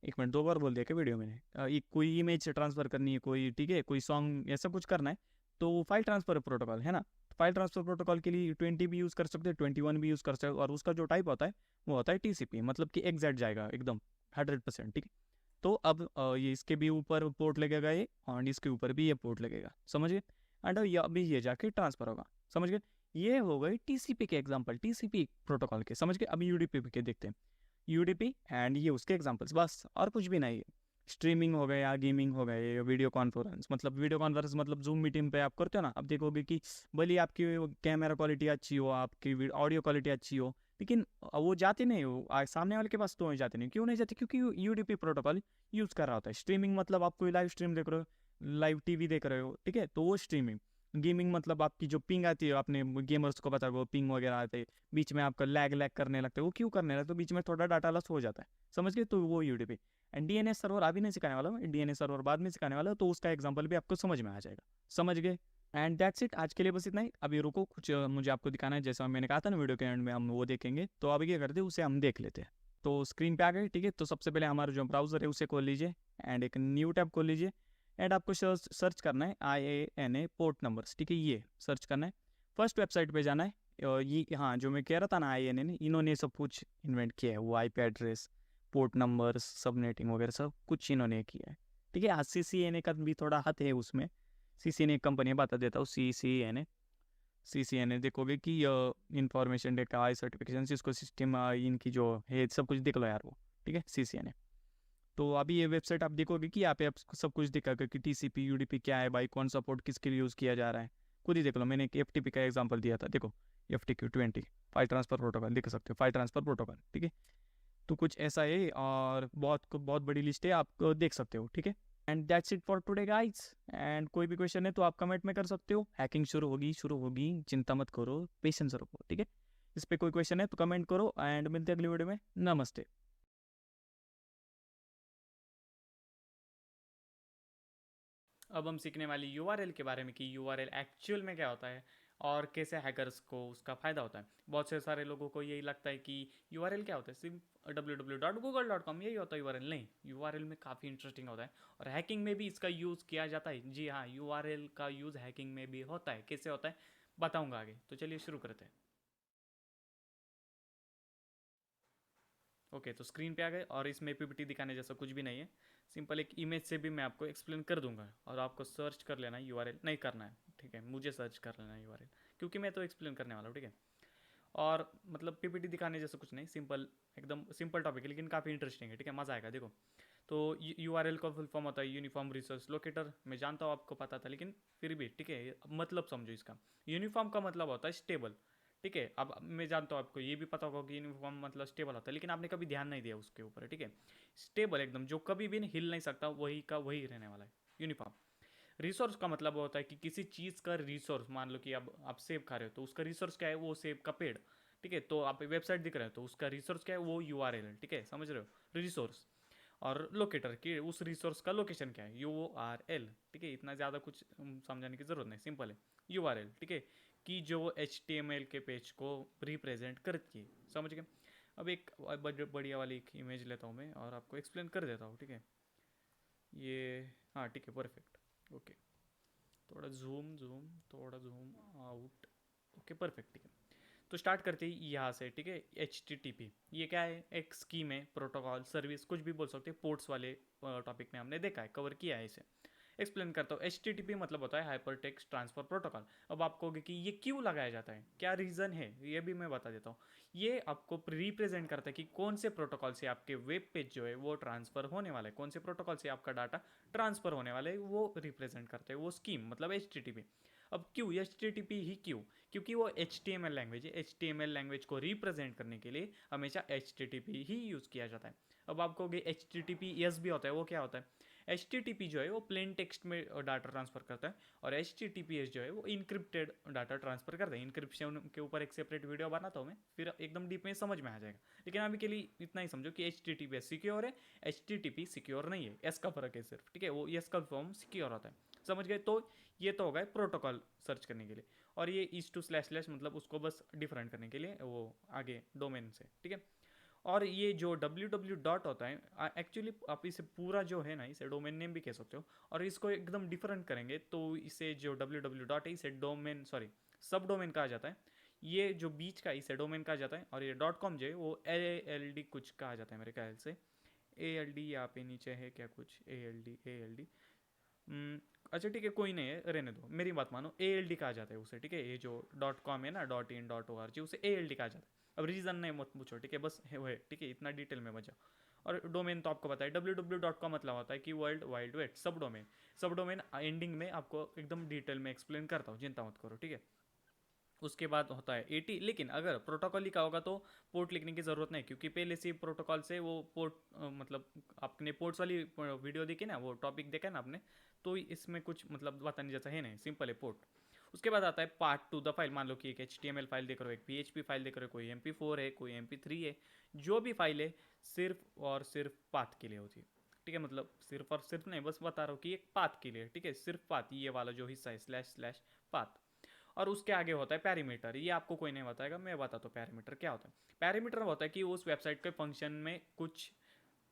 1 मिनट, 2 बार बोल दिया क्या वीडियो मैंने? एक कोई इमेज ट्रांसफर करनी है, कोई, ठीक है, कोई सॉन्ग, ऐसा कुछ करना है। तो फाइल ट्रांसफर प्रोटोकॉल है ना। फाइल ट्रांसफर प्रोटोकॉल के लिए 20 भी यूज़ कर सकते हैं, 21 भी यूज़ कर सकते हैं, और उसका जो टाइप होता है वो होता है टीसीपी, मतलब कि एग्जैक्ट जाएगा एकदम 100%, ठीक है। तो अब ये इसके भी ऊपर पोर्ट लगेगा ये, और इसके ऊपर भी ये पोर्ट लगेगा, समझिए। एंड ये अभी ये जाके ट्रांसफर होगा, समझ गए। ये हो गए टीसीपी के एग्जाम्पल, टीसीपी प्रोटोकॉल के, समझ गए। अभी यूडीपी के देखते हैं। यूडीपी एंड ये उसके एग्जांपल्स, बस और कुछ भी नहीं है। स्ट्रीमिंग हो गया, गेमिंग हो गए, वीडियो कॉन्फ्रेंस, मतलब वीडियो कॉन्फ्रेंस मतलब जूम मीटिंग पे आप करते हो ना। अब देखोगे कि भले आपकी कैमरा क्वालिटी अच्छी हो, आपकी ऑडियो क्वालिटी अच्छी हो, लेकिन वो जाते नहीं हो सामने वाले के पास, तो जाते नहीं। क्यों नहीं जाते? क्योंकि यूडीपी प्रोटोकॉल यूज़ कर रहा होता है। स्ट्रीमिंग मतलब आप कोई लाइव स्ट्रीम देख रहे हो, लाइव टीवी देख रहे हो, ठीक है, तो वो स्ट्रीमिंग। गेमिंग मतलब आपकी जो पिंग आती है, आपने गेमर्स को पता हो, पिंग वगैरह आते हैं, बीच में आपका लैग करने लगता है। वो क्यों करने लगता है? तो बीच में थोड़ा डाटा लॉस हो जाता है, समझ गए। तो वो यूडीपी। एंड डीएनएस सर्वर अभी नहीं सिखाने वाला हूँ, डीएनएस सर्वर बाद में सिखाने वाला हूँ, तो उसका एग्जाम्पल भी आपको समझ में आ जाएगा, समझ गए। एंड दैट्स इट, आज के लिए बस इतना ही। अभी रुको, कुछ मुझे आपको दिखाना है, जैसा मैंने कहा था ना वीडियो के एंड में हम वो देखेंगे। तो अभी क्या करते हैं, उसे हम देख लेते हैं। तो स्क्रीन पे आ गए, ठीक है। तो सबसे पहले हमारा जो ब्राउजर है उसे खोल लीजिए, एंड एक न्यू टैब खोल लीजिए। एंड आपको सर्च करना है IANA पोर्ट नंबर्स, ठीक है, ये सर्च करना है। फर्स्ट वेबसाइट पे जाना है। और ये, हाँ, जो मैं कह रहा था ना, IANA ने, इन्होंने सब कुछ इन्वेंट किया है। वो IP address, port numbers, subnetting वगैरह सब कुछ इन्होंने किया है, ठीक है। CCNA का भी थोड़ा हाथ है उसमें। CCNA कंपनी, बता देता हूँ, CCNA देखोगे कि इंफॉर्मेशन डेटा आई सर्टिफिकेशन, इसको सिस्टम इनकी जो है सब कुछ देख लो यार वो, ठीक है, CCNA। तो अभी ये वेबसाइट आप देखोगे कि यहाँ पे आपको सब कुछ दिखाएगा कि टीसीपी यूडीपी क्या है भाई, कौन सा पोर्ट किसके लिए यूज़ किया जा रहा है। खुद ही देख लो, मैंने एक FTP का एग्जांपल दिया था, देखो, FTQ20 फाइल ट्रांसफर प्रोटोकॉल, देख सकते हो, फाइल ट्रांसफर प्रोटोकॉल, ठीक है। तो कुछ ऐसा है, और बहुत बड़ी लिस्ट है, आप देख सकते हो, ठीक है। And that's it for today guys. And कोई भी क्वेश्चन है तो आप कमेंट में कर सकते हो। हैकिंग शुरू होगी, चिंता मत करो, पेशेंस रखो, ठीक है। इस पर कोई क्वेश्चन है तो कमेंट करो, एंड मिलते हैं अगली वीडियो में। नमस्ते। अब हम सीखने वाली यूआरएल के बारे में कि यूआरएल एक्चुअल में क्या होता है और कैसे हैकर्स को उसका फ़ायदा होता है। बहुत से सारे लोगों को यही लगता है कि यूआरएल क्या होता है, सिर्फ www.google.com यही होता है यूआरएल। नहीं, यूआरएल में काफ़ी इंटरेस्टिंग होता है और हैकिंग में भी इसका यूज़ किया जाता है। जी हाँ, यूआरएल का यूज़ हैकिंग में भी होता है। कैसे होता है बताऊँगा आगे, तो चलिए शुरू करते हैं। ओके, तो स्क्रीन पे आ गए और इसमें पीपीटी दिखाने जैसा कुछ भी नहीं है। सिंपल एक इमेज से भी मैं आपको एक्सप्लेन कर दूंगा और आपको सर्च कर लेना है, यूआरएल नहीं करना है, ठीक है, मुझे सर्च कर लेना है यूआरएल, क्योंकि मैं तो एक्सप्लेन करने वाला हूँ, ठीक है। और मतलब पीपीटी दिखाने जैसा कुछ नहीं, सिंपल, एकदम सिंपल टॉपिक है, लेकिन काफ़ी इंटरेस्टिंग है, ठीक है, मज़ा आएगा। देखो, तो यूआरएल का फुल फॉर्म होता है यूनिफॉर्म रिसोर्स लोकेटर। मैं जानता हूँ आपको पता था, लेकिन फिर भी ठीक है, मतलब समझो इसका। यूनिफॉर्म का मतलब होता है स्टेबल, ठीक है। अब मैं जानता हूँ आपको ये भी पता होगा कि यूनिफॉर्म मतलब स्टेबल होता है, लेकिन आपने कभी ध्यान नहीं दिया उसके ऊपर, ठीक है। स्टेबल एकदम, जो कभी भी हिल नहीं सकता, वही का वही रहने वाला है यूनिफॉर्म। रिसोर्स का मतलब होता है कि किसी चीज़ का रिसोर्स, मान लो कि अब आप सेब खा रहे हो तो उसका रिसोर्स क्या है, वो सेब का पेड़, ठीक है। तो आप वेबसाइट दिख रहे हो तो उसका रिसोर्स क्या है, वो यूआरएल है, ठीक है, समझ रहे हो, रिसोर्स। और लोकेटर की उस रिसोर्स का लोकेशन क्या है, URL, ठीक है। इतना ज़्यादा कुछ समझाने की ज़रूरत नहीं, सिंपल है URL, ठीक है, कि जो HTML के पेज को रिप्रेजेंट करती है, समझ गए। अब एक बढ़िया वाली एक इमेज लेता हूँ मैं और आपको एक्सप्लेन कर देता हूँ, ठीक है। ये, हाँ, ठीक है, परफेक्ट, ओके। थोड़ा जूम जूम, थोड़ा जूम आउट, ओके, परफेक्ट, ठीक है। तो स्टार्ट करते ही यहाँ से, ठीक है। HTTP ये क्या है, एक स्कीम है, प्रोटोकॉल, सर्विस, कुछ भी बोल सकते हैं। पोर्ट्स वाले टॉपिक में हमने देखा है, कवर किया है इसे। एक्सप्लेन करता हूँ। HTTP मतलब होता है हाइपर टेक्स्ट ट्रांसफर प्रोटोकॉल। अब आप कहोगे कि ये क्यों लगाया जाता है, क्या रीज़न है, ये भी मैं बता देता हूँ। ये आपको रिप्रेजेंट करता है कि कौन से प्रोटोकॉल से आपके वेब पेज जो है वो ट्रांसफर होने वाला है, कौन से प्रोटोकॉल से आपका डाटा ट्रांसफर होने वाला है, वो रिप्रेजेंट करते हैं वो स्कीम, मतलब HTTP। अब क्यों HTTP ही क्यों? क्योंकि वो HTML लैंग्वेज है, HTML लैंग्वेज को रिप्रेजेंट करने के लिए हमेशा HTTP ही यूज़ किया जाता है। अब आप कहोगे HTTPS भी होता है, वो क्या होता है? HTTP जो है वो प्लेन टेक्स्ट में डाटा ट्रांसफर करता है, और HTTPS जो है वो इनक्रिप्टेड डाटा ट्रांसफर करता है। इनक्रिप्शन के ऊपर एक सेपरेट वीडियो बनाता हूँ मैं, फिर एकदम डीप में समझ में आ जाएगा। लेकिन अभी के लिए इतना ही समझो कि HTTPS सिक्योर है, HTTP सिक्योर नहीं है, एस का फर्क है सिर्फ, ठीक है? वो एस का फॉर्म सिक्योर होता है, समझ गए? तो ये तो होगा प्रोटोकॉल सर्च करने के लिए, और ये इस टू स्लैश स्लैश मतलब उसको बस डिफरेंट करने के लिए वो आगे डोमेन से, ठीक है? और ये जो www डॉट होता है, एक्चुअली आप इसे पूरा जो है ना, इसे डोमेन नेम भी कह सकते हो, और इसको एकदम डिफरेंट करेंगे तो इसे जो www डॉट है इसे डोमेन सॉरी सब डोमेन कहा जाता है। ये जो बीच का इसे डोमेन कहा जाता है, और ये .com जो है वो ALD कुछ कहा जाता है मेरे ख्याल से। ALD यहाँ पे नीचे है क्या कुछ, ALD अच्छा ठीक है, कोई नहीं है, रहने दो, मेरी बात मानो, ALD कहा जाता है उसे, ठीक है? ये जो .com है ना, .in.org, उसे ALD कहा जाता है। अब रीज़न नहीं मत पूछो, ठीक है? बस है वो है, ठीक है? इतना डिटेल में बचा। और डोमेन तो आपको पता है, www डॉट का मतलब होता है कि वर्ल्ड वाइड वेब, सब डोमेन। सब डोमेन एंडिंग में आपको एकदम डिटेल में एक्सप्लेन करता हूँ, चिंता मत करो, ठीक है? उसके बाद होता है 80, लेकिन अगर प्रोटोकॉल लिखा होगा तो पोर्ट लिखने की ज़रूरत नहीं, क्योंकि पहले से प्रोटोकॉल से वो पोर्ट मतलब आपने पोर्ट्स वाली वीडियो देखी ना, वो टॉपिक देखा ना आपने, तो इसमें कुछ मतलब बताने जैसा है नहीं, सिंपल है पोर्ट। उसके बाद आता है पार्ट टू द फाइल। मान लो कि एक HTML फाइल देख रहे हो, एक PHP फाइल देख रहे हो, कोई MP4 है, कोई MP3 है, जो भी फाइल है सिर्फ और सिर्फ पाथ के लिए होती है, ठीक है? मतलब सिर्फ और सिर्फ नहीं, बस बता रहा हूँ कि एक पाथ के लिए, ठीक है? सिर्फ पाथ, ये वाला जो हिस्सा है स्लैश स्लैश पाथ। और उसके आगे होता है पैरामीटर। ये आपको कोई नहीं बताएगा, मैं बताता हूँ पैरामीटर क्या होता है। पैरामीटर होता है कि उस वेबसाइट के फंक्शन में कुछ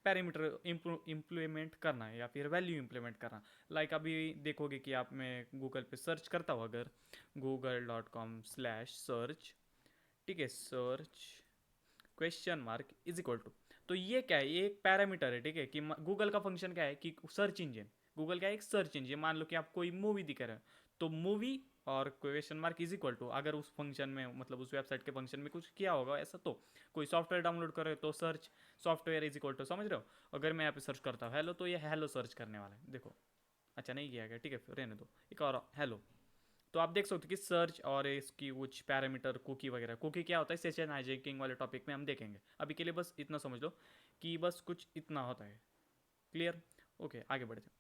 पैरामीटर इम्प्लीमेंट करना है, या फिर वैल्यू इम्प्लीमेंट करना। लाइक अभी देखोगे कि आप, मैं गूगल पे सर्च करता हूँ अगर, google.com/search, ठीक है? Search question mark is equal to, तो ये क्या है? ये एक पैरामीटर है, ठीक है? कि गूगल का फंक्शन क्या है कि सर्च इंजन, गूगल का एक सर्च इंजन। मान लो कि आप कोई मूवी दिखा रहे हो, तो मूवी और question mark is equal to, अगर उस फंक्शन में मतलब उस वेबसाइट के फंक्शन में कुछ किया होगा ऐसा, तो कोई सॉफ्टवेयर डाउनलोड कर रहे हो तो search software is equal to, समझ रहे हो? अगर मैं यहाँ पे सर्च करता हूँ हेलो, तो ये हेलो सर्च करने वाला है, देखो। अच्छा नहीं किया गया, ठीक है, फिर रहने दो, एक और हेलो। तो आप देख सकते हो कि सर्च और इसकी कुछ पैरामीटर, कुकी वगैरह। कुकी क्या होता है, सेशन हाइजैकिंग वाले टॉपिक में हम देखेंगे। अभी के लिए बस इतना समझ लो कि बस कुछ इतना होता है। क्लियर? ओके, आगे बढ़ते हैं।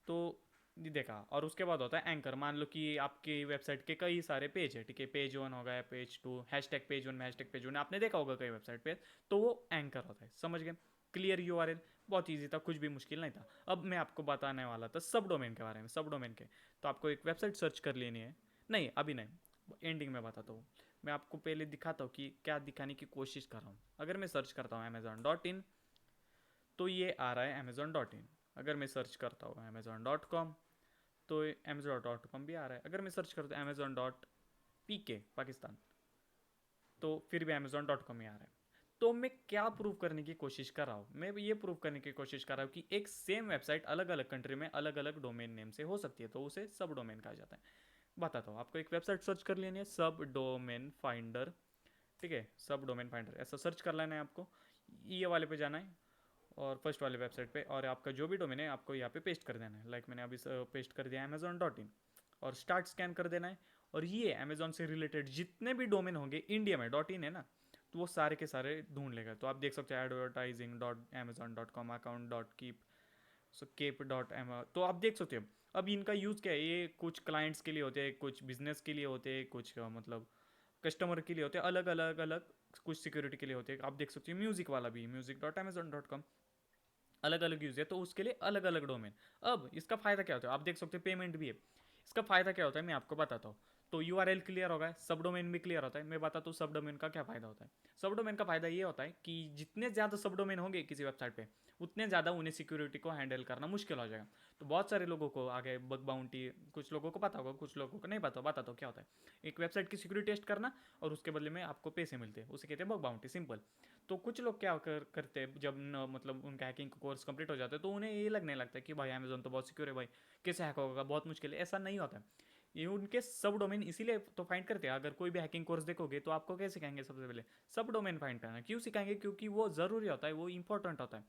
तो ये देखा, और उसके बाद होता है एंकर। मान लो कि आपकी वेबसाइट के कई सारे पेज है, ठीक है? पेज 1 हो गया, पेज 2, हैशटैग पेज 1 में, हैशटैग पेज 1 आपने देखा होगा कई वेबसाइट पे, तो वो एंकर होता है, समझ गए? क्लियर URL, बहुत ईजी था, कुछ भी मुश्किल नहीं था। अब मैं आपको बताने वाला था सब डोमेन के बारे में, सब डोमेन के। तो आपको एक वेबसाइट सर्च कर लेनी है, नहीं अभी नहीं, एंडिंग में बताता हूँ। मैं आपको पहले दिखाता हूँ कि क्या दिखाने की कोशिश कर रहा हूँ। अगर मैं सर्च करता हूँ amazon.in, तो ये आ रहा है amazon.in। अगर मैं सर्च करता हूँ amazon.com, तो amazon.com भी आ रहा है। अगर मैं सर्च करता हूँ amazon.pk पाकिस्तान, तो फिर भी amazon.com ही आ रहा है। तो मैं क्या प्रूव करने की कोशिश कर रहा हूँ? मैं ये प्रूव करने की कोशिश कर रहा हूँ कि एक सेम वेबसाइट अलग अलग कंट्री में अलग अलग डोमेन नेम से हो सकती है, तो उसे सब डोमेन कहा जाता है। बताता हूँ आपको। एक वेबसाइट सर्च कर लेनी है, सब डोमेन फाइंडर, ठीक है? सब डोमेन फाइंडर ऐसा सर्च कर लेना है आपको। ये वाले पे जाना है, और फर्स्ट वाले वेबसाइट पे, और आपका जो भी डोमेन है आपको यहाँ पे पेस्ट कर देना है। लाइक मैंने अभी पेस्ट कर दिया amazon.in, और स्टार्ट स्कैन कर देना है। और ये अमेजोन से रिलेटेड जितने भी डोमेन होंगे इंडिया में, .in है ना, तो वो सारे के सारे ढूंढ लेगा। तो आप देख सकते हो advertising.amazon.com, account.keep, सो keep.am, तो आप देख सकते हो। अब इनका यूज़ क्या है? ये कुछ क्लाइंट्स के लिए होते हैं, कुछ बिजनेस के लिए होते हैं, कुछ मतलब कस्टमर के लिए होते हैं, अलग अलग अलग, कुछ सिक्योरिटी के लिए होते हैं। आप देख सकते हो म्यूजिक वाला भी, music.amazon.com, अलग अलग यूज़ है, तो उसके लिए अलग अलग डोमेन। अब इसका फ़ायदा क्या होता है? आप देख सकते हो पेमेंट भी है। इसका फ़ायदा क्या होता है मैं आपको बताता हूँ। तो URL क्लियर होगा, सब डोमेन भी क्लियर होता है। मैं बताता हूँ सब डोमेन का क्या फ़ायदा होता है। सब डोमेन का फ़ायदा ये होता है कि जितने ज़्यादा सब डोमेन होंगे किसी वेबसाइट पे, उतने ज़्यादा उन्हें सिक्योरिटी को हैंडल करना मुश्किल हो जाएगा। तो बहुत सारे लोगों को आगे बग बाउंटी, कुछ लोगों को पता होगा, कुछ लोगों को नहीं पता। बताता हूँ क्या होता है। एक वेबसाइट की सिक्योरिटी टेस्ट करना, और उसके बदले में आपको पैसे मिलते हैं, उसे कहते हैं बग बाउंटी, सिंपल। तो कुछ लोग क्या करते हैं, जब मतलब उनका हैकिंग कोर्स कंप्लीट हो जाता है, तो उन्हें ये लगने लगता है कि भाई अमेजोन तो बहुत सिक्योर है, भाई कैसे हैक होगा, बहुत मुश्किल है। ऐसा नहीं होता है। ये उनके सब डोमेन इसीलिए तो फाइंड करते हैं। अगर कोई भी हैकिंग कोर्स देखोगे तो आपको क्या सिखाएंगे? सबसे पहले सब डोमेन फाइंड करना। क्यों सिखाएंगे? क्योंकि वो ज़रूरी होता है, वो इंपॉर्टेंट होता है।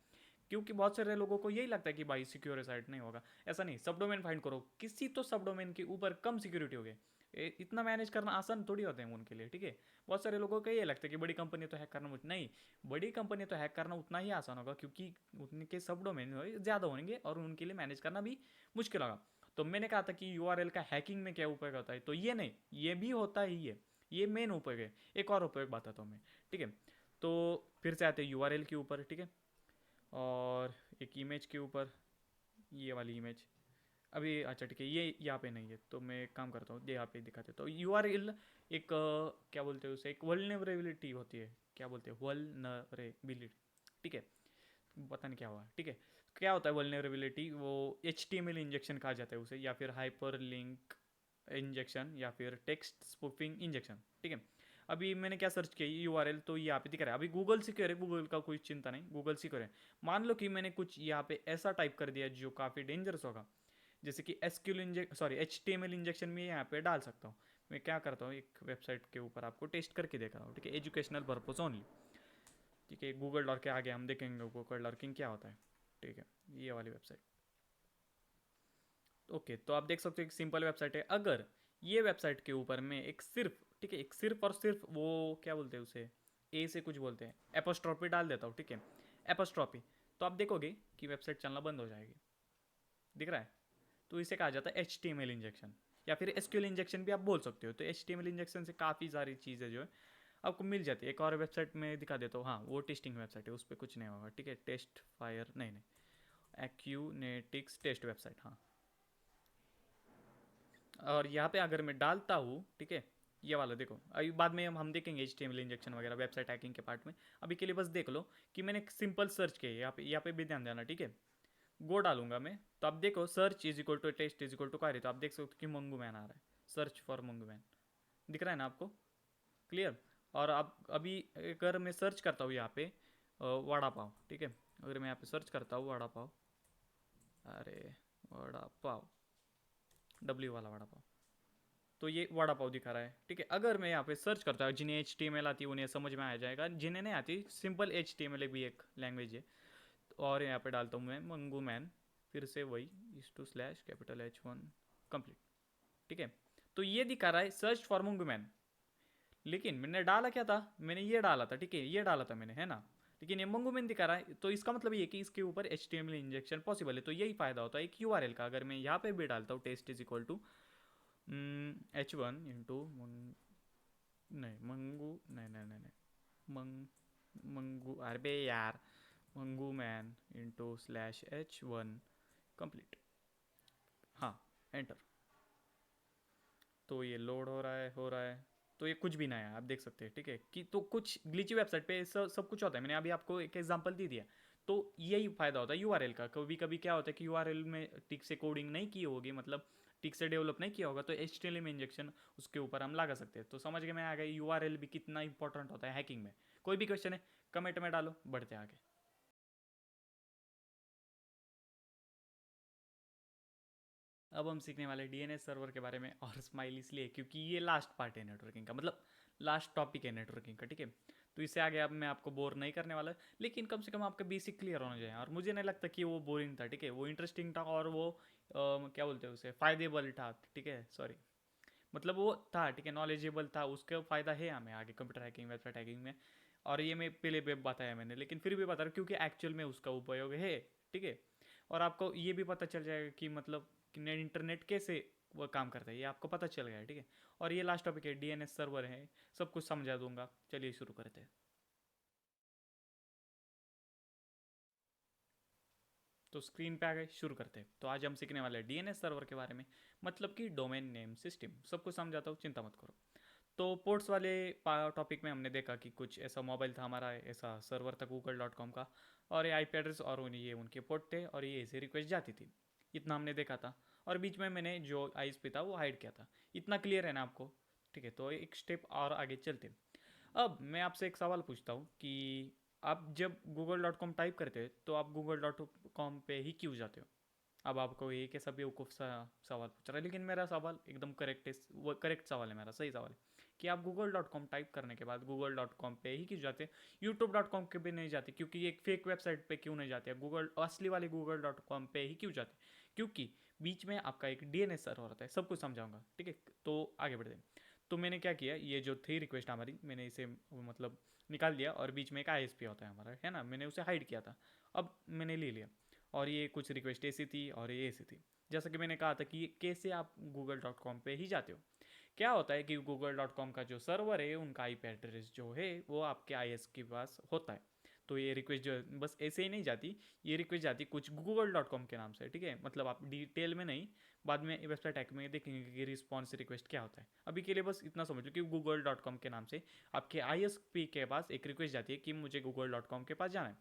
क्योंकि बहुत सारे लोगों को यही लगता है कि भाई सिक्योर साइट नहीं होगा। ऐसा नहीं, सब डोमेन फाइंड करो, किसी तो सब डोमेन के ऊपर कम सिक्योरिटी हो गई। इतना मैनेज करना आसान थोड़ी होता है उनके लिए, ठीक है। बहुत सारे लोगों को ये लगता है कि बड़ी कंपनी तो हैक करना मुश्किल नहीं, बड़ी कंपनी तो हैक करना उतना ही आसान होगा, क्योंकि उनके सब डोमेन ज़्यादा होंगे और उनके लिए मैनेज करना भी मुश्किल होगा। तो मैंने कहा था कि यूआरएल का हैकिंग में क्या उपयोग होता है, तो ये नहीं, ये भी होता ही है, ये मेन उपयोग है। एक और उपयोग बताता हूँ मैं, ठीक है। तो फिर से आते हैं यूआरएल के ऊपर, ठीक है, और एक इमेज के ऊपर, ये वाली इमेज अभी, अच्छा ठीक है, ये यहाँ पे नहीं है, तो मैं एक काम करता हूँ, ये यहाँ पे दिखा देता हूँ। यूआरएल एक क्या बोलते हैं उसे, एक वल्नरेबिलिटी होती है, क्या बोलते हैं, वल्नरेबिलिटी, ठीक है, पता नहीं क्या हुआ, ठीक है। क्या होता है वल्नरेबिलिटी, वो HTML इंजेक्शन कहा जाता है उसे, या फिर हाइपर लिंक इंजेक्शन, या फिर टेक्स्ट स्पूफिंग इंजेक्शन, ठीक है। अभी मैंने क्या सर्च किया, यूआरएल तो यहाँ पे दिख रहा है। अभी गूगल सिक्योर है, गूगल का कोई चिंता नहीं, गूगल सिक्योर है। मान लो कि मैंने कुछ यहाँ पे ऐसा टाइप कर दिया जो काफ़ी डेंजरस होगा, जैसे कि HTML इंजेक्शन में यहाँ पे डाल सकता हूँ। मैं क्या करता हूँ, एक वेबसाइट के ऊपर आपको टेस्ट करके देख रहा हूँ, ठीक है, एजुकेशनल पर्पज ओनली, ठीक है। गूगल डॉट के आगे हम देखेंगे गूगल डॉर्किंग क्या होता है, ठीक है, ये वाली वेबसाइट। ओके, तो आप देख सकते हो एक सिंपल वेबसाइट है। अगर ये वेबसाइट के ऊपर में एक सिर्फ, ठीक है, एक सिर्फ और सिर्फ वो क्या बोलते हैं उसे, ए से कुछ बोलते हैं, एपोस्ट्रॉफी डाल देता हूँ, ठीक है, एपोस्ट्रॉफी, तो आप देखोगे कि वेबसाइट चलना बंद हो जाएगी, दिख रहा है। तो इसे कहा जाता है HTML इंजेक्शन, या फिर SQL इंजेक्शन भी आप बोल सकते हो। तो HTML इंजेक्शन से काफ़ी सारी चीज़ें जो है आपको मिल जाती है। एक और वेबसाइट में दिखा देता हूँ, हाँ, वो टेस्टिंग वेबसाइट है, उस पर कुछ नहीं होगा, ठीक है, टेस्ट फायर नहीं नहीं, एक्यूनेटिक्स टेस्ट वेबसाइट, हाँ। और यहाँ पे अगर मैं डालता हूँ, ठीक है, ये वाला देखो, अभी बाद में हम देखेंगे HTML इंजेक्शन वगैरह वेबसाइट हैकिंग के पार्ट में। अभी के लिए बस देख लो कि मैंने एक सिंपल सर्च किया है, यहाँ पे भी ध्यान देना, ठीक है। गो डालूंगा मैं, तो आप देखो search is equal to test is equal to query, तो आप देख सकते हो कि मंगू मैन आ रहा है, सर्च फॉर मंगू मैन, दिख रहा है ना आपको, क्लियर। और आप अभी अगर मैं सर्च करता हूँ यहाँ पे वड़ा पाव, ठीक है, अगर मैं यहाँ पे सर्च करता हूँ वड़ा पाव, अरे वड़ा पाव, W वाला वड़ा पाव, तो ये वड़ा पाव दिखा रहा है, ठीक है। अगर मैं यहाँ पे सर्च करता हूँ, जिन्हें HTML आती है उन्हें समझ में आ जाएगा, जिन्हें नहीं आती सिंपल HTML भी एक लैंग्वेज है। और यहाँ पे डालता हूँ मैं मंगू मैन, फिर से वही इस two slash capital H1 complete, ठीक है। तो ये दिखा रहा है सर्च फॉर मंगू मैन, लेकिन मैंने डाला क्या था, मैंने ये डाला था, ठीक है, ये डाला था मैंने, है ना, लेकिन ये मंगू मैन दिखा रहा है। तो इसका मतलब ये कि इसके ऊपर HTML इंजेक्शन पॉसिबल है। तो यही फायदा होता है एक URL का। अगर मैं यहाँ पे भी डालता हूँ test is equal to H1 into नहीं मंगू, नहीं नहीं नहीं नहीं, मंगू, अरे यार, मंगू man into slash H1 complete, हाँ, एंटर। तो ये लोड हो रहा है, तो ये कुछ भी ना है, आप देख सकते हैं, ठीक है। कि तो कुछ ग्लिची वेबसाइट पे सब कुछ होता है, मैंने अभी आपको एक एग्जांपल दे दिया। तो यही फायदा होता है यूआरएल का। कभी कभी क्या होता है कि यूआरएल में ठीक से कोडिंग नहीं की होगी, मतलब ठीक से डेवलप नहीं किया होगा, तो HTML में इंजेक्शन उसके ऊपर हम लगा सकते हैं। तो समझ के में आ गया यूआरएल भी कितना इंपॉर्टेंट होता है हैकिंग में। कोई भी क्वेश्चन है कमेंट में डालो, बढ़ते आगे। अब हम सीखने वाले DNS सर्वर के बारे में, और स्माइल इसलिए क्योंकि ये लास्ट पार्ट है नेटवर्किंग का, मतलब लास्ट टॉपिक है नेटवर्किंग का, ठीक है। तो इससे आगे अब मैं आपको बोर नहीं करने वाला, लेकिन कम से कम आपका बेसिक क्लियर होना चाहिए। और मुझे नहीं लगता कि वो बोरिंग था, ठीक है, वो इंटरेस्टिंग था, और वो क्या बोलते हैं उसे, फायदेबल था, ठीक है, सॉरी, मतलब वो था, ठीक है, नॉलेजेबल था, उसका फ़ायदा है हमें आगे कंप्यूटर हैकिंग वेबसाइट हैकिंग में। और ये मैं पहले भी बताया मैंने, लेकिन फिर भी बता रहा हूँ क्योंकि एक्चुअल में उसका उपयोग है, ठीक है। और आपको ये भी पता चल जाएगा कि मतलब कि नेट इंटरनेट कैसे वो काम करता है, ये आपको पता चल गया है, ठीक है। और ये लास्ट टॉपिक है, DNS सर्वर है, सब कुछ समझा दूंगा। चलिए शुरू करते हैं। तो स्क्रीन पे आ गए, शुरू करते हैं। तो आज हम सीखने वाले हैं DNS सर्वर के बारे में, मतलब कि डोमेन नेम सिस्टम। सब कुछ समझाता हूँ, चिंता मत करो। तो पोर्ट्स वाले टॉपिक में हमने देखा कि कुछ ऐसा मोबाइल था हमारा, ऐसा सर्वर था google.com का, और ये IP एड्रेस और ये उनके पोर्ट थे, और ये ऐसे रिक्वेस्ट जाती थी। इतना हमने देखा था। और बीच में मैंने जो ISP था वो हाइड किया था। इतना क्लियर है ना आपको, ठीक है। तो एक स्टेप और आगे चलते हैं। अब मैं आपसे एक सवाल पूछता हूँ कि आप जब google.com टाइप करते हैं तो आप google.com पे ही क्यों जाते हो। अब आपको ये कैसा बेवकूफ़ सा सवाल पूछ रहा है, लेकिन मेरा सवाल एकदम करेक्ट है, वो करेक्ट सवाल है, मेरा सही सवाल है। कि आप google.com टाइप करने के बाद google.com पे ही क्यों जाते, youtube.com के भी नहीं जाते, क्योंकि ये एक फेक वेबसाइट पे क्यों नहीं जाते, गूगल असली वाले google.com पे ही क्यों जाते, क्योंकि बीच में आपका एक डीएनएस सर्वर होता है। सब कुछ समझाऊंगा, ठीक है। तो आगे बढ़ते हैं। तो मैंने क्या किया, ये जो थी रिक्वेस्ट हमारी, मैंने इसे मतलब निकाल दिया, और बीच में एक आईएसपी होता है हमारा, है ना, मैंने उसे हाइड किया था। अब मैंने ले लिया, और ये कुछ रिक्वेस्ट ऐसी थी और ये ऐसी थी। जैसा कि मैंने कहा था कि कैसे आप google.com पे ही जाते हो। क्या होता है कि google.com का जो सर्वर है, उनका आईपी एड्रेस जो है वो आपके आईएस के पास होता है। तो ये रिक्वेस्ट जो बस ऐसे ही नहीं जाती, ये रिक्वेस्ट जाती कुछ google.com के नाम से, ठीक है। मतलब आप डिटेल में नहीं, बाद में वेबसाइट हैक में देखेंगे कि रिस्पॉन्स रिक्वेस्ट क्या होता है। अभी के लिए बस इतना समझ लो कि google.com के नाम से आपके आईएसपी के पास एक रिक्वेस्ट जाती है कि मुझे google.com के पास जाना है।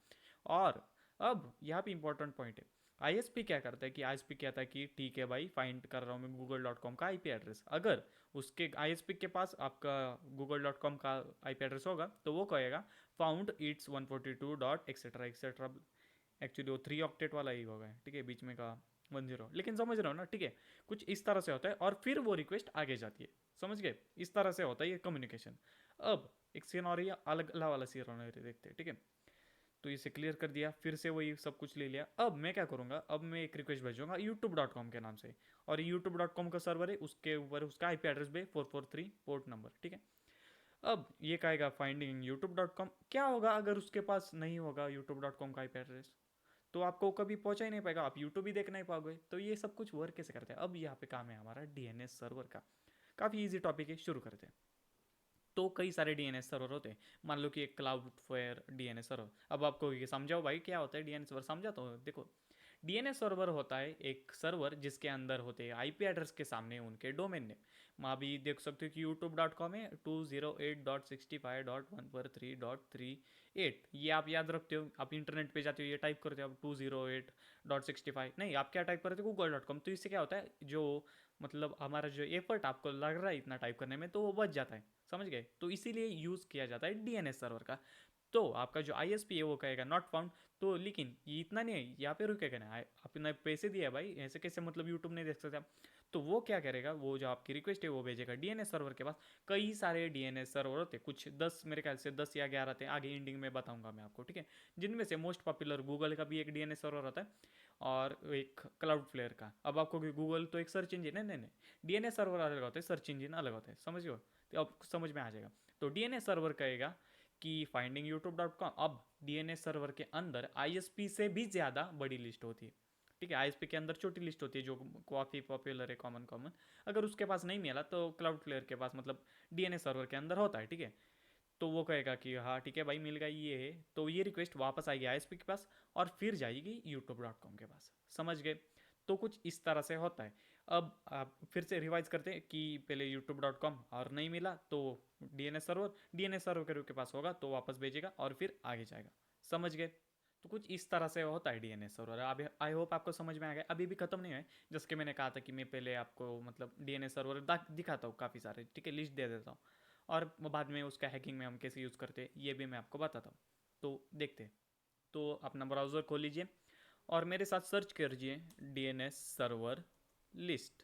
और अब यहाँ पे इंपॉर्टेंट पॉइंट है, आईएसपी क्या करता है कि आईएसपी कहता है कि ठीक है भाई, फाइंड कर रहा हूँ मैं google.com का आईपी एड्रेस। अगर उसके आईएसपी के पास आपका google.com का आईपी एड्रेस होगा तो वो कहेगा found it's 142 dot etcetera etcetera. Actually वो 3 ऑक्टेट वाला ही होगा, ठीक है, बीच में का 10, लेकिन समझ रहे हो ना, ठीक है। कुछ इस तरह से होता है, और फिर वो रिक्वेस्ट आगे जाती है, समझ गए। इस तरह से होता है ये कम्युनिकेशन। अब एक सिनेरियो अलग अलग वाला सिनेरियो देखते हैं, ठीक है। तो इसे क्लियर कर दिया, फिर से वही सब कुछ ले लिया। अब मैं क्या करूँगा, अब मैं एक रिक्वेस्ट भेजूंगा youtube.com के नाम से, और youtube.com का सर्वर है, उसके ऊपर उसका आईपी एड्रेस भी 443 पोर्ट नंबर, ठीक है। अब ये कहेगा फाइंडिंग youtube.com। क्या होगा अगर उसके पास नहीं होगा youtube.com का आईपी एड्रेस, तो आपको कभी पहुंचा ही नहीं पाएगा, आप यूट्यूब भी देख नहीं पाओगे। तो ये सब कुछ वर्क कैसे करते हैं, अब यहाँ पे काम है हमारा डीएनएस सर्वर का। काफ़ी इजी टॉपिक है, शुरू करते हैं। तो कई सारे डीएनएस सर्वर होते हैं, मान लो कि एक क्लाउडफ्लेयर डीएनएस सर्वर। अब आपको ये समझाओ भाई क्या होता है डीएनएस सर्वर, समझा। तो देखो, डीएनएस सर्वर होता है एक सर्वर जिसके अंदर होते हैं आईपी एड्रेस के सामने उनके डोमेन नेम। मैं अभी देख सकते हो कि youtube.com है 208.65.143.38। ये आप याद रखते हो, आप इंटरनेट पे जाते हो, ये टाइप करते हो आप 208.65, नहीं, आप क्या टाइप करते हो google.com। तो इससे क्या होता है, जो मतलब हमारा जो एफर्ट आपको लग रहा है इतना टाइप करने में, तो वो बच जाता है, समझ गए। तो इसीलिए यूज़ किया जाता है डीएनएस सर्वर का। तो आपका जो आईएसपी है वो कहेगा नॉट फाउंड। तो लेकिन ये इतना नहीं है, यहाँ पे रुकेगा ना, आपने पैसे दिए भाई, ऐसे कैसे मतलब यूट्यूब नहीं देख सकते आप। तो वो क्या करेगा, वो जो आपकी रिक्वेस्ट है वो भेजेगा डीएनएस सर्वर के पास। कई सारे डीएनएस सर्वर होते हैं, कुछ 10, मेरे ख्याल से 10 या 11 थे, आगे एंडिंग में बताऊंगा मैं आपको, ठीक है। जिनमें से मोस्ट पॉपुलर गूगल का भी एक डीएनएस सर्वर होता है, और एक क्लाउड फ्लेयर का। अब आपको गूगल तो एक सर्च इंजिन है, नहीं नहीं, डीएनएस सर्वर अलग होता है, सर्च इंजिन अलग होता है, समझ गए। तो अब समझ में आ जाएगा। तो डीएनएस सर्वर कहेगा कि फाइंडिंग youtube.com। अब डीएनएस सर्वर के अंदर आईएसपी से भी ज़्यादा बड़ी लिस्ट होती है, ठीक है। आईएसपी के अंदर छोटी लिस्ट होती है जो काफ़ी पॉपुलर है, कॉमन कॉमन। अगर उसके पास नहीं मिला तो क्लाउड फ्लेयर के पास, मतलब डीएनएस सर्वर के अंदर होता है, ठीक है। तो वो कहेगा कि हाँ ठीक है भाई, मिल गई ये है। तो ये रिक्वेस्ट वापस आएगी आईएसपी के पास, और फिर जाएगी youtube.com के पास, समझ गए। तो कुछ इस तरह से होता है। अब आप फिर से रिवाइज करते हैं कि पहले youtube.com, और नहीं मिला तो डीएनएस सर्वर के पास होगा तो वापस भेजेगा और फिर आगे जाएगा, समझ गए। तो कुछ इस तरह से होता है डीएनएस सर्वर। अभी आई होप आपको समझ में आ गया। अभी भी खत्म नहीं है, जैसे कि मैंने कहा था कि मैं पहले आपको मतलब डीएनएस सर्वर दिखाता हूँ काफ़ी सारे, ठीक है, लिस्ट दे देता हूँ, और बाद में उसका हैकिंग में हम कैसे यूज़ करते हैं ये भी मैं आपको बताता हूँ। तो देखते हैं। तो अपना ब्राउज़र खोल लीजिए और मेरे साथ सर्च कीजिए डीएनएस सर्वर लिस्ट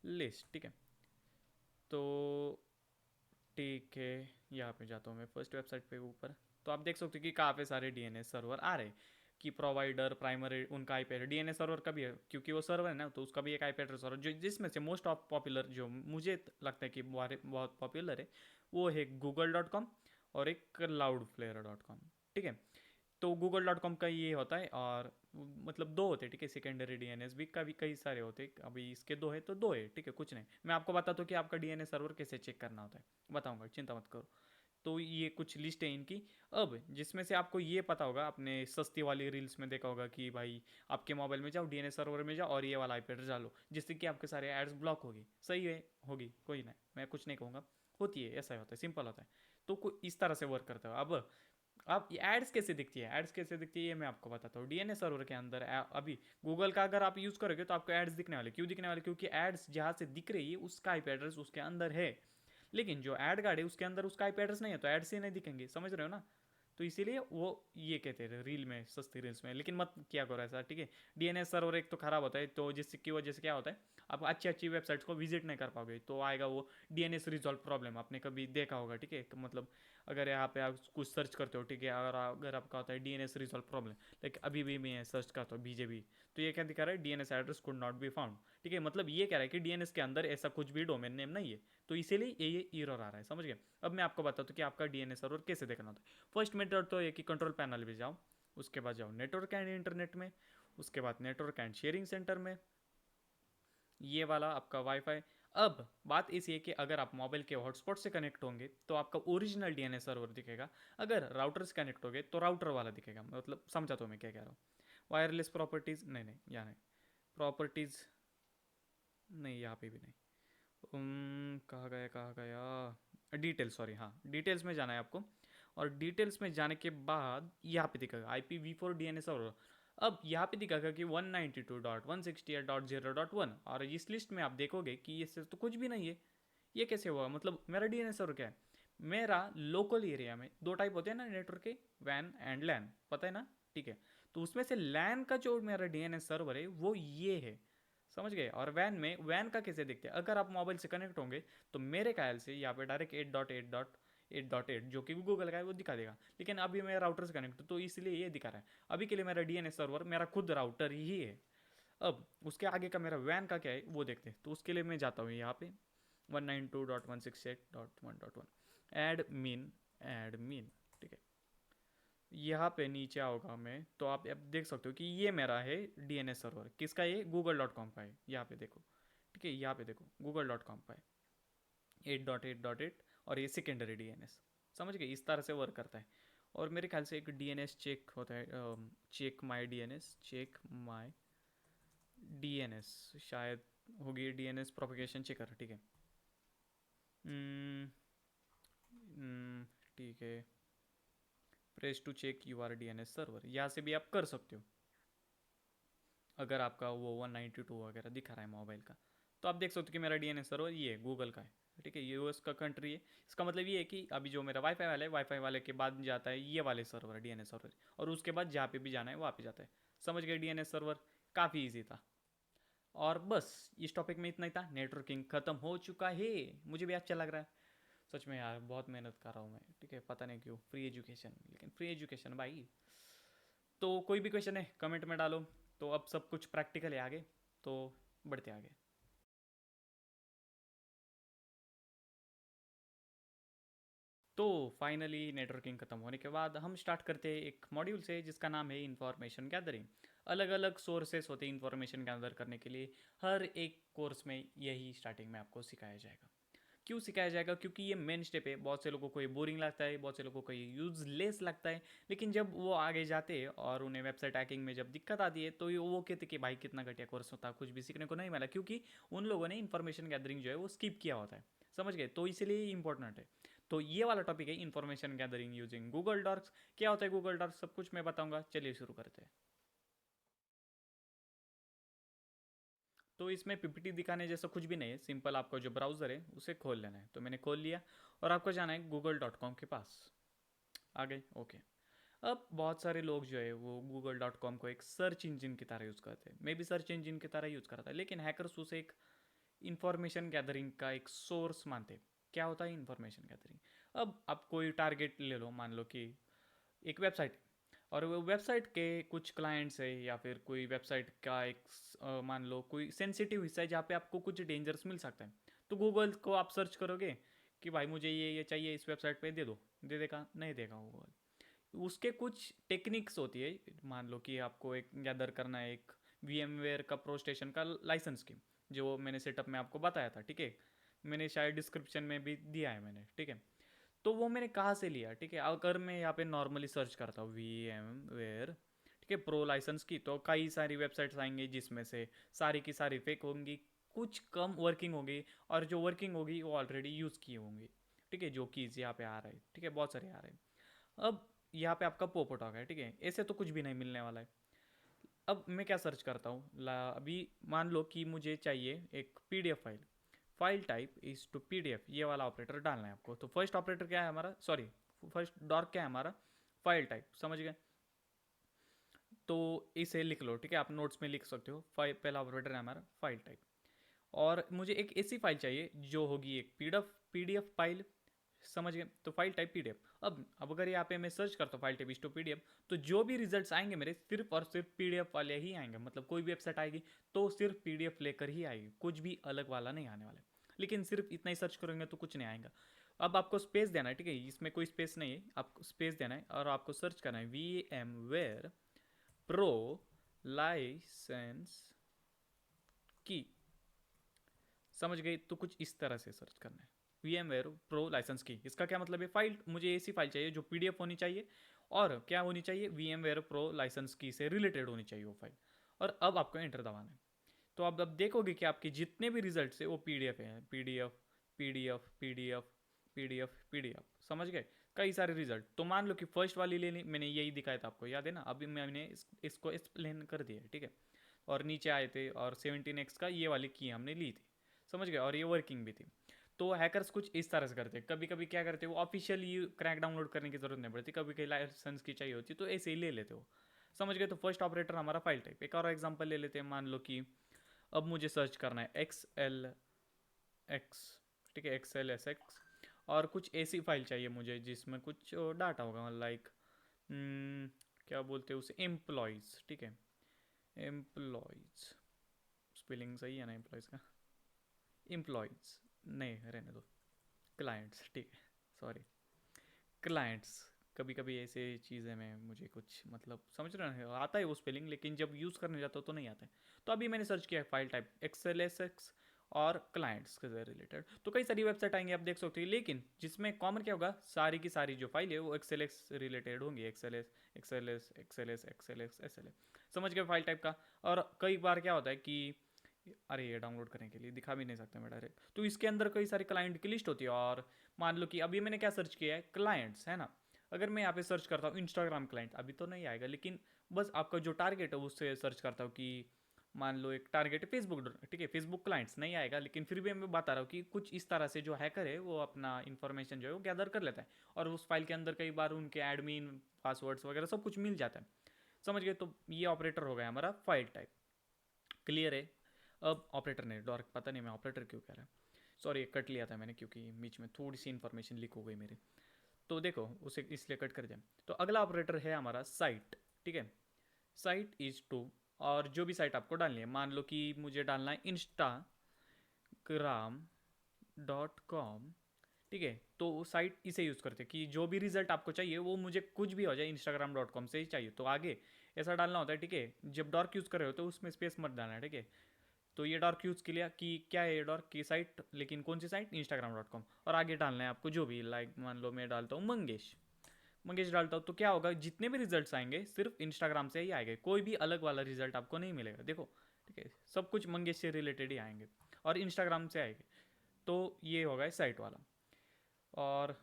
लिस्ट, ठीक है। तो ठीक है, यहाँ पे जाता हूँ मैं फर्स्ट वेबसाइट पे ऊपर। तो आप देख सकते हो कि काफ़ी सारे डीएनएस सर्वर आ रहे हैं, कि प्रोवाइडर प्राइमरी उनका आईपी एड्रेस डीएनएस सर्वर का भी है, क्योंकि वो सर्वर है ना, तो उसका भी एक आईपी एड्रेस सर्वर, जो जिसमें से मोस्ट ऑफ पॉपुलर जो मुझे लगता है कि बहुत पॉपुलर है, वो है google.com और एक cloudflare.com, ठीक है। तो google.com का ये होता है, और मतलब दो होते हैं, ठीक है। सेकेंडरी डीएनएस भी का भी कई सारे होते हैं, अभी इसके दो है तो दो है, ठीक है, कुछ नहीं। मैं आपको बताता हूँ कि आपका डीएनएस सर्वर कैसे चेक करना होता है, बताऊंगा, चिंता मत करो। तो ये कुछ लिस्ट है इनकी। अब जिसमें से आपको ये पता होगा, आपने सस्ती वाली रील्स में देखा होगा कि भाई आपके मोबाइल में जाओ, डीएनएस सर्वर में जाओ और ये वाला आईपी एड्रेस डालो, जिससे कि आपके सारे एड्स ब्लॉक होगी। सही है, होगी, कोई ना, मैं कुछ नहीं कहूँगा, होती है, ऐसा ही होता है, सिंपल होता है। तो इस तरह से वर्क करता है। अब आप एड्स कैसे दिखती है, एड्स कैसे दिखती है ये मैं आपको बताता हूँ। डीएनएस सर्वर के अंदर अभी गूगल का अगर आप यूज़ करोगे तो आपको एड्स दिखने वाले, क्यों दिखने वाले, क्योंकि एड्स जहाँ से दिख रही है उसका आईपी एड्रेस उसके अंदर है। लेकिन जो एड गार्ड है उसके अंदर उसका आईपी एड्रेस नहीं है, तो एड्स ही नहीं दिखेंगे, समझ रहे हो ना। तो इसीलिए वो ये कहते हैं रील में, सस्ती रील्स में। लेकिन मत क्या करो ऐसा, ठीक है। डीएनएस सर्वर एक तो ख़राब होता है, तो जिसकी वजह से क्या होता है, आप अच्छी अच्छी वेबसाइट्स को विजिट नहीं कर पाओगे, तो आएगा वो डीएनएस रिजॉल्व प्रॉब्लम। आपने कभी देखा होगा, ठीक है। मतलब अगर यहाँ पे आप कुछ सर्च करते हो, ठीक है, अगर आपका होता है डीएनएस रिजॉल्व प्रॉब्लम, लाइक अभी भी मैं सर्च करता हूँ बीजेबी, तो ये क्या दिखा रहा है, DNS address could not be found, ठीक है। मतलब ये कह रहा है कि डीएनएस के अंदर ऐसा कुछ भी डोमेन नेम नहीं है, तो इसीलिए ये एरर आ रहा है, समझ गए। अब मैं आपको बताता हूँ कि आपका डीएनएस सर्वर कैसे देखना होता है। फर्स्ट मेथड तो एक ही, कंट्रोल पैनल पे जाओ, उसके बाद जाओ नेटवर्क एंड इंटरनेट में, उसके बाद नेटवर्क एंड शेयरिंग सेंटर में, ये वाला आपका वाईफाई। अब बात इसी है कि अगर आप मोबाइल के हॉटस्पॉट से कनेक्ट होंगे तो आपका ओरिजिनल डीएनएस सर्वर दिखेगा, अगर राउटर से कनेक्ट होंगे तो राउटर वाला दिखेगा। मतलब समझा तो मैं क्या कह रहा हूँ। वायरलेस प्रॉपर्टीज़, नहीं नहीं, यहाँ नहीं, प्रॉपर्टीज़ नहीं, यहाँ पे भी नहीं। कहाँ गया डिटेल्स, सॉरी, हाँ डिटेल्स में जाना है आपको। और डिटेल्स में जाने के बाद यहाँ पे दिखेगा IPv4 DNS सर्वर। अब यहाँ पे दिखाएगा कि 192.168.0.1, और इस लिस्ट में आप देखोगे कि ये तो कुछ भी नहीं है। ये कैसे हुआ, मतलब मेरा डीएनएस सर्वर क्या है, मेरा लोकल एरिया में दो टाइप होते हैं ना नेटवर्क के, वैन एंड लैन, पता है ना, ठीक है। तो उसमें से लैन का जो मेरा डीएनएस सर्वर है वो ये है, समझ गए। और वैन में, वैन का कैसे दिखते हैं, अगर आप मोबाइल से कनेक्ट होंगे तो मेरे ख्याल से यहाँ पे डायरेक्ट 8.8.8.8 जो कि गूगल का है वो दिखा देगा, लेकिन अभी मैं राउटर से कनेक्ट हूँ तो इसलिए ये दिखा रहा है। अभी के लिए मेरा डीएनएस सर्वर मेरा खुद राउटर ही है। अब उसके आगे का मेरा वैन का क्या है वो देखते हैं, तो उसके लिए मैं जाता हूँ यहाँ पे 192.168.1.1 एडमिन, ठीक है। यहाँ पे नीचे आओगा मैं, तो आप अब देख सकते हो कि ये मेरा है डीएनएस सर्वर, किसका, ये google.com का है। यहाँ पे देखो, ठीक है, यहाँ पे देखो google.com का है 8.8.8, और ये सेकेंडरी डीएनएस, समझ गए, इस तरह से वर्क करता है। और मेरे ख्याल से एक डीएनएस चेक होता है, चेक माई डीएनएस शायद होगी, डीएनएस प्रोपिगेशन चेकर, ठीक है। हम्म, ठीक है, press to check your DNS server, यहाँ से भी आप कर सकते हो। अगर आपका वो 192 वगैरह दिखा रहा है मोबाइल का, तो आप देख सकते हो कि मेरा डीएनएस सर्वर ये गूगल का है, ठीक है, यूएस का कंट्री है। इसका मतलब ये है कि अभी जो मेरा वाईफाई वाला है, वाईफाई वाले के बाद जाता है ये वाले सर्वर, डीएनएस सर्वर, और उसके बाद जहाँ पे भी जाना है वहाँ पे जाता है। समझ गए, डीएनएस सर्वर काफ़ी ईजी था। और बस इस टॉपिक में इतना ही था, नेटवर्किंग ख़त्म हो चुका है। मुझे भी अच्छा लग रहा है सच में यार, बहुत मेहनत कर रहा हूँ मैं, ठीक है, पता नहीं क्यों, फ्री एजुकेशन, लेकिन फ्री एजुकेशन भाई। तो कोई भी क्वेश्चन है कमेंट में डालो। तो अब सब कुछ प्रैक्टिकल है आगे, तो बढ़ते आगे। तो फाइनली नेटवर्किंग खत्म होने के बाद हम स्टार्ट करते हैं एक मॉड्यूल से जिसका नाम है इंफॉर्मेशन गैदरिंग। अलग अलग सोर्सेस होते हैं इंफॉर्मेशन गैदर करने के लिए, हर एक कोर्स में यही स्टार्टिंग में आपको सिखाया जाएगा। क्यों सिखाया जाएगा, क्योंकि ये मेन स्टेप है। बहुत से लोगों को ये बोरिंग लगता है, बहुत से लोगों को ये यूजलेस लगता है, लेकिन जब वो आगे जाते हैं और उन्हें वेबसाइट हैकिंग में जब दिक्कत आती है तो वो कहते कि भाई कितना घटिया कोर्स होता, कुछ भी सीखने को नहीं मिला, क्योंकि उन लोगों ने इन्फॉर्मेशन गैदरिंग जो है वो स्किप किया होता है, समझ गए। तो इसलिए इंपॉर्टेंट है। तो ये वाला टॉपिक है information gathering using Google dorks. क्या होता है गूगल डॉक्स, सब कुछ मैं बताऊंगा, चलिए शुरू करते हैं। तो इसमें पीपीटी दिखाने जैसा कुछ भी नहीं है, सिंपल आपका जो ब्राउज़र है उसे खोल लेना है। तो मैंने खोल लिया और आपको जाना है google.com के पास। आ गए, ओके। अब बहुत सारे लोग जो है वो google.com को एक सर्च इंजन की तरह यूज़ करते हैं, मैं भी सर्च इंजन की तरह यूज़ करता है, लेकिन हैकर्स उसे एक इंफॉर्मेशन गैदरिंग का एक सोर्स मानते हैं। क्या होता है इंफॉर्मेशन गैदरिंग, अब आप कोई टारगेट ले लो, मान लो कि एक वेबसाइट, और वो वेबसाइट के कुछ क्लाइंट्स है, या फिर कोई वेबसाइट का एक मान लो कोई सेंसिटिव हिस्सा है जहाँ पे आपको कुछ डेंजर्स मिल सकता है। तो गूगल को आप सर्च करोगे कि भाई मुझे ये चाहिए इस वेबसाइट पे, दे दो, दे देगा, नहीं देगा गूगल। उसके कुछ टेक्निक्स होती है, मान लो कि आपको एक गैदर करना है एक VMware का प्रो स्टेशन का लाइसेंस की, जो मैंने सेटअप में आपको बताया था, ठीक है, मैंने शायद डिस्क्रिप्शन में भी दिया है मैंने, ठीक है। तो वो मैंने कहाँ से लिया, ठीक है, अगर मैं यहाँ पे नॉर्मली सर्च करता हूँ VMware, ठीक है, प्रो लाइसेंस की, तो कई सारी वेबसाइट्स आएंगी जिसमें से सारी की सारी फेक होंगी, कुछ कम वर्किंग होगी, और जो वर्किंग होगी वो ऑलरेडी यूज़ की होंगी, ठीक है, जो कीज़ यहाँ पे आ रहा है, ठीक है, बहुत सारे आ रहे हैं। अब यहाँ पे आपका पोपट आ गया, ठीक है, ऐसे तो कुछ भी नहीं मिलने वाला है। अब मैं क्या सर्च करता हूँ, अभी मान लो कि मुझे चाहिए एक PDF file, file type is to PDF, ये वाला ऑपरेटर डालना है आपको। तो फर्स्ट ऑपरेटर क्या है हमारा, सॉरी फर्स्ट डॉर्क क्या है हमारा, फाइल टाइप, समझ गए। तो इसे लिख लो, ठीक है, आप नोट्स में लिख सकते हो। फाइल पहला ऑपरेटर है हमारा फाइल टाइप। और मुझे एक ऐसी फाइल चाहिए जो होगी एक पीडीएफ फाइल, समझ गए। तो फाइल टाइप पीडीएफ। अब अगर यहाँ पे मैं सर्च करता हूँ फाइल टाइप इस टू पीडीएफ, तो जो भी रिजल्ट्स आएंगे मेरे सिर्फ और सिर्फ पीडीएफ वाले ही आएंगे। मतलब कोई भी वेबसाइट आएगी तो सिर्फ पीडीएफ लेकर ही आएगी, कुछ भी अलग वाला नहीं आने वाला है। लेकिन सिर्फ इतना ही सर्च करेंगे तो कुछ नहीं आएगा। अब आपको स्पेस देना है, ठीक है, इसमें कोई स्पेस नहीं है, आपको स्पेस देना है और आपको सर्च करना है VMware प्रो लाइसेंस की, समझ गए। तो कुछ इस तरह से सर्च करना है VMware प्रो लाइसेंस की। इसका क्या मतलब है, फाइल मुझे ऐसी फाइल चाहिए जो पीडीएफ होनी चाहिए और क्या होनी चाहिए, VMware प्रो लाइसेंस की से रिलेटेड होनी चाहिए वो फाइल। और अब आपको एंटर दबाना है। तो अब देखोगे कि आपके जितने भी रिजल्ट है वो पीडीएफ है, PDF PDF PDF PDF PDF, समझ गए, कई सारे रिजल्ट। तो मान लो कि फर्स्ट वाली लेनी, मैंने यही दिखाया था आपको, याद है ना, अभी मैंने इसको एक्सप्लेन कर दिया है, ठीक है। और नीचे आए थे और 17x का ये वाली की हमने ली थी, समझ गए, और ये वर्किंग भी थी। तो हैकर्स कुछ इस तरह से करते हैं, कभी कभी क्या करते हैं, वो ऑफिशियली क्रैक डाउनलोड करने की जरूरत नहीं पड़ती, कभी कभी लाइसेंस की चाहिए होती तो ऐसे ही ले लेते हो, समझ गए। तो फर्स्ट ऑपरेटर हमारा फाइल टाइप। एक और एग्जांपल ले लेते हैं, मान लो कि अब मुझे सर्च करना है XLX, ठीक है, XLSX, और कुछ ऐसी फाइल चाहिए मुझे जिसमें कुछ डाटा होगा, लाइक क्या बोलते हैं उसे, एम्प्लॉयज़, ठीक है, एम्प्लॉयज़, स्पेलिंग सही है ना एम्प्लॉयज़ का, एम्प्लॉयज़ नहीं रहने दो, क्लाइंट्स, ठीक है, सॉरी, क्लाइंट्स। कभी कभी ऐसे चीज़ें में मुझे कुछ मतलब समझ रहे हैं, आता है वो स्पेलिंग, लेकिन जब यूज़ करने जाता हो तो नहीं आता है। तो अभी मैंने सर्च किया है फाइल टाइप XLSX और क्लाइंट्स के रिलेटेड, तो कई सारी वेबसाइट आएंगे आप देख सकते हो, लेकिन जिसमें कॉमन क्या होगा, सारी की सारी जो फाइल है वो XLS रिलेटेड होंगी, XLS, समझ गए फाइल टाइप का। और कई बार क्या होता है कि अरे ये डाउनलोड करने के लिए दिखा भी नहीं सकता मैं डायरेक्ट, तो इसके अंदर कई सारे क्लाइंट की लिस्ट होती है। और मान लो कि अभी मैंने क्या सर्च किया है, क्लाइंट्स, है ना। अगर मैं यहाँ पे सर्च करता हूँ इंस्टाग्राम क्लाइंट, अभी तो नहीं आएगा, लेकिन बस आपका जो टारगेट है उससे सर्च करता हूँ कि मान लो एक टारगेट है फेसबुक, ठीक है, फेसबुक क्लाइंट्स नहीं आएगा, लेकिन फिर भी मैं बता रहा हूँ कि कुछ इस तरह से जो हैकर है वो अपना इन्फॉर्मेशन जो है वो गैदर कर लेता है, और उस फाइल के अंदर कई बार उनके एडमिन पासवर्ड्स वगैरह सब कुछ मिल जाता है, समझ गए। तो ये ऑपरेटर हो गया हमारा फाइल टाइप, क्लियर है। अब ऑपरेटर नहीं, डॉर्क, पता नहीं मैं ऑपरेटर क्यों कह रहा है, सॉरी कट लिया था मैंने क्योंकि बीच में थोड़ी सी इन्फॉर्मेशन लीक हो गई मेरी, तो देखो उसे इसलिए कट कर दिया। तो अगला ऑपरेटर है हमारा साइट, ठीक है, साइट इज टू, और जो भी साइट आपको डालनी है, मान लो कि मुझे डालना है Instagram.com, ठीक है, तो साइट इसे यूज़ करते हैं कि जो भी रिजल्ट आपको चाहिए वो मुझे कुछ भी हो जाए Instagram.com से ही चाहिए, तो आगे ऐसा डालना होता है, ठीक है। जब डॉर्क यूज़ कर रहे हो तो उसमें स्पेस मत डालना है, ठीक है। तो ये डॉर्क यूज़ के लिए कि क्या है ये डॉर्क की साइट, लेकिन कौन सी साइट, Instagram.com, और आगे डालना है आपको जो भी, लाइक मान लो मैं डालता हूँ मंगेश, मंगेश डालता हूँ, तो क्या होगा, जितने भी रिजल्ट्स आएंगे सिर्फ इंस्टाग्राम से ही आएंगे, कोई भी अलग वाला रिजल्ट आपको नहीं मिलेगा, देखो, ठीक है, सब कुछ मंगेश से रिलेटेड ही आएंगे और इंस्टाग्राम से आएंगे। तो ये होगा साइट वाला। और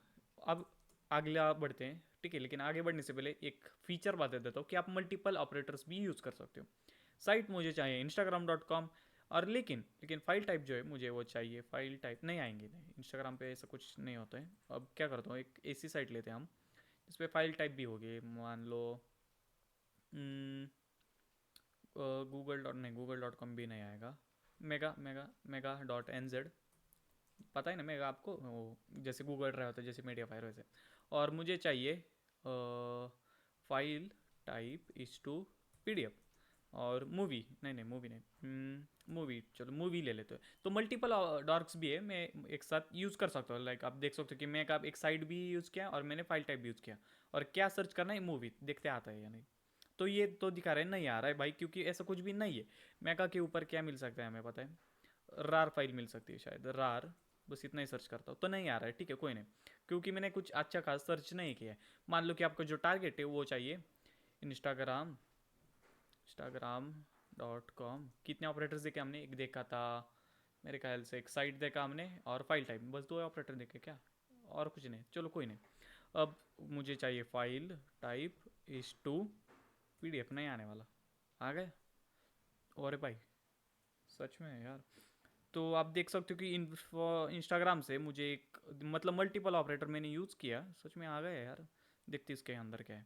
अब अगला बढ़ते हैं, ठीक है, लेकिन आगे बढ़ने से पहले एक फीचर बता देता हूँ कि आप मल्टीपल ऑपरेटर्स भी यूज़ कर सकते हो। साइट मुझे चाहिए Instagram.com, और लेकिन लेकिन फाइल टाइप जो है मुझे वो चाहिए, फाइल टाइप नहीं आएंगे, नहीं, इंस्टाग्राम पे ऐसा कुछ नहीं होता है। अब क्या करता हूँ, एक ऐसी साइट लेते हैं हम इस पर फाइल टाइप भी होगी, मान लो गूगल.com भी नहीं आएगा, मेगा मेगा मेगा .nz, पता है ना मेगा आपको, वो जैसे गूगल ड्राइव होता है, जैसे मीडिया फायर वैसे। और मुझे चाहिए file type is to PDF, और मूवी, नहीं नहीं मूवी नहीं, मूवी, चलो मूवी ले लेते हैं। तो मल्टीपल डॉर्क्स भी है, मैं एक साथ यूज़ कर सकता हूँ, लाइक आप देख सकते हो कि मैं एक साइड भी यूज़ किया और मैंने फाइल टाइप भी यूज़ किया, और क्या सर्च करना है, मूवी देखते आता है या नहीं। तो ये तो दिखा रहे हैं नहीं आ रहा है भाई, क्योंकि ऐसा कुछ भी नहीं है। मैका के ऊपर क्या मिल सकता है हमें पता है, रार फाइल मिल सकती है शायद, रार, बस इतना ही सर्च करता हूँ तो नहीं आ रहा है, ठीक है, कोई नहीं, क्योंकि मैंने कुछ अच्छा खास सर्च नहीं किया है। मान लो कि आपको जो टारगेट है वो चाहिए Instagram.com, कितने ऑपरेटर्स देखे हमने, एक देखा था मेरे ख्याल से, एक साइट देखा हमने और फाइल टाइप, बस दो ऑपरेटर देखे क्या, और कुछ नहीं, चलो कोई नहीं। अब मुझे चाहिए file type is to PDF, नहीं आने वाला, आ गए, और भाई सच में यार। तो आप देख सकते हो कि इंस्टाग्राम से मुझे एक मतलब मल्टीपल ऑपरेटर मैंने यूज़ किया, सच में आ गया यार, देखते इसके अंदर क्या है।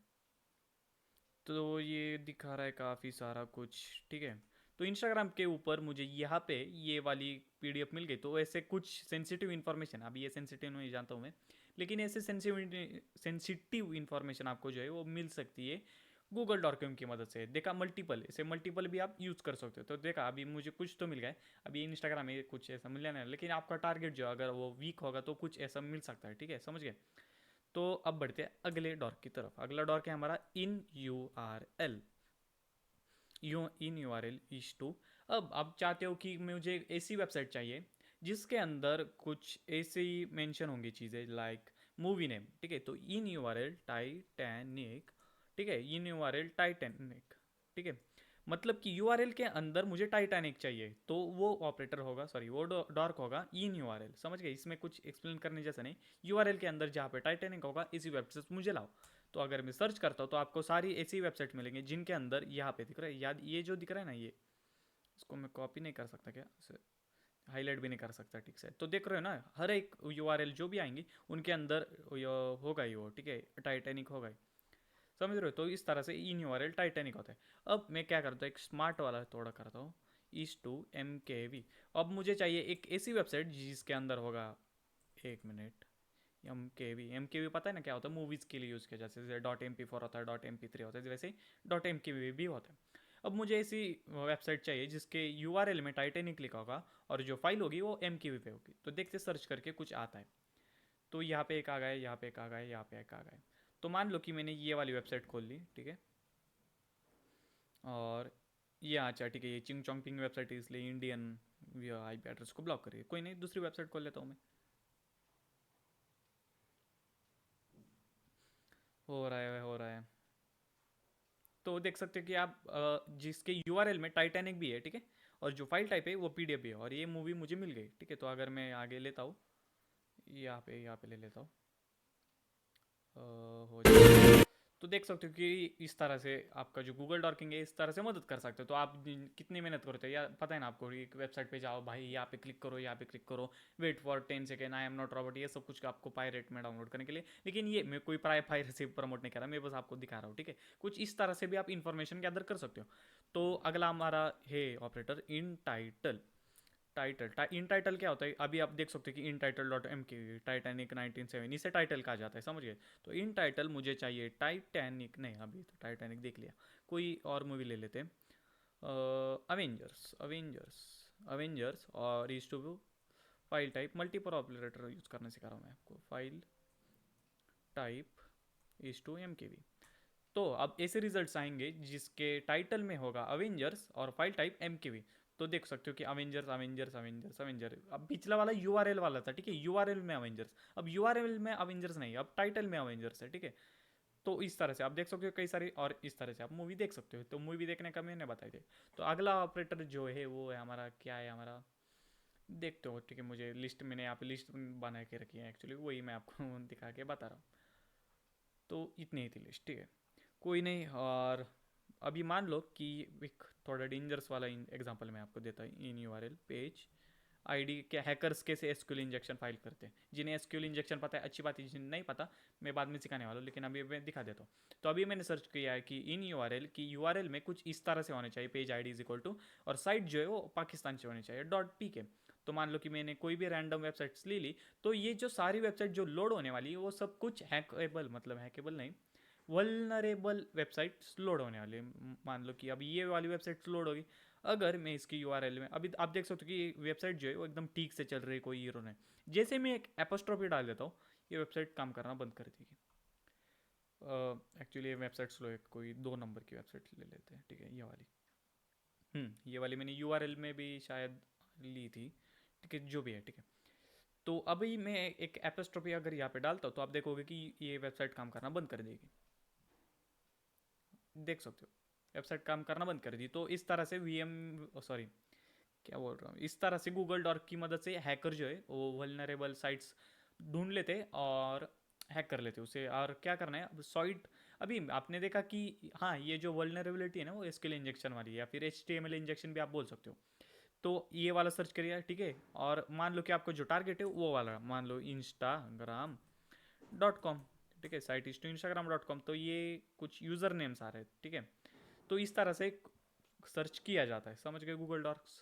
तो ये दिखा रहा है काफ़ी सारा कुछ, ठीक है। तो इंस्टाग्राम के ऊपर मुझे यहाँ पे ये वाली पीडीएफ मिल गई। तो ऐसे कुछ सेंसिटिव इन्फॉर्मेशन, अभी ये सेंसिटिव नहीं जानता हूँ मैं, लेकिन ऐसे सेंसिटिव इन्फॉर्मेशन आपको जो है वो मिल सकती है गूगल डॉक्यूमेंट की मदद से। देखा मल्टीपल, ऐसे मल्टीपल भी आप यूज़ कर सकते हो। तो देखा अभी मुझे कुछ तो मिल गया है, अभी इंस्टाग्राम में कुछ ऐसा मिलने नहीं, लेकिन आपका टारगेट जो अगर वो वीक होगा तो कुछ ऐसा मिल सकता है, ठीक है, समझ गए। तो अब बढ़ते हैं अगले डॉर की तरफ। अगला डॉर क्या है हमारा, in U R L. In U R L is two, अब आप चाहते हो कि मुझे ऐसी वेबसाइट चाहिए जिसके अंदर कुछ ऐसे ही मेंशन होंगी चीज़ें लाइक मूवी नेम, ठीक है। तो इन यू आर एल टाइटैनिक, ठीक है, इन यू आर एल टाइटैनिक, ठीक है। मतलब कि यू आर एल के अंदर मुझे टाइटैनिक चाहिए, तो वो ऑपरेटर होगा, सॉरी वो डॉर्क होगा इन यू आर एल, समझ गए। इसमें कुछ एक्सप्लेन करने जैसा नहीं। यू आर एल के अंदर जहाँ पे टाइटैनिक होगा इसी वेबसाइट मुझे लाओ। तो अगर मैं सर्च करता हूँ तो आपको सारी ऐसी वेबसाइट मिलेंगी जिनके अंदर यहाँ पे दिख रहा है, याद ये जो दिख रहा है ना, ये इसको मैं कॉपी नहीं कर सकता क्या, हाईलाइट भी नहीं कर सकता ठीक से। तो देख रहे हो ना, हर एक यूआरएल जो भी आएंगी उनके अंदर होगा ही वो, ठीक है, टाइटैनिक होगा ही, समझ रहे हो। तो इस तरह से इन यूआरएल टाइटैनिक होता है। अब मैं क्या करता हूँ, एक स्मार्ट वाला थोड़ा करता हूँ, इस टू एम के वी। अब मुझे चाहिए एक ऐसी वेबसाइट जिसके अंदर होगा, एक मिनट, एम के वी पता है ना क्या होता है, मूवीज़ के लिए यूज़ किया जाता है। जैसे .mp4 होता है, .mp3 होता है, वैसे .mkv भी होता है। अब मुझे ऐसी वेबसाइट चाहिए जिसके यूआरएल में टाइटैनिक लिखा होगा और जो फाइल होगी वो एम पे होगी। तो देखते सर्च करके कुछ आता है। तो यहाँ पे एक आ गया, यहाँ पे एक आ गया, यहाँ पे एक आ गया। तो मान लो कि मैंने ये वाली वेबसाइट खोल ली, ठीक है, और ये अच्छा ठीक है, ये चिंग चोंग पिंग वेबसाइट है इसलिए इंडियन आईपी एड्रेस को ब्लॉक करिए। कोई नहीं, दूसरी वेबसाइट खोल लेता हूँ मैं। हो रहा है, हो रहा है। तो देख सकते हो कि आप जिसके यूआरएल में टाइटैनिक भी है, ठीक है, और जो फाइल टाइप है वो पीडीएफ भी है, और ये मूवी मुझे मिल गई, ठीक है। तो अगर मैं आगे लेता हूँ, यहाँ पे ले लेता हूँ, हो जाए। तो देख सकते हो कि इस तरह से आपका जो गूगल डॉकिंग है इस तरह से मदद कर सकते हो। तो आप कितनी मेहनत करते हो, या पता है ना आपको, एक वेबसाइट पे जाओ भाई, यहाँ पे क्लिक करो, यहाँ पे क्लिक करो, wait for 10 second, I am not robot, ये सब कुछ आपको पायरेट में डाउनलोड करने के लिए। लेकिन ये मैं कोई पायरेसी प्रमोट नहीं कर रहा, मैं बस आपको दिखा रहा हूँ, ठीक है। कुछ इस तरह से भी आप इन्फॉर्मेशन गैदर कर सकते हो। तो अगला हमारा है ऑपरेटर इन टाइटल। इन टाइटल क्या होता है, अभी आप देख सकते हो कि इन टाइटल डॉट एम के, टाइटैनिक 1907, इसे टाइटल कहा जाता है, समझ गए। तो इन टाइटल मुझे चाहिए टाइटैनिक, नहीं अभी तो टाइटैनिक देख लिया, कोई और मूवी ले लेते हैं, अवेंजर्स अवेंजर्स अवेंजर्स, और is to file type multiple operator use करना सिखा रहा हूँ मैं आपको, file type is to M K V. तो अब ऐसे रिजल्ट्स आएंगे जिसके टाइटल में होगा अवेंजर्स और file type M K V. तो देख सकते हो कि अवेंजर्स अवेंजर्स अवेंजर्स अवेंजर, अब पिछला वाला यूआरएल वाला था, ठीक है, यूआरएल में अवेंजर्स, अब यूआरएल में अवेंजर्स नहीं, अब टाइटल में अवेंजर्स है, ठीक है। तो इस तरह से आप देख सकते हो कई सारी, और इस तरह से आप मूवी देख सकते हो। तो मूवी देखने का मैंने बताई थे। तो अगला ऑपरेटर जो है वो है हमारा, क्या है हमारा, देखते हो, ठीक है, मुझे लिस्ट, मैंने यहाँ पे लिस्ट बना के रखी है एक्चुअली, वही मैं आपको दिखा के बता रहा हूँ। तो इतनी ही थी लिस्ट, ठीक है, कोई नहीं। और अभी मान लो कि एक थोड़ा डेंजरस वाला एग्जांपल मैं आपको देता हूँ। इन यूआरएल पेज आईडी के हैकर्स कैसे एसक्यूएल इंजेक्शन फाइल करते हैं। जिन्हें एसक्यूएल इंजेक्शन पता है अच्छी बात है, जिन्हें नहीं पता मैं बाद में सिखाने वाला हूँ, लेकिन अभी मैं दिखा देता हूँ। तो अभी मैंने सर्च किया है कि इन यूआरएल की यूआरएल में कुछ इस तरह से होने चाहिए, page ID is equal to, और साइट जो है वो पाकिस्तान से होनी चाहिए .pk। तो मान लो कि मैंने कोई भी रैंडम वेबसाइट्स ले ली, तो ये जो सारी वेबसाइट जो लोड होने वाली है वो सब कुछ हैकेबल, मतलब हैकेबल नहीं, वल्नरेबल वेबसाइट्स लोड होने वाली है। मान लो कि अभी ये वाली वेबसाइट्स लोड होगी, अगर मैं इसकी यूआरएल में, अभी आप देख सकते हो कि वेबसाइट जो है वो एकदम ठीक से चल रही है, कोई ईरो नहीं। जैसे मैं एक एपोस्ट्रोफी डाल देता हूँ, ये वेबसाइट काम करना बंद कर देगी। एक्चुअली ये वेबसाइट स्लो है, कोई 2 नंबर की वेबसाइट ले लेते हैं, ठीक है, ये वाली। ये वाली मैंने यूआरएल में भी शायद ली थी, ठीक है, जो भी है, ठीक है। तो अभी मैं एक एपोस्ट्रोफी अगर यहाँ पे डालता हूँ तो आप देखोगे कि ये वेबसाइट काम करना बंद कर देगी, देख सकते हो, वेबसाइट काम करना बंद कर दी। तो इस तरह से सॉरी, क्या बोल रहा हूँ, इस तरह से गूगल डॉक की मदद से हैकर जो है वो वल्नरेबल साइट्स ढूंढ लेते और हैक कर लेते उसे। और क्या करना है अब, साइट, अभी आपने देखा कि हाँ, ये जो वल्नरेबिलिटी है ना वो एसक्यूएल इंजेक्शन वाली है, या फिर एचटीएमएल इंजेक्शन भी आप बोल सकते हो। तो ये वाला सर्च करिए, ठीक है, और मान लो कि आपको जो टारगेट है वो वाला, मान लो Instagram.com, ठीक है, साइट इज टू instagram.com, तो ये कुछ यूज़र नेम्स आ रहे हैं, ठीक है। तो इस तरह से सर्च किया जाता है, समझ गए, गूगल डॉक्स।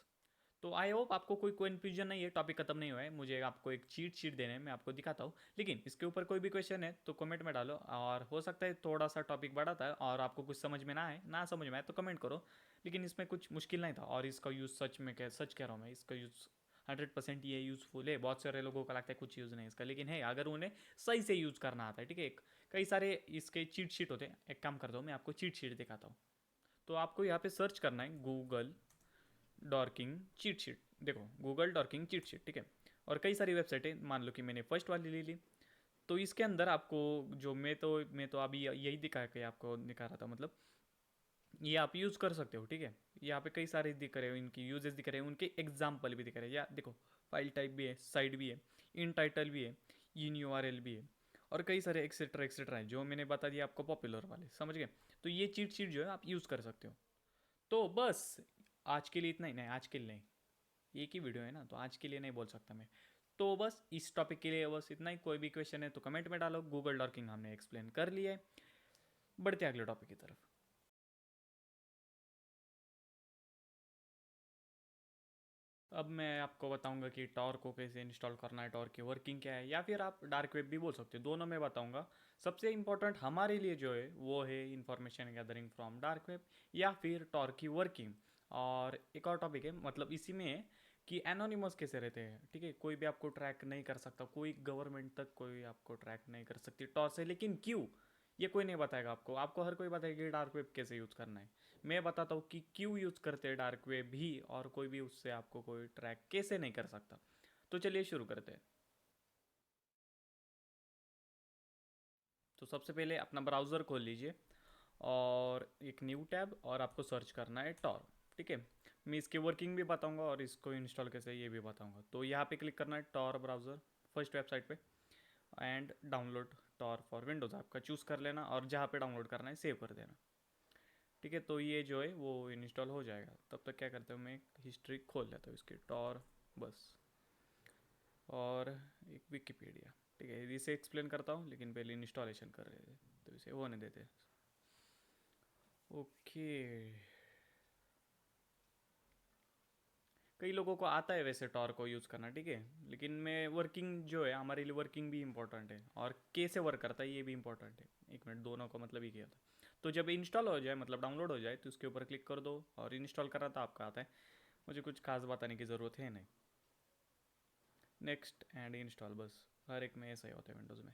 तो आई होप आपको कोई कन्फ्यूजन नहीं है, टॉपिक खत्म नहीं हुआ है, मुझे आपको एक चीट शीट देने में, मैं आपको दिखाता हूँ। लेकिन इसके ऊपर कोई भी क्वेश्चन है तो कमेंट में डालो, और हो सकता है थोड़ा सा टॉपिक बढ़ाता है और आपको कुछ समझ में ना समझ में आए तो कमेंट करो। लेकिन इसमें कुछ मुश्किल नहीं था, और इसका यूज़ सच कह रहा हूँ मैं, इसका यूज़ 100% ये यूज़फुल है। बहुत सारे लोगों को लगता है कुछ यूज़ नहीं इसका, लेकिन है अगर उन्हें सही से यूज़ करना आता है, ठीक है। कई सारे इसके चीट शीट होते हैं, एक काम करता हूँ मैं आपको चीट शीट दिखाता हूँ। तो आपको यहाँ पे सर्च करना है गूगल डॉर्किंग चीट शीट। देखो, गूगल डॉर्किंग चीट शीट, ठीक है। और कई सारी वेबसाइट है, मान लो कि मैंने फर्स्ट वाली ले ली। तो इसके अंदर आपको जो मैं तो अभी यही दिखा के आपको दिखा रहा था, मतलब ये आप यूज़ कर सकते हो, ठीक है। यहाँ पे कई सारे दिख रहे हो, इनकी यूजेस दिख रहे हैं, उनके एग्जाम्पल भी दिख रहे हैं। या देखो, फाइल टाइप भी है, साइड भी है, इन टाइटल भी है, इन यूआरएल भी है, और कई सारे एक्सेट्रा एक्सेट्रा है जो मैंने बता दिया आपको, पॉपुलर वाले, समझ गए। तो ये चीट शीट जो है आप यूज़ कर सकते हो। तो बस आज के लिए इतना ही, नहीं आज के लिए नहीं, एक ही वीडियो है ना, तो आज के लिए नहीं बोल सकता मैं। तो बस इस टॉपिक के लिए बस इतना ही। कोई भी क्वेश्चन है तो कमेंट में डालो। गूगल डॉकिंग हमने एक्सप्लेन कर लिया है, बढ़ते हैं अगले टॉपिक की तरफ। अब मैं आपको बताऊंगा कि टॉर को कैसे इंस्टॉल करना है, टॉर की वर्किंग क्या है, या फिर आप डार्क वेब भी बोल सकते हो, दोनों में बताऊंगा। सबसे इंपॉर्टेंट हमारे लिए जो है वो है information gathering from dark web, या फिर टॉर की वर्किंग। और एक और टॉपिक है, मतलब इसी में है कि एनोनिमस कैसे रहते हैं, ठीक है। कोई भी आपको ट्रैक नहीं कर सकता, कोई गवर्नमेंट तक कोई आपको ट्रैक नहीं कर सकती टॉर से, लेकिन क्यों, ये कोई नहीं बताएगा आपको। आपको हर कोई बताएगा कि डार्क वेब कैसे यूज़ करना है। मैं बताता हूँ कि क्यों यूज़ करते हैं डार्क वेब भी, और कोई भी उससे आपको कोई ट्रैक कैसे नहीं कर सकता। तो चलिए शुरू करते हैं। तो सबसे पहले अपना ब्राउज़र खोल लीजिए, और एक न्यू टैब, और आपको सर्च करना है टॉर, ठीक है। मैं इसकी वर्किंग भी बताऊंगा और इसको इंस्टॉल कैसे ये भी बताऊंगा। तो यहाँ पे क्लिक करना है टॉर ब्राउज़र, फर्स्ट वेबसाइट पे, and download Tor for Windows आपका चूज़ कर लेना, और जहाँ पे डाउनलोड करना है सेव कर देना, ठीक है। तो ये जो है वो इंस्टॉल हो जाएगा। तब तक क्या करते हो, मैं हिस्ट्री खोल लेता हूँ इसकी, टॉर बस, और एक विकीपीडिया, ठीक है। इसे एक्सप्लेन करता हूँ, लेकिन पहले इंस्टॉलेशन कर रहे थे तो इसे होने देते। ओके, कई लोगों को आता है वैसे टॉर को यूज़ करना, ठीक है। लेकिन मैं वर्किंग जो है, हमारे लिए वर्किंग भी इंपॉर्टेंट है, और कैसे वर्क करता है ये भी इंपॉर्टेंट है। एक मिनट, दोनों का मतलब ही क्या होता है। तो जब इंस्टॉल हो जाए, मतलब डाउनलोड हो जाए, तो उसके ऊपर क्लिक कर दो, और इंस्टॉल करा था आपका आता है। मुझे कुछ खास बताने की ज़रूरत है नहीं। नेक्स्ट एंड इंस्टॉल, बस हर एक में ऐसा ही होता है विंडोज़ में।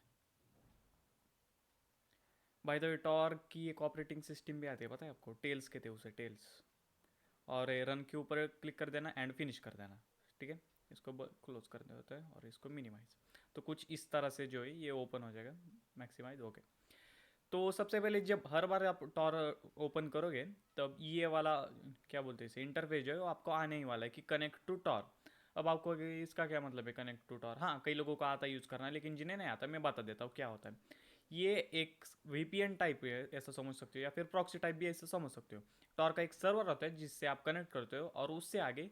बाय द वे, टॉर की एक ऑपरेटिंग सिस्टम भी आती है, पता है आपको, टेल्स कहते हैं उसे, टेल्स। और रन के ऊपर क्लिक कर देना, एंड फिनिश कर देना, ठीक है। इसको क्लोज कर देना होता है, और इसको मिनिमाइज। तो कुछ इस तरह से जो है ये ओपन हो जाएगा, मैक्सिमाइज, ओके। तो सबसे पहले जब हर बार आप टॉर ओपन करोगे, तब ये वाला क्या बोलते हैं इसे, इंटरफेस जो है वो आपको आने ही वाला है कि कनेक्ट टू टॉर। अब आपको इसका क्या मतलब है कनेक्ट टू टॉर, हाँ कई लोगों को आता है यूज़ करना, लेकिन जिन्हें नहीं आता मैं बता देता हूँ क्या होता है। ये एक वीपीएन टाइप है, ऐसा समझ सकते हो, या फिर प्रॉक्सी टाइप भी ऐसा समझ सकते हो। टॉर का एक सर्वर होता है जिससे आप कनेक्ट करते हो, और उससे आगे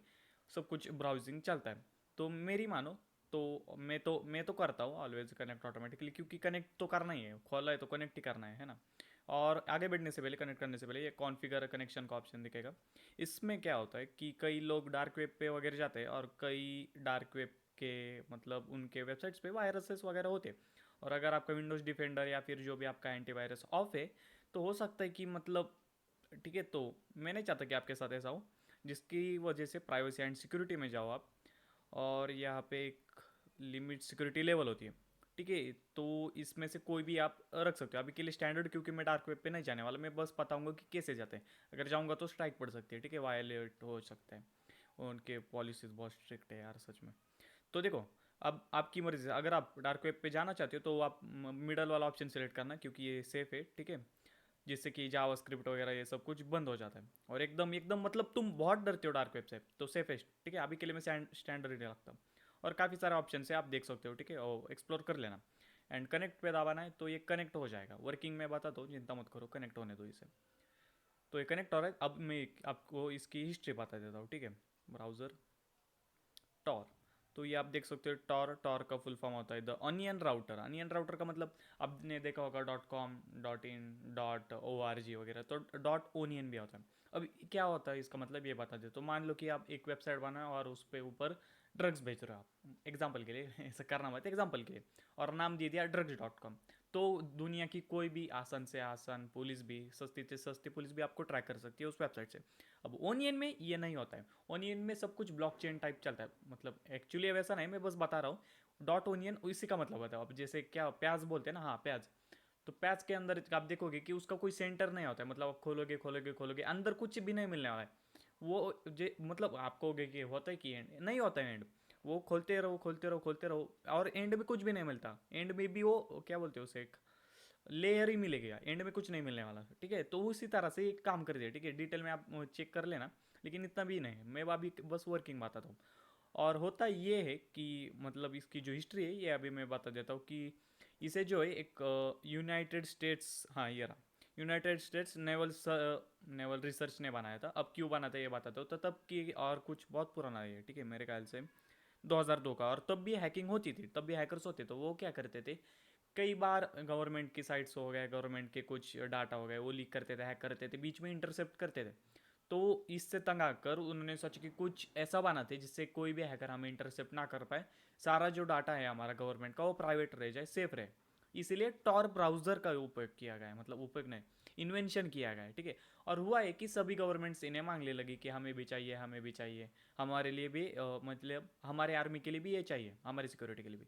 सब कुछ ब्राउजिंग चलता है। तो मेरी मानो, तो मैं तो करता हूँ ऑलवेज कनेक्ट ऑटोमेटिकली, क्योंकि कनेक्ट तो करना ही है, खोला है तो कनेक्ट ही करना है ना। और आगे बढ़ने से पहले, कनेक्ट करने से पहले, ये कॉन्फ़िगर कनेक्शन का ऑप्शन दिखेगा। इसमें क्या होता है कि कई लोग डार्क वेब पे वगैरह जाते हैं, और कई डार्क वेब के मतलब उनके वेबसाइट्स पे वायरसेस वगैरह होते हैं। और अगर आपका विंडोज़ डिफेंडर या फिर जो भी आपका एंटीवायरस ऑफ है, तो हो सकता है कि मतलब, ठीक है। तो मैं नहीं चाहता कि आपके साथ ऐसा हो, जिसकी वजह से प्राइवेसी एंड सिक्योरिटी में जाओ आप, और यहाँ पे एक लिमिट सिक्योरिटी लेवल होती है, ठीक है। तो इसमें से कोई भी आप रख सकते हो अभी के लिए स्टैंडर्ड, क्योंकि मैं डार्क वेब पे नहीं जाने वाला, मैं बस बताऊंगा कि कैसे जाते हैं। अगर जाऊंगा तो स्ट्राइक पड़ सकती है, ठीक है, वायलेट हो सकता है। उनके पॉलिसीज बहुत स्ट्रिक्ट है यार, सच में। तो देखो, अब आपकी मर्जी से, अगर आप डार्क वेब पे जाना चाहते हो तो आप मिडल वाला ऑप्शन सेलेक्ट करना, क्योंकि ये सेफ़ है, ठीक है। जिससे कि जावास्क्रिप्ट वगैरह ये सब कुछ बंद हो जाता है, और एकदम एकदम मतलब तुम बहुत डरते हो डार्क वेब से, तो सेफेस्ट, ठीक है। अभी के लिए मैं स्टैंडर्ड ही रखता हूँ। और काफ़ी सारे ऑप्शन है, आप देख सकते हो, ठीक है, और एक्सप्लोर कर लेना। एंड कनेक्ट पे दबाना है, तो ये कनेक्ट हो जाएगा। वर्किंग में बता दो, चिंता मत करो, कनेक्ट होने दो इसे। तो ये कनेक्ट हो रहा है। अब मैं आपको इसकी हिस्ट्री बता देता हूँ, ठीक है। ब्राउज़र टॉर, तो ये आप देख सकते हो टॉर, टॉर का फुल फॉर्म होता है the onion router. Onion router का मतलब आपने देखा होगा .com, .in, .org वगैरह, तो .onion भी होता है। अब क्या होता है इसका मतलब ये बता दे। तो मान लो कि आप एक वेबसाइट बनाए और उस पर ऊपर ड्रग्स बेच रहे हो आप, एग्जाम्पल के लिए ऐसा करना मत, एग्जाम्पल के लिए, और नाम दे दिया drugs.com। तो दुनिया की कोई भी आसान से आसान पुलिस भी, सस्ती से सस्ती पुलिस भी आपको ट्रैक कर सकती है उस वेबसाइट से। अब ओनियन में ये नहीं होता है। ओनियन में सब कुछ ब्लॉकचेन टाइप चलता है, मतलब एक्चुअली वैसा नहीं, मैं बस बता रहा हूँ। .onion इसी का मतलब होता है। अब जैसे क्या प्याज बोलते हैं ना, हाँ प्याज, तो प्याज के अंदर आप देखोगे कि उसका कोई सेंटर नहीं होता है, मतलब आप खोलोगे खोलोगे खोलोगे अंदर कुछ भी नहीं मिलने वाला है। वो जे मतलब आप कहोगे कि होता है कि एंड नहीं होता है एंड, वो खोलते रहो खोलते रहो खोलते रहो और एंड में कुछ भी नहीं मिलता। एंड में भी वो क्या बोलते हैं उसे, एक लेयर ही मिलेगा, एंड में कुछ नहीं मिलने वाला, ठीक है। तो उसी तरह से एक काम कर दिया, ठीक है। डिटेल में आप चेक कर लेना, लेकिन इतना भी नहीं है, मैं अभी बस वर्किंग बताता हूँ। और होता ये है कि मतलब इसकी जो हिस्ट्री है ये अभी मैं बता देता हूँ कि इसे जो है एक यूनाइटेड स्टेट्स, हाँ ये रहा, यूनाइटेड स्टेट्स नेवल रिसर्च ने बनाया था। अब क्यों बना था ये बताता हूँ। तो तब की और कुछ बहुत पुराना है, ठीक है, मेरे ख्याल से 2002 का। और तब भी हैकिंग होती थी, तब भी हैकर्स होते, तो वो क्या करते थे, कई बार गवर्नमेंट की साइट्स हो गए, गवर्नमेंट के कुछ डाटा हो गए, वो लीक करते थे, हैक करते थे, बीच में इंटरसेप्ट करते थे। तो इससे तंग आकर उन्होंने सोचा कि कुछ ऐसा बनाते जिससे कोई भी हैकर हमें इंटरसेप्ट ना कर पाए, सारा जो डाटा है हमारा गवर्नमेंट का वो प्राइवेट रह जाए, सेफ रहे। इसीलिए टॉर ब्राउजर का उपयोग किया गया है, मतलब उपयोग नहीं, इन्वेंशन किया गया है, ठीक है। और हुआ है कि सभी गवर्नमेंट्स इन्हें मांगने लगी कि हमें भी चाहिए, हमें भी चाहिए, हमारे लिए भी मतलब हमारे आर्मी के लिए भी ये चाहिए, हमारी सिक्योरिटी के लिए भी।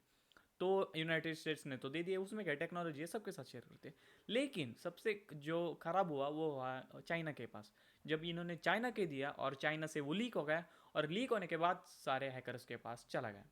तो यूनाइटेड स्टेट्स ने तो दे दिया, उसमें क्या टेक्नोलॉजी है, सबके साथ शेयर करते हैं। लेकिन सबसे जो खराब हुआ वो हुआ चाइना के पास। जब इन्होंने चाइना के दिया और चाइना से वो लीक हो गया, और लीक होने के बाद सारे हैकर्स के पास चला गया,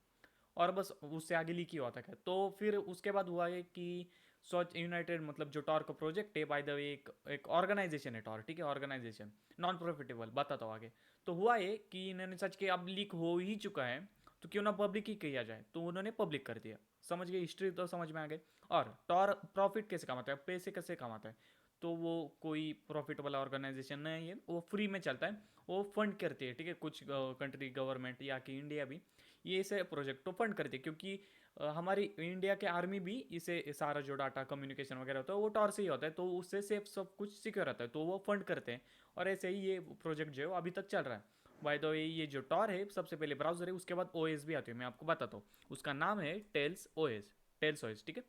और बस उससे आगे लीक ही हुआ था। क्या तो फिर उसके बाद हुआ है कि सोच यूनाइटेड, मतलब जो टॉर का प्रोजेक्ट है, बाय द वे एक ऑर्गेनाइजेशन है टॉर, ठीक है, ऑर्गेनाइजेशन, नॉन प्रॉफिटेबल, बताता हूँ आगे। तो हुआ है कि इन्होंने सच के अब लीक हो ही चुका है, तो क्यों ना पब्लिक ही किया जाए, तो उन्होंने पब्लिक कर दिया। समझ गए, हिस्ट्री तो समझ में आ गई। और टॉर प्रॉफिट कैसे कमाता है, पैसे कैसे कमाता है, तो वो कोई प्रॉफिट वाला ऑर्गेनाइजेशन नहीं है, वो फ्री में चलता है, वो फंड करती है, ठीक है। कुछ कंट्री गवर्नमेंट या कि इंडिया भी ये इसे प्रोजेक्ट को फंड करती है, क्योंकि हमारी इंडिया के आर्मी भी इसे सारा जो डाटा कम्युनिकेशन वगैरह होता है वो टॉर से ही होता है, तो उससे सेफ सब कुछ सिक्योर रहता है, तो वो फंड करते हैं। और ऐसे ही ये प्रोजेक्ट जो है वो अभी तक चल रहा है। बाय द वे ये जो टॉर है सबसे पहले ब्राउजर है, उसके बाद ओएस भी आती है, मैं आपको बताता हूँ। उसका नाम है टेल्स ओएस, टेल्स ओएस, ठीक है।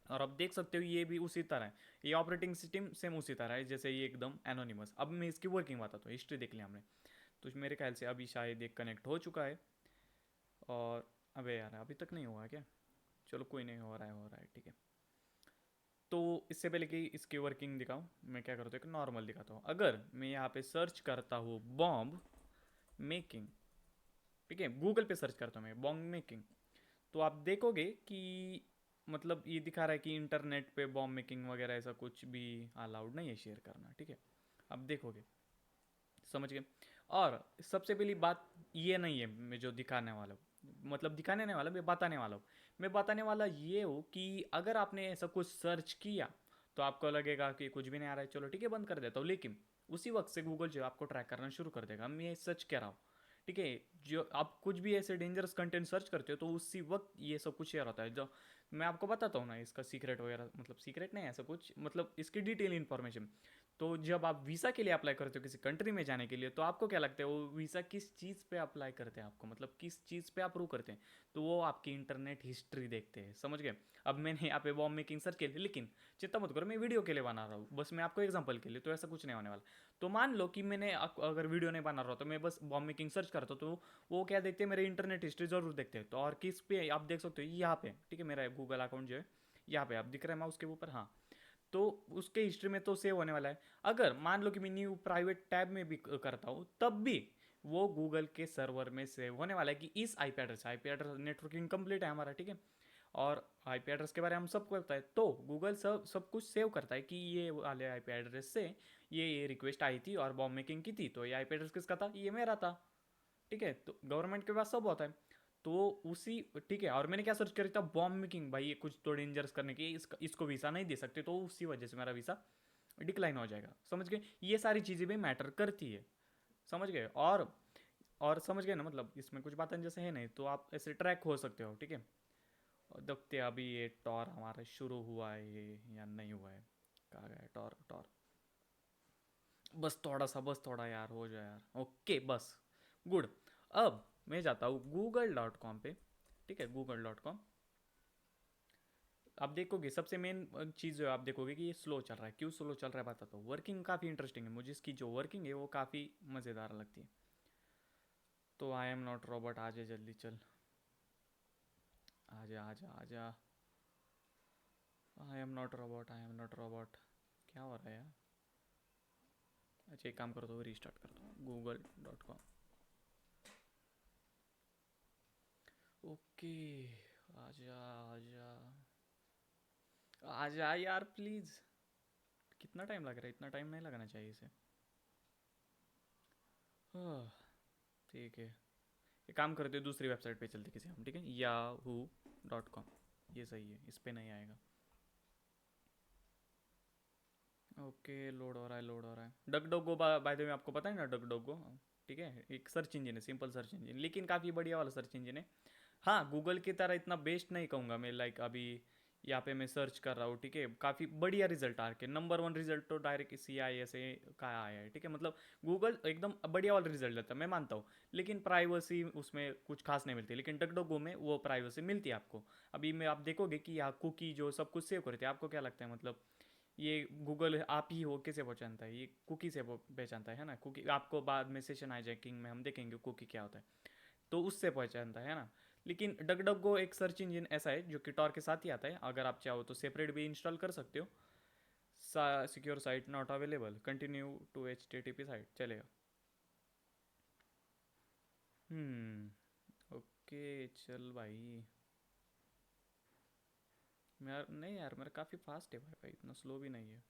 और अब देख सकते हो ये भी उसी तरह है, ये ऑपरेटिंग सिस्टम सेम उसी तरह है जैसे ये एकदम एनोनिमस। अब मैं इसकी वर्किंग बताता हूँ, हिस्ट्री देख लिया हमने, तो मेरे ख्याल से अभी शायद एक कनेक्ट हो चुका है। और अबे यार अभी तक नहीं हुआ क्या, चलो कोई नहीं, हो रहा है, ठीक है। तो इससे पहले कि इसकी वर्किंग दिखाऊं, मैं क्या करता हूँ, एक नॉर्मल दिखाता हूँ। अगर मैं यहाँ पे सर्च करता हूँ बॉम्ब मेकिंग, ठीक है, गूगल पे सर्च करता हूँ मैं बॉम्ब मेकिंग, तो आप देखोगे कि मतलब ये दिखा रहा है कि इंटरनेट पे बॉम्ब मेकिंग वगैरह ऐसा कुछ भी अलाउड नहीं है शेयर करना, ठीक है। आप देखोगे, समझ गए। और सबसे पहली बात ये नहीं है मैं जो दिखाने वाला हूँ, मतलब दिखाने नहीं वाला, मैं बताने वाला हूँ। मैं बताने वाला ये हूँ कि अगर आपने ऐसा कुछ सर्च किया तो आपको लगेगा कि कुछ भी नहीं आ रहा है, चलो ठीक है बंद कर देता हूँ, लेकिन उसी वक्त से गूगल जो है आपको ट्रैक करना शुरू कर देगा, मैं सच कह रहा हूँ, ठीक है। जो आप कुछ भी ऐसे डेंजरस कंटेंट सर्च करते हो तो उसी वक्त ये सब कुछ शेयर होता है। जो मैं आपको बताता हूँ ना इसका सीक्रेट वगैरह, मतलब सीक्रेट नहीं है ऐसा कुछ, मतलब इसकी डिटेल इन्फॉर्मेशन। तो जब आप वीज़ा के लिए अप्लाई करते हो किसी कंट्री में जाने के लिए, तो आपको क्या लगता है वो वीज़ा किस चीज़ पे अप्लाई करते हैं आपको, मतलब किस चीज़ पे अप्रूव करते हैं, तो वो आपकी इंटरनेट हिस्ट्री देखते हैं, समझ गए। अब मैंने यहाँ पे बॉम्ब मेकिंग सर्च के लिए, लेकिन चिंता मत करो मैं वीडियो के लिए बना रहा हूँ, बस मैं आपको एग्जाम्पल के लिए, तो ऐसा कुछ नहीं होने वाला। तो मान लो कि मैंने अगर वीडियो नहीं बना रहा तो मैं बस बॉम्ब मेकिंग सर्च करता, तो वो क्या देखते हैं, मेरे इंटरनेट हिस्ट्री जरूर देखते हैं। तो और किस पे आप देख सकते हो, यहाँ पे, ठीक है, मेरा गूगल अकाउंट जो है यहाँ पे आप दिख रहा है माउस के ऊपर, हाँ। तो उसके हिस्ट्री में तो सेव होने वाला है। अगर मान लो कि मैं न्यू प्राइवेट टैब में भी करता हूँ तब भी वो गूगल के सर्वर में सेव होने वाला है कि इस आईपी एड्रेस नेटवर्किंग कंप्लीट है हमारा, ठीक है। और आईपी एड्रेस के बारे में हम सबको पता है, तो गूगल सब कुछ सेव करता है कि ये वाले आईपी एड्रेस से ये रिक्वेस्ट आई थी और बॉम्ब मेकिंग की थी, तो ये आईपी एड्रेस किसका था, ये मेरा था, ठीक है। तो गवर्नमेंट के पास सब होता है, तो उसी, ठीक है। और मैंने क्या सर्च करी था, बॉम्ब मेकिंग, भाई ये कुछ तो डेंजरस करने की, इसको वीज़ा नहीं दे सकते, तो उसी वजह से मेरा वीज़ा डिक्लाइन हो जाएगा, समझ गए। ये सारी चीज़ें भी मैटर करती है, समझ गए। और और समझ गए ना, मतलब इसमें कुछ बातें जैसे है नहीं, तो आप ऐसे ट्रैक हो सकते हो, ठीक है। और देखते हैं अभी ये टॉर हमारा शुरू हुआ है ये या नहीं हुआ है। कहाँ गया टॉर टॉर? बस थोड़ा यार, हो जाए यार, ओके बस। गुड। अब मैं जाता हूँ google.com पे, ठीक है, google.com। आप देखोगे सबसे मेन चीज़ जो आप देखोगे कि ये स्लो चल रहा है। क्यों स्लो चल रहा है बताता हूँ। वर्किंग काफ़ी इंटरेस्टिंग है, मुझे इसकी जो वर्किंग है वो काफ़ी मज़ेदार लगती है। तो आई एम नॉट रॉबोट, आजा जल्दी चल, आजा आजा आजा। आई am not robot, I am not robot. क्या हो रहा है यार? अच्छा एक काम करो तो रीस्टार्ट कर दो google.com। ओके, आजा आजा आजा यार प्लीज़। कितना टाइम लग रहा है? इतना टाइम नहीं लगना चाहिए इसे। हाँ, ठीक है। एक काम करते हैं, दूसरी वेबसाइट पे चलते किसी हम, ठीक है, yahoo.com। ये सही है, इस पे नहीं आएगा। ओके, लोड हो रहा है, लोड हो रहा है। डक डोगो, बाय द वे आपको पता है ना डक डोगो? ठीक है, एक सर्च इंजन है, सिंपल सर्च इंजन, लेकिन काफ़ी बढ़िया वाला सर्च इंजन है। हाँ, गूगल की तरह इतना बेस्ट नहीं कहूँगा मैं, लाइक अभी यहाँ पे मैं सर्च कर रहा हूँ, ठीक है, काफ़ी बढ़िया रिजल्ट आ रखे। नंबर वन रिजल्ट तो डायरेक्ट CISA का आया है, ठीक है, मतलब गूगल एकदम बढ़िया वाला रिजल्ट देता है, मैं मानता हूँ। लेकिन प्राइवेसी उसमें कुछ खास नहीं मिलती, लेकिन डकडोगो में वो प्राइवेसी मिलती है आपको। अभी मैं आप देखोगे कि यहाँ कुकी जो सब कुछ सेव करते हैं, आपको क्या लगता है, मतलब ये गूगल आप ही हो कैसे पहचानता है? ये कुकी से पहचानता है ना, कुकी आपको बाद में सेशन हाईजैकिंग में हम देखेंगे कुकी क्या होता है, तो उससे पहचानता है ना। लेकिन डगडगो एक सर्च इंजन ऐसा है जो कि टॉर के साथ ही आता है, अगर आप चाहो तो सेपरेट भी इंस्टॉल कर सकते हो। Secure site not available, continue to HTTP site चलेगा। ओके चल भाई। मेरा नहीं यार, मेरा काफ़ी फास्ट है वाईफाई, इतना स्लो भी नहीं है।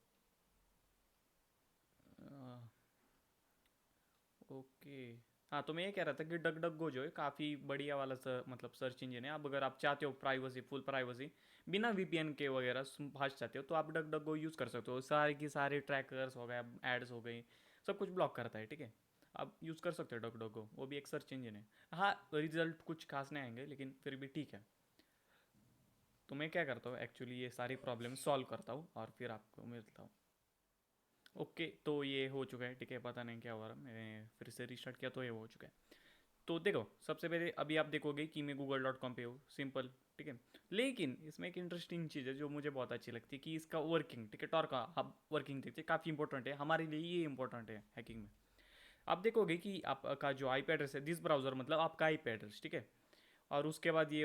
ओके। हाँ, तो मैं ये कह रहा था कि डग डग गो जो है काफ़ी बढ़िया वाला मतलब सर्च इंजन है। अब अगर आप चाहते हो प्राइवेसी, फुल प्राइवेसी, बिना VPN के वगैरह भाज चाहते हो, तो आप डग डग गो यूज़ कर सकते हो। सारे की सारे ट्रैकर्स हो गए, एड्स हो गई, सब कुछ ब्लॉक करता है, ठीक है। आप यूज़ कर सकते हो डग डग गो, वो भी एक सर्च इंजन है। हाँ, रिजल्ट कुछ खास नहीं आएंगे, लेकिन फिर भी ठीक है। तो मैं क्या करता हूँ एक्चुअली, ये सारी प्रॉब्लम सॉल्व करता हूँ और फिर आपको मिलता हूँ। ओके, तो ये हो चुका है, ठीक है, पता नहीं क्या हो रहा, मैंने फिर से रिस्टार्ट किया तो ये हो चुका है। तो देखो, सबसे पहले अभी आप देखोगे कि मैं google.com पे हूँ, सिंपल, ठीक है। लेकिन इसमें एक इंटरेस्टिंग चीज़ है जो मुझे बहुत अच्छी लगती है, कि इसका वर्किंग, ठीक है, टॉर का आप वर्किंग देखते हैं, काफ़ी इंपॉर्टेंट है हमारे लिए, ये इंपॉर्टेंट है हैकिंग में। आप देखोगे कि आपका जो IP एड्रेस है, दिस ब्राउज़र मतलब आपका IP एड्रेस, ठीक है। और उसके बाद ये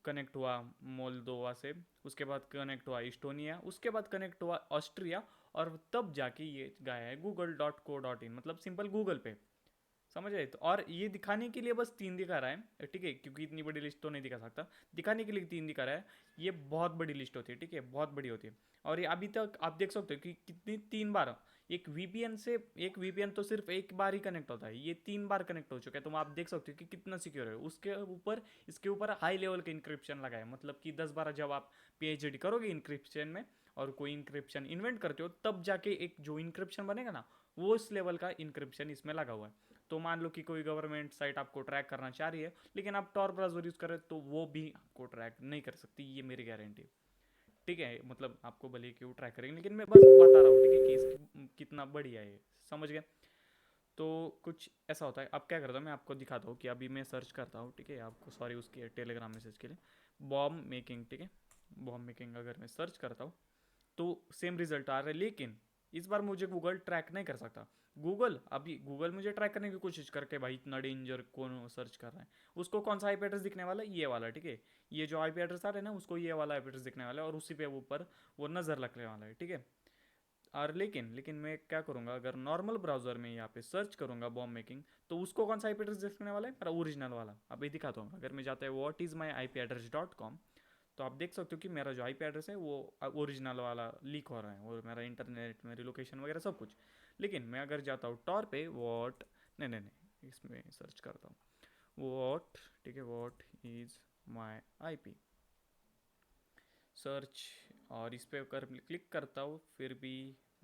कनेक्ट हुआ मोल्दोवा से, उसके बाद कनेक्ट हुआ इस्टोनिया, उसके बाद कनेक्ट हुआ ऑस्ट्रिया, और तब जाके ये गया है google.co.in, मतलब सिंपल गूगल पे। समझ आए? तो और ये दिखाने के लिए बस 3 दिखा रहा है, ठीक है, क्योंकि इतनी बड़ी लिस्ट तो नहीं दिखा सकता। दिखाने के लिए 3 दिखा रहा है। ये बहुत बड़ी लिस्ट होती है, ठीक है, बहुत बड़ी होती है। और ये अभी तक आप देख सकते हो कि कितनी 3 बार, एक VPN से, एक VPN तो सिर्फ एक बार ही कनेक्ट होता है, ये 3 बार कनेक्ट हो चुका है। तो आप देख सकते हो कि कितना सिक्योर है। उसके ऊपर, इसके ऊपर हाई लेवल का इंक्रिप्शन लगा है, मतलब कि 10 बार जब आप PhD करोगे इंक्रिप्शन में, और कोई इंक्रिप्शन इन्वेंट करते हो, तब जाके एक जो इंक्रिप्शन बनेगा ना, वो इस लेवल का इंक्रिप्शन इसमें लगा हुआ है। तो मान लो कि कोई गवर्नमेंट साइट आपको ट्रैक करना चाह रही है, लेकिन आप टॉर ब्राउजर यूज़ करें, तो वो भी आपको ट्रैक नहीं कर सकती, ये मेरी गारंटी। ठीक है, मतलब आपको भले कि वो ट्रैक करेंगे, लेकिन मैं बस बता रहा हूँ, ठीक है, कि इसकी कितना बढ़िया है, समझ गए? तो कुछ ऐसा होता है। अब क्या करता हूँ, मैं आपको दिखाता हूँ कि अभी मैं सर्च करता हूँ, ठीक है, आपको सॉरी उसके टेलीग्राम मैसेज के लिए, बॉम्ब मेकिंग, ठीक है, बॉम्ब मेकिंग अगर मैं सर्च करता हूँ, तो सेम रिजल्ट आ रहा है, लेकिन इस बार मुझे गूगल ट्रैक नहीं कर सकता। गूगल मुझे ट्रैक करने की कोशिश करके, भाई इतना डेंजर कौन सर्च कर रहा है, उसको कौन सा IP एड्रेस दिखने वाला है, ये वाला, ठीक है। ये जो IP एड्रेस आ रहा है ना, उसको ये वाला IP एड्रेस दिखने वाला है, और उसी पे ऊपर वो नज़र लगने वाला है, ठीक है। और लेकिन मैं क्या करूँगा, अगर नॉर्मल ब्राउजर में यहाँ पे सर्च करूँगा बॉम्ब मेकिंग, तो उसको कौन सा IP एड्रेस दिखने वाला है, मेरा ओरिजिनल वाला। अभी दिखाता हूँ, अगर मैं जाता है whatismyIPaddress.com, तो आप देख सकते हो कि मेरा जो IP एड्रेस है वो ओरिजिनल वाला लीक हो रहा है, और मेरा इंटरनेट, मेरी लोकेशन वगैरह सब कुछ। लेकिन मैं अगर जाता हूँ टॉर पे, वॉट, नहीं, इसमें सर्च करता हूँ वॉट, ठीक है, what is my IP search, और इस पर कर क्लिक करता हूँ, फिर भी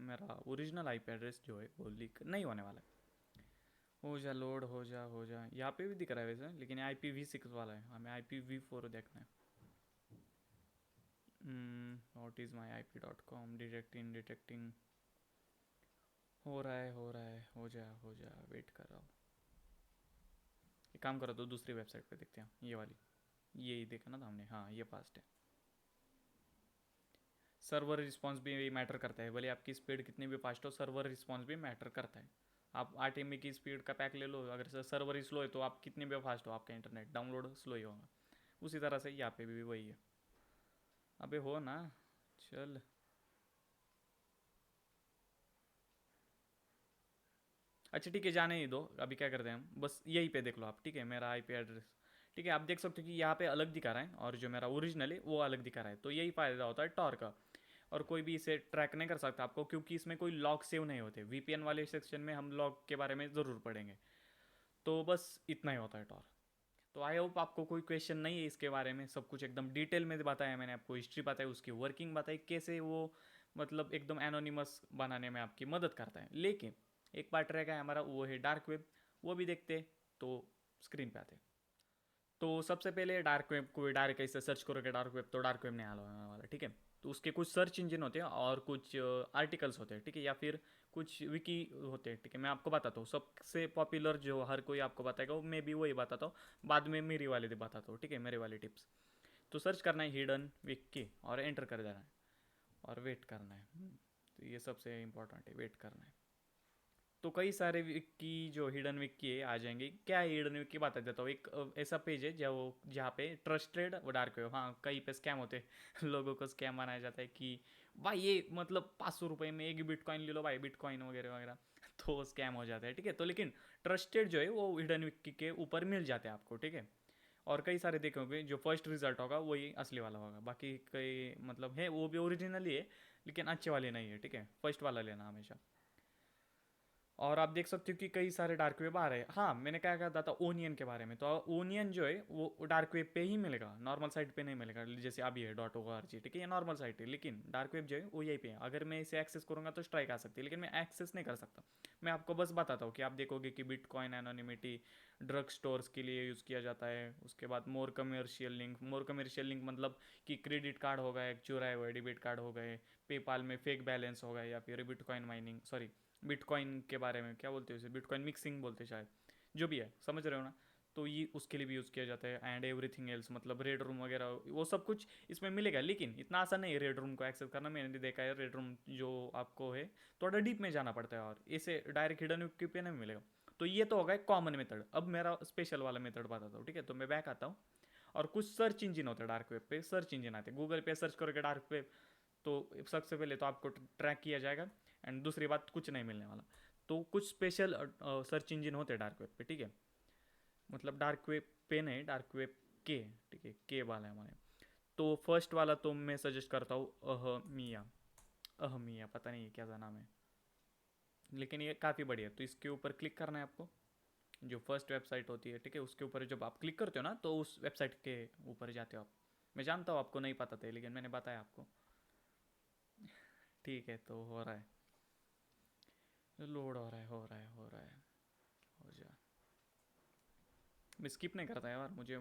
मेरा ओरिजिनल IP एड्रेस जो है वो लीक नहीं होने वाला है। हो जा लोड, हो जा। यहाँ पे भी दिख रहा है वैसे, लेकिन IPv6 वाला है, हमें IPv4 देखना है। What is my IP.com, detecting detecting. हो रहा है, हो रहा है, हो जा, वेट कर रहा हूँ। एक काम करो तो दूसरी वेबसाइट पे देखते हैं, ये वाली। यही देखा ना था हमने, हाँ ये फास्ट है। सर्वर रिस्पॉन्स भी मैटर करता है, भले आपकी स्पीड कितनी भी फास्ट हो, सर्वर रिस्पॉन्स भी मैटर करता है। आप 8 MB की स्पीड का पैक ले लो, अगर सर्वर ही स्लो है तो आप कितने भी फास्ट हो, आपका इंटरनेट डाउनलोड स्लो ही होगा। उसी तरह से यहाँ पे भी वही है। अबे हो ना, चल। अच्छा ठीक है, जाने ही दो, अभी क्या करते हैं हम, बस यही पे देख लो आप, ठीक है, मेरा IP एड्रेस। ठीक है, आप देख सकते हो कि यहाँ पे अलग दिखा रहा है और जो मेरा ओरिजिनल है वो अलग दिखा रहा है, तो यही फ़ायदा होता है टॉर का। और कोई भी इसे ट्रैक नहीं कर सकता आपको, क्योंकि इसमें कोई लॉग सेव नहीं होते। VPN वाले सेक्शन में हम लॉग के बारे में ज़रूर पढ़ेंगे। तो बस इतना ही होता है टॉर। तो आई होप आपको कोई क्वेश्चन नहीं है इसके बारे में, सब कुछ एकदम डिटेल में बताया मैंने आपको, हिस्ट्री बताई, उसकी वर्किंग बताई, कैसे वो मतलब एकदम एनोनिमस बनाने में आपकी मदद करता है। लेकिन एक पार्ट रह गया हमारा, वो है डार्क वेब। वो भी देखते, तो स्क्रीन पे आते। तो सबसे पहले डार्क वेब को डायरेक्ट कैसे सर्च करोगे डार्क वेब, तो डार्क वेब नहीं आने वाला, ठीक है। तो उसके कुछ सर्च इंजन होते हैं और कुछ आर्टिकल्स होते हैं, ठीक है, या फिर कुछ विकी होते हैं, ठीक है। मैं आपको बताता हूँ सबसे पॉपुलर जो हर कोई आपको बताएगा, वो मैं भी वही बताता हूँ, बाद में मेरी वाली बताता हूँ, ठीक है, मेरे वाली टिप्स। तो सर्च करना है हिडन विकी और एंटर कर देना है और वेट करना है। तो ये सबसे इंपॉर्टेंट है, वेट करना है। तो कई सारे विकी जो हिडन विकी है आ जाएंगे। क्या है हिडन विकी, बता देता हूँ। एक ऐसा पेज है जो जहाँ पे ट्रस्टेड वो डार्क वेब, हाँ कहीं पे स्कैम होते हैं लोगों को स्कैम बनाया जाता है कि भाई ये मतलब 500 रुपये में एक बिटकॉइन ले लो भाई, बिटकॉइन वगैरह वगैरह तो स्कैम हो जाता है, ठीक है। तो लेकिन ट्रस्टेड जो है वो हिडन विकी के ऊपर मिल जाते हैं आपको, ठीक है। और कई सारे देखोगे जो फर्स्ट रिजल्ट होगा वही असली वाला होगा, बाकी कई मतलब है वो भी ओरिजिनल ही है, लेकिन अच्छे वाले नहीं है, ठीक है। फर्स्ट वाला लेना हमेशा। और आप देख सकते हो कि कई सारे डार्क वेब आ रहे हैं। हाँ मैंने क्या कहा था ओनियन के बारे में, तो ओनियन जो है वो डार्क वेब पे ही मिलेगा, नॉर्मल साइट पे नहीं मिलेगा, जैसे अभी है .org, ठीक है, ये नॉर्मल साइट है। लेकिन डार्क वेब जो है वो यही पे है। अगर मैं इसे एक्सेस करूंगा तो स्ट्राइक आ सकती है, लेकिन मैं एक्सेस नहीं कर सकता। मैं आपको बस बताता हूँ कि आप देखोगे कि बिटकॉइन एनोनिमिटी ड्रग स्टोर्स के लिए यूज़ किया जाता है। उसके बाद मोर कमर्शियल लिंक मतलब कि क्रेडिट कार्ड हो गए चुराए हुए, डेबिट कार्ड हो गए, पेपाल में फेक बैलेंस हो गए, या फिर बिटकॉइन माइनिंग, सॉरी बिटकॉइन के बारे में क्या बोलते हैं उसे, बिटकॉइन मिक्सिंग बोलते हैं शायद, जो भी है समझ रहे हो ना। तो ये उसके लिए भी यूज़ किया जाता है। एंड एवरीथिंग एल्स मतलब रेड रूम वगैरह वो सब कुछ इसमें मिलेगा, लेकिन इतना आसान नहीं है रेड रूम को एक्सेस करना। मैंने देखा है रेड रूम जो आपको है थोड़ा डीप में जाना पड़ता है, और इसे डायरेक्ट हिडन विकी पे नहीं मिलेगा। तो ये तो होगा एक कॉमन मेथड। अब मेरा स्पेशल वाला मेथड बताता हूँ, ठीक है। तो मैं बैक आता हूँ, और कुछ सर्च इंजन होते हैं डार्क वेब पे, सर्च इंजन आते हैं। गूगल पे सर्च करोगे डार्क वेब, तो सबसे पहले तो आपको ट्रैक किया जाएगा, एंड दूसरी बात कुछ नहीं मिलने वाला। तो कुछ स्पेशल सर्च इंजन होते हैं डार्क वेब पे, ठीक है। मतलब डार्क वेब पे नहीं, डार्क वेब के, ठीक है, के वाला है हमारे। तो फर्स्ट वाला तो मैं सजेस्ट करता हूँ अहमिया। अहमिया पता नहीं क्या नाम है, लेकिन ये काफ़ी बढ़िया है। तो इसके ऊपर क्लिक करना है आपको, जो फर्स्ट वेबसाइट होती है, ठीक है, उसके ऊपर जब आप क्लिक करते हो ना तो उस वेबसाइट के ऊपर जाते हो आप। मैं जानता हूँ आपको नहीं पता था, लेकिन मैंने बताया आपको। ठीक है, तो हो रहा है, लोड हो रहा है, हो रहा है, हो रहा है, हो जा। मैं स्किप नहीं करता यार, मुझे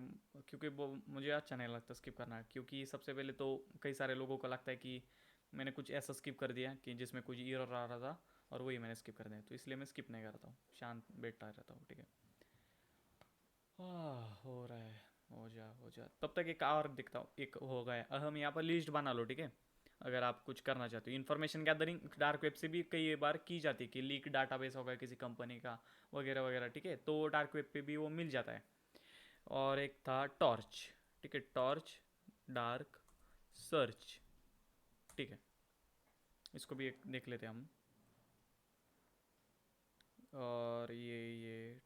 क्योंकि वो मुझे अच्छा नहीं लगता स्किप करना, क्योंकि सबसे पहले तो कई सारे लोगों को लगता है कि मैंने कुछ ऐसा स्किप कर दिया कि जिसमें कुछ एरर आ रहा था, और वही मैंने स्किप कर दिया। तो इसलिए मैं स्किप नहीं करता हूँ, शांत बैठता रहता हूँ, ठीक है। हो रहा है, हो जा तब तक। एक और दिखता हूँ, एक हो गया अहम, यहाँ पर लिस्ट बना लो, ठीक है। अगर आप कुछ करना चाहते हो, इन्फॉर्मेशन गैदरिंग डार्क वेब से भी कई बार की जाती है, कि लीक डाटाबेस होगा किसी कंपनी का वगैरह वगैरह, ठीक है, तो डार्क वेब पे भी वो मिल जाता है। और एक था टॉर्च, ठीक है, टॉर्च डार्क सर्च, ठीक है, इसको भी एक देख लेते हैं हम। और ये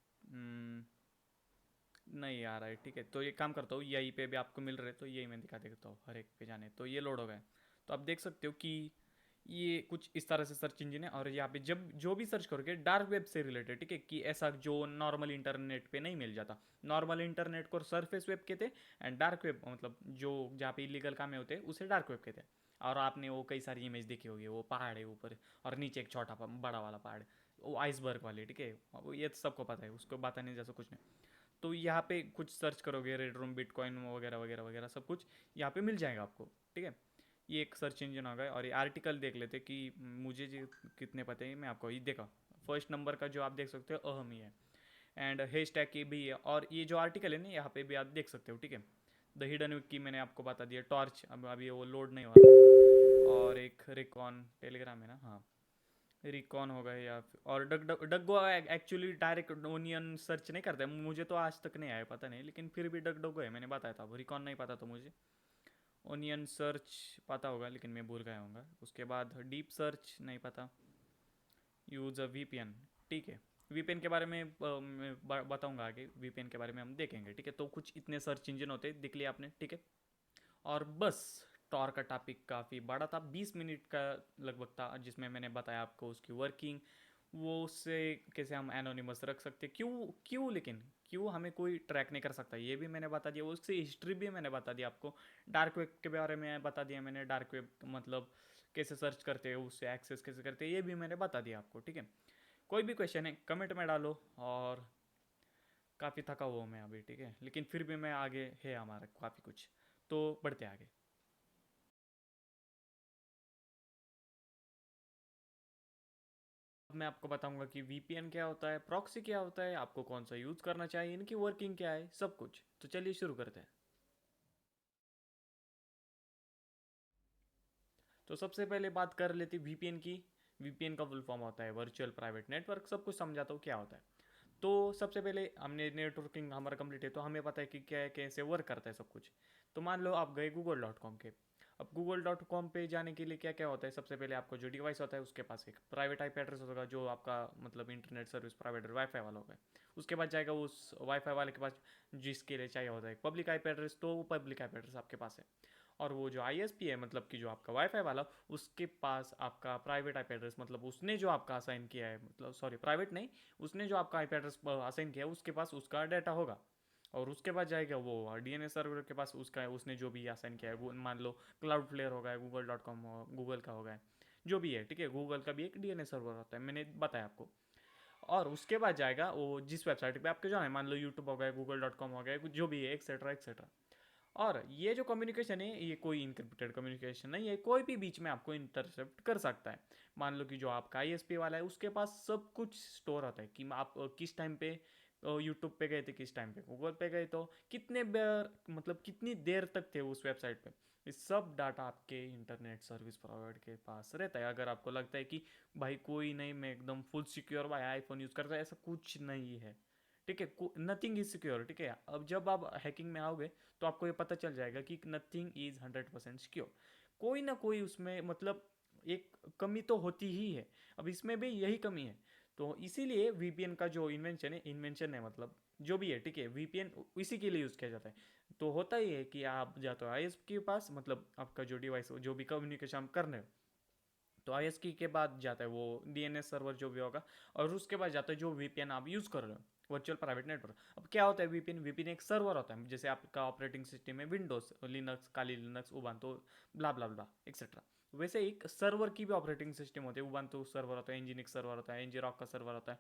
नहीं आ रहा है, ठीक है। तो ये काम करता हूँ, यहीं पे भी आपको मिल रहे हैं, तो यही मैं दिखा देता हूँ हर एक पे जाने। तो ये लोड हो गए, तो आप देख सकते हो कि ये कुछ इस तरह से सर्च इंजन है। और यहाँ पे जब जो भी सर्च करोगे डार्क वेब से रिलेटेड, ठीक है, कि ऐसा जो नॉर्मल इंटरनेट पे नहीं मिल जाता। नॉर्मल इंटरनेट को सरफेस वेब कहते हैं, एंड डार्क वेब मतलब जो जहाँ पे इलीगल काम होते हैं उसे डार्क वेब कहते हैं। और आपने वो कई सारी इमेज देखी होगी, वो पहाड़ है ऊपर और नीचे एक छोटा बड़ा वाला पहाड़, वो आइसबर्ग वाली, ठीक है, वो ये तो सबको पता है, उसको बताने जैसा कुछ नहीं। तो यहाँ पे कुछ सर्च करोगे रेड रूम बिटकॉइन वगैरह वगैरह वगैरह सब कुछ यहाँ पे मिल जाएगा आपको, ठीक है। ये एक सर्च इंजन होगा। और ये आर्टिकल देख लेते कि मुझे जो कितने पते हैं मैं आपको ये देखा। फर्स्ट नंबर का जो आप देख सकते हो अहम ही है, एंड हैश टैग की भी है। और ये जो आर्टिकल है ना यहाँ पे भी आप देख सकते हो, ठीक है। द हिडन की मैंने आपको बता दिया, टॉर्च अब अभी वो लोड नहीं हुआ। और एक रिकॉन टेलीग्राम है ना, हाँ रिकॉन होगा या और डगडगो एक्चुअली डायरेक्ट ओनियन सर्च नहीं करता है, मुझे तो आज तक नहीं आया, पता नहीं, लेकिन फिर भी डगडगो है, मैंने बताया था। रिकॉन नहीं पता तो मुझे ओनियन सर्च पता होगा, लेकिन मैं भूल गया हूँ। उसके बाद डीप सर्च नहीं पता। यूज़ अ वीपीएन, ठीक है। वीपीएन के बारे में मैं बताऊंगा आगे, वीपीएन के बारे में हम देखेंगे, ठीक है। तो कुछ इतने सर्च इंजन होते हैं, देख लिया आपने, ठीक है। और बस टॉर का टॉपिक काफ़ी बड़ा था, 20 मिनट का लगभग था, जिसमें मैंने बताया आपको उसकी वर्किंग, वो उससे कैसे हम एनोनिमस रख सकते, क्यों क्यों लेकिन क्यों हमें कोई ट्रैक नहीं कर सकता, ये भी मैंने बता दिया। उसकी हिस्ट्री भी मैंने बता दिया आपको। डार्क वेब के बारे में बता दिया मैंने, डार्क वेब मतलब कैसे सर्च करते हैं, उससे एक्सेस कैसे करते हैं, ये भी मैंने बता दिया आपको, ठीक है। कोई भी क्वेश्चन है कमेंट में डालो। और काफ़ी थका हुआ हूँ मैं अभी, ठीक है, लेकिन फिर भी मैं आगे है हमारा काफ़ी कुछ, तो बढ़ते आगे। अब मैं आपको बताऊंगा कि वीपीएन क्या होता है, प्रॉक्सी क्या होता है, आपको कौन सा यूज़ करना चाहिए, इनकी वर्किंग क्या है, सब कुछ। तो चलिए शुरू करते हैं। तो सबसे पहले बात कर लेते हैं वीपीएन की। वीपीएन का फुल फॉर्म होता है वर्चुअल प्राइवेट नेटवर्क। सब कुछ समझाता हूँ क्या होता है। तो सबसे पहले हमने नेटवर्किंग हमारा कंप्लीट है, तो हमें पता है कि क्या कैसे वर्क करता है सब कुछ। तो मान लो आप गए google.com के। अब google.com पे जाने के लिए क्या क्या होता है, सबसे पहले आपको जो डिवाइस होता है उसके पास एक प्राइवेट आईपी एड्रेस होगा, जो आपका मतलब इंटरनेट सर्विस प्रोवाइडर वाईफाई वाला होगा। उसके बाद जाएगा उस वाईफाई वाले के पास, जिसके लिए चाहिए होता है पब्लिक आईपी एड्रेस, तो वो पब्लिक आईपी एड्रेस आपके पास है। और वो जो आईएसपी है, मतलब कि जो आपका वाईफाई वाला, उसके पास आपका प्राइवेट आईपी एड्रेस, मतलब उसने जो आपका असाइन किया है, मतलब सॉरी प्राइवेट नहीं, उसने जो आपका आईपी एड्रेस असाइन किया है उसके पास उसका डाटा होगा। और उसके बाद जाएगा वो डीएनएस सर्वर के पास, उसका उसने जो भी असाइन किया है, मान लो क्लाउड फ्लेयर होगा, google.com गूगल का होगा, जो भी है, ठीक है। गूगल का भी एक डीएनएस सर्वर होता है, मैंने बताया आपको। और उसके बाद जाएगा वो जिस वेबसाइट पे आपके जाना है, मान लो यूट्यूब हो गया, google.com हो गया, जो भी है, एक्सेट्रा एक्सेट्रा। और ये जो कम्युनिकेशन है, ये कोई इनक्रिप्टेड कम्युनिकेशन नहीं है, कोई भी बीच में आपको इंटरसेप्ट कर सकता है। मान लो कि जो आपका आईएसपी वाला है उसके पास सब कुछ स्टोर होता है, कि आप किस टाइम पे यूट्यूब पे गए थे, किस टाइम पे गूगल पे गए, तो कितने बार, मतलब कितनी देर तक थे उस वेबसाइट पे। ये सब डाटा आपके इंटरनेट सर्विस प्रोवाइडर के पास रहता है। अगर आपको लगता है कि भाई कोई नहीं, मैं एकदम फुल सिक्योर भाई आईफोन यूज़ करता है, ऐसा कुछ नहीं है, ठीक है। नथिंग इज सिक्योर, ठीक है। अब जब आप हैकिंग में आओगे तो आपको ये पता चल जाएगा कि नथिंग इज 100% सिक्योर। कोई ना कोई उसमें मतलब एक कमी तो होती ही है। अब इसमें भी यही कमी है। तो इसीलिए वीपीएन का जो इन्वेंशन है, मतलब जो भी है, ठीक है, वीपीएन इसी के लिए यूज़ किया जाता है। तो होता ही है कि आप जाते हो आईएसपी के पास, मतलब आपका जो डिवाइस जो भी कम्युनिकेशन आप कर रहे हो, तो आईएसपी के बाद जाता है वो डीएनएस सर्वर जो भी होगा। और उसके बाद जाता है जो वीपीएन आप यूज़ कर रहे हो, वर्चुअल प्राइवेट नेटवर्क। अब क्या होता है वीपीएन, वीपीएन एक सर्वर होता है, जैसे आपका ऑपरेटिंग सिस्टम है विंडोज, लिनक्स, काली लिनक्स, उबंटू, ब्ला ब्ला ब्ला एक्सेट्रा। वैसे एक सर्वर की भी ऑपरेटिंग सिस्टम होती है, उबंटू सर्वर होता है, एनजीनिक्स सर्वर होता है, एनजी रॉक का सर्वर होता है,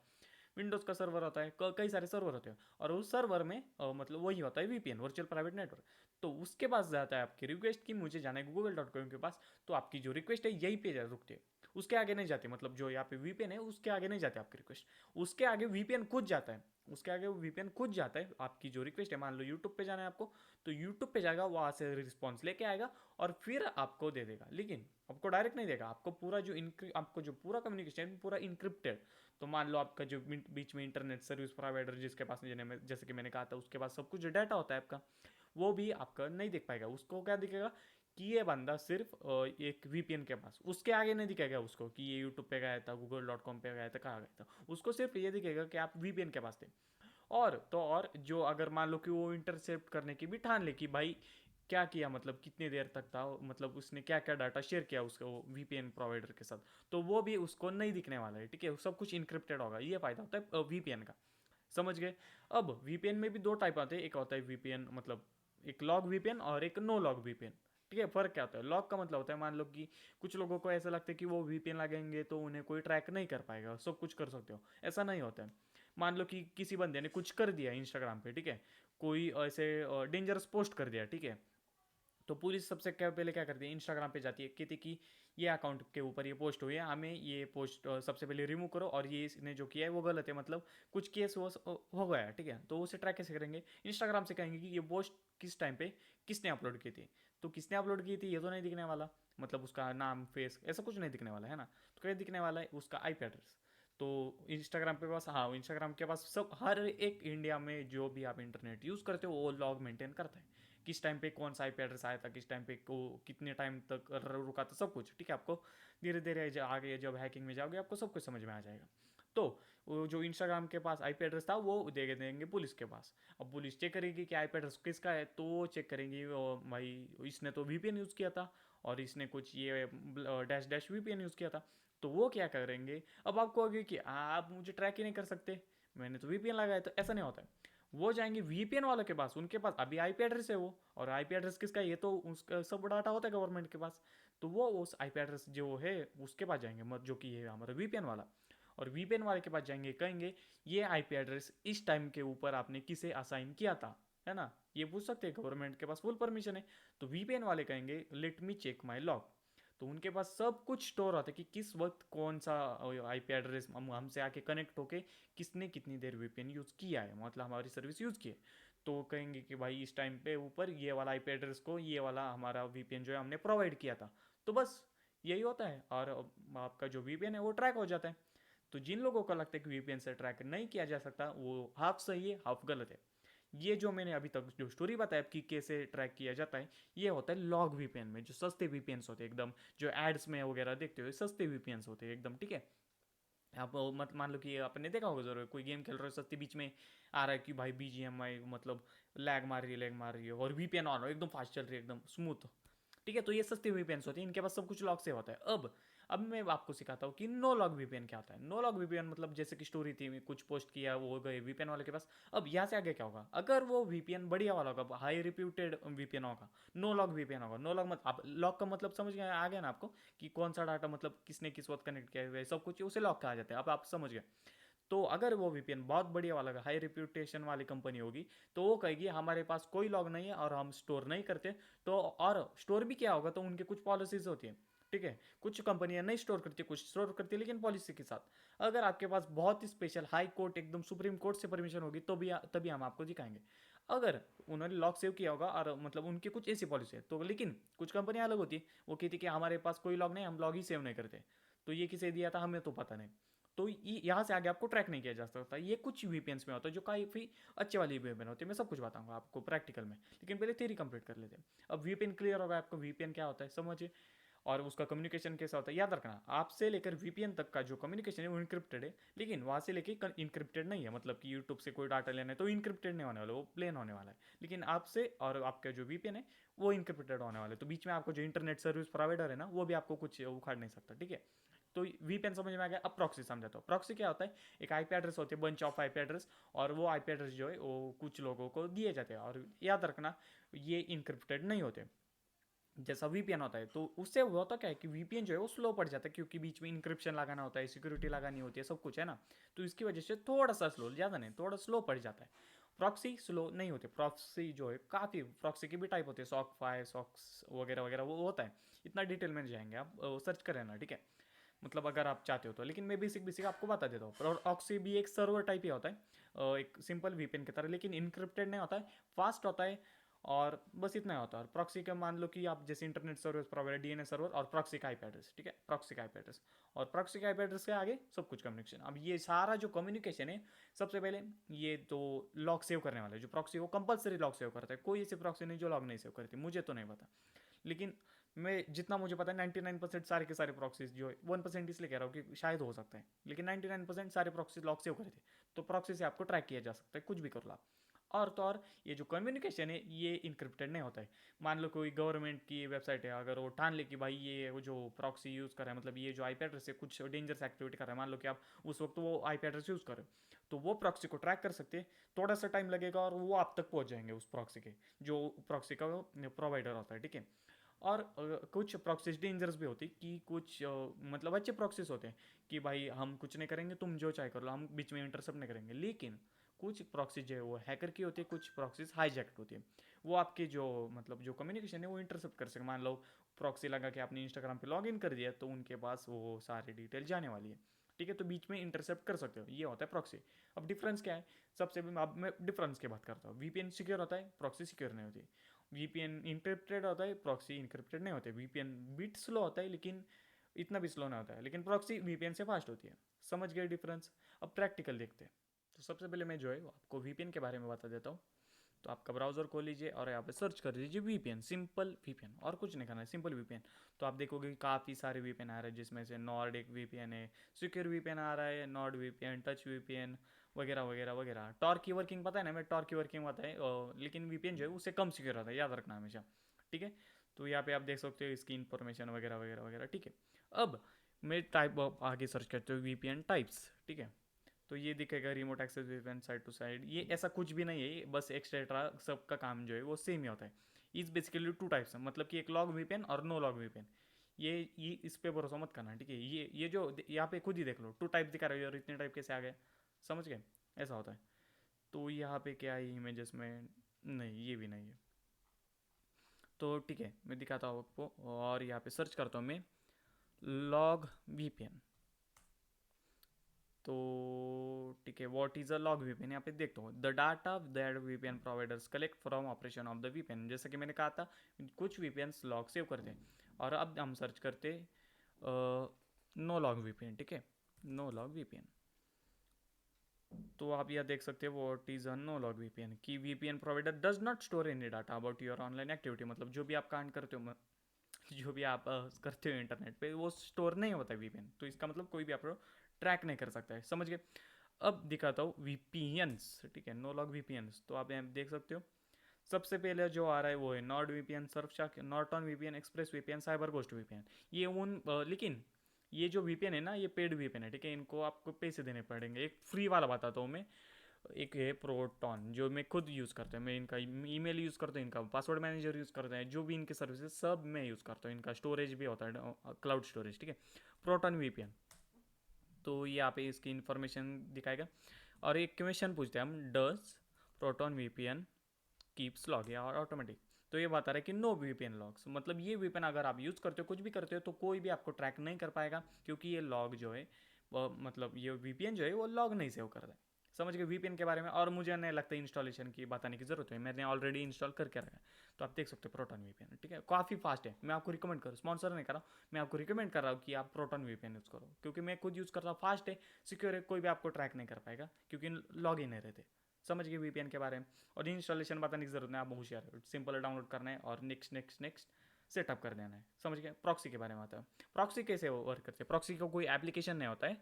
विंडोज़ का सर्वर होता है, कई सारे सर्वर होते हैं। और उस सर्वर में मतलब वही होता है वीपीएन, वर्चुअल प्राइवेट नेटवर्क। तो उसके पास जाता है आपकी रिक्वेस्ट की मुझे जाना है google.com के पास, तो आपकी जो रिक्वेस्ट है यही पे रुकती है, उसके आगे नहीं जाती। मतलब जो यहाँ पे वीपीएन है उसके आगे नहीं जाती आपकी रिक्वेस्ट, उसके आगे वीपीएन खुद जाता है। उसके आगे वीपीएन खुद जाता है, आपकी जो रिक्वेस्ट है, मान लो यूट्यूब पे जाना है आपको, तो यूट्यूब पे जाएगा, वहाँ से रिस्पॉन्स लेके आएगा और फिर आपको दे देगा। लेकिन आपको डायरेक्ट नहीं देगा, आपको पूरा जो आपको जो पूरा कम्युनिकेशन पूरा इनक्रिप्टेड। तो मान लो आपका जो बीच में इंटरनेट सर्विस प्रोवाइडर जिसके पास जैसे कि मैंने कहा था, उसके पास सब कुछ डाटा होता है आपका, वो भी आपका नहीं देख पाएगा। उसको क्या दिखेगा कि ये बंदा सिर्फ एक वीपीएन के पास, उसके आगे नहीं दिखेगा उसको कि ये यूट्यूब पे गया था, google.com पे गया था, कहाँ गया था। उसको सिर्फ ये दिखेगा कि आप वीपीएन के पास थे। और तो और जो अगर मान लो कि वो इंटरसेप्ट करने की भी ठान ले कि भाई क्या किया, मतलब कितनी देर तक था, मतलब उसने क्या क्या डाटा शेयर किया उसको वीपीएन प्रोवाइडर के साथ, तो वो भी उसको नहीं दिखने वाला है, ठीक है। सब कुछ इनक्रिप्टेड होगा, ये फायदा होता है वीपीएन का। समझ गए। अब वीपीएन में भी दो टाइप आते हैं, एक होता है वीपीएन मतलब एक लॉग वीपीएन और एक नो लॉग वीपीएन। ठीक है, फ़र्क क्या होता है? लॉक का मतलब होता है, मान लो कि कुछ लोगों को ऐसा लगता है कि वो वीपीएन लगाएंगे तो उन्हें कोई ट्रैक नहीं कर पाएगा, सब कुछ कर सकते हो, ऐसा नहीं होता है। मान लो कि किसी बंदे ने कुछ कर दिया इंस्टाग्राम पे, ठीक है, कोई ऐसे डेंजरस पोस्ट कर दिया, ठीक है, तो पुलिस सबसे क्या पहले क्या करती है, इंस्टाग्राम पे जाती है, कहती है कि ये अकाउंट के ऊपर ये पोस्ट हुई है, हमें ये पोस्ट सबसे पहले रिमूव करो, और ये इसने जो किया है वो गलत है, मतलब कुछ केस हो गया है, ठीक है, तो उसे ट्रैक कैसे करेंगे? इंस्टाग्राम से कहेंगे कि ये पोस्ट किस टाइम पे किसने अपलोड की थी, तो किसने अपलोड की थी ये तो नहीं दिखने वाला, मतलब उसका नाम फेस ऐसा कुछ नहीं दिखने वाला है ना, तो क्या दिखने वाला है? उसका आईपी एड्रेस। तो इंस्टाग्राम पे पास, हाँ, इंस्टाग्राम के पास सब, हर एक इंडिया में जो भी आप इंटरनेट यूज़ करते हो वो लॉग मेंटेन करता है, किस टाइम पे कौन सा आईपी एड्रेस आया था, किस टाइम पे को कितने टाइम तक रुका था, सब कुछ, ठीक है। आपको धीरे धीरे आगे जब हैकिंग में जाओगे आपको सब कुछ समझ में आ जाएगा। तो वो जो इंस्टाग्राम के पास आईपी एड्रेस था वो दे देंगे पुलिस के पास। अब पुलिस चेक करेगी कि आईपी एड्रेस किसका है, तो वो चेक करेंगी भाई इसने तो वीपीएन यूज़ किया था, और इसने कुछ ये डैश डैश वीपीएन यूज़ किया था, तो वो क्या करेंगे? अब आपको आगे कि आप मुझे ट्रैक ही नहीं कर सकते, मैंने तो वीपीएन लगाया, तो ऐसा नहीं होता है। वो जाएंगे वीपीएन वालों के पास, उनके पास अभी आईपी एड्रेस है वो, और आईपी एड्रेस किसका है ये तो उसका सब डाटा होता है गवर्नमेंट के पास, तो वो उस आईपी एड्रेस जो है उसके पास जाएंगे, मत जो कि है हमारा वीपीएन वाला, और वीपीएन वाले के पास जाएंगे, कहेंगे ये आईपी एड्रेस इस टाइम के ऊपर आपने किसे असाइन किया था, है ना, ये पूछ सकते हैं, गवर्नमेंट के पास फुल परमिशन है। तो वीपीएन वाले कहेंगे let me check my log, तो उनके पास सब कुछ स्टोर होता है कि किस वक्त कौन सा आईपी एड्रेस हमसे आके कनेक्ट होके किसने कितनी देर वीपीएन यूज़ किया है, मतलब हमारी सर्विस यूज़ की है। तो कहेंगे कि भाई इस टाइम पे ऊपर ये वाला आईपी एड्रेस को ये वाला हमारा वीपीएन जो है हमने प्रोवाइड किया था, तो बस यही होता है, और आपका जो वीपीएन है वो ट्रैक हो जाता है। तो जिन लोगों को लगता है कि वीपीएन से ट्रैक नहीं किया जा सकता वो हाफ सही है हाफ गलत है। ये जो मैंने अभी तक जो स्टोरी बताया कि कैसे ट्रैक किया जाता है, ये होता है लॉग वीपीएन में, जो सस्ते वीपीएन होते हैं एकदम, जो एड्स में वगैरह देखते हो सस्ते वीपीएन होते हैं एकदम, ठीक है। आप मत मान लो कि आपने देखा होगा जरूर, कोई गेम खेल रहे हो सस्ती, बीच में आ रहा है कि भाई बीजीएमआई मतलब लैग मार रही है और वीपीएन ऑन हो एकदम फास्ट चल रही है एकदम स्मूथ, ठीक है, तो ये सस्ते वीपीएन होते हैं, इनके पास सब कुछ लॉक से होता है। अब मैं आपको सिखाता हूँ कि नो लॉग वीपीएन क्या होता है। नो लॉग वीपीएन मतलब जैसे कि स्टोरी थी, कुछ पोस्ट किया वो गए वीपीएन वाले के पास, अब यहाँ से आगे क्या होगा, अगर वो वीपीएन बढ़िया वाला होगा, हाई रिप्यूटेड वीपीएन होगा, नो लॉग वीपीएन होगा। नो लॉग मतलब आप लॉग का मतलब समझ गए, आ गया ना आपको, कि कौन सा डाटा मतलब किसने किस वक्त कनेक्ट किया हुआ है, सब कुछ उसे लॉक कहा जाता है, अब आप समझ गए। तो अगर वो वीपीएन बहुत बढ़िया वाला हाई रिप्यूटेशन वाली कंपनी होगी, तो वो कहेगी हमारे पास कोई लॉग नहीं है और हम स्टोर नहीं करते, तो और स्टोर भी क्या होगा, तो उनके कुछ पॉलिसीज होती है, ठीक है, कुछ कंपनियां नहीं स्टोर करती, कुछ स्टोर करती है लेकिन पॉलिसी के साथ। अगर आपके पास बहुत ही स्पेशल हाई कोर्ट एकदम सुप्रीम कोर्ट से परमिशन होगी तो भी तभी हम आपको दिखाएंगे। अगर उन्होंने लॉक सेव किया होगा और मतलब उनकी कुछ ऐसी पॉलिसी है तो, लेकिन कुछ कंपनियां अलग होती है, वो कहती कि हमारे पास कोई लॉग नहीं, हम लॉग ही सेव नहीं करते, तो ये किसे दिया था हमें तो पता नहीं, तो यहाँ से आगे आपको ट्रैक नहीं किया जा सकता। ये कुछ वीपीएन्स में होता है जो काफ़ी अच्छे वाली वीपीएन होती है, मैं सब कुछ बताऊंगा आपको प्रैक्टिकल में, लेकिन पहले थ्योरी कंप्लीट कर लेते हैं। अब वीपीएन क्लियर होगा आपको, वीपीएन क्या होता है समझिए, और उसका कम्युनिकेशन कैसा होता है याद रखना, आपसे लेकर वीपीएन तक का जो कम्युनिकेशन है वो इनक्रिप्टेड है, लेकिन वहाँ से लेकर इनक्रिप्टेड नहीं है, मतलब कि यूट्यूब से कोई डाटा लेना है तो इनक्रिप्टेड नहीं होने वाला, वो प्लेन होने वाला है, लेकिन आपसे और आपका जो वीपीएन है वो इनक्रिप्टेड होने वाला है, तो बीच में आपको जो इंटरनेट सर्विस प्रोवाइडर है ना वो भी आपको कुछ उखाड़ नहीं सकता, ठीक है। तो वीपीएन समझ में आ गया। अब प्रॉक्सी समझाता हूँ। प्रॉक्सी क्या होता है, एक आईपी एड्रेस होती है, बंच ऑफ आईपी एड्रेस, और वो आईपी एड्रेस जो है वो कुछ लोगों को दिए जाते हैं, और याद रखना ये इनक्रिप्टेड नहीं होते जैसा वीपीएन होता है। तो उससे वो होता क्या है कि वीपीएन जो है वो स्लो पड़ जाता है, क्योंकि बीच में इंक्रिप्शन लगाना होता है, सिक्योरिटी लगानी होती है, सब कुछ है ना, तो इसकी वजह से थोड़ा सा स्लो, ज़्यादा नहीं, थोड़ा स्लो पड़ जाता है। प्रॉक्सी स्लो नहीं होते, प्रॉक्सी जो है काफ़ी, प्रॉक्सी की भी टाइप होती है, सॉक फाई सॉक्स वगैरह वगैरह वो होता है, इतना डिटेल में जाएंगे आप, सर्च करें ना, ठीक है, मतलब अगर आप चाहते हो तो, लेकिन मैं बेसिक बेसिक आपको बता देता हूँ। और ऑक्सी भी एक सर्वर टाइप ही होता है, एक सिंपल वीपीएन की तरह, लेकिन इनक्रिप्टेड नहीं होता है, फास्ट होता है, और बस इतना ही होता है। और प्रॉक्सी का मान लो कि आप जैसे internet service provider DNS server और प्रॉक्सी का आईपी एड्रेस, ठीक है, प्रॉक्सी का आईपी एड्रेस और प्रॉक्सी का आईपी एड्रेस के आगे सब कुछ कम्युनिकेशन। अब ये सारा जो कम्युनिकेशन है, सबसे पहले ये तो लॉग सेव करने वाला है जो प्रॉक्सी, वो कंपलसरी लॉग सेव करता है, कोई ऐसी प्रॉक्सी नहीं जो लॉग नहीं सेव करती, मुझे तो नहीं पता, लेकिन मैं जितना मुझे पता है 99% सारे के सारे प्रॉक्सीज जो है, 1% इसलिए कह रहा हूँ कि शायद हो सकता है, लेकिन 99% सारे प्रॉक्सीज लॉग सेव करे थे, तो प्रॉक्सी से आपको ट्रैक किया जा सकता है, कुछ भी कर लो आप। और तो और ये जो कम्युनिकेशन है ये इनक्रिप्टेड नहीं होता है। मान लो कोई गवर्नमेंट की वेबसाइट है, अगर वो ठान ले कि भाई ये वो जो प्रॉक्सी यूज़ कर रहा है, मतलब ये जो आईपी एड्रेस है कुछ डेंजरस एक्टिविटी कर रहा है, मान लो कि आप उस वक्त वो आईपी एड्रेस यूज़ करें, तो वो प्रॉक्सी को ट्रैक कर सकते हैं, थोड़ा सा टाइम लगेगा और वो आप तक पहुंच जाएंगे उस प्रॉक्सी के, जो प्रॉक्सी का प्रोवाइडर होता है, ठीक है। और कुछ प्रॉक्सीज डेंजरस भी होती कि कुछ मतलब अच्छे प्रॉक्सीज होते हैं कि भाई हम कुछ नहीं करेंगे, तुम जो चाहे कर लो, हम बीच में इंटरसेप्ट नहीं करेंगे। लेकिन कुछ प्रॉक्सीज जो है वो हैकर की होती है, कुछ प्रॉक्सीज हाईजैक्ट होती है। वो आपकी जो मतलब जो कम्युनिकेशन है वो इंटरसेप्ट कर सके। मान लो प्रॉक्सी लगा कि आपने इंस्टाग्राम पे लॉग इन कर दिया, तो उनके पास वो सारी डिटेल जाने वाली है, ठीक है। तो बीच में इंटरसेप्ट कर सकते हो, ये होता है प्रॉक्सी। अब डिफरेंस क्या है? सबसे अब मैं डिफरेंस की बात करता हूँ। वीपीएन सिक्योर होता है, प्रॉक्सी सिक्योर नहीं होती। वीपीएन इंक्रिप्टेड होता है, प्रॉक्सी इंक्रिप्टेड नहीं होते। वीपीएन बिट स्लो होता है, लेकिन इतना भी स्लो नहीं होता है, लेकिन प्रॉक्सी वीपीएन से फास्ट होती है। समझ गए डिफरेंस? अब प्रैक्टिकल देखते हैं। तो सबसे पहले मैं जो है आपको वीपीएन के बारे में बता देता हूँ। तो आपका ब्राउज़र खोल लीजिए और यहाँ पे सर्च कर लीजिए वीपीएन, सिंपल वीपीएन, और कुछ नहीं करना है, सिंपल वीपीएन। तो आप देखोगे कि काफ़ी सारे वीपीएन आ रहे हैं, जिसमें से नॉर्डिक वीपीएन है, सिक्योर वीपीएन आ रहा है, नॉर्ड वीपीएन, टच वीपीएन वगैरह वगैरह वगैरह। टॉर्क की वर्किंग पता है ना, मैं टॉर्क की वर्किंग पता है, लेकिन वीपीएन जो है उससे कम सिक्योर रहता है, याद रखना हमेशा, ठीक है। तो यहाँ पे आप देख सकते हो इसकी इन्फॉर्मेशन वगैरह वगैरह वगैरह, ठीक है। अब मैं टाइप आगे सर्च करते हो वीपीएन टाइप्स, ठीक है। तो ये दिखेगा remote access VPN side to side. ये ऐसा कुछ भी नहीं है, ये बस एक्स्ट्रा सबका काम जो है वो सेम ही होता है। इस बेसिकली टू टाइप्स है, मतलब कि एक लॉग वीपीएन और नो लॉग वीपीएन। ये इस पे भरोसा मत करना, ठीक है। ये जो यहाँ पे खुद ही देख लो, टू टाइप दिखा रहे हो और इतने टाइप कैसे आ गए, समझ गए? ऐसा होता है। तो यहाँ पे क्या है इमेजेस में, नहीं ये भी नहीं है। तो ठीक है, मैं दिखाता हूँ आपको, और यहाँ पे सर्च करता हूँ मैं लॉग वीपीएन। तो ठीक है, what is a log VPN, यहाँ पे देखता हूँ the data that VPN providers collect from operation of the VPN. जैसा कि मैंने कहा था, कुछ वीपीएन लॉग सेव करते हैं। और अब हम सर्च करते नो लॉग वीपीएन, ठीक है, नो लॉग वीपीएन। तो आप यह देख सकते हो what is a no log VPN, कि VPN provider does not store any data about your online activity. मतलब जो भी आप कांड करते हो, जो भी आप करते हो इंटरनेट पे, वो स्टोर नहीं होता है वीपीएन। तो इसका मतलब कोई भी आपको ट्रैक नहीं कर सकता है, समझ गए? अब दिखाता हूँ वीपीएन्स, ठीक है, नो लॉग वीपीएन्स। तो आप यहाँ देख सकते हो, सबसे पहले जो आ रहा है वो है Nord VPN, Surfshark, Norton VPN, express VPN, cyber ghost VPN. ये लेकिन ये जो वीपीएन है ना, ये पेड वीपीएन है, ठीक है। इनको आपको पैसे देने पड़ेंगे। एक फ्री वाला बताता हूँ मैं, एक है प्रोटॉन, जो मैं खुद यूज़ करता हूँ। मैं इनका ईमेल यूज़ करता हूँ, इनका पासवर्ड मैनेजर यूज़ करता है, जो भी इनके सर्विसेज सब मैं यूज़ करता हूँ। इनका स्टोरेज भी होता है क्लाउड स्टोरेज, ठीक है, प्रोटॉन वीपीएन। तो यहाँ पे इसकी इन्फॉर्मेशन दिखाएगा और एक क्वेश्चन पूछते हैं हम, does proton VPN keeps log, या ऑटोमेटिक। तो ये बता रहा है कि नो वीपीएन लॉग्स, मतलब ये वीपीएन अगर आप यूज़ करते हो, कुछ भी करते हो, तो कोई भी आपको ट्रैक नहीं कर पाएगा, क्योंकि ये लॉग जो है मतलब ये वीपीएन जो है वो लॉग नहीं सेव करता है। समझ गए वीपीएन के बारे में? और मुझे नहीं लगता इंस्टॉलेशन की बताने की जरूरत है, मैंने ऑलरेडी इंस्टॉल करके रखा है। तो आप देख सकते हो प्रोटॉन वीपीएन, ठीक है, काफ़ी फास्ट है। मैं आपको रिकमेंड करूँ, स्पॉन्सर नहीं कर रहा हूँ, मैं आपको रिकमेंड कर रहा हूँ कि आप प्रोटॉन वीपीएन यूज़ करो, क्योंकि मैं खुद यूज़ करता हूँ, फास्ट है, सिक्योर है, कोई भी आपको ट्रैक नहीं कर पाएगा, क्योंकि लॉग इन नहीं रहते। समझ गए वीपीएन के बारे में? और इंस्टॉलेशन बताने की जरूरत नहीं, आप होशियार है, सिंपल डाउनलोड करना है और नेक्स्ट नेक्स्ट नेक्स्ट सेटअप कर देना है। समझ गए? प्रॉक्सी के बारे में आता है। प्रॉक्सी कैसे वर्क करते हैं? प्रॉक्सी का कोई एप्लीकेशन नहीं होता है,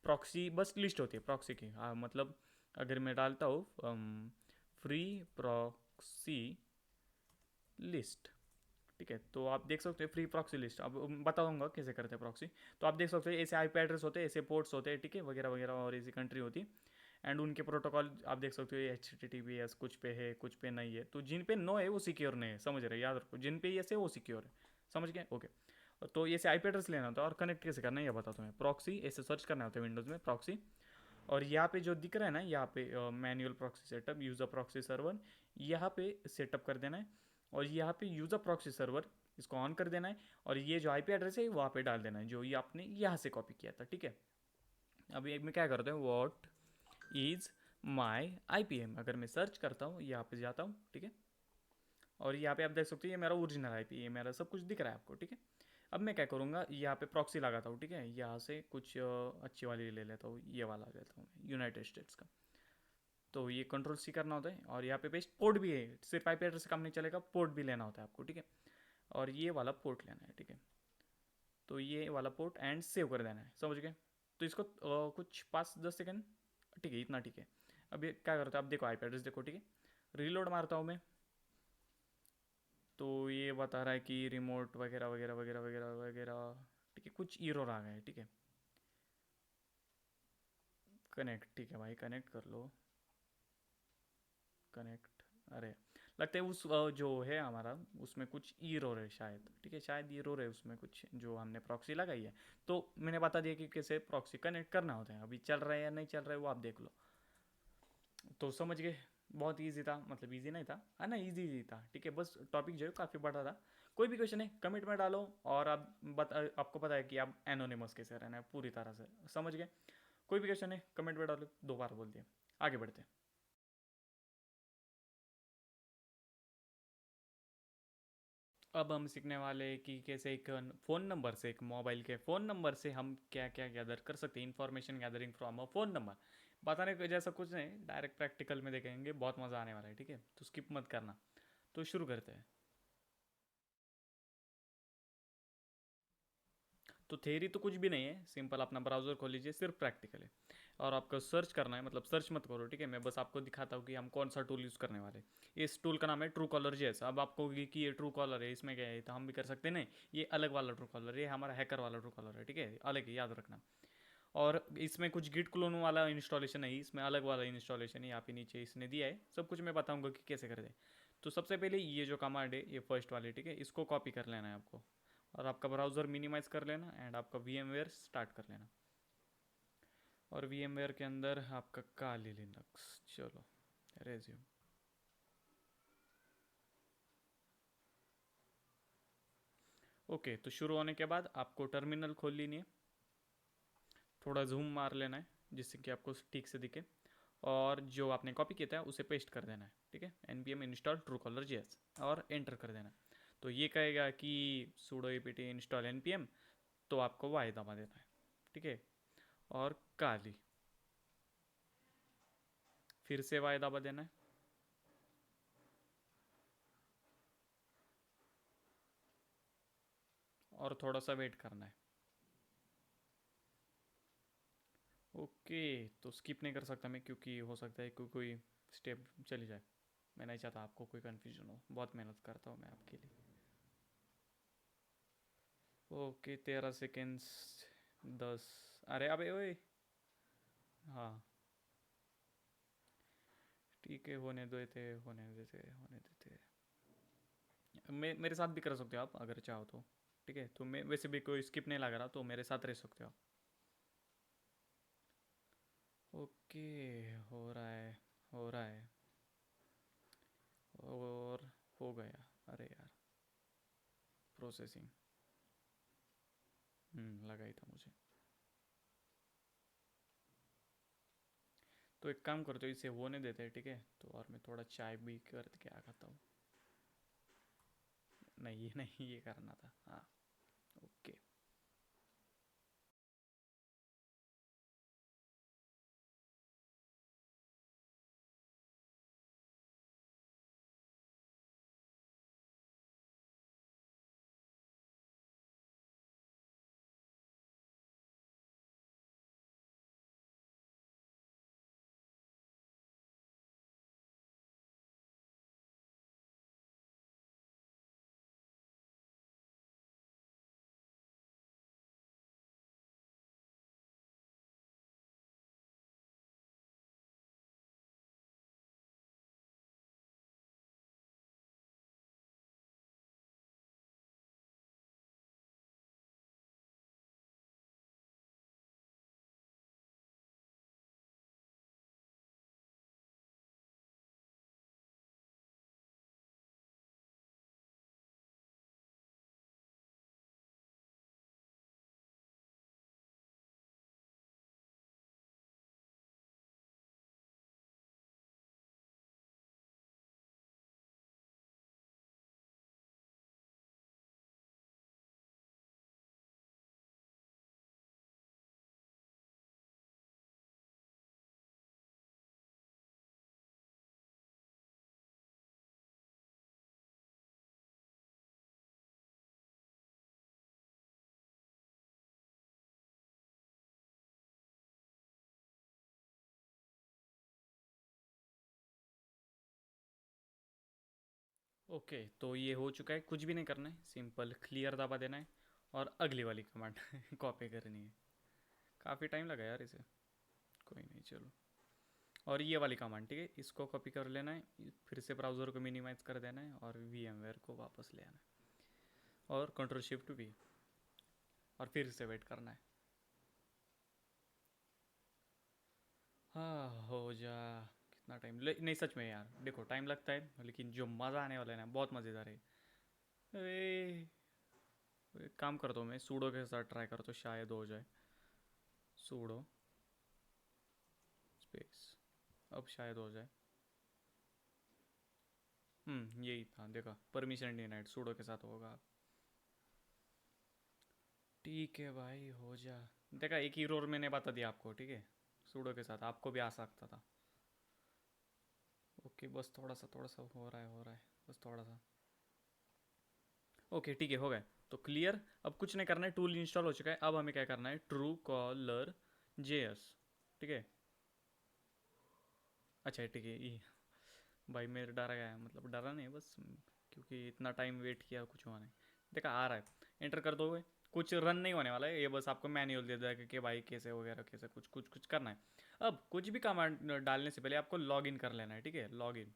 प्रॉक्सी बस लिस्ट होती है प्रॉक्सी की। मतलब अगर मैं डालता हूँ फ्री प्रॉक्सी लिस्ट, ठीक है, तो आप देख सकते हैं फ्री प्रॉक्सी लिस्ट। अब बताऊंगा कैसे करते हैं प्रॉक्सी। तो आप देख सकते हैं ऐसे आईपी एड्रेस होते हैं, ऐसे पोर्ट्स होते हैं, ठीक है, वगैरह वगैरह, और ऐसी कंट्री होती है। एंड उनके प्रोटोकॉल आप देख सकते हो, H T T P S कुछ पे है, कुछ पे नहीं है। तो जिन पे नो है वो सिक्योर नहीं है, समझ रहे? याद रखो, जिन पे यस है वो सिक्योर है। समझ गए? ओके। तो ऐसे आईपी एड्रेस लेना होता है, और कनेक्ट कैसे करना है ये बताता हूँ मैं। प्रॉक्सी ऐसे सर्च करना होता है विंडोज़ में, प्रॉक्सी। और यहाँ पे जो दिख रहा है ना, यहाँ पे manual proxy setup, user proxy server, यहाँ पे सेटअप कर देना है। और यहाँ पे यूज़र प्रॉक्सी सर्वर, इसको ऑन कर देना है। और ये जो आईपी एड्रेस है वहाँ पे डाल देना है, जो ये आपने यहाँ से कॉपी किया था, ठीक है। अभी एक मैं क्या करता हूँ, what is my I P M, अगर मैं सर्च करता हूँ, यहाँ पे जाता हूँ, ठीक है। और यहाँ पे आप देख सकते हो ये मेरा ओरिजिनल आई पी, ये मेरा सब कुछ दिख रहा है आपको, ठीक है। अब मैं क्या करूँगा, यहाँ पे प्रॉक्सी लगाता हूँ, ठीक है। यहाँ से कुछ अच्छी वाली ले लेता हूँ, ये वाला लेता हूँ मैं, यूनाइटेड स्टेट्स का। तो ये कंट्रोल सी करना होता है। और यहाँ पे पेस्ट पोर्ट भी है, सिर्फ आईपी एड्रेस से काम नहीं चलेगा, पोर्ट भी लेना होता है आपको, ठीक है। और ये वाला पोर्ट लेना है, ठीक है। तो ये वाला पोर्ट एंड सेव कर देना है, समझ गए? तो इसको कुछ 5-10 सेकेंड, ठीक है, इतना ठीक है। अब ये क्या करता है, अब देखो आईपी एड्रेस देखो, ठीक है। रीलोड मारता हूँ मैं, तो ये बता रहा है कि रिमोट वगैरह वगैरह वगैरह वगैरह वगैरह, ठीक है, कुछ एरर आ गए हैं, ठीक है। कनेक्ट, ठीक है भाई, कनेक्ट कर लो, कनेक्ट। अरे लगता है उस जो है हमारा उसमें कुछ ईरर है शायद, ठीक है, शायद ईरर है उसमें कुछ जो हमने प्रॉक्सी लगाई है। तो मैंने बता दिया कि कैसे प्रॉक्सी कनेक्ट करना होता है। अभी चल रहा है या नहीं चल रहा है वो आप देख लो। तो समझ गए, बहुत इजी था, मतलब इजी नहीं था, है ना, इजी था, ठीक है। बस टॉपिक जो है काफ़ी बड़ा था। कोई भी क्वेश्चन है कमेंट में डालो, और आप आपको पता है कि आप एनोनिमस कैसे रहना है पूरी तरह से, समझ गए। कोई भी क्वेश्चन है कमेंट में डालो, 2 बार बोल दिया। आगे बढ़ते हैं। अब हम सीखने वाले हैं कि कैसे एक फ़ोन नंबर से, एक मोबाइल के फ़ोन नंबर से हम क्या क्या गैदर कर सकते हैं, information gathering from a phone number. बताने को जैसा कुछ नहीं, डायरेक्ट प्रैक्टिकल में देखेंगे, बहुत मज़ा आने वाला है, ठीक है, तो स्किप मत करना। तो शुरू करते हैं। तो थेरी तो कुछ भी नहीं है, सिंपल अपना ब्राउज़र खोल लीजिए, सिर्फ प्रैक्टिकल है। और आपको सर्च करना है, मतलब सर्च मत करो, ठीक है, मैं बस आपको दिखाता हूँ कि हम कौन सा टूल यूज़ करने वाले हैं। इस टूल का नाम है ट्रू कॉलर जैसा। अब आपको कि ये ट्रू कॉलर है, इसमें क्या है, तो हम भी कर सकते हैं, नहीं, ये अलग वाला ट्रू कॉलर, ये हमारा हैकर वाला ट्रू कॉलर है, ठीक है, अलग है, याद रखना। और इसमें कुछ गिट क्लोन वाला इंस्टॉलेशन नहीं, इसमें अलग वाला इंस्टॉलेशन है, यहाँ पे नीचे इसने दिया है, सब कुछ मैं बताऊंगा कि कैसे करें। तो सबसे पहले ये जो कमांड है, ये फर्स्ट वाली, ठीक है, इसको कॉपी कर लेना है आपको, और आपका ब्राउज़र मिनिमाइज़ कर लेना, एंड आपका VMware स्टार्ट कर लेना। और VMware के अंदर आपका काली लिनक्स, चलो रेज्यूम। ओके, तो शुरू होने के बाद आपको टर्मिनल खोल लेनी है, थोड़ा जूम मार लेना है जिससे कि आपको ठीक से दिखे, और जो आपने कॉपी किया था उसे पेस्ट कर देना है, ठीक है, npm install true collar JS, और एंटर कर देना है। तो ये कहेगा कि sudo apt इंस्टॉल npm, तो आपको वाई दबा देना है, ठीक है, और काली, फिर से वाई दबा देना है, और थोड़ा सा वेट करना है। ओके, तो स्किप नहीं कर सकता मैं, क्योंकि हो सकता है कोई कोई स्टेप चली जाए, मैं नहीं चाहता आपको कोई कन्फ्यूजन हो, बहुत मेहनत करता हूँ मैं आपके लिए। ओके, 13 सेकेंड्स, 10, अरे अबे ओए, हाँ ठीक है, होने देते, होने देते, होने देते। मेरे साथ भी कर सकते हो आप अगर चाहो तो, ठीक है, तो मैं वैसे भी कोई स्किप नहीं लग रहा, तो मेरे साथ रह सकते हो आप। ओके, हो रहा है, हो रहा है, और हो गया, अरे यार, प्रोसेसिंग, लगा ही था मुझे। तो एक काम करते हो, इसे होने देते हैं, ठीक है, तो और मैं थोड़ा चाय भी करके आ खाता हूँ। नहीं ये नहीं, ये करना था, हाँ। ओके। ओके, तो ये हो चुका है, कुछ भी नहीं करना है, सिंपल क्लियर दबा देना है, और अगली वाली कमांड कॉपी करनी है। काफ़ी टाइम लगा यार इसे, कोई नहीं, चलो। और ये वाली कमांड, ठीक है, इसको कॉपी कर लेना है, फिर से ब्राउज़र को मिनिमाइज कर देना है और VMware को वापस ले आना है और Ctrl+Shift+V और फिर से वेट करना है। हाँ हो जा। कितना टाइम नहीं, सच में यार देखो टाइम लगता है लेकिन जो मज़ा आने वाला है ना बहुत मज़ेदार है। अरे एक काम करता हूँ, मैं सूडो के साथ ट्राई करता हूँ, शायद हो जाए। सूडो स्पेस, अब शायद हो जाए। यही था, देखा, परमिशन डिनाइड, सूडो के साथ होगा। ठीक है भाई, हो जा। देखा, एक ही रोर मैंने बता दिया आपको, ठीक है, सूडो के साथ आपको भी आ सकता था। ओके, बस थोड़ा सा हो रहा है, बस थोड़ा सा। ओके ठीक है, हो गए। तो क्लियर, अब कुछ नहीं करना है, टूल इंस्टॉल हो चुका है। अब हमें क्या करना है, ट्रू कॉलर JS, ठीक है। अच्छा ठीक है, ये भाई मेरे डरा गया, मतलब डरा नहीं बस, क्योंकि इतना टाइम वेट किया, कुछ हुआ नहीं। देखा आ रहा है, एंटर कर दोगे, कुछ रन नहीं होने वाला है, ये बस आपको मैनुअल दे देगा कि भाई कैसे वगैरह कैसे कुछ कुछ कुछ करना है। अब कुछ भी कमांड डालने से पहले आपको लॉग इन कर लेना है, ठीक है, लॉग इन।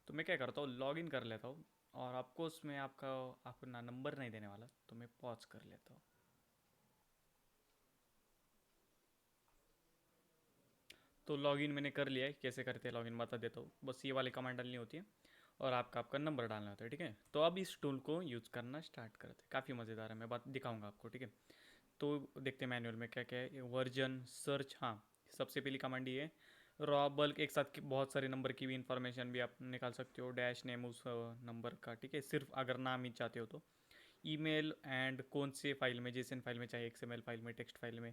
तो मैं क्या करता हूँ, लॉग इन कर लेता हूँ और आपको उसमें आपको ना नंबर नहीं देने वाला, तो मैं पॉज कर लेता हूँ। तो लॉगिन मैंने कर लिया है, कैसे करते हैं लॉगिन बता देता हूँ, बस ये वाली कमांड डालनी होती है और आपका आपका नंबर डालना होता है, ठीक है। तो अब इस टूल को यूज़ करना स्टार्ट करते हैं, काफ़ी मज़ेदार है, मैं बात दिखाऊंगा आपको, ठीक है। तो देखते हैं मैनुअल में क्या क्या है, वर्जन सर्च, हाँ, सबसे पहली कमांड ये है। रॉ बल्क, एक साथ बहुत सारे नंबर की भी इंफॉर्मेशन भी आप निकाल सकते हो, डैश नेम उस नंबर का, ठीक है, सिर्फ अगर नाम ही चाहते हो तो। ईमेल एंड कौन से फाइल में, जेसन फाइल में, चाहे XML फाइल में, टेक्स्ट फाइल में,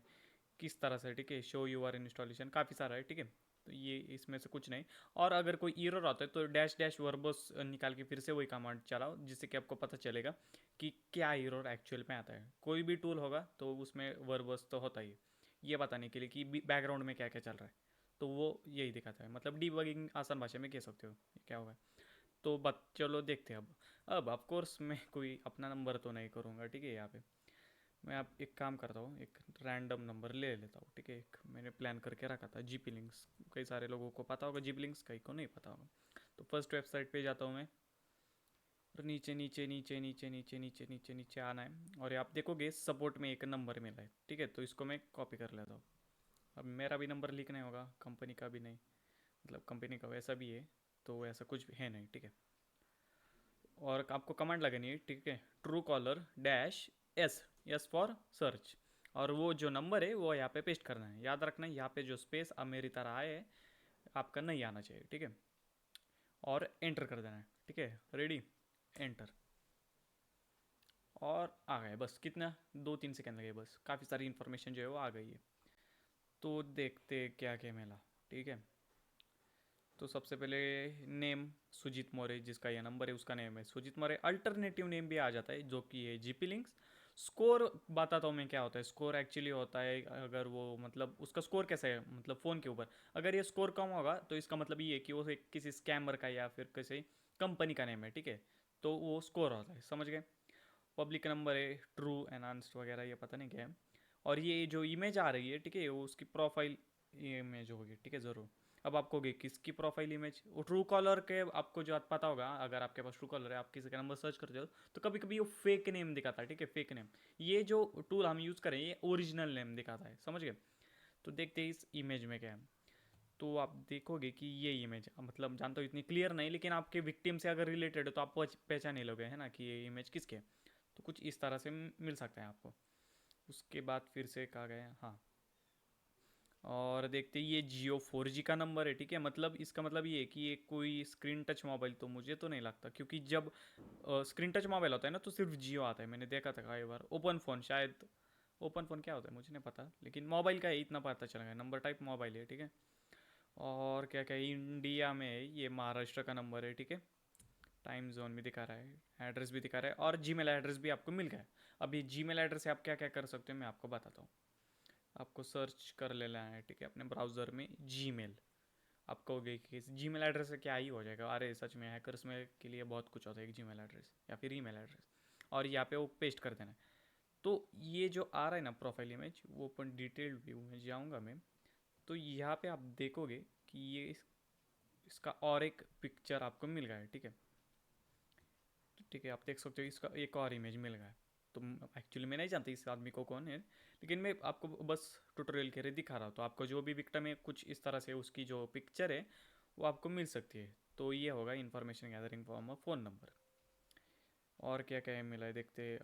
किस तरह से, ठीक है, शो यूआर इंस्टॉलेशन, काफ़ी सारा है, ठीक है। तो ये इसमें से कुछ नहीं। और अगर कोई एरर आता है तो डैश डैश वर्बस निकाल के फिर से वही कमांड चलाओ, जिससे कि आपको पता चलेगा कि क्या एरर एक्चुअल में आता है। कोई भी टूल होगा तो उसमें वर्बस तो होता ही है, ये बताने के लिए कि बैकग्राउंड में क्या क्या चल रहा है, तो वो यही दिखाता है, मतलब डीबगिंग आसान भाषा में कह सकते हो क्या होगा। तो बात चलो देखते हैं अब ऑफ कोर्स मैं कोई अपना नंबर तो नहीं करूँगा, ठीक है। यहाँ पे मैं अब एक काम करता हूँ, एक रैंडम नंबर ले लेता हूँ, ठीक है। एक मैंने प्लान करके रखा था, GP लिंक्स, कई सारे लोगों को पता होगा GP लिंक्स, कई को नहीं पता होगा। तो फर्स्ट वेबसाइट पे जाता हूँ मैं, और नीचे नीचे नीचे नीचे नीचे नीचे नीचे नीचे आना है, और आप देखोगे सपोर्ट में एक नंबर मिला है, ठीक है। तो इसको मैं कॉपी कर लेता हूँ। अब मेरा भी नंबर लीक नहीं होगा, कंपनी का भी नहीं, मतलब कंपनी का वैसा भी है, तो ऐसा कुछ भी है नहीं, ठीक है। और आपको कमांड लगानी है, ठीक है, true collar dash S, S for search, और वो जो नंबर है वो यहाँ पे पेस्ट करना है। याद रखना यहाँ पे जो स्पेस अब मेरी तरह आए है, आपका नहीं आना चाहिए, ठीक है। और एंटर कर देना है, ठीक है, रेडी, एंटर। और आ गए, बस कितना 2-3 सेकंड लगे, बस काफ़ी सारी इन्फॉर्मेशन जो है वो आ गई है। तो देखते क्या क्या मिला, ठीक है। तो सबसे पहले नेम सुजीत मौर्य, जिसका यह नंबर है उसका नेम है सुजीत मौर्य, अल्टरनेटिव नेम भी आ जाता है जो कि है GP लिंक्स। स्कोर बताता हूँ मैं क्या होता है, स्कोर एक्चुअली होता है, अगर वो मतलब उसका स्कोर कैसा है, मतलब फ़ोन के ऊपर, अगर ये स्कोर कम होगा तो इसका मतलब ये है कि वो किसी स्कैमर का या फिर किसी कंपनी का नेम है, ठीक है। तो वो स्कोर होता है, समझ गए। पब्लिक नंबर है, ट्रू एनहांस्ड वगैरह, ये पता नहीं क्या है। और ये जो इमेज आ रही है, ठीक है, वो उसकी प्रोफाइल इमेज होगी, ठीक है, ज़रूर। अब आपको होगी किसकी प्रोफाइल इमेज, वो ट्रू कॉलर के, आपको जो पता होगा, अगर आपके पास ट्रू कॉलर है, आप किसी का नंबर सर्च करते हो तो कभी कभी वो फेक नेम दिखाता है, ठीक है, फेक नेम। ये जो टूल हम यूज़ करें ये ओरिजिनल नेम दिखाता है, समझ गए। तो देखते हैं इस इमेज में क्या है। तो आप देखोगे कि ये इमेज, मतलब जानता हूँ इतनी क्लियर नहीं, लेकिन आपके विक्टिम से अगर रिलेटेड है तो आप पहचान ही लोगे, है ना, कि ये इमेज किसके है। तो कुछ इस तरह से मिल सकता है आपको। उसके बाद फिर से कहा गया, हाँ, और देखते हैं ये जियो 4G का नंबर है, ठीक है, मतलब इसका मतलब ये है कि ये कोई स्क्रीन टच मोबाइल तो मुझे तो नहीं लगता, क्योंकि जब स्क्रीन टच मोबाइल होता है ना तो सिर्फ जियो आता है, मैंने देखा था कई बार। ओपन फ़ोन शायद, ओपन फ़ोन क्या होता है मुझे नहीं पता, लेकिन मोबाइल का है इतना पता चल गया, नंबर टाइप मोबाइल है, ठीक है। और क्या क्या इंडिया में है, ये महाराष्ट्र का नंबर है, ठीक है। टाइम जोन भी दिखा रहा है, एड्रेस भी दिखा रहा है, और जीमेल एड्रेस भी आपको मिल गया है। अब ये जीमेल एड्रेस से आप क्या क्या कर सकते हो मैं आपको बताता हूँ। आपको सर्च कर लेना है, ठीक है, अपने ब्राउज़र में जीमेल। आप कहोगे कि जीमेल एड्रेस से क्या ही हो जाएगा, अरे सच में हैकर्स में के लिए बहुत कुछ होता है, एक जीमेल एड्रेस या फिर ईमेल एड्रेस, और यहाँ पे वो पेस्ट कर देना है। तो ये जो आ रहा है ना प्रोफाइल इमेज, वो अपन डिटेल्ड व्यू में जाऊँगा मैं। तो यहाँ पे आप देखोगे कि ये इसका और एक पिक्चर आपको मिल गया है, ठीक है। तो ठीक है, आप देख सकते हो इसका एक और इमेज मिल गया है। तो एक्चुअली मैं नहीं जानती इस आदमी को कौन है, लेकिन मैं आपको बस ट्यूटोरियल के लिए दिखा रहा हूँ। तो आपको जो भी विक्टिम है कुछ इस तरह से उसकी जो पिक्चर है वो आपको मिल सकती है। तो ये होगा information gathering form of phone number. और क्या क्या मिला है देखते।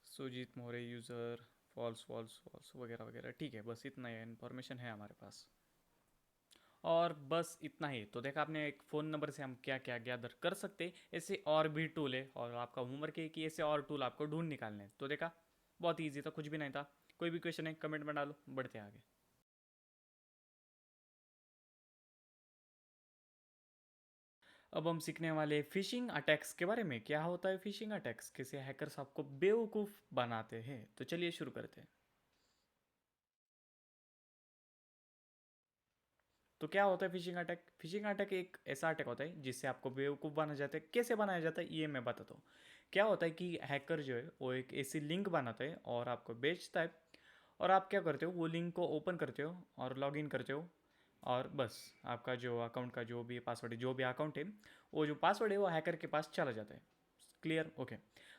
सुजीत मोरे यूज़र, फॉल्स फॉल्स फॉल्स वगैरह वगैरह, ठीक है। बस इतना ही इन्फॉर्मेशन है हमारे पास, और बस इतना ही। तो देखा आपने एक फ़ोन नंबर से हम क्या क्या गैदर कर सकते हैं। ऐसे और भी टूल है, और आपका होमवर्क है कि ऐसे और टूल आपको ढूंढ निकालने हैं। तो देखा, बहुत ईजी था, कुछ भी नहीं था। कोई भी क्वेश्चन है कमेंट में डालो, बढ़ते आगे। अब हम सीखने वाले फिशिंग अटैक्स के बारे में। क्या होता है फिशिंग अटैक्स, कैसे हैकर्स आपको बेवकूफ़ बनाते हैं। तो चलिए शुरू करते हैं। तो क्या होता है फिशिंग अटैक। फिशिंग अटैक एक ऐसा अटैक होता है जिससे आपको बेवकूफ़ बनाया जाता है। कैसे बनाया जाता है ये मैं बताता हूँ। क्या होता है कि हैकर जो है वो एक ऐसी लिंक बनाता है और आपको बेचता है, और आप क्या करते हो, वो लिंक को ओपन करते हो और लॉग इन करते हो, और बस आपका जो अकाउंट का जो भी पासवर्ड है, जो भी अकाउंट है, वो जो पासवर्ड है वो हैकर के पास चला जाता है। Clear, okay.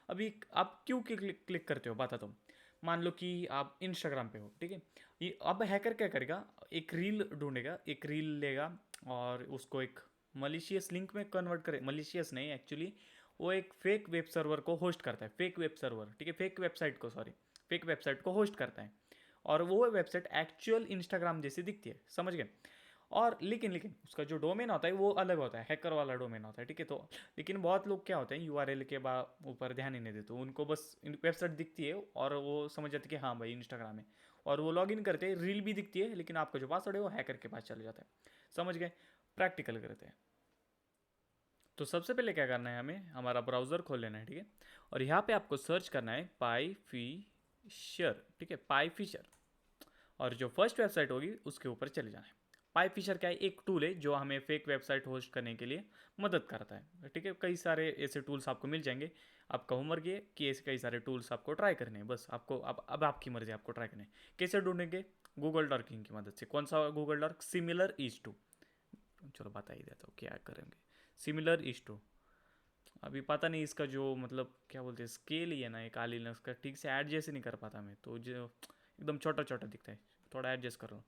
अभी आप क्यों क्लिक करते हो बताता हूँ। मान लो कि आप इंस्टाग्राम पे हो, ठीक है। ये अब हैकर क्या करेगा, एक रील ढूंढेगा, एक रील लेगा और उसको एक मलिशियस लिंक में कन्वर्ट करे। मलिशियस नहीं एक्चुअली, वो एक फेक वेब सर्वर को होस्ट करता है। फेक वेब सर्वर, ठीक है, फेक वेबसाइट को, सॉरी, फेक वेबसाइट को होस्ट करता है। और वो वेबसाइट एक्चुअल इंस्टाग्राम जैसी दिखती है, समझ गए। और लेकिन लेकिन उसका जो डोमेन होता है वो अलग होता है, हैकर वाला डोमेन होता है, ठीक है। तो लेकिन बहुत लोग क्या होते हैं, यूआरएल के ऊपर ध्यान ही नहीं देते, उनको बस वेबसाइट दिखती है और वो समझ जाते हैं कि हाँ भाई इंस्टाग्राम है, और वो लॉग इन करते हैं, रील भी दिखती है, लेकिन आपका जो पासवर्ड है वो हैकर के पास चले जाता है। समझ गए, प्रैक्टिकल करते हैं। तो सबसे पहले क्या करना है, हमें हमारा ब्राउज़र खोल लेना है, ठीक है। और यहाँ पे आपको सर्च करना है पाई फिशर, ठीक है, पाई फिशर। और जो फर्स्ट वेबसाइट होगी उसके ऊपर चले जाना है। पाई फिशर क्या है, एक टूल है जो हमें फेक वेबसाइट होस्ट करने के लिए मदद करता है, ठीक है। कई सारे ऐसे टूल्स आपको मिल जाएंगे। आपका होमवर्क ये कि ऐसे कई सारे टूल्स आपको ट्राई करने हैं। बस आपको अब आपकी मर्जी, आपको ट्राई करने हैं। कैसे ढूंढेंगे, गूगल डॉर्किंग की मदद से। कौन सा Google dork, similar is to, चलो बता ही देता हूँ क्या करेंगे। सिमिलर इज टू, अभी पता नहीं इसका जो मतलब क्या बोलते हैं, स्केल ही है ना, एक काली उसका ठीक से एडजस्ट नहीं कर पाता मैं, तो जो एकदम छोटा छोटा दिखता है, थोड़ा एडजस्ट कर लो।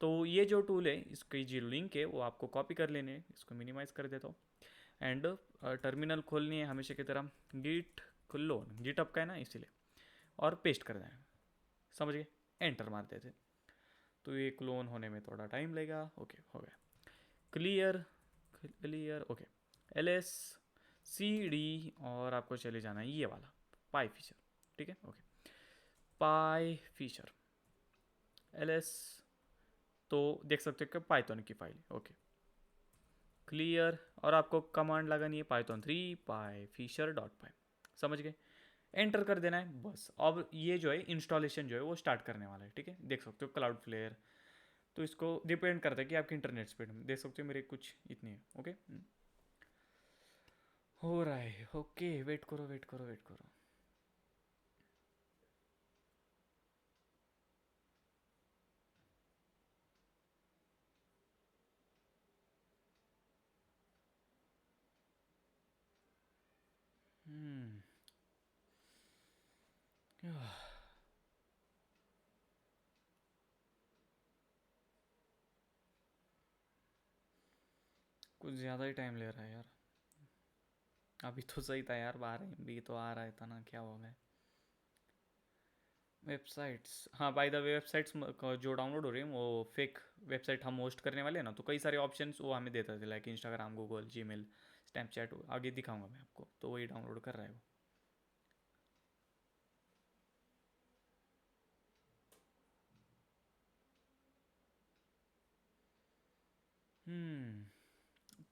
तो ये जो टूल है, इसकी जो लिंक है वो आपको कॉपी कर लेने है। इसको मिनिमाइज़ कर देता हूँ, एंड टर्मिनल खोलनी है हमेशा की तरह। गिट क्लोन, गिटअप का है ना इसीलिए, और पेस्ट कर देना है। समझ गए, एंटर मार देते। तो ये क्लोन होने में थोड़ा टाइम लगेगा। ओके, हो गया। Clear, clear, okay. L S C D, और आपको चले जाना है ये वाला पाई फीचर, ठीक है, ओके। पाई फीचर एल एस, तो देख सकते हो कि पाइथन की फाइल है, ओके। क्लियर, और आपको कमांड लगानी है पाइथन 3 पाई फिशर डॉट पाई। समझ गए, एंटर कर देना है बस। अब ये जो है इंस्टॉलेशन जो है वो स्टार्ट करने वाला है, ठीक है। देख सकते हो क्लाउड फ्लेयर, तो इसको डिपेंड करता है कि आपकी इंटरनेट स्पीड में। देख सकते हो मेरे कुछ इतनी है, ओके। हो रहा है, ओके। वेट करो वेट करो वेट करो। हम्म, कुछ ज़्यादा ही टाइम ले रहा है यार। अभी तो सही था यार, 12 MB तो आ रहा था ना, क्या हो गया। वेबसाइट्स, हाँ बाय द वे, वेबसाइट्स जो डाउनलोड हो रही हैं वो फेक वेबसाइट हम होस्ट करने वाले हैं ना, तो कई सारे ऑप्शंस वो हमें देता था, like Instagram, Google, Gmail, Snapchat, आगे दिखाऊंगा मैं आपको। तो वही डाउनलोड कर रहा है वो।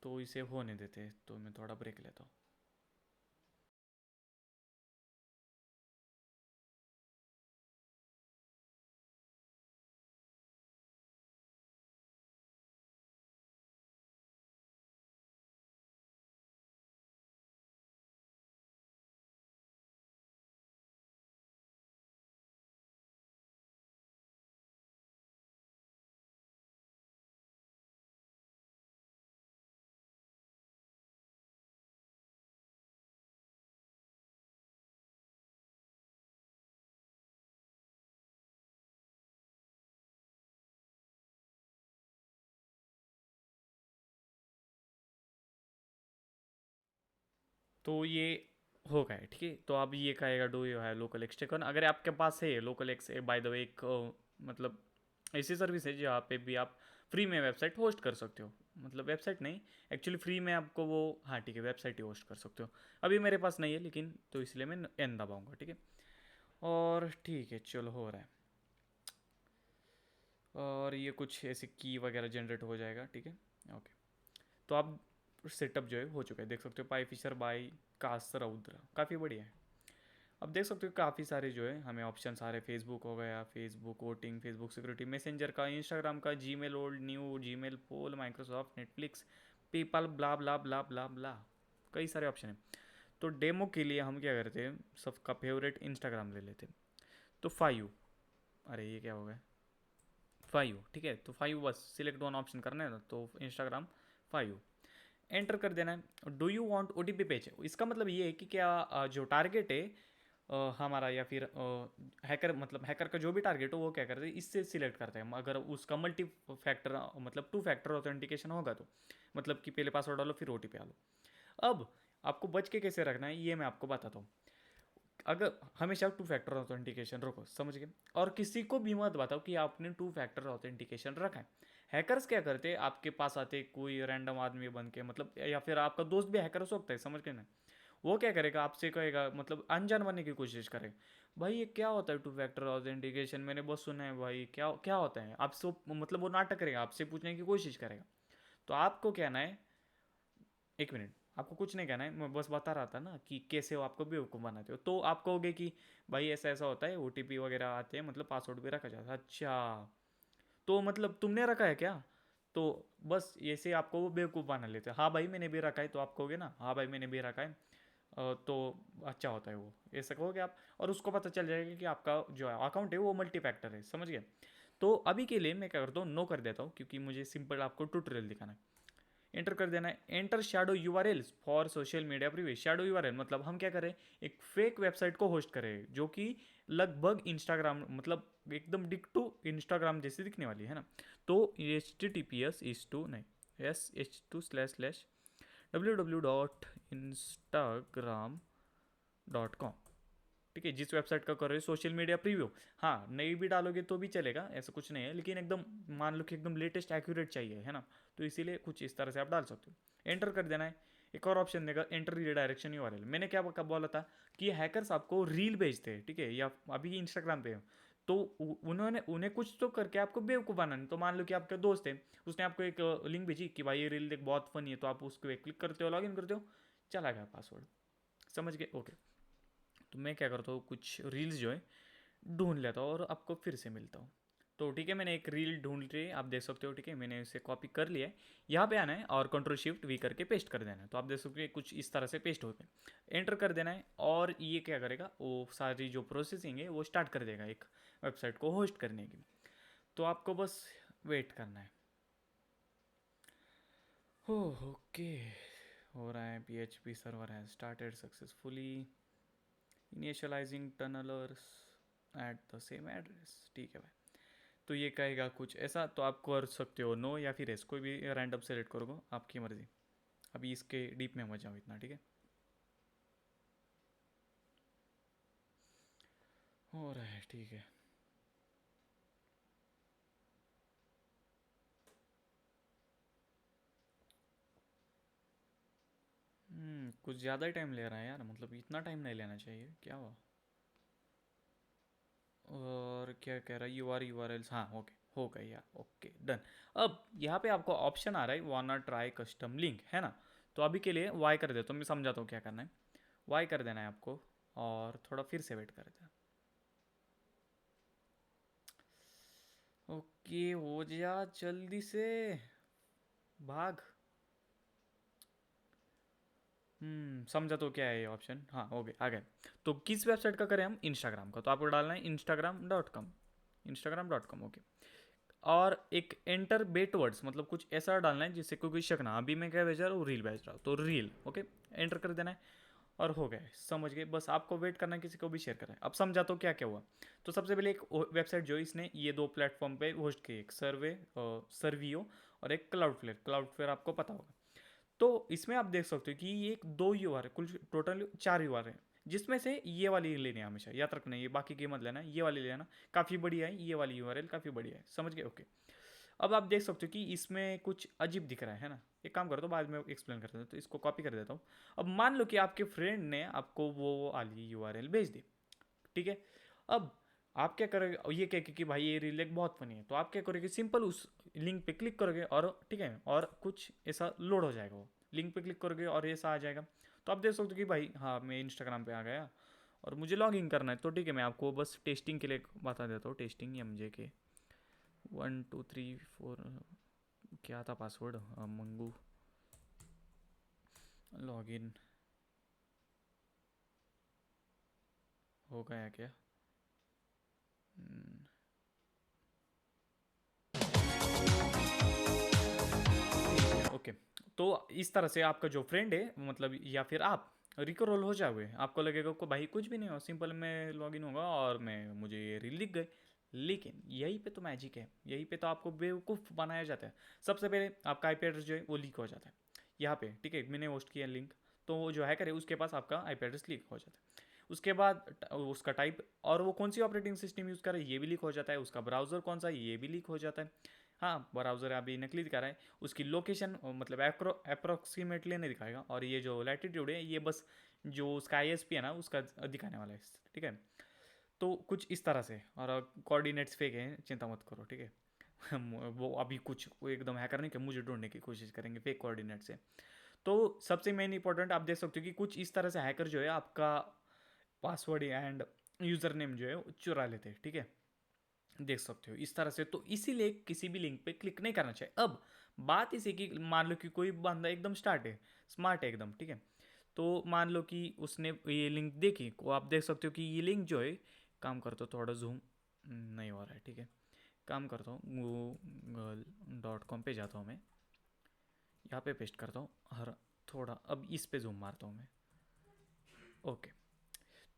तो इसे होने देते, तो मैं थोड़ा ब्रेक लेता हूँ। तो ये हो गया है, ठीक है। तो अब ये कहेगा डू यू है लोकल एक्स टेकन, अगर आपके पास है local x, by the way एक मतलब ऐसी सर्विस है जहाँ पे भी आप फ्री में वेबसाइट होस्ट कर सकते हो, मतलब वेबसाइट नहीं, एक्चुअली फ्री में आपको वो, हाँ ठीक है, वेबसाइट ही होस्ट कर सकते हो। अभी मेरे पास नहीं है लेकिन, तो इसलिए मैं एन दबाऊंगा, ठीक है। और ठीक है, चलो हो रहा है। और ये कुछ ऐसे की वगैरह जनरेट हो जाएगा, ठीक है। ओके, तो अब सेटअप जो है हो चुका है, देख सकते हो, पाई फिशर बाई कासरउद्र, काफ़ी बढ़िया है। अब देख सकते हो काफ़ी सारे जो है हमें ऑप्शन आ रहे, फेसबुक हो गया, Facebook voting, Facebook security, messenger का, इंस्टाग्राम का, जीमेल ओल्ड न्यू, जीमेल पोल, माइक्रोसॉफ्ट, नेटफ्लिक्स, पेपाल, ब्ला ब्ला ब्ला ब्ला ब्ला, कई सारे ऑप्शन हैं। तो डेमो के लिए हम क्या करते हैं, सबका फेवरेट इंस्टाग्राम ले लेते हैं। तो 5, अरे ये क्या हो गया, 5, ठीक है। तो 5 बस सिलेक्ट वन ऑप्शन करना है ना, तो इंस्टाग्राम 5 एंटर कर देना है। Do you want OTP page, इसका मतलब ये है कि क्या जो टारगेट है हमारा, या फिर हैकर, मतलब हैकर का जो भी टारगेट हो वो क्या करते हैं, इससे सिलेक्ट करते हैं। अगर उसका मल्टी फैक्टर मतलब 2 फैक्टर ऑथेंटिकेशन होगा तो, मतलब कि पहले पासवर्ड डालो फिर ओटीपी डालो। अब आपको बच के कैसे रखना है ये मैं आपको बताता हूँ। अगर हमेशा 2 फैक्टर ऑथेंटिकेशन रखो, समझ गए। और किसी को भी मत बताओ कि आपने 2 फैक्टर ऑथेंटिकेशन रखा है। हैकर्स क्या करते हैं, आपके पास आते कोई रैंडम आदमी बन के, मतलब या फिर आपका दोस्त भी हैकर हो सकता है, समझ गए ना। वो क्या करेगा, आपसे कहेगा, मतलब अनजान बनने की कोशिश करेगा। भाई ये क्या होता है 2 फैक्टर ऑथेंटिकेशन, मैंने बहुत सुना है भाई, क्या क्या होता है आपसे, मतलब वो नाटक करेगा, आपसे पूछने की कोशिश करेगा। तो आपको कहना है, एक मिनट, आपको कुछ नहीं कहना है, मैं बस बता रहा था ना कि कैसे वो आपको बेवकूफ़ बनाते हो। तो आप कहोगे कि भाई ऐसा ऐसा होता है, ओटीपी वगैरह आते हैं, मतलब पासवर्ड भी रखा जाता है, अच्छा तो मतलब तुमने रखा है क्या। तो बस ऐसे आपको वो बेवकूफ़ बना लेते हैं, हाँ भाई मैंने भी रखा है, तो आप कहोगे ना हाँ भाई मैंने भी रखा है, तो अच्छा होता है वो, ऐसा कहोगे आप। और उसको पता चल जाएगा कि आपका जो अकाउंट है वो मल्टी फैक्टर है, समझ गए। तो अभी के लिए मैं क्या करता हूँ, नो कर देता हूँ, क्योंकि मुझे सिंपल आपको ट्यूटोरियल दिखाना है। एंटर कर देना है, enter shadow URL for social media preview. Shadow URL मतलब हम क्या करें, एक फेक वेबसाइट को होस्ट करें जो कि लगभग इंस्टाग्राम, मतलब एकदम डिक्टो इंस्टाग्राम जैसी दिखने वाली है ना। तो HTTPS इस टू नहीं, www.instagram.com, ठीक है। जिस वेबसाइट का कर रहे हो सोशल मीडिया प्रीव्यू, हाँ नई भी डालोगे तो भी चलेगा, ऐसा कुछ नहीं है, लेकिन एकदम मान लो कि एकदम लेटेस्ट एक्यूरेट चाहिए, है ना। तो इसीलिए कुछ इस तरह से आप डाल सकते हो। एंटर कर देना है। एक और ऑप्शन देगा, एंटर रीडायरेक्शन यूआरएल। मैंने क्या कब बोला था कि हैकर्स आपको रील भेजते हैं, ठीक है, या अभी इंस्टाग्राम पे हो, तो उन्होंने उन्हें कुछ तो करके आपको बेवकूफ़ बनाना। तो मान लो कि आपका दोस्त है, उसने आपको एक लिंक भेजी कि भाई ये रील देख बहुत फनी है, तो आप उसको एक क्लिक करते हो, लॉगिन करते हो, चला गया पासवर्ड, समझ गए, ओके। तो मैं क्या करता हूँ, कुछ रील्स जो है ढूंढ लेता हूँ और आपको फिर से मिलता हूँ। तो ठीक है, मैंने एक रील ढूंढ ली, आप देख सकते हो, ठीक है, मैंने इसे कॉपी कर लिया है। यहाँ पे आना है और कंट्रोल-Shift-V करके पेस्ट कर देना है। तो आप देख सकते हो कुछ इस तरह से पेस्ट हो गया। एंटर कर देना है और ये क्या करेगा, वो सारी जो प्रोसेसिंग है वो स्टार्ट कर देगा एक वेबसाइट को होस्ट करने की। तो आपको बस वेट करना है। हो ओके, हो रहा है। PHP server has started successfully, initialising tunnelers at the same address, ठीक है भाई। तो ये कहेगा कुछ ऐसा, तो आप कर सकते हो नो या फिर एस, कोई भी रैंडम सेलेक्ट करोगे, आपकी मर्जी। अभी इसके डीप में मत जाओ इतना, ठीक है। हो रहा है, ठीक है। कुछ ज़्यादा ही टाइम ले रहा है यार, मतलब इतना टाइम नहीं लेना चाहिए, क्या हुआ। और क्या कह रहा है, यू आर एल्स, हाँ ओके, हो गई यार, ओके डन। अब यहाँ पे आपको ऑप्शन आ रहा है वाना ट्राई कस्टम लिंक, है ना। तो अभी के लिए वाई कर देता हूँ, मैं समझाता हूँ क्या करना है। वाई कर देना है आपको और थोड़ा फिर से वेट कर देना। ओके हो जा जल्दी से, भाग। समझा तो क्या है ये ऑप्शन, हाँ हो गया, आ गए। तो किस वेबसाइट का करें हम, इंस्टाग्राम का, तो आपको डालना है instagram.com, instagram.com, ओके। और एक एंटर बेट वर्ड्स, मतलब कुछ ऐसा डालना है जिससे कोई शक ना, अभी मैं क्या भेज रहा हूँ, रील भेज रहा हूँ, तो रील, ओके। एंटर कर देना है और हो गया, समझ गए। बस आपको वेट करना है, किसी को भी शेयर करना है। अब समझा तो क्या क्या हुआ। तो सबसे पहले एक वेबसाइट जो इसने ये 2 प्लेटफॉर्म पे होस्ट की, एक सर्वियो और एक क्लाउडफ्लेयर। क्लाउडफ्लेयर आपको पता होगा। तो इसमें आप देख सकते हो कि ये एक 2 यूआरएल, कुल टोटल 4 यूआरएल है, जिसमें से ये वाली लेनी है हमेशा, याद रखना, ये बाकी की मत लेना, ये वाली लेना, काफ़ी बढ़िया है ये वाली यूआरएल, काफ़ी बढ़िया है, समझ गए? ओके। अब आप देख सकते हो कि इसमें कुछ अजीब दिख रहा है ना? एक काम करता हूँ, बाद में एक्सप्लेन करता हूँ, तो इसको कॉपी कर देता हूँ। अब मान लो कि आपके फ्रेंड ने आपको वो वाली यूआरएल भेज दी, ठीक है? अब आप क्या करोगे, ये कह के कि भाई ये रील एक बहुत फनी है, तो आप क्या करोगे, सिंपल उस लिंक पे क्लिक करोगे और ठीक है, और कुछ ऐसा लोड हो जाएगा, वो लिंक पे क्लिक करोगे और ऐसा आ जाएगा। तो आप देख सकते हो कि भाई हाँ, मैं इंस्टाग्राम पे आ गया और मुझे लॉग इन करना है, तो ठीक है, मैं आपको बस टेस्टिंग के लिए बता देता हूँ, टेस्टिंग MJK 1 2 3 4, क्या था पासवर्ड, मंगू लॉग इन हो गया क्या? ओके। तो इस तरह से आपका जो फ्रेंड है, मतलब या फिर आप रिकरोल हो जाओगे, आपको लगेगा को भाई कुछ भी नहीं हो, सिंपल मैं लॉगिन होगा और मैं मुझे ये रील दिख गए। लेकिन यहीं पे तो मैजिक है, यहीं पे तो आपको बेवकूफ़ बनाया जाता है। सबसे पहले आपका IP एड्रेस जो है वो लीक हो जाता है यहाँ पे, ठीक है, मैंने होस्ट किया लिंक, तो वो जो हैकर है उसके पास आपका IP एड्रेस लीक हो जाता है। उसके बाद उसका टाइप और वो कौन सी ऑपरेटिंग सिस्टम यूज़ कर रहा है ये भी लीक हो जाता है, उसका ब्राउज़र कौन सा है ये भी लीक हो जाता है। हाँ, ब्राउज़र अभी नकली दिखा रहा है, उसकी लोकेशन मतलब अप्रोक्सीमेटली नहीं दिखाएगा, और ये जो लैटिट्यूड है ये बस जो उसका ISP है ना उसका दिखाने वाला है, ठीक है। तो कुछ इस तरह से, और कोऑर्डिनेट्स फेक हैं, चिंता मत करो, ठीक है। वो अभी कुछ वो एकदम हैकर नहीं कि मुझे ढूंढने की कोशिश करेंगे फेक कोऑर्डिनेट से। तो सबसे मेन इंपॉर्टेंट आप देख सकते हो कि कुछ इस तरह से हैकर जो है आपका पासवर्ड एंड यूज़र नेम जो है वो चुरा लेते हैं, ठीक है, देख सकते हो इस तरह से। तो इसीलिए किसी भी लिंक पे क्लिक नहीं करना चाहिए। अब बात इसी की, मान लो कि कोई बंदा एकदम स्टार्ट है, स्मार्ट है एकदम, ठीक है, तो मान लो कि उसने ये लिंक देखी, को आप देख सकते हो कि ये लिंक जो है, काम करता हूँ थोड़ा जूम नहीं हो रहा है, ठीक है, काम करता हूँ google.com पे जाता हूँ मैं, यहाँ पे पेस्ट करता हूँ, हर थोड़ा अब इस पे जूम मारता हूँ मैं। ओके।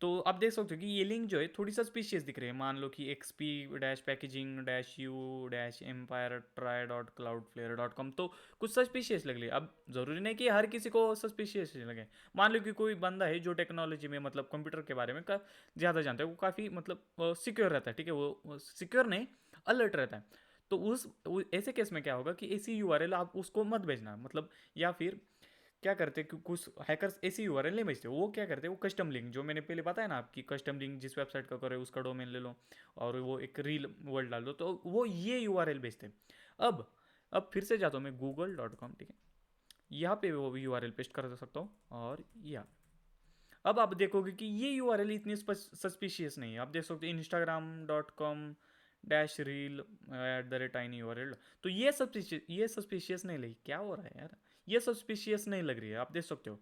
तो आप देख सकते हो कि ये लिंक जो है थोड़ी सस्पिशियस दिख रही है, मान लो कि xp-पैकेजिंग-u-empire-try.cloudflare.com, तो कुछ सस्पिशियस लग रही है। अब ज़रूरी नहीं कि हर किसी को सस्पिशियस लगे। मान लो कि कोई बंदा है जो टेक्नोलॉजी में मतलब कंप्यूटर के बारे में का ज़्यादा जानता है, वो काफ़ी मतलब सिक्योर रहता है, ठीक है, वो सिक्योर नहीं, अलर्ट रहता है। तो ऐसे केस में क्या होगा कि ऐसी यूआरएल आप उसको मत भेजना, मतलब, या फिर क्या करते हैं कि कुछ हैकर्स ऐसी यूआरएल नहीं भेजते, वो क्या करते हैं, वो कस्टम लिंक जो मैंने पहले बताया ना आपकी, कस्टम लिंक जिस वेबसाइट का करे उसका डोमेन ले लो और वो एक रील वर्ड डाल दो, तो वो ये यूआरएल भेजते हैं। अब फिर से जाता हूँ मैं google.com, ठीक है, यहाँ पे वो यूआरएल पेस्ट कर सकता हूँ, और यहाँ अब आप देखोगे कि ये यूआरएल इतनी सस्पिशियस नहीं है। आप देख सकते हो instagram.com-reel@tiny url, तो ये सस्पिशियस नहीं लगी, क्या हो रहा है यार, ये सस्पिशियस नहीं लग रही है, आप देख सकते हो।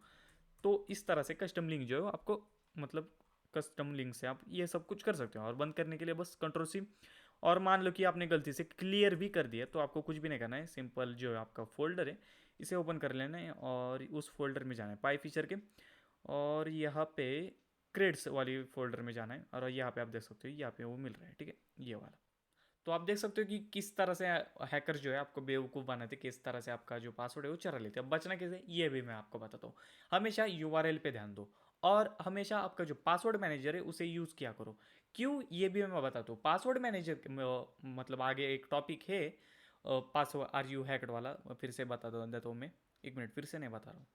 तो इस तरह से कस्टम लिंक जो है आपको, मतलब कस्टम लिंक से आप ये सब कुछ कर सकते हो, और बंद करने के लिए बस Ctrl+C। और मान लो कि आपने गलती से क्लियर भी कर दिया, तो आपको कुछ भी नहीं करना है, सिंपल जो है आपका फोल्डर है इसे ओपन कर लेना है और उस फोल्डर में जाना है पाई फीचर के, और यहाँ पे क्रेड्स वाली फोल्डर में जाना है, और यहाँ पे आप देख सकते हो यहाँ पे वो मिल रहा है, ठीक है, ये वाला। तो आप देख सकते हो कि किस तरह से हैकर जो है आपको बेवकूफ़ बनाते, किस तरह से आपका जो पासवर्ड है वो चुरा लेते हैं। अब बचना कैसे, ये भी मैं आपको बताता हूँ। हमेशा यूआरएल पे ध्यान दो, और हमेशा आपका जो पासवर्ड मैनेजर है उसे यूज़ किया करो। क्यों, ये भी मैं बताता हूँ। पासवर्ड मैनेजर मतलब आगे एक टॉपिक है, पासवर्ड आर यू हैक्ड वाला, फिर से बता दो देता हूँ मैं, एक मिनट, फिर से नहीं बता रहा हूँ,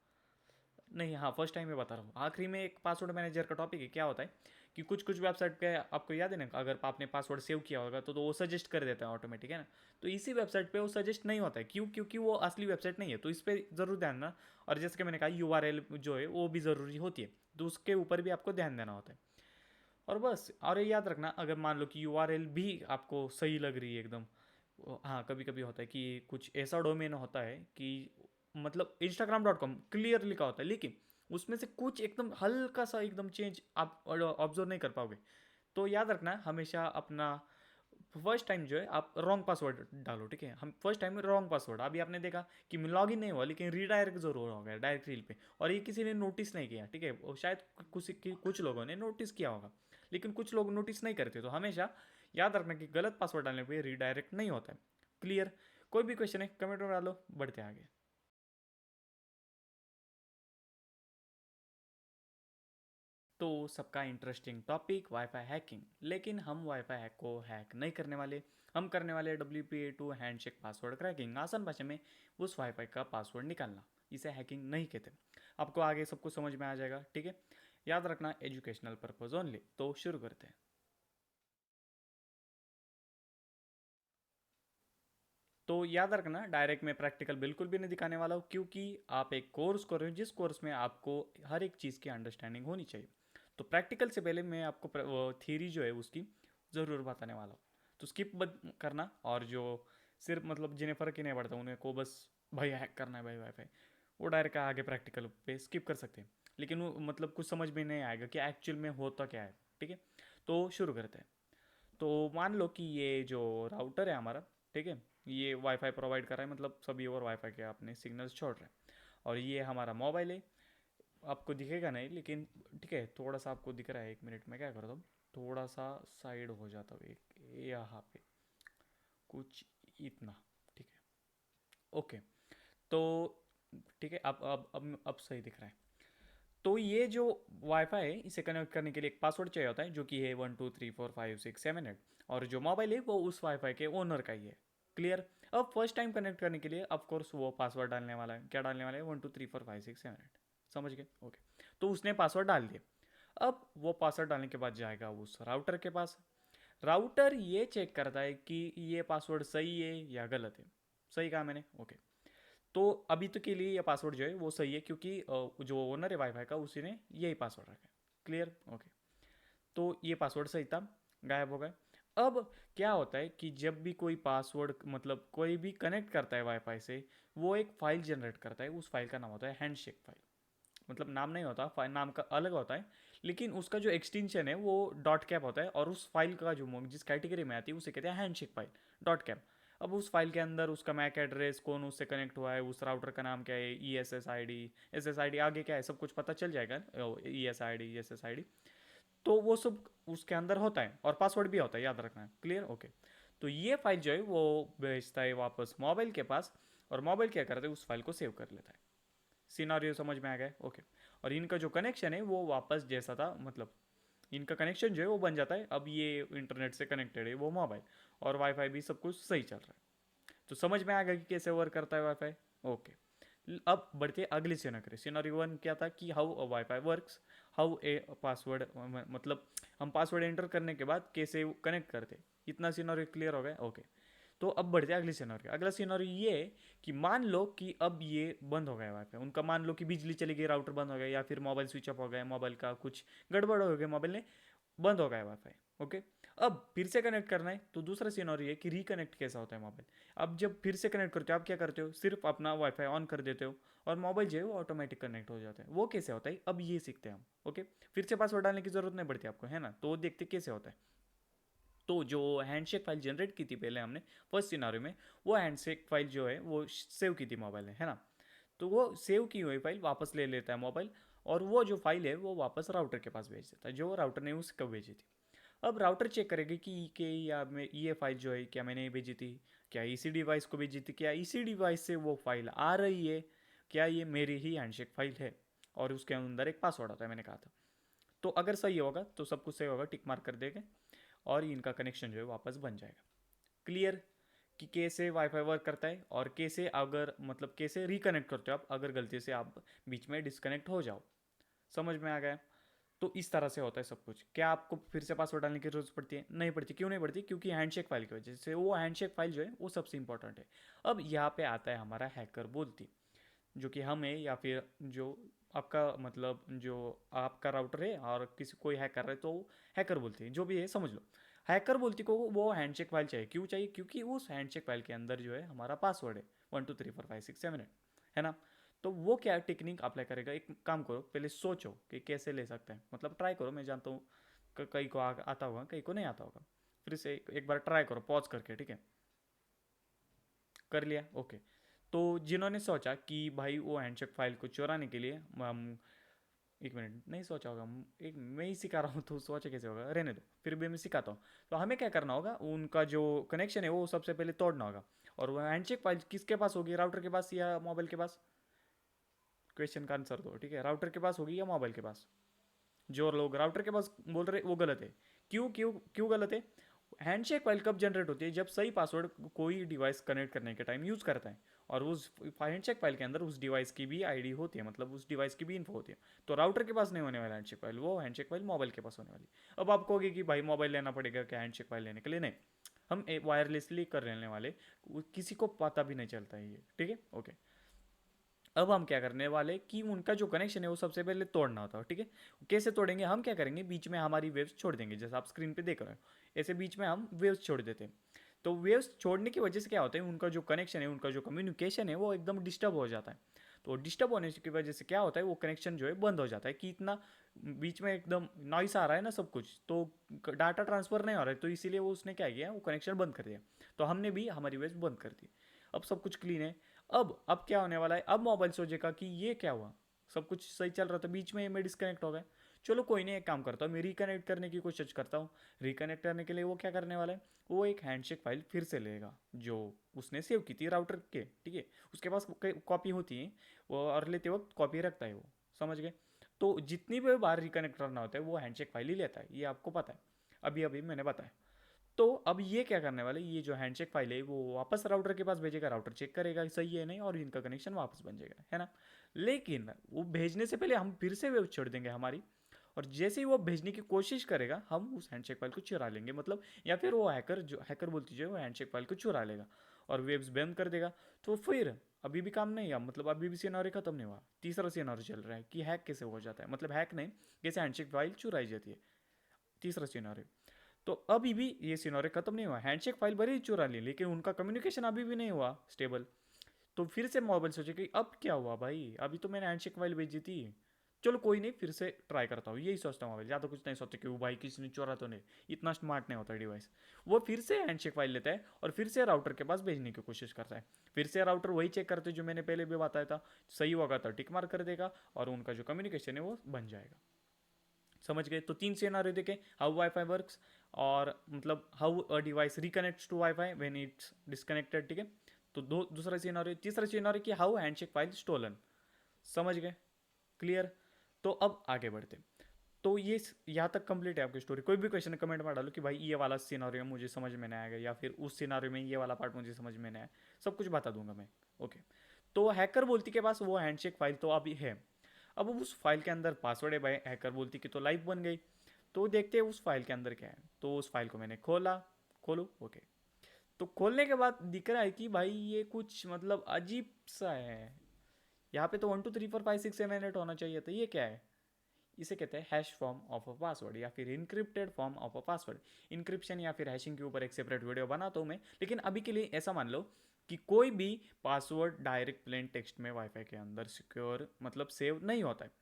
नहीं, हाँ, फर्स्ट टाइम में बता रहा हूँ। आखिरी में एक पासवर्ड मैनेजर का टॉपिक है, क्या होता है कि कुछ कुछ वेबसाइट पे आपको याद है ना, अगर आपने पासवर्ड सेव किया होगा तो वो सजेस्ट कर देता है ऑटोमेटिक, है ना। तो इसी वेबसाइट पे वो सजेस्ट नहीं होता है, क्यों, क्योंकि वो असली वेबसाइट नहीं है, तो इस पर ज़रूर ध्यान देना। और जैसे कि मैंने कहा यूआरएल जो है वो भी ज़रूरी होती है, तो उसके ऊपर भी आपको ध्यान देना होता है। और बस, और ये याद रखना, अगर मान लो कि यूआरएल भी आपको सही लग रही है एकदम, हाँ, कभी कभी होता है कि कुछ ऐसा डोमेन होता है कि मतलब instagram.com क्लियर लिखा होता है, लेकिन उसमें से कुछ एकदम हल्का सा एकदम चेंज आप ऑब्जर्व नहीं कर पाओगे। तो याद रखना हमेशा अपना फर्स्ट टाइम जो है आप रॉन्ग पासवर्ड डालो, ठीक है। हम फर्स्ट टाइम में रॉन्ग पासवर्ड, अभी आपने देखा कि लॉग इन नहीं हुआ, लेकिन रीडायरेक्ट जरूर हो गया डायरेक्ट रील पे, और ये किसी ने नोटिस नहीं किया, ठीक है, और शायद कुछ लोगों ने नोटिस किया होगा, लेकिन कुछ लोग नोटिस नहीं करते। तो हमेशा याद रखना कि गलत पासवर्ड डालने पर रीडायरेक्ट नहीं होता है। क्लियर? कोई भी क्वेश्चन है कमेंट में डालो, बढ़ते आगे। तो सबका इंटरेस्टिंग टॉपिक वाईफाई हैकिंग, लेकिन हम वाईफाई हैक को हैक नहीं करने वाले। हम करने वाले WPA2 हैंडशेक पासवर्ड क्रैकिंग। आसान भाषा में उस वाईफाई का पासवर्ड निकालना, इसे हैकिंग नहीं कहते। आपको आगे सब कुछ समझ में आ जाएगा, ठीक है। याद रखना एजुकेशनल पर्पज ओनली। तो शुरू करते हैं। तो याद रखना डायरेक्ट में प्रैक्टिकल बिल्कुल भी नहीं दिखाने वाला हूँ, क्योंकि आप एक कोर्स कर रहे हो जिस कोर्स में आपको हर एक चीज़ की अंडरस्टैंडिंग होनी चाहिए। तो प्रैक्टिकल से पहले मैं आपको थ्योरी जो है उसकी ज़रूर बताने वाला हूँ। तो स्किप मत करना, और जो सिर्फ मतलब जिन्हें फ़र्क ही नहीं पड़ता उन्हें को बस भाई हैक करना है भाई वाईफाई, वो डायरेक्ट आगे प्रैक्टिकल पे स्किप कर सकते हैं। लेकिन वो मतलब कुछ समझ में नहीं आएगा कि एक्चुअल में होता क्या है, ठीक है। तो शुरू करते हैं। तो मान लो कि ये जो राउटर है हमारा, ठीक है, ये वाईफाई प्रोवाइड कर रहा है, मतलब सभी और वाईफाई के अपने सिग्नल्स छोड़ रहे हैं। और ये हमारा मोबाइल है। आपको दिखेगा नहीं लेकिन ठीक है, थोड़ा सा आपको दिख रहा है। 1 मिनट में क्या करता हूँ, थोड़ा सा साइड हो जाता हूँ एक यहाँ पे, कुछ इतना, ठीक है। ओके। तो ठीक है, अब सही दिख रहा है। तो ये जो वाईफाई है इसे कनेक्ट करने के लिए एक पासवर्ड चाहिए होता है, जो कि है 1 2 3 4 5 6 7 8। और जो मोबाइल है वो उस वाईफाई के ओनर का ही है। क्लियर। अब फर्स्ट टाइम कनेक्ट करने के लिए ऑफ कोर्स वो पासवर्ड डालने वाला है। क्या डालने वाला है? 1 2 3 4 5 6 7 8। समझ गए? ओके। तो उसने पासवर्ड डाल दिया। अब वो पासवर्ड डालने के बाद जाएगा उस राउटर के पास। राउटर ये चेक करता है कि ये पासवर्ड सही है या गलत है। सही कहा मैंने? ओके। तो अभी तो के लिए ये पासवर्ड जो है वो सही है, क्योंकि जो ओनर है वाईफाई का उसी ने यही पासवर्ड रखा है। क्लियर। ओके। तो ये पासवर्ड सही था, गायब हो गए। अब क्या होता है कि जब भी कोई पासवर्ड मतलब कोई भी कनेक्ट करता है वाईफाई से, वो एक फाइल जनरेट करता है। उस फाइल का नाम होता है हैंडशेक फाइल। मतलब नाम नहीं होता, फाइल नाम का अलग होता है, लेकिन उसका जो एक्सटेंशन है वो डॉट कैप होता है। और उस फाइल का जो जिस कैटेगरी में आती है उसे कहते हैं हैंडशेक फाइल, डॉट कैप। अब उस फाइल के अंदर उसका मैक एड्रेस, कौन उससे कनेक्ट हुआ है, उस राउटर का नाम क्या है, ESSID आगे क्या है, सब कुछ पता चल जाएगा। ESSID तो वो सब उसके अंदर होता है, और पासवर्ड भी होता है, याद रखना है। क्लियर। ओके। तो ये फाइल जो है वो भेजता है वापस मोबाइल के पास, और मोबाइल क्या करता है, उस फाइल को सेव कर लेता है। सिनारियो समझ में आ गया? ओके। और इनका जो कनेक्शन है वो वापस जैसा था, मतलब इनका कनेक्शन जो है वो बन जाता है। अब ये इंटरनेट से कनेक्टेड है वो मोबाइल, और वाईफाई भी सब कुछ सही चल रहा है। तो समझ में आ गया कि कैसे वर्क करता है वाईफाई। ओके। अब बढ़ते अगले सिनेरियो। सिनेरियो 1 क्या था कि how a wifi works, how a password, मतलब हम पासवर्ड एंटर करने के बाद कैसे कनेक्ट करते। इतना सिनेरियो क्लियर हो गया? ओके। तो अब बढ़ते अगले सिनेरियो। अगला सिनेरियो ये है कि मान लो कि अब ये बंद हो गया वाईफाई उनका। मान लो कि बिजली चली गई, राउटर बंद हो गया, या फिर मोबाइल स्विच ऑफ हो गया, मोबाइल का कुछ गड़बड़ हो गया, मोबाइल ने बंद हो गया वाईफाई। ओके। अब फिर से कनेक्ट करना है, तो दूसरा सिनेरियो है कि रिकनेक्ट कैसा होता है मोबाइल। अब जब फिर से कनेक्ट करते हो, आप क्या करते हो, सिर्फ अपना वाईफाई ऑन कर देते हो, और मोबाइल जो है वो ऑटोमेटिक कनेक्ट हो जाता है। वो कैसे होता है अब ये सीखते हैं हम। ओके। फिर से पासवर्ड डालने की जरूरत नहीं पड़ती आपको, है ना। तो देखते कैसे होता है। तो जो हैंडशेक फाइल जनरेट की थी पहले हमने फर्स्ट सिनारियो में, वो हैंडशेक फाइल जो है वो सेव की थी मोबाइल ने, है ना। तो वो सेव की हुई फाइल वापस ले लेता है मोबाइल, और वो जो फाइल है वो वापस राउटर के पास भेज देता है, जो राउटर ने उसको भेजी थी। अब राउटर चेक करेगी कि या मैं ये फाइल जो है क्या मैंने भेजी थी, क्या इसी डिवाइस को भेजी थी, क्या इसी डिवाइस से वो फाइल आ रही है, क्या ये मेरी ही हैंडशेक फाइल है, और उसके अंदर एक पासवर्ड होता है, मैंने कहा था। तो अगर सही होगा तो सब कुछ सही होगा, टिक मार्क कर देंगे, और इनका कनेक्शन जो है वापस बन जाएगा। क्लियर कि कैसे वाईफाई वर्क करता है, और कैसे अगर मतलब कैसे रिकनेक्ट करते हो आप अगर गलती से आप बीच में डिस्कनेक्ट हो जाओ। समझ में आ गया? तो इस तरह से होता है सब कुछ। क्या आपको फिर से पासवर्ड डालने की जरूरत पड़ती है? नहीं पड़ती। क्यों नहीं पड़ती? क्योंकि हैंडशेक फाइल की वजह से। वो हैंडशेक फाइल जो है वो सबसे इंपॉर्टेंट है। अब यहाँ पे आता है हमारा हैकर बोलती, जो कि हम है, या फिर जो आपका मतलब जो आपका राउटर है और किसी कोई हैक कर रहा है, तो हैकर बोलती है, जो भी है समझ लो। हैकर बोलती को वो हैंडशेक फाइल चाहिए। क्यों चाहिए? क्योंकि उस हैंडशेक फाइल के अंदर जो है हमारा पासवर्ड है 1 2 3 4 5 6 7 8, है ना। तो वो क्या टेक्निक अप्लाई करेगा, एक काम करो, पहले सोचो कि कैसे ले सकते हैं, मतलब ट्राई करो। मैं जानता हूँ कई को आता होगा, कई को नहीं आता होगा। फिर से एक बार ट्राई करो पॉज करके, ठीक है। कर लिया? ओके। तो जिन्होंने सोचा कि भाई वो हैंडशेक फाइल को चुराने के लिए हम 1 मिनट नहीं सोचा होगा, एक मैं ही सिखा रहा हूँ तो सोचा कैसे होगा, रहने दो, फिर भी मैं सिखाता हूँ। तो हमें क्या करना होगा, उनका जो कनेक्शन है वो सबसे पहले तोड़ना होगा। और वो हैंडशेक फाइल किसके पास होगी, राउटर के पास या मोबाइल के पास? क्वेश्चन का आंसर दो, ठीक है। राउटर के पास होगी या मोबाइल के पास? जो लोग राउटर के पास बोल रहे वो गलत है। क्यों क्यों क्यों गलत है? हैंडशेक फाइल कब जनरेट होती है? जब सही पासवर्ड कोई डिवाइस कनेक्ट करने के टाइम यूज़ करता है, और उस हैंडशेक फाइल के अंदर उस डिवाइस की भी आईडी होती है, मतलब उस डिवाइस की भी इन्फो होती है। तो राउटर के पास नहीं होने वाला हैंडशेक फाइल, वो हैंडशेक फाइल मोबाइल के पास होने वाली। अब आप कहोगे कि भाई मोबाइल लेना पड़ेगा क्या हैंडशेक फाइल लेने के लिए? नहीं, हम वायरलेसली कर लेने वाले, किसी को पता भी नहीं चलता है ये, ठीक है, ओके। अब हम क्या करने वाले कि उनका जो कनेक्शन है वो सबसे पहले तोड़ना होता है, ठीक है। कैसे तोड़ेंगे? हम क्या करेंगे, बीच में हमारी वेव्स छोड़ देंगे, जैसे आप स्क्रीन पे देख रहे हो ऐसे बीच में हम वेव्स छोड़ देते हैं। तो वेव्स छोड़ने की वजह से क्या होता है, उनका जो कनेक्शन है, उनका जो कम्युनिकेशन है वो एकदम डिस्टर्ब हो जाता है। तो डिस्टर्ब होने की वजह से क्या होता है, वो कनेक्शन जो है बंद हो जाता है, कि इतना बीच में एकदम नॉइस आ रहा है ना सब कुछ, तो डाटा ट्रांसफर नहीं हो रहा है, तो इसीलिए वो उसने क्या किया, वो कनेक्शन बंद कर दिया। तो हमने भी हमारी वेव्स बंद कर दी। अब सब कुछ क्लीन है। अब क्या होने वाला है, अब मोबाइल सोचेगा कि ये क्या हुआ, सब कुछ सही चल रहा था, बीच में मैं डिस्कनेक्ट हो गया। चलो कोई नहीं, एक काम करता हूँ, मैं रिकनेक्ट करने की कोशिश करता हूँ। रिकनेक्ट करने के लिए वो क्या करने वाला है, वो एक हैंडशेक फाइल फिर से लेगा जो उसने सेव की थी राउटर के, ठीक है। उसके पास कॉपी होती है वो, और लेते वक्त कॉपी रखता है वो, समझ गए। तो जितनी भी बार रिकनेक्ट करना होता है वो हैंडशेक फाइल ही लेता है, ये आपको पता है, अभी अभी मैंने बताया। तो अब ये क्या करने वाले, ये जो हैंडशेक फाइल है वो वापस राउटर के पास भेजेगा, राउटर चेक करेगा सही है नहीं, और इनका कनेक्शन वापस बन जाएगा, है ना। लेकिन वो भेजने से पहले हम फिर से वेब छोड़ देंगे हमारी, और जैसे ही वो भेजने की कोशिश करेगा हम उस हैंडशेक फाइल को चुरा लेंगे, मतलब या फिर वो हैकर बोलती जो है वो हैंडशेक फाइल को चुरा लेगा और वेब्स बंद कर देगा। तो फिर अभी भी काम नहीं हुआ, मतलब अभी भी सिनारियो खत्म नहीं हुआ, तीसरा सिनारियो चल रहा है कि हैक कैसे हो जाता है, मतलब हैक नहीं, कैसे हैंडशेक फाइल चुराई जाती है, तीसरा सिनारियो। तो अभी भी ये सिनारियो खत्म नहीं हुआ, हैंडशेक फाइल भले ही चुरा ली लेकिन उनका कम्युनिकेशन अभी भी नहीं हुआ स्टेबल। तो फिर से मोबाइल सोचे कि अब क्या हुआ भाई, अभी तो मैंने हैंडशेक फाइल भेजी थी, चलो कोई नहीं फिर से ट्राई करता हूँ, यही सोचता हूँ मोबाइल, ज़्यादा कुछ नहीं सोचते कि वो भाई किसी ने चोरा तो नहीं, इतना स्मार्ट नहीं होता डिवाइस। वो फिर से हैंडशेक फाइल लेता है और फिर से राउटर के पास भेजने की कोशिश करता है। फिर से राउटर वही चेक करते हैं जो मैंने पहले भी बताया था, सही होगा तो टिक मार कर देगा और उनका जो कम्युनिकेशन है वो बन जाएगा। समझ गए? तो तीन सिनारियो देखे, हाउ वाईफाई वर्क्स, और मतलब how a device reconnects to wifi when it's disconnected, ठीक है। तो दूसरा सिनारियो, तीसरा सिनारियो कि हाउ हैंडशेक फाइल स्टोलन। समझ गए? क्लियर? तो अब आगे बढ़ते। तो ये यहाँ तक कंप्लीट है आपकी स्टोरी। कोई भी क्वेश्चन कमेंट में डालो कि भाई ये वाला सिनारियो मुझे समझ में नहीं आएगा, या फिर उस सिनारियो में ये वाला पार्ट मुझे समझ में नहीं आया, सब कुछ बता दूंगा मैं, ओके। तो हैकर बोलती के पास वो हैंडशेक फाइल तो अभी है। अब उस फाइल के अंदर पासवर्ड है भाई, हैकर बोलती कि तो लाइव बन गई। तो देखते हैं उस फाइल के अंदर क्या है। तो उस फाइल को मैंने खोला, खोलो, ओके। तो खोलने के बाद दिख रहा है कि भाई ये कुछ मतलब अजीब सा है। यहाँ पे तो 1 2 3 4 5 6 7 8 होना चाहिए था, ये क्या है? इसे कहते हैं hash form of a password, या फिर encrypted form of a password. Encryption या फिर हैशिंग के ऊपर एक सेपरेट वीडियो बनाता हूँ मैं, लेकिन अभी के लिए ऐसा मान लो कि कोई भी पासवर्ड डायरेक्ट प्लेन टेक्स्ट में वाईफाई के अंदर सिक्योर मतलब सेव नहीं होता है।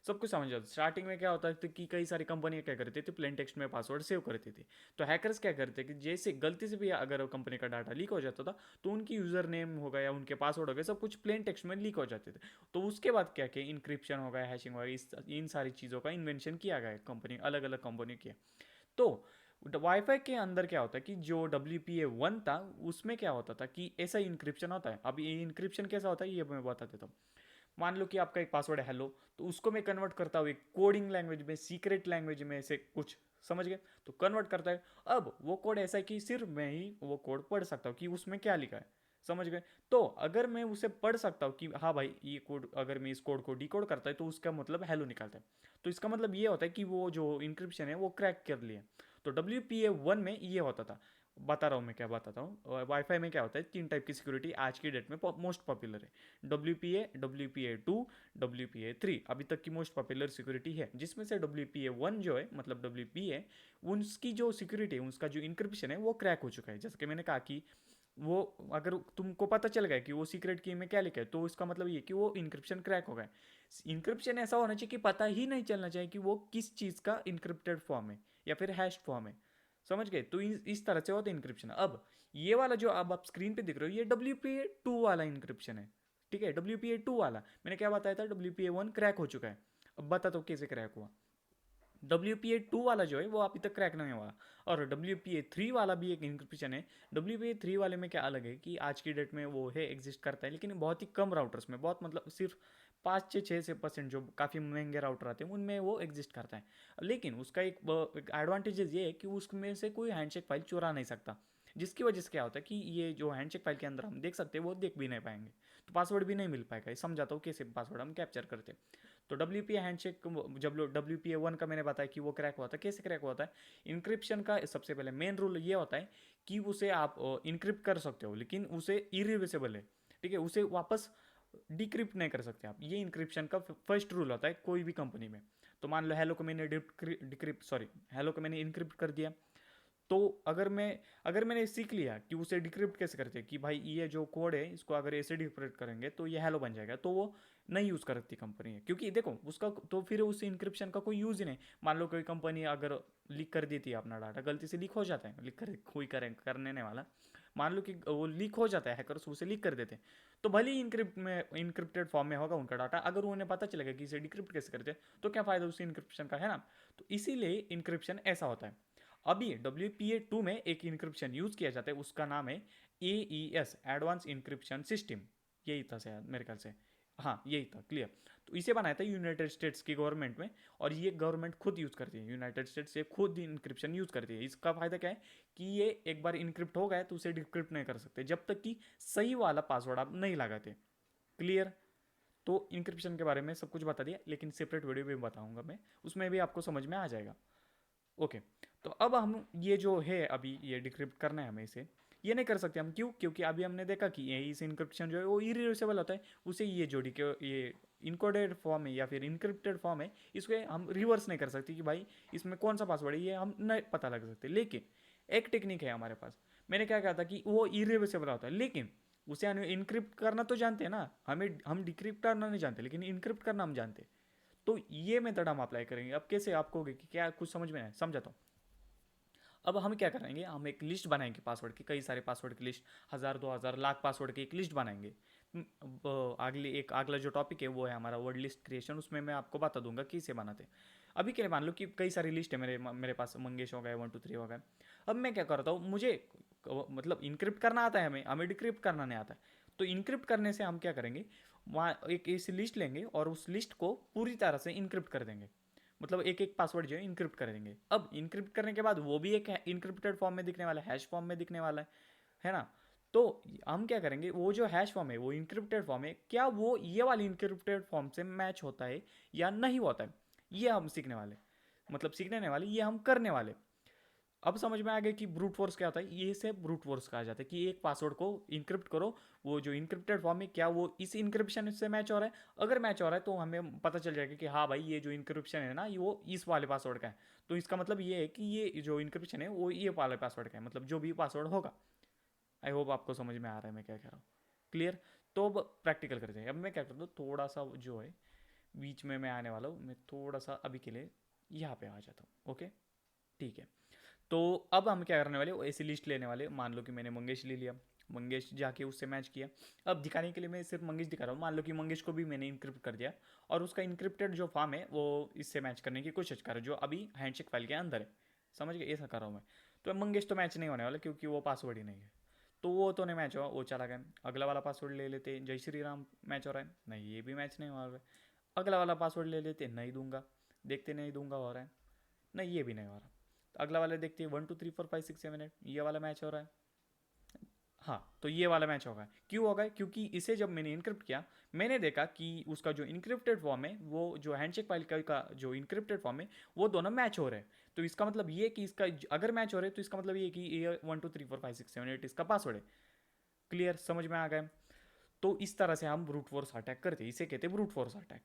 सब कुछ समझ जाता। स्टार्टिंग में क्या होता है कि कई सारी कंपनियां क्या करती थी, प्लेन टेक्स्ट में पासवर्ड सेव करती थी। तो हैकर्स क्या करते कि जैसे गलती से भी अगर कंपनी का डाटा लीक हो जाता था, तो उनकी यूजर नेम हो गया, उनके पासवर्ड हो गए, सब कुछ प्लेन टेक्स्ट में लीक हो जाते थे। तो उसके बाद क्या किया, इंक्रिप्शन हो गया, हैशिंग हो गया, इन सारी चीज़ों का इन्वेंशन किया गया, कंपनी अलग अलग कंपनी किया। तो वाईफाई के अंदर क्या होता है कि जो WPA1 था उसमें क्या होता था कि ऐसा इंक्रिप्शन होता है। अब ये इंक्रिप्शन कैसा होता है ये मैं बता देता हूँ। मान लो कि आपका एक पासवर्ड है हेलो, तो उसको मैं कन्वर्ट करता हूँ एक कोडिंग लैंग्वेज में, सीक्रेट लैंग्वेज में, ऐसे कुछ, समझ गए? तो कन्वर्ट करता है। अब वो कोड ऐसा है कि सिर्फ मैं ही वो कोड पढ़ सकता हूँ कि उसमें क्या लिखा है, समझ गए? तो अगर मैं उसे पढ़ सकता हूँ कि हाँ भाई ये कोड, अगर मैं इस कोड को डिकोड करता है तो उसका मतलब हेलो निकालता है। तो इसका मतलब ये होता है कि वो जो इंक्रिप्शन है वो क्रैक कर लिया। तो WPA1 में ये होता था। बता रहा हूँ मैं क्या बताता हूँ। वाईफाई में क्या होता है, 3 टाइप की सिक्योरिटी आज की डेट में मोस्ट पॉपुलर है। WPA 2, WPA 3 अभी तक की मोस्ट पॉपुलर सिक्योरिटी है, जिसमें से WPA1 जो है, मतलब WPA, उसकी जो सिक्योरिटी है, उसका जो इंक्रिप्शन है वो क्रैक हो चुका है। जैसे कि मैंने कहा कि वो, अगर तुमको पता चल गया कि वो सीक्रेट की में क्या लिखा है, तो इसका मतलब ये कि वो इंक्रिप्शन क्रैक हो गया। इंक्रिप्शन ऐसा होना चाहिए कि पता ही नहीं चलना चाहिए कि वो किस चीज़ का इंक्रिप्टेड फॉर्म है या फिर हैश फॉर्म है, समझ गए? तो इस तरह से होता है इंक्रिप्शन। अब ये वाला जो अब आप स्क्रीन पे दिख रहे हो ये WPA 2 वाला इंक्रिप्शन है, ठीक है। WPA 2 वाला मैंने क्या बताया था, WPA 1 क्रैक हो चुका है। अब बता दो कैसे क्रैक हुआ। WPA 2 वाला जो है वो अभी तक क्रैक नहीं हुआ, और WPA 3 वाला भी एक इंक्रिप्शन है। WPA 3 वाले में क्या अलग है कि आज की डेट में वो है, एग्जिस्ट करता है, लेकिन बहुत ही कम राउटर्स में, बहुत मतलब सिर्फ 5 से 6% जो काफ़ी महंगे राउटर आते हैं उनमें वो एग्जिस्ट करता है। लेकिन उसका एक एडवांटेजेस ये है कि उसमें से कोई हैंडशेक फाइल चुरा नहीं सकता, जिसकी वजह से क्या होता है कि ये जो हैंडशेक फाइल के अंदर हम देख सकते हैं वो देख भी नहीं पाएंगे, तो पासवर्ड भी नहीं मिल पाएगा। ये समझाता हूँ कैसे पासवर्ड हम कैप्चर करते हैं। तो WPA हैंडशेक, जब WPA 1 का मैंने बताया कि वो क्रैक हुआ था, कैसे क्रैक होता है। इंक्रिप्शन का सबसे पहले मेन रूल ये होता है कि उसे आप इनक्रिप्ट कर सकते हो, लेकिन उसे इरिवर्सिबल है, ठीक है, उसे वापस डिक्रिप्ट नहीं कर सकते आप। ये इंक्रिप्शन का फर्स्ट रूल होता है कोई भी कंपनी में। तो मान लो हेलो को मैंने डिक्रिप्ट सॉरी हेलो को मैंने इनक्रिप्ट कर दिया, तो अगर मैंने सीख लिया कि उसे डिक्रिप्ट कैसे करते हैं, कि भाई ये जो कोड है इसको अगर ऐसे डिक्रिप्ट करेंगे तो ये हेलो बन जाएगा, तो वो नहीं यूज़ करती कंपनी है, क्योंकि देखो उसका तो फिर उस इंक्रिप्शन का कोई यूज़ ही नहीं। मान लो कोई कंपनी अगर लीक कर देती है अपना डाटा, गलती से लीक हो जाता है, लीक कर कोई करने नहीं वाला, मान लो कि वो लीक हो जाता है, हैकर्स उसे लीक कर देते हैं, तो भले ही इंक्रिप्टेड फॉर्म में होगा उनका डाटा, अगर उन्हें पता चलेगा कि इसे डिक्रिप्ट कैसे करते हैं तो क्या फ़ायदा उस इंक्रिप्शन का, है ना। तो इसीलिए इंक्रिप्शन ऐसा होता है। अभी WPA 2 में एक इंक्रिप्शन यूज किया जाता है, उसका नाम है AES, एडवांस इंक्रिप्शन सिस्टम। यही था शायद मेरे ख्याल से, हाँ यही था, क्लियर। तो इसे बनाया था यूनाइटेड स्टेट्स की गवर्नमेंट में, और ये गवर्नमेंट खुद यूज़ करती है, यूनाइटेड स्टेट्स से खुद इंक्रिप्शन यूज़ करती है। इसका फायदा क्या है कि ये एक बार इंक्रिप्ट हो गया तो उसे डिक्रिप्ट नहीं कर सकते जब तक कि सही वाला पासवर्ड आप नहीं लगाते, क्लियर। तो इंक्रिप्शन के बारे में सब कुछ बता दिया, लेकिन सेपरेट वीडियो भी बताऊंगा मैं, उसमें भी आपको समझ में आ जाएगा। ओके। तो अब हम ये जो है अभी ये डिक्रिप्ट करना है हमें इसे, ये नहीं कर सकते हम, क्यों, क्योंकि अभी हमने देखा कि ये इस इनक्रिप्शन जो है वो इरिवर्सिबल होता है। उसे ये जो ये इनकोडेड फॉर्म है या फिर इनक्रिप्टेड फॉर्म है, इसको हम रिवर्स नहीं कर सकते कि भाई इसमें कौन सा पासवर्ड है, ये हम नहीं पता लग सकते। लेकिन एक टेक्निक है हमारे पास, मैंने क्या कहा था कि वो इरिवर्सिबल होता है, लेकिन उसे हम इनक्रिप्ट करना तो जानते हैं ना, हम डिक्रिप्ट करना नहीं जानते, लेकिन इनक्रिप्ट करना हम जानते हैं। तो ये मेथड हम अप्लाई करेंगे। अब कैसे आपको होगी कि क्या कुछ समझ में आए, समझाता हूँ। अब हम क्या करेंगे, हम एक लिस्ट बनाएंगे पासवर्ड की, कई सारे पासवर्ड की लिस्ट, 1000 2000 लाख पासवर्ड की एक लिस्ट बनाएंगे। अगला जो टॉपिक है वो है हमारा वर्ड लिस्ट क्रिएशन, उसमें मैं आपको बता दूंगा कि इसे बनाते हैं। अभी के लिए मान लो कि कई सारी लिस्ट है मेरे मेरे पास, मंगेश हो गए, 1 2 3 हो गए। अब मैं क्या करता हूँ, मुझे मतलब इनक्रिप्ट करना आता है, हमें हमें डिक्रिप्ट करना नहीं आता है। तो इनक्रिप्ट करने से हम क्या करेंगे, वहाँ एक ऐसी लिस्ट लेंगे और उस लिस्ट को पूरी तरह से इनक्रिप्ट कर देंगे, मतलब एक एक पासवर्ड जो है इनक्रिप्ट कर देंगे। अब इनक्रिप्ट करने के बाद वो भी एक इनक्रिप्टेड फॉर्म में दिखने वाला है, हैश फॉर्म में दिखने वाला है ना। तो हम क्या करेंगे, वो जो हैश फॉर्म है वो इनक्रिप्टेड फॉर्म है, क्या वो ये वाली इनक्रिप्टेड फॉर्म से मैच होता है या नहीं होता है, ये हम सीखने वाले, मतलब सीखने नहीं वाले, ये हम करने वाले। अब समझ में आ गया कि ब्रूट फोर्स क्या होता है, ये से ब्रूट फोर्स कहा जाता है कि एक पासवर्ड को इनक्रिप्ट करो, वो जो इनक्रिप्टेड फॉर्म है क्या वो इस इनक्रिप्शन से मैच हो रहा है। अगर मैच हो रहा है तो हमें पता चल जाएगा कि हाँ भाई ये जो इनक्रिप्शन है ना ये वो इस वाले पासवर्ड का है। तो इसका मतलब ये है कि ये जो इनक्रिप्शन है वो ये वाले पासवर्ड का है, मतलब जो भी पासवर्ड होगा। आई होप आपको समझ में आ रहा है मैं क्या कह रहा हूँ, क्लियर। तो अब प्रैक्टिकल करते हैं। अब मैं क्या करता हूँ, थोड़ा सा जो है बीच में मैं आने वाला हूँ, मैं थोड़ा सा अभी के लिए यहाँ पे आ जाता हूँ। ओके, ठीक है। तो अब हम क्या करने वाले, ऐसी लिस्ट लेने वाले। मान लो कि मैंने मंगेश ले लिया, मंगेश जाके उससे मैच किया। अब दिखाने के लिए मैं सिर्फ मंगेश दिखा रहा हूँ, मान लो कि मंगेश को भी मैंने इनक्रिप्ट कर दिया और उसका इनक्रिप्टेड जो फॉर्म है वो इससे मैच करने की कोशिश कर रहा है जो अभी हैंडशेक फाइल के अंदर है, समझ गए, ऐसा कर रहा हूँ मैं। तो मंगेश तो मैच नहीं होने वाला क्योंकि वो पासवर्ड ही नहीं है, तो वो तो नहीं मैच हुआ, वो चला गया। अगला वाला पासवर्ड ले लेते, जय श्री राम मैच हो रहा है, नहीं ये भी मैच नहीं हो रहा है। अगला वाला पासवर्ड ले लेते, नहीं दूंगा, देखते नहीं दूंगा हो रहा है, नहीं ये भी नहीं हो रहा। तो अगला वाला देखते हैं, 1 2 3 4 5 6 7 8, ये वाला मैच हो रहा है, हाँ तो ये वाला मैच होगा। क्यों होगा, क्योंकि इसे जब मैंने इनक्रिप्ट किया मैंने देखा कि उसका जो इनक्रिप्टेड फॉर्म है वो जो हैंडशेक फाइल का जो इनक्रिप्टेड फॉर्म है वो दोनों मैच हो रहे हैं। तो इसका मतलब ये कि इसका अगर मैच हो रहे हैं तो इसका मतलब ये कि ये 1 2 3 4 5 6 7 8 इसका पासवर्ड है, क्लियर, समझ में आ गया। तो इस तरह से हम ब्रूट फोर्स अटैक करते हैं, इसे कहते हैं ब्रूट फोर्स अटैक,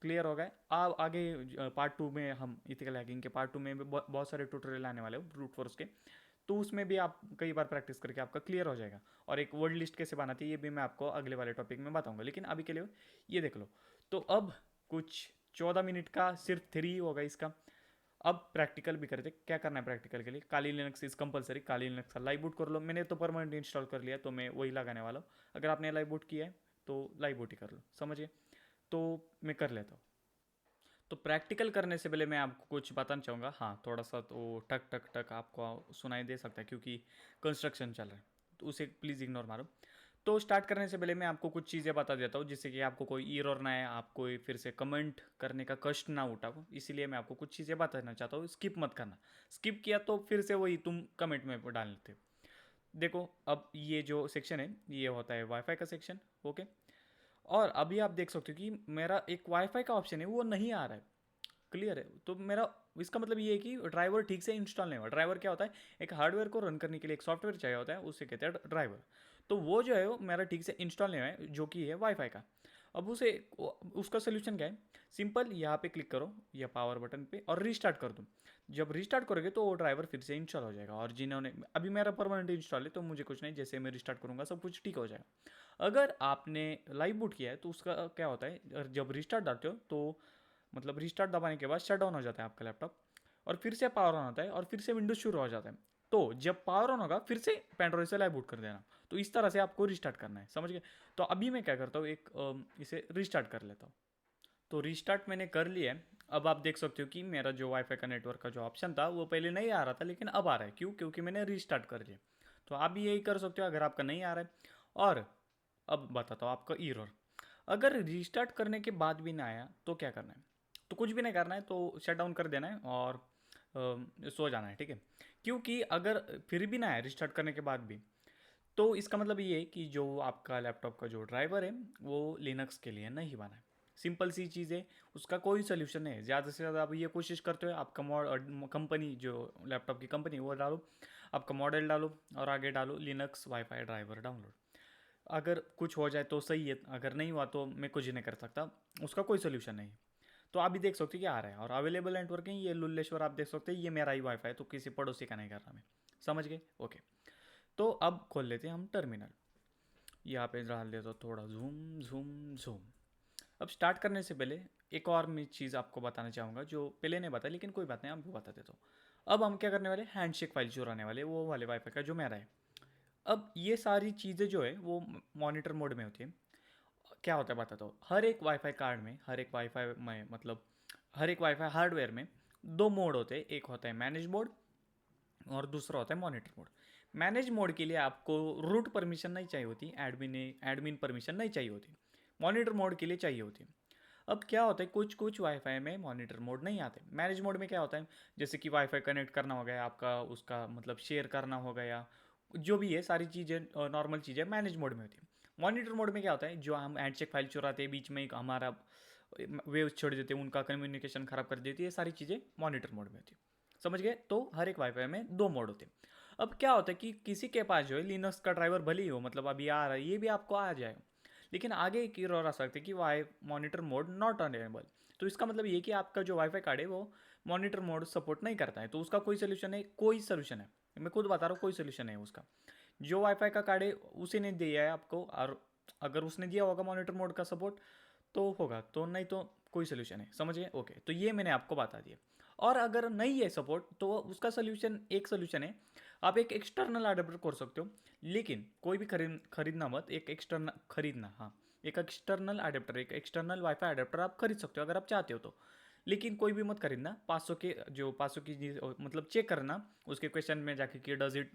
क्लियर हो गया। अब आगे पार्ट 2 में हम इथिकल हैकिंग के पार्ट 2 में भी बहुत सारे ट्यूटोरियल आने वाले हो ब्रूट फोर्स के, तो उसमें भी आप कई बार प्रैक्टिस करके आपका क्लियर हो जाएगा। और एक वर्ड लिस्ट कैसे बनाती है ये भी मैं आपको अगले वाले टॉपिक में बताऊंगा, लेकिन अभी के लिए ये देख लो। तो अब कुछ 14 मिनट का सिर्फ 3 होगा इसका। अब प्रैक्टिकल भी करते, क्या करना है प्रैक्टिकल के लिए, Kali Linux is compulsory, Kali Linux का लाइव बूट कर लो। मैंने तो परमानेंट इंस्टॉल कर लिया तो मैं वही लगाने वाला हूँ। अगर आपने लाइव बूट किया है तो लाइव बूट ही कर लो, समझिए। तो मैं कर लेता हूँ। तो प्रैक्टिकल करने से पहले मैं आपको कुछ बताना चाहूँगा, हाँ थोड़ा सा तो टक टक टक आपको सुनाई दे सकता है क्योंकि कंस्ट्रक्शन चल रहा है, तो उसे प्लीज़ इग्नोर मारो। तो स्टार्ट करने से पहले मैं आपको कुछ चीज़ें बता देता हूँ, जिससे कि आपको कोई एरर ना आए, आपको फिर से कमेंट करने का कष्ट ना उठाओ। इसीलिए मैं आपको कुछ चीज़ें बताना चाहता हूँ, स्किप मत करना। स्किप किया तो फिर से वही तुम कमेंट में डाल लेते हो। देखो, अब ये जो सेक्शन है ये होता है वाईफाई का सेक्शन। ओके, और अभी आप देख सकते हो कि मेरा एक वाईफाई का ऑप्शन है वो नहीं आ रहा है। क्लियर है? तो मेरा इसका मतलब ये है कि ड्राइवर ठीक से इंस्टॉल नहीं हुआ। ड्राइवर क्या होता है, एक हार्डवेयर को रन करने के लिए एक सॉफ्टवेयर चाहिए होता है, उसे कहते हैं ड्राइवर। तो वो जो है वो मेरा ठीक से इंस्टॉल नहीं हुआ है, जो कि है वाईफाई का। अब उसका सोल्यूशन क्या है? सिंपल, यहाँ पे क्लिक करो या पावर बटन पे और रीस्टार्ट कर दो। जब रीस्टार्ट करोगे तो वो ड्राइवर फिर से इंस्टॉल हो जाएगा। और जिन्होंने अभी मेरा परमानेंट इंस्टॉल है तो मुझे कुछ नहीं, जैसे मैं रिस्टार्ट करूँगा सब कुछ ठीक हो जाएगा। अगर आपने लाइव बूट किया है तो उसका क्या होता है, जब रिस्टार्ट डालते हो तो मतलब रिस्टार्ट दबाने के बाद शट डाउन हो जाता है आपका लैपटॉप, और फिर से पावर ऑन होता है और फिर से विंडोज शुरू हो जाता है। तो जब पावर ऑन होगा फिर से पेंड्राइव से लाइव बूट कर देना। तो इस तरह से आपको रिस्टार्ट करना है, समझ गए? तो अभी मैं क्या करता हूँ, इसे रिस्टार्ट कर लेता हूँ। तो रिस्टार्ट मैंने कर लिया है। अब आप देख सकते हो कि मेरा जो वाईफाई का नेटवर्क का जो ऑप्शन था वो पहले नहीं आ रहा था, लेकिन अब आ रहा है। क्यों? क्योंकि मैंने रिस्टार्ट कर लिया। तो आप भी यही कर सकते हो अगर आपका नहीं आ रहा है। और अब बताता हूँ आपका एरर। अगर रिस्टार्ट करने के बाद भी ना आया तो क्या करना है? तो कुछ भी नहीं करना है, तो शट डाउन कर देना है और सो जाना है, ठीक है? क्योंकि अगर फिर भी ना आया रिस्टार्ट करने के बाद भी, तो इसका मतलब ये है कि जो आपका लैपटॉप का जो ड्राइवर है वो लिनक्स के लिए नहीं बना है। सिंपल सी चीज़ है, उसका कोई सोल्यूशन नहीं है। ज़्यादा से ज़्यादा आप ये कोशिश करते हो, आपका कंपनी जो लैपटॉप की कंपनी वो डालो, आपका मॉडल डालो और आगे डालो लिनक्स वाईफाई ड्राइवर डाउनलोड। अगर कुछ हो जाए तो सही है, अगर नहीं हुआ तो मैं कुछ नहीं कर सकता, उसका कोई सोल्यूशन नहीं है। तो आप भी देख सकते हो कि आ रहा है और अवेलेबल नेटवर्किंग, ये लुल्लेश्वर आप देख सकते हैं, ये मेरा ही वाईफाई है, तो किसी पड़ोसी का नहीं कर रहा मैं। समझ गए? ओके। तो अब खोल लेते हैं हम टर्मिनल। यहाँ पे डाल देता हूँ थोड़ा झूम झूम झूम। अब स्टार्ट करने से पहले एक और मैं चीज़ आपको बताना चाहूँगा जो पहले नहीं बताया, लेकिन कोई बात नहीं, आपको बता देता हूँ। अब हम क्या करने वाले, हैंडशेक फाइल चुराने वाले, वो वाले वाईफाई का जो मेरा है। अब ये सारी चीज़ें जो है वो मॉनिटर मोड में होती है। क्या होता है बताता हूँ। हर एक वाईफाई कार्ड में, हर एक वाईफाई में मतलब हर एक वाईफाई हार्डवेयर में दो मोड होते हैं। एक होता है मैनेज मोड और दूसरा होता है मॉनिटर मोड। मैनेज मोड के लिए आपको रूट परमिशन नहीं चाहिए होती, एडमिन परमिशन नहीं चाहिए होती। मॉनिटर मोड के लिए चाहिए होती। अब क्या होता है, कुछ कुछ वाईफाई में मॉनिटर मोड नहीं आते। मैनेज मोड में क्या होता है, जैसे कि वाईफाई कनेक्ट करना हो गया आपका, उसका मतलब शेयर करना हो गया, जो भी है सारी चीज़ें नॉर्मल चीज़ें मैनेज मोड में होती है। मॉनिटर मोड में क्या होता है, जो हम हैंडशेक फाइल चुराते हैं, बीच में एक हमारा वेव्स छोड़ देते हैं, उनका कम्युनिकेशन खराब कर देती है, ये सारी चीज़ें मॉनिटर मोड में होती है। समझ गए? तो हर एक वाईफाई में दो मोड होते हैं। अब क्या होता है कि किसी के पास जो है लिनक्स का ड्राइवर भले ही हो, मतलब अभी आ रहा है, ये भी आपको आ जाएगा, लेकिन आगे एक एरर आ सकता है कि why monitor mode not enable. तो इसका मतलब ये कि आपका जो वाईफाई कार्ड है वो मॉनिटर मोड सपोर्ट नहीं करता है। तो उसका कोई सोल्यूशन है? कोई सोल्यूशन है, मैं खुद बता रहा हूँ, कोई सोल्यूशन है उसका। जो वाईफाई का कार्ड है उसी ने दिया है आपको, और अगर उसने दिया होगा मॉनिटर मोड का सपोर्ट तो होगा, तो नहीं तो कोई सोल्यूशन है। समझ गए? ओके, तो ये मैंने आपको बता दिया। और अगर नहीं है सपोर्ट तो उसका सोल्यूशन, एक सोल्यूशन है, आप एक एक्सटर्नल अडेप्टर कर सकते हो। लेकिन कोई भी खरीदना मत, एक एक्सटर्नल खरीदना, हाँ, एक एक्सटर्नल अडेप्टर, एक एक्सटर्नल वाईफाई अडेप्टर आप खरीद सकते हो अगर आप चाहते हो तो। लेकिन कोई भी मत खरीदना। 500 के जो 500 की मतलब चेक करना उसके क्वेश्चन में जाके कि does it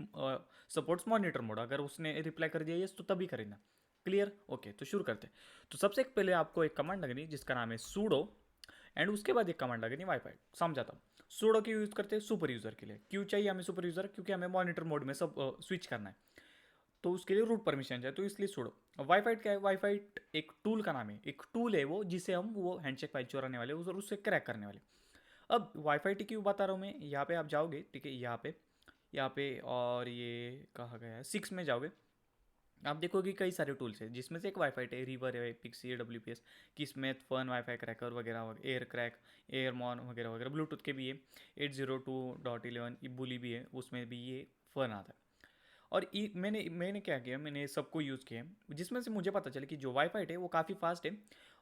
supports monitor mode, अगर उसने रिप्लाई कर दिया यस तो तभी खरीदना। क्लियर? ओके, तो शुरू करते हैं। तो सबसे पहले आपको एक कमांड लगनी जिसका नाम है सूडो, एंड उसके बाद एक कमांड लगनी वाईफाई। समझाता हूँ। सूडो की यूज़ करते हैं सुपर यूज़र के लिए। क्यों चाहिए हमें सुपर यूज़र? क्योंकि हमें मॉनिटर मोड में सब स्विच करना है, तो उसके लिए रूट परमिशन चाहिए, तो इसलिए सूडो। वाईफाई क्या है? वाईफाई एक टूल का नाम है, एक टूल है वो, जिसे हम वो हैंडशेक फाइल चुराने वाले उससे क्रैक करने वाले। अब वाईफाई टी क्यों बता रहा हूँ मैं, यहाँ पे आप जाओगे, ठीक है, यहाँ पे और ये कहा गया है 6 में जाओगे, आप देखोगे कई सारे टूल्स हैं, जिसमें से एक वाईफाई है, रिवर है, pixie, AWPS, Kismet, Fern, wifi cracker वगैरह वगैरह, एयर क्रैक, एयरमॉन वगैरह वगैरह। ब्लूटूथ के भी है, 802.11 इबुली भी है, उसमें भी ये फन आता है। और मैंने क्या किया, मैंने सबको यूज़ किया है, जिसमें से मुझे पता चला कि जो वाईफाई है वो काफ़ी फास्ट है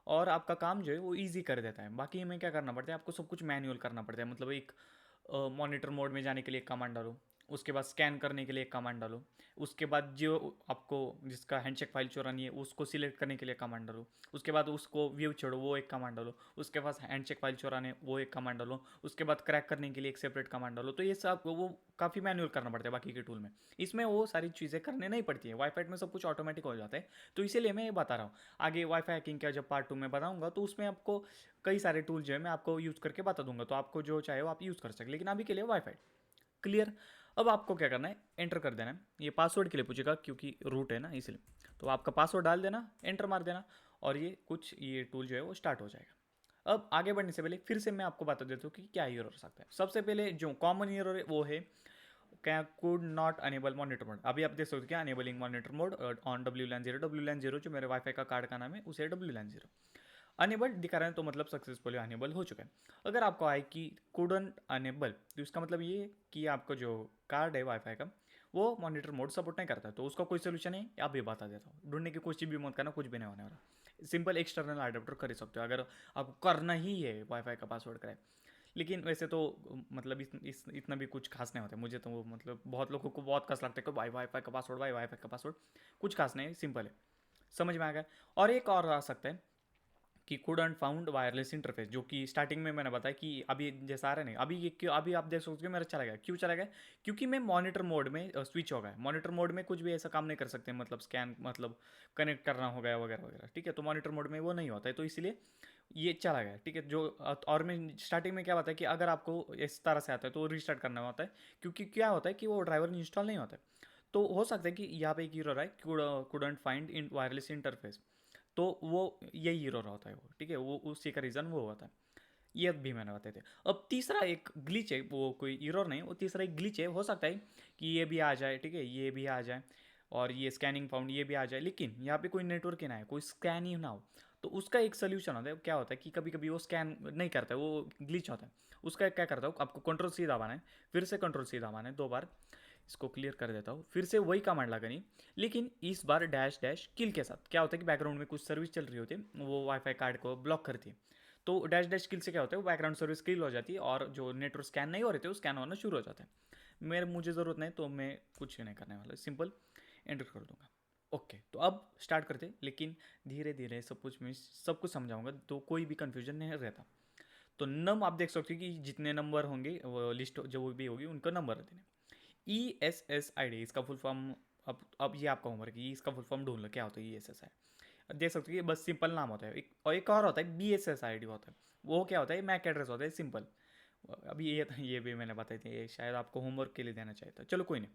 और आपका काम जो है वो ईजी कर देता है। बाकी हमें क्या करना पड़ता है, आपको सब कुछ मैनुअल करना पड़ता है। मतलब एक मॉनिटर मोड में जाने के लिए कमांड डालो, उसके बाद स्कैन करने के लिए एक कमांड डालो, उसके बाद जो आपको जिसका हैंडशेक फाइल चुरानी है उसको सिलेक्ट करने के लिए कमांड डालो, उसके बाद उसको व्यू छोड़ो वो एक कमांड डालो, उसके बाद हैंडशेक फाइल चुराने वो एक कमांड डालो, उसके बाद क्रैक करने के लिए एक सेपरेट कमांड डालो। तो ये सब वो काफ़ी मैनुअल करना पड़ता है बाकी के टूल में, इसमें वो सारी चीज़ें करने नहीं पड़ती है, वाईफाई में सब कुछ ऑटोमेटिक हो जाता है। तो इसीलिए मैं ये बता रहा हूँ। आगे वाईफाई हैकिंग का जब पार्ट 2 में बताऊंगा तो उसमें आपको कई सारे टूल जो है मैं आपको यूज़ करके बता दूंगा, तो आपको जो चाहे वो आप यूज़ कर सकते, लेकिन अभी के लिए वाईफाई क्लियर। अब आपको क्या करना है, एंटर कर देना है। ये पासवर्ड के लिए पूछेगा क्योंकि रूट है ना इसलिए, तो आपका पासवर्ड डाल देना, एंटर मार देना, और ये टूल जो है वो स्टार्ट हो जाएगा। अब आगे बढ़ने से पहले फिर से मैं आपको बता देता हूँ कि क्या एरर हो सकता है। सबसे पहले जो कॉमन एरर है वो है क्या, could not enable monitor mode. अभी आप देख सकते हो क्या, enabling monitor mode on WLAN 0 जो मेरे वाईफाई का कार्ड का नाम है उसे WLAN 0 अनेबल दिखा रहे हैं, तो मतलब सक्सेसफुली अनेबल हो चुका है। अगर आपको आए कि कुडंट अनेबल, तो इसका मतलब ये है कि आपका जो कार्ड है वाईफाई का वो मॉनिटर मोड सपोर्ट नहीं करता है, तो उसका कोई सोल्यूशन है आप भी बता देता हूँ। ढूंढने की कोशिश भी मत करना, कुछ भी नहीं होने वाला। सिंपल एक्सटर्नल अडेप्टर कर सकते हो अगर आपको करना ही है वाईफाई का पासवर्ड क्रैक। लेकिन वैसे तो मतलब इतना भी कुछ खास नहीं होता है। मुझे तो वो मतलब बहुत लोगों को बहुत खास लगता है कि वाईफाई का पासवर्ड, वाईफाई का पासवर्ड, कुछ खास नहीं, सिंपल है, समझ में आ गया। और एक और आ सकता है कि could and found wireless interface, जो कि स्टार्टिंग में मैंने बताया कि अभी जैसा आ रहा है नहीं, अभी ये क्यों, अभी आप देख सकते हो मेरा चला गया, क्यों चला गया, क्योंकि मैं मॉनिटर मोड में स्विच हो गया। मॉनिटर मोड में कुछ भी ऐसा काम नहीं कर सकते, मतलब स्कैन मतलब कनेक्ट करना हो गया वगैरह वगैरह, ठीक है। तो मॉनिटर मोड में वो नहीं होता है, तो इसलिए ये चला गया, ठीक है। जो और मैं स्टार्टिंग में क्या बताया कि अगर आपको इस तरह से आता है तो रीस्टार्ट करना होता है, क्योंकि क्या होता है कि वो ड्राइवर इंस्टॉल नहीं होता है। तो हो सकता है कि यहाँ पे एक एरर है, couldn't find in wireless interface, तो वो यही हीरो होता है वो, ठीक है, वो उसी का रीज़न वो होता है। ये भी मैंने बताए थे। अब तीसरा एक ग्लिच है, वो कोई एरर नहीं, वो तीसरा एक ग्लिच है। हो सकता है कि ये भी आ जाए, ठीक है, ये भी आ जाए और ये स्कैनिंग फाउंड ये भी आ जाए, लेकिन यहाँ पे कोई नेटवर्क ही ना है, कोई स्कैन ही ना हो। तो उसका एक सोल्यूशन होता है, क्या होता है कि कभी कभी वो स्कैन नहीं करता है, वो ग्लिच होता है। उसका क्या करता हूँ, आपको कंट्रोल सी दबाना है, फिर से कंट्रोल सी दबाना है 2 बार। इसको क्लियर कर देता हूँ, फिर से वही कमांड लगानी, लेकिन इस बार डैश डैश किल के साथ। क्या होता है कि बैकग्राउंड में कुछ सर्विस चल रही होती है, वो वाईफाई कार्ड को ब्लॉक करती है। तो डैश डैश किल से क्या होता है, वो बैकग्राउंड सर्विस किल हो जाती है और जो नेटवर्क स्कैन नहीं हो रहे थे वो स्कैन होना शुरू हो जाता है। मुझे ज़रूरत नहीं, तो मैं कुछ नहीं करने वाला, सिंपल एंटर कर दूंगा। ओके, तो अब स्टार्ट करते, लेकिन धीरे धीरे सब कुछ समझाऊंगा, तो कोई भी कन्फ्यूजन नहीं रहता। तो नम आप देख सकते हो कि जितने नंबर होंगे वो लिस्ट जो भी होगी उनका नंबर रहते हैं। ESSID इसका फुल फॉर्म, अब ये आपका होमवर्क है, इसका फुल फॉर्म ढूंढ लो क्या होता है ESSI। देख सकते हो कि बस सिंपल नाम होता है। और एक और होता है BSSID होता है, वो क्या होता है, मैक एड्रेस होता है, सिंपल। अभी ये भी मैंने बताई थी, ये शायद आपको होमवर्क के लिए देना चाहिए था, चलो कोई नहीं।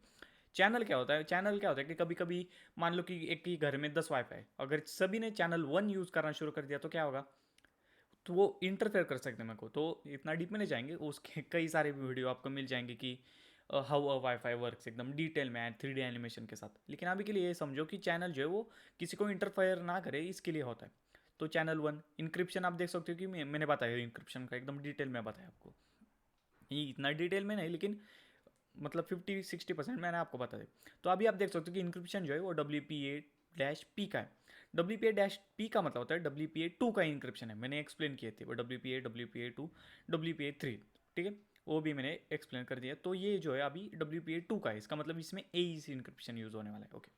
चैनल क्या होता है, चैनल क्या होता है कि कभी कभी मान लो कि एक ही घर में 10 वाईफाई, अगर सभी ने चैनल 1 यूज़ करना शुरू कर दिया तो क्या होगा, तो वो इंटरफेयर कर सकते हैं मेरे को। तो इतना डीप में नहीं जाएंगे, उसके कई सारे वीडियो आपको मिल जाएंगे कि हाउ अ वाईफाई वर्क्स एकदम डिटेल में 3D एनिमेशन के साथ। लेकिन अभी के लिए ये समझो कि चैनल जो है वो किसी को इंटरफेयर ना करे, इसके लिए होता है। तो चैनल 1 इंक्रिप्शन आप देख सकते हो कि मैंने बताया इंक्रिप्शन का एकदम डिटेल में बताया आपको, ये इतना डिटेल में नहीं, लेकिन मतलब 50-60% मैंने आपको बता दिया। तो अभी आप देख सकते हो कि इंक्रिप्शन जो है वो WPA-P का है। WPA-P का मतलब होता है WPA2 का इंक्रिप्शन है, मैंने एक्सप्लेन किए थे वो WPA-WPA2 WPA3, ठीक है, वो भी मैंने एक्सप्लेन कर दिया। तो ये जो है अभी WPA2 का है, इसका मतलब इसमें AEC इंक्रिप्शन यूज़ होने वाला है। ओके,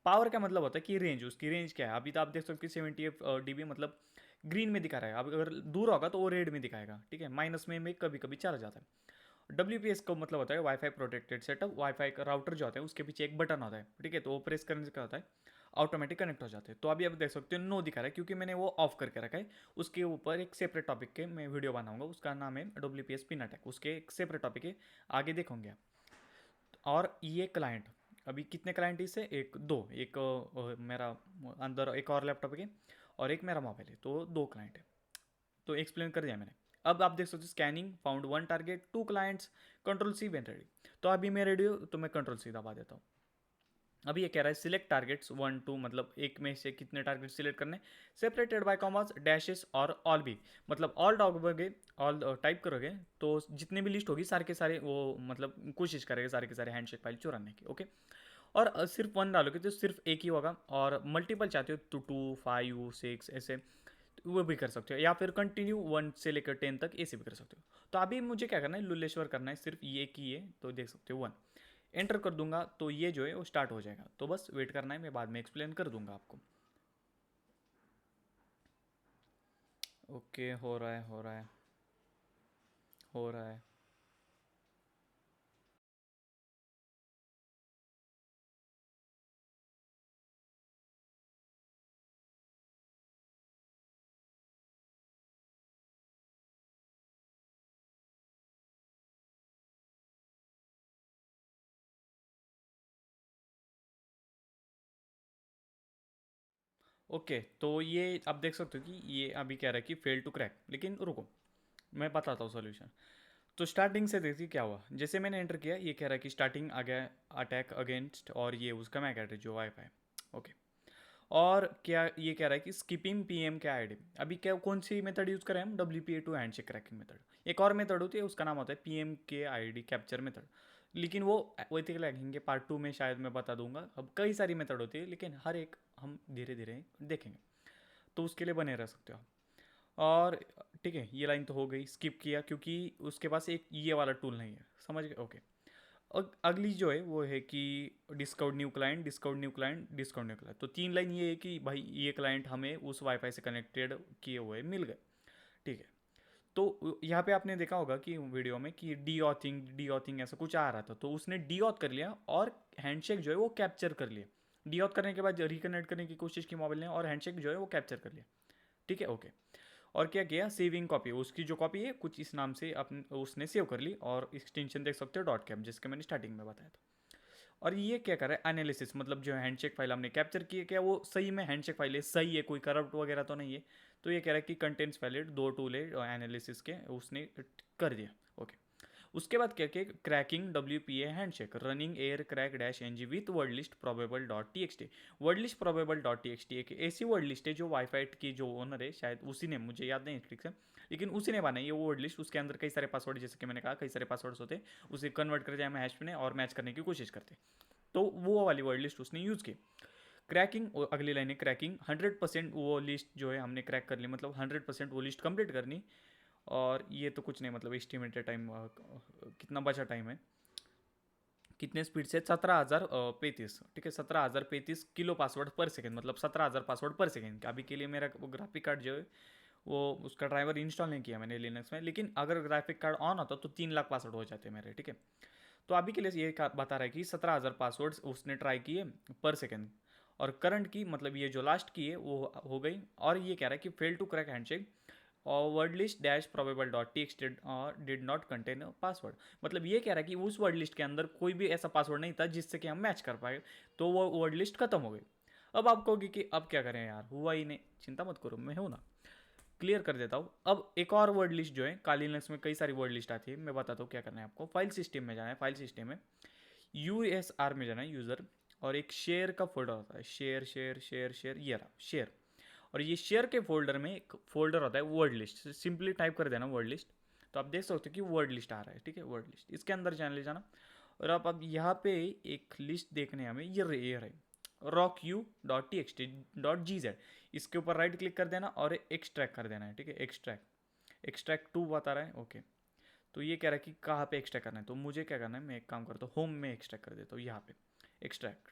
पावर का मतलब होता है कि रेंज, उसकी रेंज क्या है। अभी तो आप देख सकते हो कि 70 dB मतलब ग्रीन में दिखा रहा है, अब अगर दूर होगा तो वो रेड में दिखाएगा, ठीक है, माइनस में कभी कभी चला जाता है। WPS का मतलब होता है वाईफाई प्रोटेक्टेड सेटअप। वाईफाई का राउटर जो होता है उसके पीछे एक बटन होता है, ठीक है, तो वो प्रेस करने से क्या होता है, ऑटोमेटिक कनेक्ट हो जाते हैं। तो अभी आप देख सकते हो नो दिखा रहा है, क्योंकि मैंने वो ऑफ करके रखा है। उसके ऊपर एक सेपरेट टॉपिक के मैं वीडियो बनाऊंगा, उसका नाम है WPS पिन अटैक, उसके एक सेपरेट टॉपिक है, आगे देखोगे आप। और ये क्लाइंट, अभी कितने क्लाइंट इससे, एक दो, एक मेरा अंदर एक और लैपटॉप है और एक मेरा मोबाइल है, तो 2 क्लाइंट है। तो एक्सप्लेन कर दिया मैंने। अब आप देख सकते हो scanning found 1 target 2 clients, control C when ready. तो अभी मैं रेडी हूँ, तो मैं कंट्रोल सी दबा देता हूँ। अभी ये कह रहा है सिलेक्ट टारगेट्स 1 2, मतलब एक में से कितने टारगेट सिलेक्ट करने, सेपरेटेड बाय कॉमास डैशेस और ऑल भी, मतलब ऑल डालोगे, ऑल टाइप करोगे तो जितने भी लिस्ट होगी सारे के सारे वो मतलब कोशिश करेगा सारे के सारे हैंडशेक फाइल चुराने की। ओके, और सिर्फ 1 डालोगे तो सिर्फ एक ही होगा, और मल्टीपल चाहते हो तो 2 5 6 ऐसे तो वो भी कर सकते हो, या फिर कंटिन्यू 1 से लेकर 10 तक ऐसे भी कर सकते हो। तो अभी मुझे क्या करना है, लुल्लेश्वर करना है, सिर्फ ये की है, तो देख सकते हो 1। एंटर कर दूंगा तो ये जो है वो स्टार्ट हो जाएगा। तो बस वेट करना है, मैं बाद में एक्सप्लेन कर दूंगा आपको। ओके, हो रहा है हो रहा है हो रहा है। ओके, तो ये आप देख सकते हो कि ये अभी कह रहा है कि फेल टू क्रैक, लेकिन रुको मैं बताता हूँ सोल्यूशन। तो स्टार्टिंग से देखिए क्या हुआ, जैसे मैंने एंटर किया ये कह रहा है कि स्टार्टिंग आ गया अटैक अगेंस्ट, और ये उसका मैक एड्रेस जो वाईफाई। ओके, और क्या ये कह रहा है कि स्किपिंग पीएम के आईडी। अभी क्या कौन सी मेथड यूज़ करें हम, WPA2 हैंडशेक क्रैकिंग मेथड। एक और मेथड होती है उसका नाम होता है पीएम के आईडी कैप्चर मेथड, लेकिन वो एथिकल हैकिंग के पार्ट 2 में शायद मैं बता दूंगा। अब कई सारी मेथड होती है लेकिन हर एक हम धीरे धीरे देखेंगे, तो उसके लिए बने रह सकते हो आप। और ठीक है, ये लाइन तो हो गई, स्किप किया क्योंकि उसके पास एक ये वाला टूल नहीं है, समझ गए। ओके, अगली जो है वो है कि discount new client, discount new client, discount new client. तो 3 लाइन ये है कि भाई ये क्लाइंट हमें उस वाईफाई से कनेक्टेड किए हुए मिल गए, ठीक है। तो यहाँ पे आपने देखा होगा कि वीडियो में कि डी ऑथिंग ऐसा कुछ आ रहा था, तो उसने डी ऑथ कर लिया और हैंडशेक जो है वो कैप्चर कर लिया। डी ऑथ करने के बाद रिकनेक्ट करने की कोशिश की मोबाइल ने, और हैंडशेक जो है वो कैप्चर कर लिया, ठीक है। ओके, और क्या किया, सेविंग कॉपी, उसकी जो कॉपी है कुछ इस नाम से अपन उसने सेव कर ली, और एक्सटेंशन देख सकते हो डॉट कैप, जिसके मैंने स्टार्टिंग में बताया था। और ये क्या कर रहा है, एनालिसिस, मतलब जो हैंडशेक फाइल हमने कैप्चर की है क्या वो सही में हैंडशेक फाइल है, सही है, कोई करप्ट वगैरह तो नहीं है। तो ये कह रहा है कि कंटेंट्स वैलिड, 2 टूल है एनालिसिस के, उसने कर दिया। ओके, उसके बाद क्या किया, cracking WPA handshake running air crack dash NG with word list probable dot TXT। Word list probable dot TXT एक ऐसी वर्ड लिस्ट है जो वाईफाई की जो ओनर है, शायद उसी ने, मुझे याद नहीं ठीक से, लेकिन उसी ने बनाई ये वर्ड लिस्ट। उसके अंदर कई सारे पासवर्ड, जैसे कि मैंने कहा कई सारे पासवर्ड्स होते हैं, उसे कन्वर्ट कर जाए हैश में और मैच करने की कोशिश करते। तो वो वाली वर्ड लिस्ट उसने यूज़ की। क्रैकिंग, अगली लाइन है क्रैकिंग 100% वो लिस्ट जो है हमने क्रैक कर ली, मतलब 100% वो लिस्ट कंप्लीट करनी। और ये तो कुछ नहीं, मतलब एस्टिमेटेड टाइम कितना बचा टाइम है, कितने स्पीड से 17,035, ठीक है, 17,035 किलो पासवर्ड पर सेकेंड, मतलब 17,000 पासवर्ड पर सेकेंड। अभी के लिए मेरा वो ग्राफिक कार्ड जो है वो उसका ड्राइवर इंस्टॉल नहीं किया मैंने लिनक्स में, लेकिन अगर ग्राफिक कार्ड ऑन होता तो 3 लाख पासवर्ड हो जाते मेरे, ठीक है। तो अभी के लिए ये बता रहा है कि 17,000 पासवर्ड्स उसने ट्राई किए पर सेकेंड, और करंट की मतलब ये जो लास्ट की है वो हो गई। और ये कह रहा है कि फेल टू क्रैक हैंडशेक और word list dash probable dot TXT did not contain password. मतलब ये कह रहा है कि उस वर्ड लिस्ट के अंदर कोई भी ऐसा पासवर्ड नहीं था जिससे कि हम मैच कर पाए, तो वो वर्ड लिस्ट खत्म हो गई। अब आप कहोगे कि अब क्या करें यार, हुआ ही नहीं, चिंता मत करो, मैं हूँ ना, क्लियर कर देता हूँ। अब एक और वर्ड लिस्ट जो है, काली लिनक्स में कई सारी वर्ड लिस्ट आती है, मैं बताता हूँ क्या करना है आपको। फाइल सिस्टम में जाना है, फाइल सिस्टम में USR में जाना है, यूज़र, और एक शेयर का फोल्डर होता है, शेयर शेयर शेयर शेयर, ये रहा शेयर। और ये शेयर के फोल्डर में एक फोल्डर होता है वर्ड लिस्ट, सिंपली टाइप कर देना वर्ड लिस्ट, तो आप देख सकते हो कि वर्ड लिस्ट आ रहा है, ठीक है। वर्ड लिस्ट, इसके अंदर जान ले जाना, और अब यहाँ पे एक लिस्ट देखने हमें, ये रही rockU.txt.gz, इसके ऊपर राइट क्लिक कर देना और एक्सट्रैक्ट कर देना है, ठीक है। एक्सट्रैक्ट टू बता रहा है, ओके। तो ये कह रहा है कि कहाँ पे एक्सट्रैक्ट करना है, तो मुझे क्या करना है, मैं एक काम करता हूँ, होम में एक्सट्रैक्ट कर देता हूँ, यहाँ पे एक्सट्रैक्ट।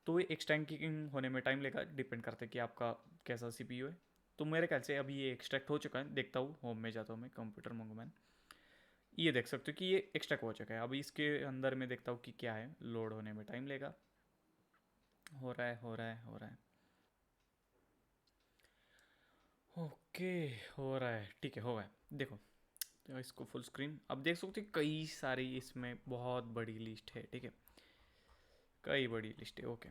तो ये एक्सट्रैक्टिंग होने में टाइम लेगा, डिपेंड करता है कि आपका कैसा CPU है। तो मेरे ख्याल से अभी ये एक्सट्रैक्ट हो चुका है, देखता हूँ, होम में जाता हूँ मैं, कंप्यूटर मंगू मैन, ये देख सकते हो कि ये एक्सट्रैक्ट हो चुका है। अभी इसके अंदर मैं देखता हूँ कि क्या है, लोड होने में टाइम लेगा, हो रहा है हो रहा है हो रहा है, ओके, हो रहा है, ठीक है, हो गया। देखो, तो इसको फुल स्क्रीन, अब देख सकते हो कई सारी इसमें बहुत बड़ी लिस्ट है, ठीक है, कई बड़ी लिस्ट है। ओके,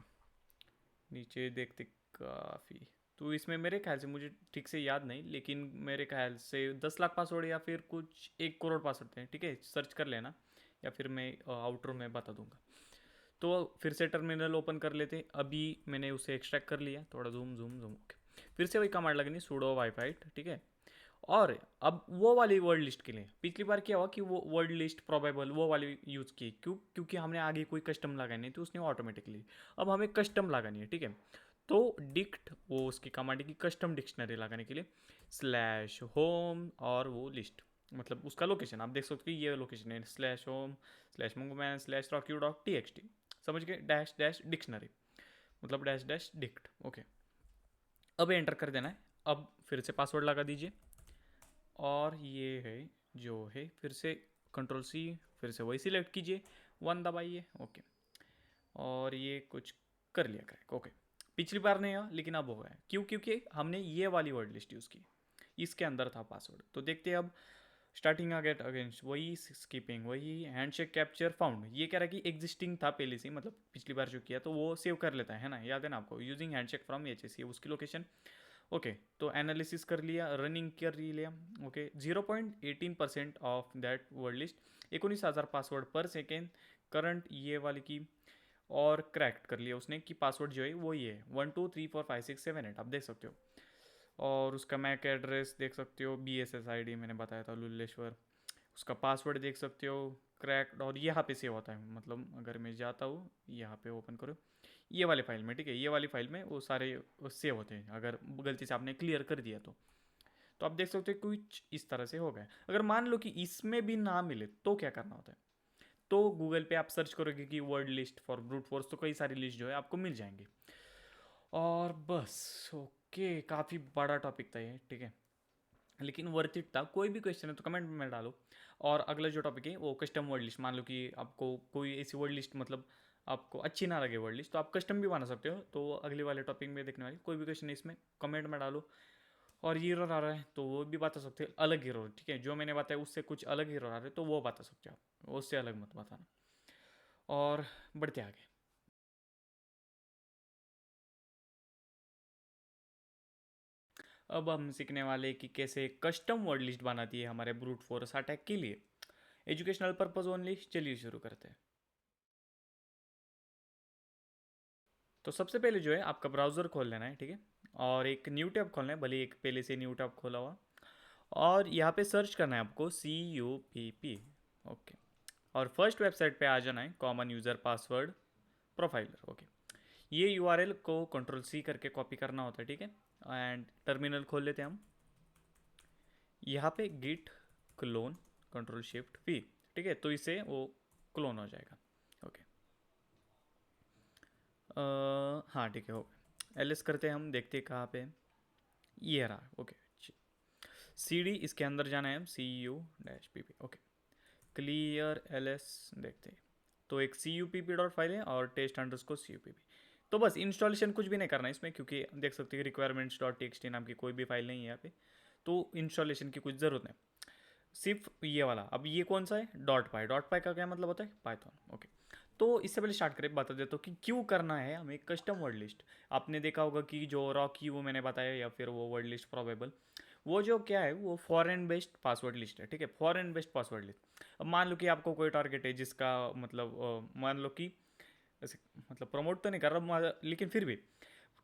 नीचे देखते काफ़ी, तो इसमें मेरे ख्याल से, मुझे ठीक से याद नहीं, लेकिन मेरे ख्याल से 10 लाख पासवर्ड या फिर कुछ 1 करोड़ पासवर्ड थे, ठीक है, सर्च कर लेना, या फिर मैं आउटरो में बता दूंगा। तो फिर से टर्मिनल ओपन कर लेते, अभी मैंने उसे एक्सट्रैक्ट कर लिया, थोड़ा जूम जूम जूम, ओके। फिर से वही कमांड लगनी, sudo वाईफाई, ठीक है। और अब वो वाली वर्ड लिस्ट के लिए पिछली बार क्या हुआ कि वो वर्ड लिस्ट प्रोबेबल वो वाली यूज़ की, क्योंकि हमने आगे कोई कस्टम लगानी नहीं थी, उसने ऑटोमेटिकली। अब हमें कस्टम लगानी है, ठीक है। तो डिक्ट, वो उसकी कमांड की कस्टम डिक्शनरी लगाने के लिए /home और वो लिस्ट, मतलब उसका लोकेशन आप देख सकते हो कि ये लोकेशन है slash home slash mangoman slash rockyou dot T X T, समझ गए, डैश डैश डिक्शनरी, मतलब डैश डैश डिक्ट। ओके, अब एंटर कर देना है। अब फिर से पासवर्ड लगा दीजिए और ये है जो है फिर से कंट्रोल सी, फिर से वही सिलेक्ट कीजिए, 1 दबाइए। ओके, और ये कुछ कर लिया क्रैक। ओके, पिछली बार नहीं हुआ लेकिन अब हो गया, क्यों? क्योंकि हमने ये वाली वर्ड लिस्ट यूज़ की, इसके अंदर था पासवर्ड। तो देखते हैं अब, स्टार्टिंग गेट अगेंस्ट वही स्कीपिंग वही हैंडशेक कैप्चर फाउंड, ये कह रहा है कि एग्जिस्टिंग था पहले से, मतलब पिछली बार जो किया तो वो सेव कर लेता है ना, याद है ना आपको, using handshake from H S, ये उसकी लोकेशन। ओके, तो एनालिसिस कर लिया, रनिंग कर लिया। Okay, 0.18% of that word list, 19,000 password पर सेकेंड, करंट ये वाली की, और क्रैक्ट कर लिया उसने कि पासवर्ड जो है वो ये है 12345678, आप देख सकते हो। और उसका मैक एड्रेस देख सकते हो, BSS ID मैंने बताया था लुल्लेश्वर, उसका पासवर्ड देख सकते हो, क्रैक्ड, और यहाँ पे सेव होता है, मतलब अगर मैं जाता हूँ यहाँ पे ओपन करो ये वाले फाइल में, ठीक है, ये वाली फाइल में वो सारे सेव होते हैं, अगर गलती से आपने क्लियर कर दिया तो आप देख सकते हो कुछ इस तरह से हो गया। अगर मान लो कि इसमें भी ना मिले तो क्या करना होता है, तो गूगल पे आप सर्च करोगे कि word list for brute force, तो कई सारी लिस्ट जो है आपको मिल जाएंगी। और बस, ओके, काफ़ी बड़ा टॉपिक था ये, ठीक है, लेकिन वर्थ इट था। कोई भी क्वेश्चन है तो कमेंट में डालो। और अगला जो टॉपिक है वो कस्टम वर्ड लिस्ट, मान लो कि आपको कोई ऐसी वर्ड लिस्ट, मतलब आपको अच्छी ना लगे वर्ड लिस्ट, तो आप कस्टम भी बना सकते हो। तो अगले वाले टॉपिक में देखने वाले कोई भी क्वेश्चन है इसमें कमेंट में डालो। और ये एरर आ रहा है तो वो भी बता सकते हो, अलग एरर, ठीक है, जो मैंने बताया उससे कुछ अलग एरर आ रहे तो वो बता सकते हो आप, उससे अलग मत बताना। और बढ़ते आगे। अब हम सीखने वाले कि कैसे कस्टम वर्ड लिस्ट बनाती है हमारे ब्रूट फोर्स अटैक के लिए, एजुकेशनल पर्पज ओनली। चलिए शुरू करते हैं। तो सबसे पहले जो है आपका ब्राउज़र खोल लेना है, ठीक है, और एक न्यू टैब खोलना है, भले एक पहले से न्यू टैब खोला हुआ, और यहाँ पे सर्च करना है आपको CUPP। ओके, और फर्स्ट वेबसाइट पे आ जाना है, common user password profiler. Okay, ये URL को कंट्रोल C करके कॉपी करना होता है, ठीक है, एंड टर्मिनल खोल लेते हैं हम। यहाँ पे git clone control Shift V, ठीक है, तो इसे वो क्लोन हो जाएगा। ओके, हाँ ठीक है, हो गया। LS करते हैं हम, देखते हैं कहाँ पे, ये रहा। ओके, CD इसके अंदर जाना है हम, CU-PP। ओके, क्लियर LS देखते हैं, तो एक CUPP डॉट फाइल है और टेस्ट अंडरस्कोर CUPP। तो बस इंस्टॉलेशन कुछ भी नहीं करना है इसमें, क्योंकि देख सकते हैं रिक्वायरमेंट्स डॉट TXT नाम की कोई भी फाइल नहीं है यहाँ पे, तो इंस्टॉलेशन की कुछ ज़रूरत नहीं, सिर्फ ये वाला। अब ये कौन सा है, डॉट पाई का क्या मतलब होता है, पाइथन। ओके, तो इससे पहले स्टार्ट करें, बता देता हूँ कि क्यों करना है हमें कस्टम वर्ड लिस्ट। आपने देखा होगा कि जो रॉकी वो मैंने बताया, या फिर वो वर्ड लिस्ट प्रोबेबल, वो जो क्या है वो फॉरेन बेस्ड पासवर्ड लिस्ट है, ठीक है, फॉरेन बेस्ड पासवर्ड लिस्ट। अब मान लो कि आपको कोई टारगेट है जिसका मतलब मान लो कि ऐसे, मतलब प्रमोट तो नहीं कर रहा लेकिन फिर भी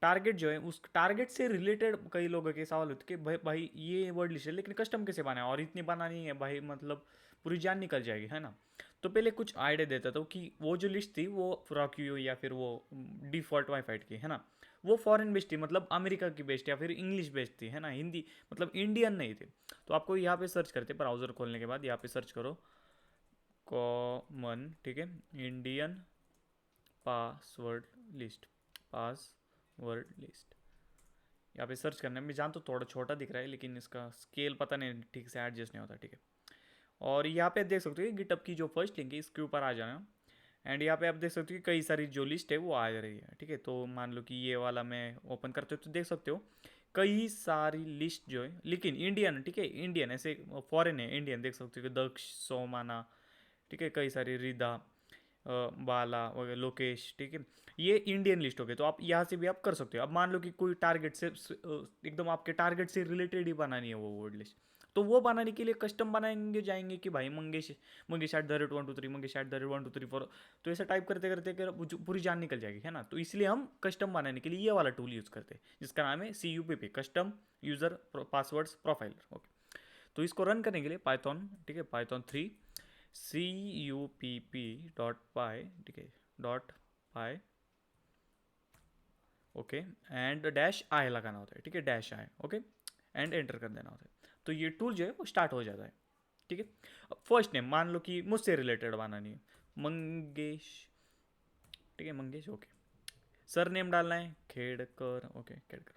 टारगेट जो है उस टारगेट से रिलेटेड कई लोगों के सवाल होते कि भाई ये वर्ड लिस्ट है लेकिन कस्टम कैसे बनाए, और इतनी बनानी है भाई, मतलब पूरी जान निकल जाएगी, है ना। तो पहले कुछ आइडिया देता था कि वो जो लिस्ट थी वो रॉक्यू या फिर वो डिफॉल्ट वाईफाई की, है ना, वो फॉरेन बेस्ड थी, मतलब अमेरिका की बेस्ड या फिर इंग्लिश बेस्ड थी, है ना, हिंदी मतलब इंडियन नहीं थी। तो आपको यहाँ पे सर्च करते, ब्राउजर खोलने के बाद यहाँ पे सर्च करो कॉमन, ठीक है, Indian password list, password list, यहाँ पे सर्च करना है। मैं जानता हूँ थोड़ा छोटा दिख रहा है लेकिन इसका स्केल पता नहीं ठीक से एडजस्ट नहीं होता, ठीक है। और यहाँ पे देख सकते हो गिटअप की जो फर्स्ट लिंक है इसके ऊपर आ जाना, एंड यहाँ पे आप देख सकते हो कि कई सारी जो लिस्ट है वो आ रही है, ठीक है। तो मान लो कि ये वाला मैं ओपन करते हो तो देख सकते हो कई सारी लिस्ट जो है, लेकिन इंडियन, ठीक है, इंडियन ऐसे फॉरेन है, इंडियन देख सकते हो कि दक्ष, सोमाना, ठीक है, कई सारी रिदा, बाला वगैरह, लोकेश, ठीक है, ये इंडियन लिस्ट हो गए। तो आप यहाँ से भी आप कर सकते हो। अब मान लो कि कोई टारगेट से एकदम आपके टारगेट से रिलेटेड ही बनानी है वो वर्ड लिस्ट, तो वो बनाने के लिए कस्टम बनाएंगे जाएंगे कि भाई मंगेश मंगेश @123 मंगेश @123 4, तो ऐसा टाइप करते करते पूरी जान निकल जाएगी, है ना। तो इसलिए हम कस्टम बनाने के लिए ये वाला टूल यूज़ करते हैं जिसका नाम है CUPP, custom user passwords profiler. Okay, तो इसको रन करने के लिए पाइथन, ठीक है, Python 3 CUPP.py, ठीक है, .py, ओके, एंड -i लगाना होता है, ठीक है, -i, ओके, एंड एंटर कर देना होता है। तो ये टूल जो है वो स्टार्ट हो जाता है। ठीक है। फर्स्ट नेम मान लो कि मुझसे रिलेटेड बनानी है, मंगेश, ठीक है, मंगेश, ओके। सर नेम डालना है Khedkar, okay, Khedkar.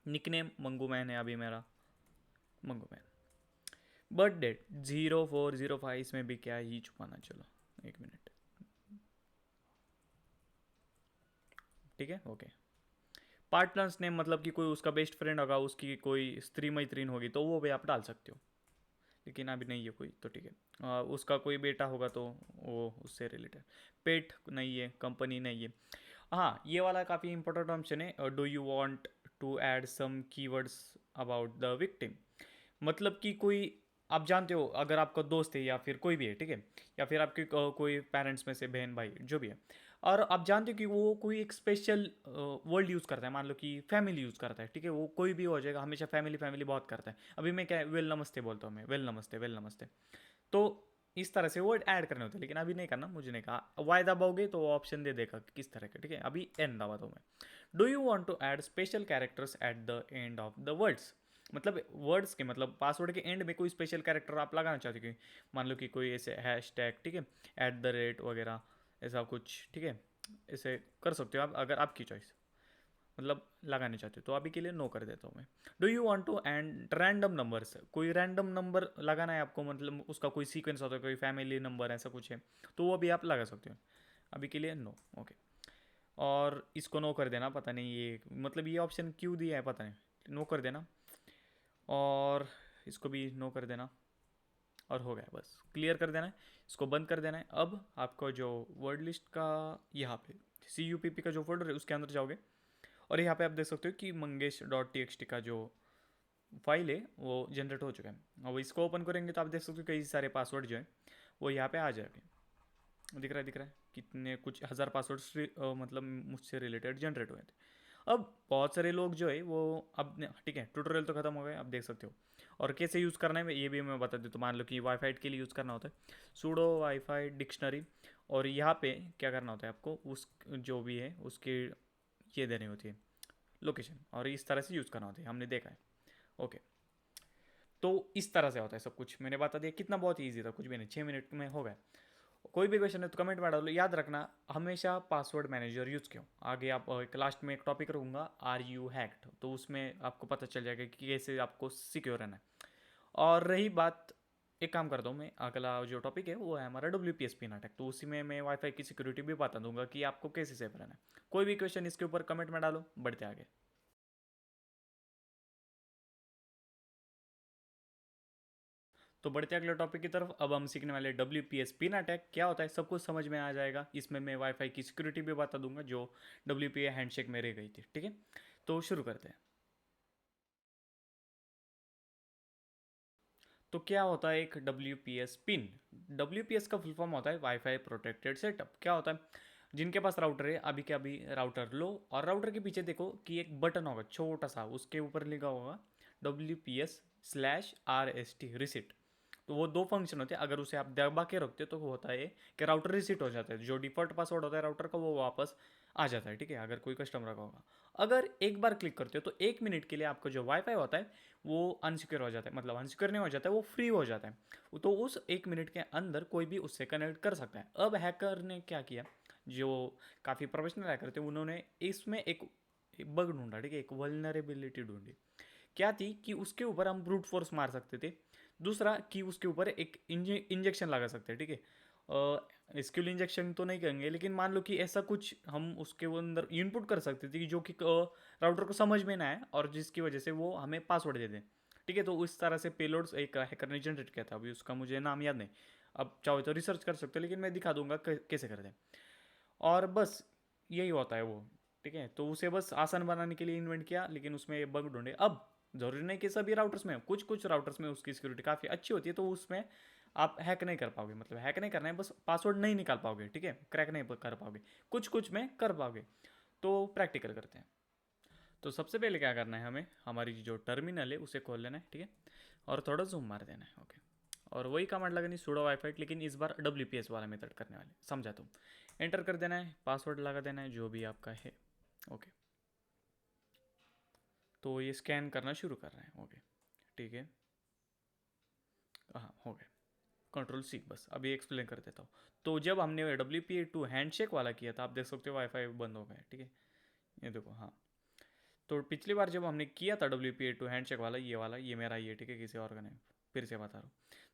Nick name Mangu man है अभी मेरा, मंगू मैन। बर्थ डेट 0405, इसमें भी क्या ही छुपाना, चलो 1 मिनट, ठीक है, ओके। पार्टनर्स नेम मतलब कि कोई उसका बेस्ट फ्रेंड होगा, उसकी कोई स्त्री मैत्रीन होगी तो वो भी आप डाल सकते हो, लेकिन अभी नहीं है कोई तो ठीक है। उसका कोई बेटा होगा तो वो उससे रिलेटेड। पेट नहीं है, कंपनी नहीं है। हाँ, ये वाला काफ़ी इंपॉर्टेंट ऑप्शन है, do you want to add some keywords about the victim. मतलब कि कोई, आप जानते हो अगर आपका दोस्त है या फिर कोई भी है, ठीक है, या फिर आपके कोई पेरेंट्स में से बहन भाई जो भी है, और आप जानते हो कि वो कोई एक स्पेशल वर्ड यूज़ करता है, मान लो कि फैमिली यूज़ करता है, ठीक है, वो कोई भी हो जाएगा, हमेशा फैमिली फैमिली बहुत करता है। अभी मैं क्या वेल नमस्ते बोलता हूँ, मैं वेल नमस्ते, वेल नमस्ते। तो इस तरह से वर्ड ऐड करने होते हैं, लेकिन अभी नहीं करना, मुझे नहीं कहा। वाई दबाओगे तो ऑप्शन दे देगा कि किस तरह का, ठीक है। अभी एन दबा दो मैं। Do you want to add special characters at the end of the words. मतलब वर्ड्स के मतलब पासवर्ड के एंड में कोई स्पेशल कैरेक्टर आप लगाना चाहते हो कि मान लो कि कोई ऐसे हैश टैग, ठीक है, एट द रेट वगैरह, ऐसा कुछ, ठीक है, ऐसे कर सकते हो आप, अगर आपकी चॉइस, मतलब लगाने चाहते हो तो अभी के लिए नो कर देता हूँ मैं। Do you want to and random numbers, कोई रैंडम नंबर लगाना है आपको, मतलब उसका कोई सीक्वेंस होता है, कोई फैमिली नंबर ऐसा कुछ है तो वो भी आप लगा सकते हो। अभी के लिए नो, ओके। और इसको नो कर देना, पता नहीं ये मतलब ये ऑप्शन क्यों दिया है पता नहीं, नो कर देना। और इसको भी नो कर देना, और हो गया, बस क्लियर कर देना है, इसको बंद कर देना है। अब आपको जो वर्ड लिस्ट का यहाँ पे CUPP का जो फोल्डर है उसके अंदर जाओगे, और यहाँ पे आप देख सकते हो कि mangesh.txt का जो फाइल है वो जनरेट हो चुका है। अब इसको ओपन करेंगे तो आप देख सकते हो कई सारे पासवर्ड जो है वो यहाँ पे आ जाएंगे, दिख रहा है कितने, कुछ हज़ार पासवर्ड्स मतलब मुझसे रिलेटेड जनरेट हुए थे। अब बहुत सारे लोग जो है वो, अब ठीक है, ट्यूटोरियल तो खत्म हो गए, अब देख सकते हो। और कैसे यूज़ करना है ये भी मैं बता देता हूँ। मान लो कि वाईफाई के लिए यूज़ करना होता है, सूडो वाईफाई डिक्शनरी, और यहाँ पे क्या करना होता है आपको, उस जो भी है उसकी ये देनी होती है लोकेशन, और इस तरह से यूज़ करना होता है, हमने देखा है, ओके। तो इस तरह से होता है सब कुछ, मैंने बता दिया, कितना बहुत ईजी था, कुछ भी नहीं, 6 मिनट में हो गया। कोई भी क्वेश्चन है तो कमेंट में डालो। याद रखना हमेशा पासवर्ड मैनेजर यूज़ क्यों, आगे आप एक लास्ट में एक टॉपिक रखूँगा, आर यू हैक्ड, तो उसमें आपको पता चल जाएगा कि कैसे आपको सिक्योर रहना है। और रही बात, एक काम करता हूँ मैं, अगला जो टॉपिक है वो है हमारा WPS पिन अटैक, तो उसी में मैं वाईफाई की सिक्योरिटी भी बता दूंगा कि आपको कैसे सेफ रहना है। कोई भी क्वेश्चन इसके ऊपर कमेंट में डालो, बढ़ते आगे। तो बढ़ते अगले टॉपिक की तरफ, अब हम सीखने वाले WPS पिन अटैक क्या होता है, सब कुछ समझ में आ जाएगा। इसमें मैं वाईफाई की सिक्योरिटी भी बता दूंगा जो WPA हैंडशेक में रह गई थी, ठीक है। तो शुरू करते हैं। तो क्या होता है एक WPS पिन। WPS का फुल फॉर्म होता है वाईफाई प्रोटेक्टेड सेटअप। क्या होता है, जिनके पास राउटर है, अभी के अभी राउटर लो, और राउटर के पीछे देखो कि एक बटन होगा छोटा सा, उसके ऊपर लिखा होगा WPS/RST रिसिट। तो वो दो फंक्शन होते हैं, अगर उसे आप दबा के रखते हो तो वो होता है कि राउटर रिसिट हो जाता है, जो डिफॉल्ट पासवर्ड होता है राउटर का वो वापस आ जाता है, ठीक है, अगर कोई कस्टमर का होगा। अगर एक बार क्लिक करते हो तो 1 मिनट के लिए आपका जो वाईफाई होता है वो अनसिक्योर हो जाता है, मतलब अनसिक्योर नहीं हो जाता है, वो फ्री हो जाता है। तो उस 1 मिनट के अंदर कोई भी उससे कनेक्ट कर सकता है। अब हैकर ने क्या किया, जो काफ़ी प्रोफेशनल हैकर थे, उन्होंने इसमें एक बग ढूंढा, ठीक है, एक वल्नरेबिलिटी ढूंढी। क्या थी कि उसके ऊपर हम ब्रूट फोर्स मार सकते थे। दूसरा कि उसके ऊपर एक इंजेक्शन लगा सकते हैं, ठीक है। स्किल इंजेक्शन तो नहीं करेंगे, लेकिन मान लो कि ऐसा कुछ हम उसके अंदर इनपुट कर सकते थे जो कि राउटर को समझ में ना आए, और जिसकी वजह से वो हमें पासवर्ड दे दें, ठीक है। तो उस तरह से पेलोड्स एक हैकर ने जनरेट किया था, अभी उसका मुझे नाम याद नहीं, अब चाहो तो रिसर्च कर सकते हो, लेकिन मैं दिखा दूंगा कैसे करते हैं। और बस यही होता है वो, ठीक है। तो उसे बस आसान बनाने के लिए इन्वेंट किया, लेकिन उसमें ये बग ढूंढे। अब जरूरी नहीं कि सभी राउटर्स में, कुछ कुछ राउटर्स में उसकी सिक्योरिटी काफ़ी अच्छी होती है, तो उसमें आप हैक नहीं कर पाओगे, मतलब हैक नहीं करना है, बस पासवर्ड नहीं निकाल पाओगे, ठीक है, क्रैक नहीं कर पाओगे। कुछ कुछ में कर पाओगे। तो प्रैक्टिकल करते हैं। तो सबसे पहले क्या करना है, हमें हमारी जो टर्मिनल है उसे खोल लेना है, ठीक है, और थोड़ा जूम मार देना है, ओके। और वही कमांड लगानी सुडो वाईफाई, लेकिन इस बार WPS वाला मेथड करने वाले, समझा तुम। एंटर कर देना है, पासवर्ड लगा देना है जो भी आपका है, ओके। तो ये स्कैन करना शुरू कर रहे हैं, ओके, ठीक है। हाँ हो गए, कंट्रोल C बस। अभी एक्सप्लेन कर देता हूँ। तो जब हमने WPA2 हैंडशेक वाला किया था, आप देख सकते हो वाईफाई बंद हो गया, ठीक है, ये देखो। हाँ, तो पिछली बार जब हमने किया था WPA2 हैंडशेक वाला, ये मेरा ये, ठीक है, किसी और का नहीं, फिर से बता रहा हूँ।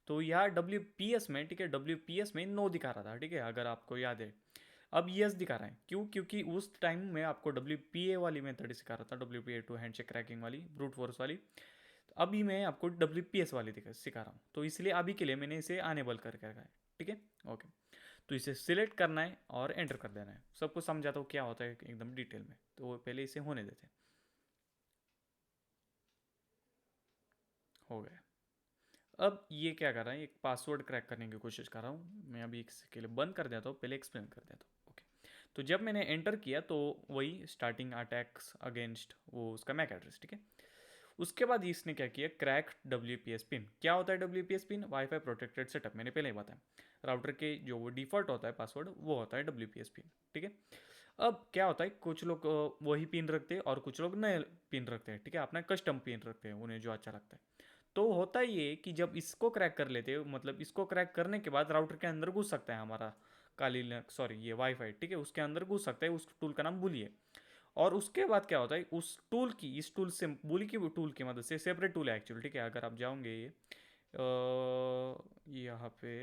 तो यहाँ WPS में, ठीक है, WPS में नो दिखा रहा था, ठीक है, अगर आपको याद है। अब यस दिखा रहा है, क्यों? क्योंकि उस टाइम में आपको WPA वाली मेथड सिखा रहा था, WPA2 हैंडशेक क्रैकिंग वाली, ब्रूट फोर्स वाली। तो अभी मैं आपको WPS वाली सिखा रहा हूँ, तो इसलिए अभी के लिए मैंने इसे अनेबल करके रखा है, ठीक है, ओके। तो इसे सिलेक्ट करना है और एंटर कर देना है। सबको समझाता हूँ क्या होता है एकदम डिटेल में, तो वो पहले इसे होने देते हैं। हो गया। अब ये क्या कर रहा है, एक पासवर्ड क्रैक करने की कोशिश कर रहा हूँ मैं। अभी इसके लिए बंद कर देता हूँ, पहले एक्सप्लेन कर देता हूँ, ओके। तो जब मैंने एंटर किया तो वही स्टार्टिंग अटैक्स अगेंस्ट वो उसका मैक एड्रेस, ठीक है। उसके बाद इसने क्या किया, क्रैक WPS पिन। क्या होता है WPS pin? Wifi protected setup, मैंने पहले ही बताया। राउटर के जो वो डिफॉल्ट होता है पासवर्ड, वो होता है WPS पिन, ठीक है। अब क्या होता है, कुछ लोग वही पिन रखते हैं और कुछ लोग नए पिन रखते हैं, ठीक है, अपना कस्टम पिन रखते हैं, उन्हें जो अच्छा लगता है। तो होता ये कि जब इसको क्रैक कर लेते हो, मतलब इसको क्रैक करने के बाद राउटर के अंदर घुस सकता है हमारा सॉरी ये वाईफाई, ठीक है, उसके अंदर घुस सकता है। उस टूल का नाम भूलिए। और उसके बाद क्या होता है, उस टूल की, इस टूल से, बुली की टूल की मदद से, सेपरेट टूल है एक्चुअली, ठीक है, अगर आप जाओगे ये यहाँ पे,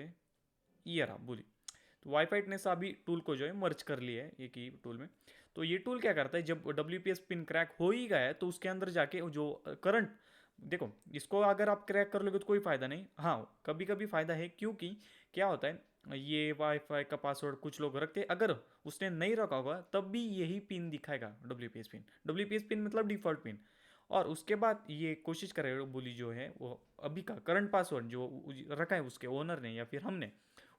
ये रहा बुली। तो वाईफाई ने अभी टूल को जो है मर्ज कर लिया है एक ही टूल में। तो ये टूल क्या करता है, जब WPS पिन क्रैक हो ही गया है तो उसके अंदर जाके जो करंट, देखो, इसको अगर आप क्रैक कर लोगे तो कोई फ़ायदा नहीं। हाँ, कभी कभी फ़ायदा है, क्योंकि क्या होता है, ये वाईफाई का पासवर्ड कुछ लोग रखते हैं, अगर उसने नहीं रखा होगा तब भी यही पिन दिखाएगा, WPS पिन। WPS पिन मतलब डिफ़ॉल्ट पिन। और उसके बाद ये कोशिश करेगा बुली जो है वो अभी का करंट पासवर्ड जो रखा है उसके ओनर ने या फिर हमने,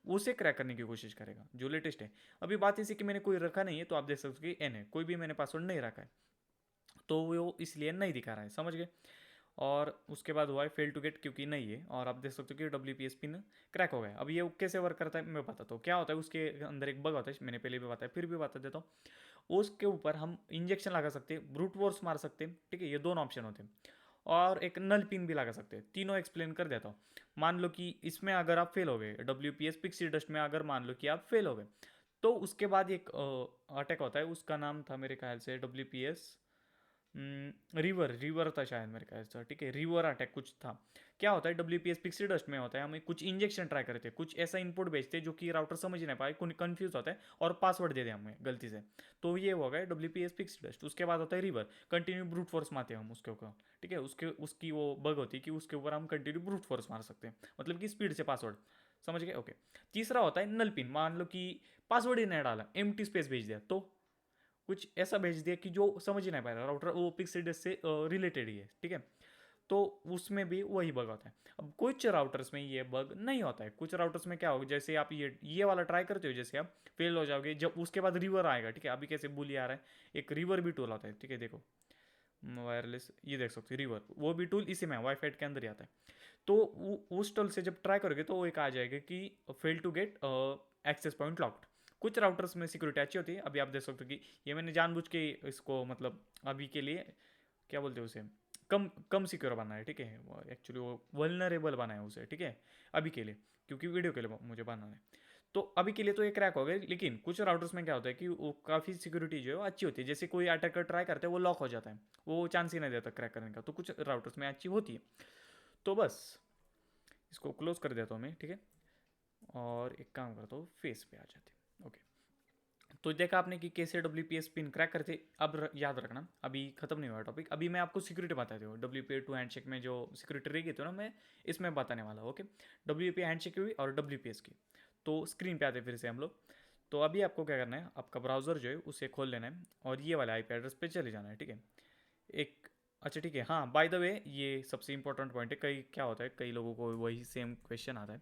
उसे क्रैक करने की कोशिश करेगा जो लेटेस्ट है। अभी बात ऐसी कि मैंने कोई रखा नहीं है, तो आप देख सकते हो कि N है, कोई भी मैंने पासवर्ड नहीं रखा है, तो वो इसलिए नहीं दिखा रहा है, समझ गए। और उसके बाद हुआ है फेल टू गेट, क्योंकि नहीं है, और आप देख सकते हो कि WPS पिन क्रैक हो गया। अब ये कैसे वर्क करता है मैं बताता हूँ। क्या होता है, उसके अंदर एक बग होता है, मैंने पहले भी बताया, फिर भी बता देता हूँ। उसके ऊपर हम इंजेक्शन लगा सकते हैं, ब्रूट फोर्स मार सकते हैं, ठीक है, ये दोनों ऑप्शन होते हैं। और एक नल पिन भी लगा सकते हैं। तीनों एक्सप्लेन कर देता हूँ। मान लो कि इसमें अगर आप फेल हो गए, WPS पिक्सी डस्ट में अगर मान लो कि आप फेल हो गए, तो उसके बाद एक अटैक होता है, उसका नाम था मेरे ख्याल से WPS रिवर रिवर था शायद मेरे ख्याल से, ठीक है, रिवर अटैक कुछ था। क्या होता है, WPS पिक्सी डस्ट में होता है, हमें कुछ इंजेक्शन ट्राई करते हैं, कुछ ऐसा इनपुट भेजते हैं जो कि राउटर समझ नहीं पाए, कंफ्यूज होता है और पासवर्ड दे दें हमें गलती से। तो ये हो गया WPS पिक्सी डस्ट। उसके बाद होता है रिवर, कंटिन्यू ब्रूट फोर्स मारते हैं हम उसके ऊपर, ठीक है, उसकी वो बग होती है कि उसके ऊपर हम कंटिन्यू ब्रूट फोर्स मार सकते हैं, मतलब कि स्पीड से पासवर्ड, समझ गए, ओके। तीसरा होता है नल पिन। मान लो कि पासवर्ड ही नहीं डाला, एम्प्टी स्पेस भेज दिया, तो कुछ ऐसा भेज दिया कि जो समझ ही नहीं पाएगा, राउटर वो पिक्सीडस से रिलेटेड ही है, ठीक है। तो उसमें भी वही बग होता है। अब कुछ राउटर्स में ये बग नहीं होता है। कुछ राउटर्स में क्या होगा, जैसे आप ये वाला ट्राई करते हो, जैसे आप फेल हो जाओगे, जब उसके बाद रिवर आएगा, ठीक है, अभी कैसे बुली आ रहा है, एक रिवर भी टूल आता है, ठीक है, देखो वायरलेस, ये देख सकते हो रिवर, वो भी टूल इसी में वाईफाई के अंदर ही आता है। तो उस टूल से जब ट्राई करोगे तो वो एक आ जाएगा कि fail to get access point locked. कुछ राउटर्स में सिक्योरिटी अच्छी होती है। अभी आप देख सकते हो कि ये मैंने जानबूझ के इसको, मतलब अभी के लिए क्या बोलते हैं उसे, कम कम सिक्योर बना है, ठीक है, एक्चुअली वो वल्नरेबल बना है उसे, ठीक है, अभी के लिए, क्योंकि वीडियो के लिए मुझे बनाना है। तो अभी के लिए तो ये क्रैक हो गए, लेकिन कुछ राउटर्स में क्या होता है कि वो काफ़ी सिक्योरिटी जो है वो अच्छी होती है। जैसे कोई अटैकर ट्राई करते हैं वो लॉक हो जाता है, वो चांस ही नहीं देता क्रैक करने का, तो कुछ राउटर्स में अच्छी होती है। तो बस इसको क्लोज कर देता हूँ मैं, ठीक है, और एक काम करता हूँ, फेस पे आ जाते हैं, ओके। तो देखा आपने कि कैसे WPS पिन क्रैक करते। अब याद रखना, अभी खत्म नहीं हुआ टॉपिक, अभी मैं आपको सिक्योरिटी बताती हूँ। WPA2 हैंडशेक में जो सिक्योरिटी रह गई थी ना, मैं इसमें बताने वाला हूँ, ओके। WPA हैंडशेक हुई और WPS की। तो स्क्रीन पे आते फिर से हम लोग। तो अभी आपको क्या करना है, आपका ब्राउज़र जो है उसे खोल लेना है और ये वाले IP एड्रेस पे चले जाना है, ठीक है। एक, अच्छा ठीक है, हाँ बाय द वे ये सबसे इंपॉर्टेंट पॉइंट है। कई क्या होता है, कई लोगों को वही सेम क्वेश्चन आता है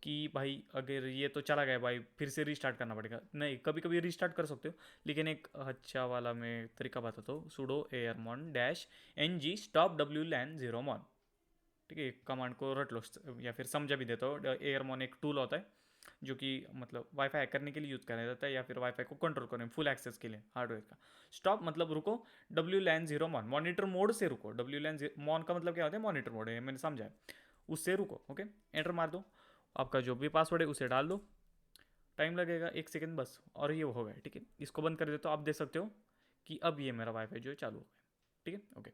कि भाई अगर ये तो चला गया भाई, फिर से रीस्टार्ट करना पड़ेगा। नहीं, कभी कभी रीस्टार्ट कर सकते हो, लेकिन एक अच्छा वाला मैं तरीका बताता हूँ, sudo airmon-ng stop wlan 0mon, ठीक है, कमांड को रट लो, या फिर समझा भी देता हूँ। एयरमोन एक टूल होता है जो कि मतलब वाईफाई हैक करने के लिए यूज़ करा जाता है, या फिर वाईफाई को कंट्रोल करने फुल एक्सेस के लिए हार्डवेयर का। स्टॉप मतलब रुको, WLAN 0 mon, मॉनिटर मोड से रुको। WLAN मॉन का मतलब क्या होता है, मॉनिटर मोड है, मैंने समझा है। उससे रुको। ओके, एंटर मार दो, आपका जो भी पासवर्ड है उसे डाल दो, टाइम लगेगा 1 सेकेंड बस, और ये हो गया। ठीक है, इसको बंद कर देते हो, आप देख सकते हो कि अब ये मेरा वाईफाई जो है चालू हो गया। ठीक है, ओके।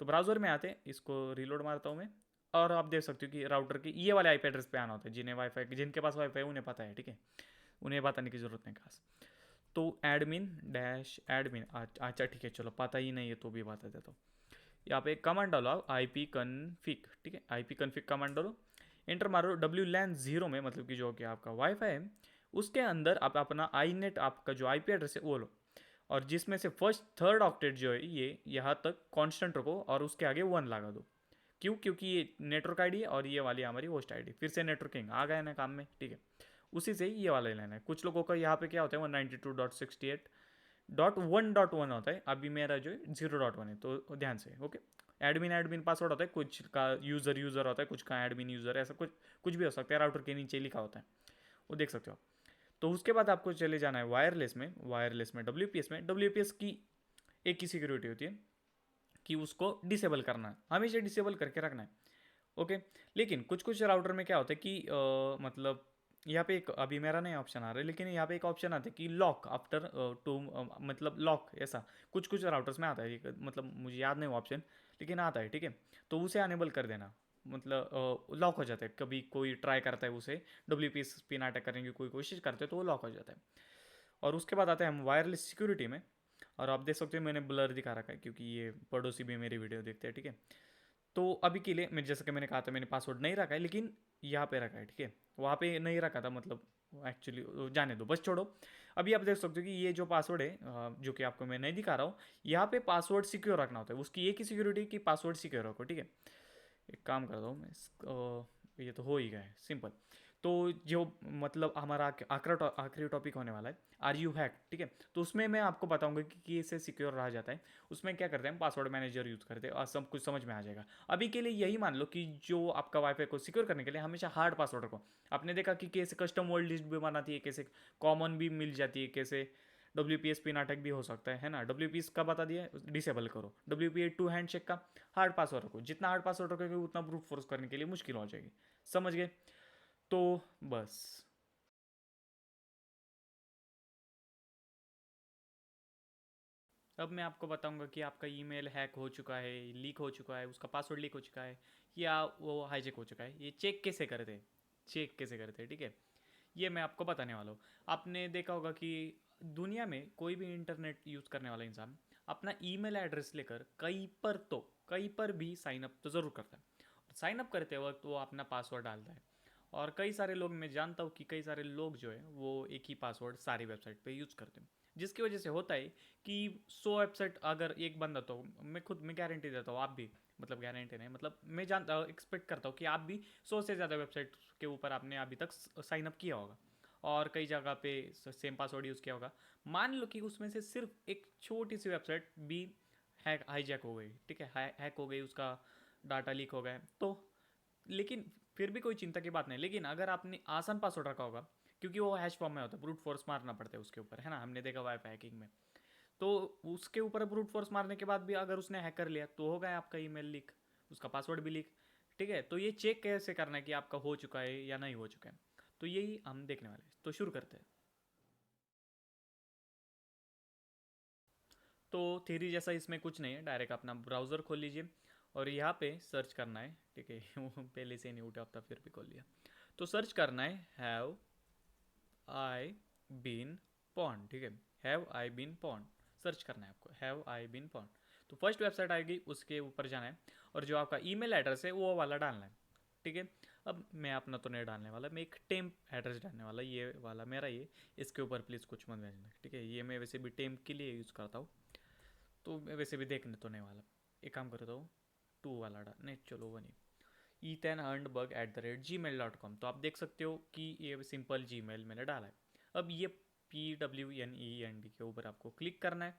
तो ब्राउज़र में आते हैं, इसको रीलोड मारता हूँ मैं, और आप देख सकते हो कि राउटर की ये वाले आईपी एड्रेस पे आना होता है। जिन्हें वाईफाई, जिनके पास वाईफाई है उन्हें पता है। ठीक है, उन्हें बताने की ज़रूरत नहीं खास। तो एडमिन डैश एडमिन, अच्छा ठीक है, चलो पता ही नहीं है तो भी बता देता हूँ। यहाँ पे कमांड डालो आप, आई पी कन्फिग। ठीक है, आई पी कन्फिग कमांड डालो, एंटर मारो। डब्ल्यू लैन 0 में, मतलब कि जो कि आपका वाईफाई है, उसके अंदर आप अपना आई नेट, आपका जो आई पी एड्रेस है वो लो, और जिसमें से फर्स्ट थर्ड ऑक्टेट जो है ये यहाँ तक कांस्टेंट रखो, और उसके आगे 1 लगा दो। क्यों? क्योंकि ये नेटवर्क आईडी है और ये वाली हमारी होस्ट आईडी। फिर से नेटवर्किंग आ गया ना काम में। ठीक है, उसी से ही ये वाला लेना है। कुछ लोगों का यहाँ पे क्या होता है 192.68.1.1 होता है, अभी मेरा जो है 0.1 है, तो ध्यान से। ओके, एडमिन एडमिन पासवर्ड होता है, कुछ का यूज़र यूज़र होता है, कुछ का एडमिन यूज़र, ऐसा कुछ कुछ भी हो सकता है। राउटर के नीचे लिखा होता है, वो देख सकते हो आप। तो उसके बाद आपको चले जाना है वायरलेस में। वायरलेस में डब्ल्यूपीएस में, डब्ल्यूपीएस की एक ही सिक्योरिटी होती है कि उसको डिसेबल करना है, हमेशा डिसेबल करके रखना है। ओके, लेकिन कुछ कुछ राउटर में क्या होता है कि मतलब यहाँ पे एक, अभी मेरा नहीं ऑप्शन आ रहा है, लेकिन यहाँ पे एक ऑप्शन आता है कि लॉक आफ्टर टू, मतलब लॉक, ऐसा कुछ कुछ राउटर्स में आता है। मतलब मुझे याद नहीं वो ऑप्शन, लेकिन आता है। ठीक है, तो उसे अनेबल कर देना, मतलब लॉक हो जाता है। कभी कोई ट्राई करता है उसे W P S pin attack करने की कोई कोशिश करते हैं तो वो लॉक हो जाता है। और उसके बाद आते हैं हम वायरलेस सिक्योरिटी में, और आप देख सकते हो मैंने ब्लर दिखा रखा है क्योंकि ये पड़ोसी भी मेरी वीडियो देखते हैं। ठीक है, तो अभी के लिए मैं, जैसे कि मैंने कहा था, मैंने पासवर्ड नहीं रखा है, लेकिन यहाँ पे रखा है। ठीक है, वहाँ पे नहीं रखा था, मतलब एक्चुअली जाने दो, बस छोड़ो। अभी आप देख सकते हो कि ये जो पासवर्ड है, जो कि आपको मैं नहीं दिखा रहा हूँ, यहाँ पे पासवर्ड सिक्योर रखना होता है। उसकी एक ही सिक्योरिटी की पासवर्ड सिक्योर रखो। ठीक है, एक काम करता हूँ मैं ये तो हो ही गया है सिंपल। तो जो मतलब हमारा आखिरी टॉपिक होने वाला है, आर यू हैक। ठीक है, तो उसमें मैं आपको बताऊंगा कि कैसे सिक्योर रहा जाता है। उसमें क्या करते हैं, पासवर्ड मैनेजर यूज़ करते हैं, और सब कुछ समझ में आ जाएगा। अभी के लिए यही मान लो कि जो आपका वाईफाई को सिक्योर करने के लिए हमेशा हार्ड पासवर्ड रखो। आपने देखा कि कैसे कस्टम वर्ल्ड लिस्ट भी बनाती है, कैसे कॉमन भी मिल जाती है, कैसे W P S pin attack भी हो सकता है ना। डब्ल्यू पी एस का बता दिया, डिसेबल करो। W P A two handshake का हार्ड पासवर्ड रखो। जितना हार्ड पासवर्ड रखोगे उतना ब्रूट फोर्स करने के लिए मुश्किल हो जाएगी। समझ गए? तो बस, अब मैं आपको बताऊंगा कि आपका ईमेल हैक हो चुका है, लीक हो चुका है, उसका पासवर्ड लीक हो चुका है, या वो हाईजेक हो चुका है। ये चेक कैसे करते हैं, चेक कैसे करते हैं, ठीक है, ये मैं आपको बताने वाला हूँ। आपने देखा होगा कि दुनिया में कोई भी इंटरनेट यूज़ करने वाला इंसान अपना ईमेल एड्रेस लेकर कहीं पर भी साइन अप तो ज़रूर करता है। और साइन अप करते वक्त वो अपना पासवर्ड डालता है। और कई सारे लोग, मैं जानता हूँ कि कई सारे लोग जो है वो एक ही पासवर्ड सारी वेबसाइट पे यूज़ करते हैं, जिसकी वजह से होता है कि 100 वेबसाइट अगर एक बंदा, तो मैं गारंटी देता हूँ, आप भी, मतलब गारंटी नहीं, मतलब मैं जानता एक्सपेक्ट करता हूँ कि आप भी 100 से ज़्यादा वेबसाइट के ऊपर आपने अभी तक साइन अप किया होगा, और कई जगह पे सेम पासवर्ड यूज़ किया होगा। मान लो कि उसमें से सिर्फ एक छोटी सी वेबसाइट भी हैक हाईजैक हो गई, ठीक है, हैक हो गई, उसका डाटा लीक हो गया, तो लेकिन फिर भी कोई चिंता की बात नहीं। लेकिन अगर आपने आसान पासवर्ड रखा होगा, क्योंकि वो हैश फॉर्म में होता है, ब्रूट फोर्स मारना पड़ता है उसके ऊपर, है ना, हमने देखा वाईफाई हैकिंग में। तो उसके ऊपर ब्रूट फोर्स मारने के बाद भी अगर उसने हैक कर लिया तो हो गया आपका ईमेल लीक, उसका पासवर्ड भी लीक। ठीक है, तो ये चेक कैसे करना है कि आपका हो चुका है या नहीं हो चुका है, तो यही हम देखने वाले हैं। तो शुरू करते हैं। तो थ्योरी जैसा इसमें कुछ नहीं है, डायरेक्ट अपना ब्राउज़र खोल लीजिए, और यहाँ पे सर्च करना है। ठीक है, वो पहले से नहीं उठा था, फिर भी खोल लिया। तो सर्च करना है हैव आई बीन पॉन्ड। ठीक है, have I been pwned search करना है आपको, हैव आई बीन पॉन्ड। तो फर्स्ट वेबसाइट आएगी, उसके ऊपर जाना है, और जो आपका ईमेल एड्रेस है वो वाला डालना है। ठीक है, अब मैं अपना तो नहीं डालने वाला, मैं एक टेम्प एड्रेस डालने वाला, ये वाला मेरा, ये इसके ऊपर प्लीज़ कुछ मत भेजना। ठीक है, ये मैं वैसे भी टेम्प के लिए यूज़ करता हूँ, तो मैं वैसे भी देखने तो नहीं वाला। एक काम करता हूँ, टू वाला डाल, नहीं चलो वो नहीं, ethanhundberg@gmail.com। तो आप देख सकते हो कि ये सिंपल जीमेल मैंने डाला है। अब ये PWNEND के ऊपर आपको क्लिक करना है,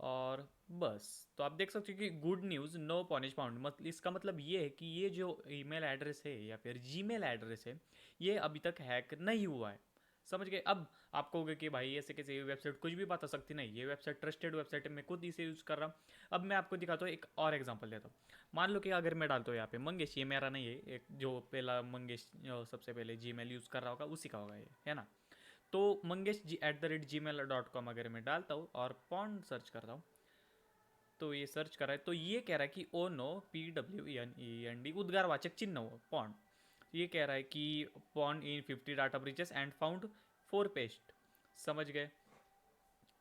और बस। तो आप देख सकते हो कि गुड न्यूज़, नो पॉनिश पाउंड, मतलब इसका मतलब ये है कि ये जो ईमेल एड्रेस है या फिर जीमेल एड्रेस है, ये अभी तक हैक नहीं हुआ है। समझ गए। अब आपको होगा कि भाई ऐसे कैसे ये वेबसाइट कुछ भी बता सकती, नहीं, ये वेबसाइट ट्रस्टेड वेबसाइट है, मैं खुद इसे यूज़ कर रहा हूँ। अब मैं आपको दिखाता हूँ, एक और एग्जांपल देता हूँ। मान लो कि अगर मैं डालता हूँ यहाँ पे मंगेश, ये मेरा नहीं है, एक जो पहला मंगेश सबसे पहले जीमेल यूज़ कर रहा होगा उसी का होगा ये, है ना। तो मंगेश @gmail.com अगर मैं डालता हूँ और पॉन्ड सर्च करता हूँ, तो ये सर्च कर रहा है, तो ये कह रहा है कि ओ नो PWENEND उद्गारवाचक चिन्ह हो पॉन्ड। ये कह रहा है कि pond in 50 data breaches and found 4 paste. समझ गए।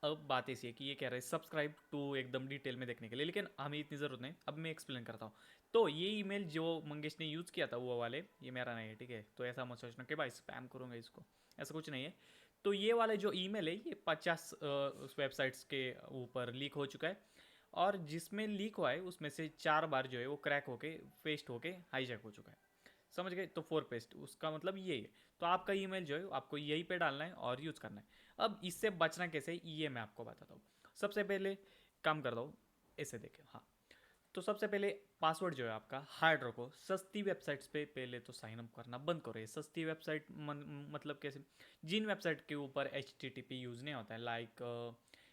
अब बात ऐसी है कि ये कह रहा है सब्सक्राइब टू एकदम डिटेल में देखने के लिए, लेकिन हमें इतनी ज़रूरत नहीं। अब मैं एक्सप्लेन करता हूँ। तो ये ईमेल जो मंगेश ने यूज़ किया था वो वाले, ये मेरा नहीं है, ठीक है। तो ऐसा मत सोचना कि भाई स्पैम करूँगा इसको, ऐसा कुछ नहीं है। तो ये वाले जो ईमेल है ये 50 वेबसाइट्स के ऊपर लीक हो चुका है, और जिसमें लीक हुआ है उसमें से 4 बार जो है वो क्रैक होके पेस्ट होके हाईजैक हो चुका है। समझ गए। तो 4 पेस्ट उसका मतलब यही है। तो आपका ईमेल जो है आपको यहीं पे डालना है और यूज़ करना है। अब इससे बचना कैसे, ये मैं आपको बताता हूँ। सबसे पहले काम करता हूँ, ऐसे देखें, हाँ। तो सबसे पहले पासवर्ड जो है आपका हार्ड रखो। सस्ती वेबसाइट्स पे पहले तो साइन अप करना बंद करो। ये सस्ती वेबसाइट मतलब कैसे, जिन वेबसाइट के ऊपर HTTP यूज़ नहीं होता है, लाइक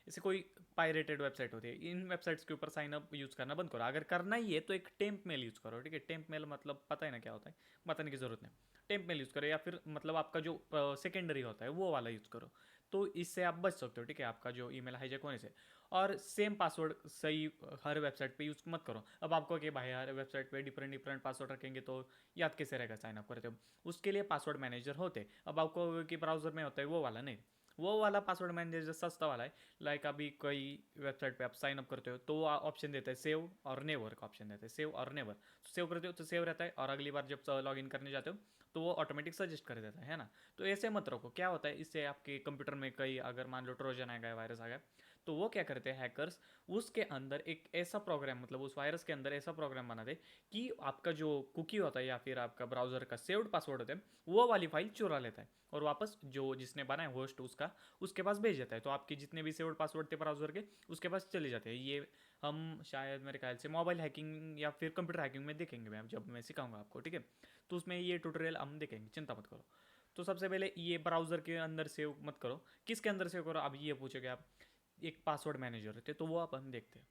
जैसे कोई पायरेटेड वेबसाइट होती है, इन वेबसाइट्स के ऊपर साइन अप यूज़ करना बंद करो। अगर करना ही है तो एक टेम्प मेल यूज़ करो, ठीक है। टेम्प मेल मतलब पता है ना क्या होता है, बताने की ज़रूरत नहीं। टेम्प मेल यूज़ करो, या फिर मतलब आपका जो सेकेंडरी होता है वो वाला यूज़ करो। तो इससे आप बच सकते हो, ठीक है, आपका जो ईमेल हाईजैक होने से। और सेम पासवर्ड सही हर वेबसाइट पे यूज़ मत करो। अब आपको कि भाई हर वेबसाइट पे डिफरेंट डिफरेंट पासवर्ड रखेंगे तो याद कैसे रहेगा साइन अप करते हो। उसके लिए पासवर्ड मैनेजर होते। अब आपको कि ब्राउज़र में होता है वो वाला नहीं, वो वाला पासवर्ड मैनेजर सस्ता वाला है। लाइक अभी कोई वेबसाइट पे आप साइन अप करते हो तो वो ऑप्शन देता है सेव और नेवर का ऑप्शन देता है, सेव और नेवर। सेव करते हो तो सेव रहता है, और अगली बार जब लॉग इन करने जाते हो तो वो ऑटोमेटिक सजेस्ट कर देता है ना। तो ऐसे मत रखो। क्या होता है इससे, आपके कंप्यूटर में कई अगर मान लो ट्रोजन आ गया, वायरस आ गया, तो वो क्या करते हैं हैकर्स, उसके अंदर एक ऐसा प्रोग्राम, मतलब उस वायरस के अंदर ऐसा प्रोग्राम बना दे कि आपका जो कुकी होता है या फिर आपका ब्राउजर का सेव्ड पासवर्ड होता है वो वाली फाइल चुरा लेता है, और वापस जो जिसने बनाया होस्ट उसका, उसके पास भेज देता है। तो आपके जितने भी सेव्ड पासवर्ड थे ब्राउजर के उसके पास चले जाते हैं। ये हम शायद मेरे ख्याल से मोबाइल हैकिंग या फिर कंप्यूटर हैकिंग में देखेंगे, मैं जब मैं सिखाऊंगा आपको, ठीक है। तो उसमें ये ट्यूटोरियल हम देखेंगे, चिंता मत करो। तो सबसे पहले ये ब्राउजर के अंदर सेव मत करो। किसके अंदर सेव करो, अब ये पूछोगे आप। एक पासवर्ड मैनेजर रहते, तो वो अपन देखते हैं।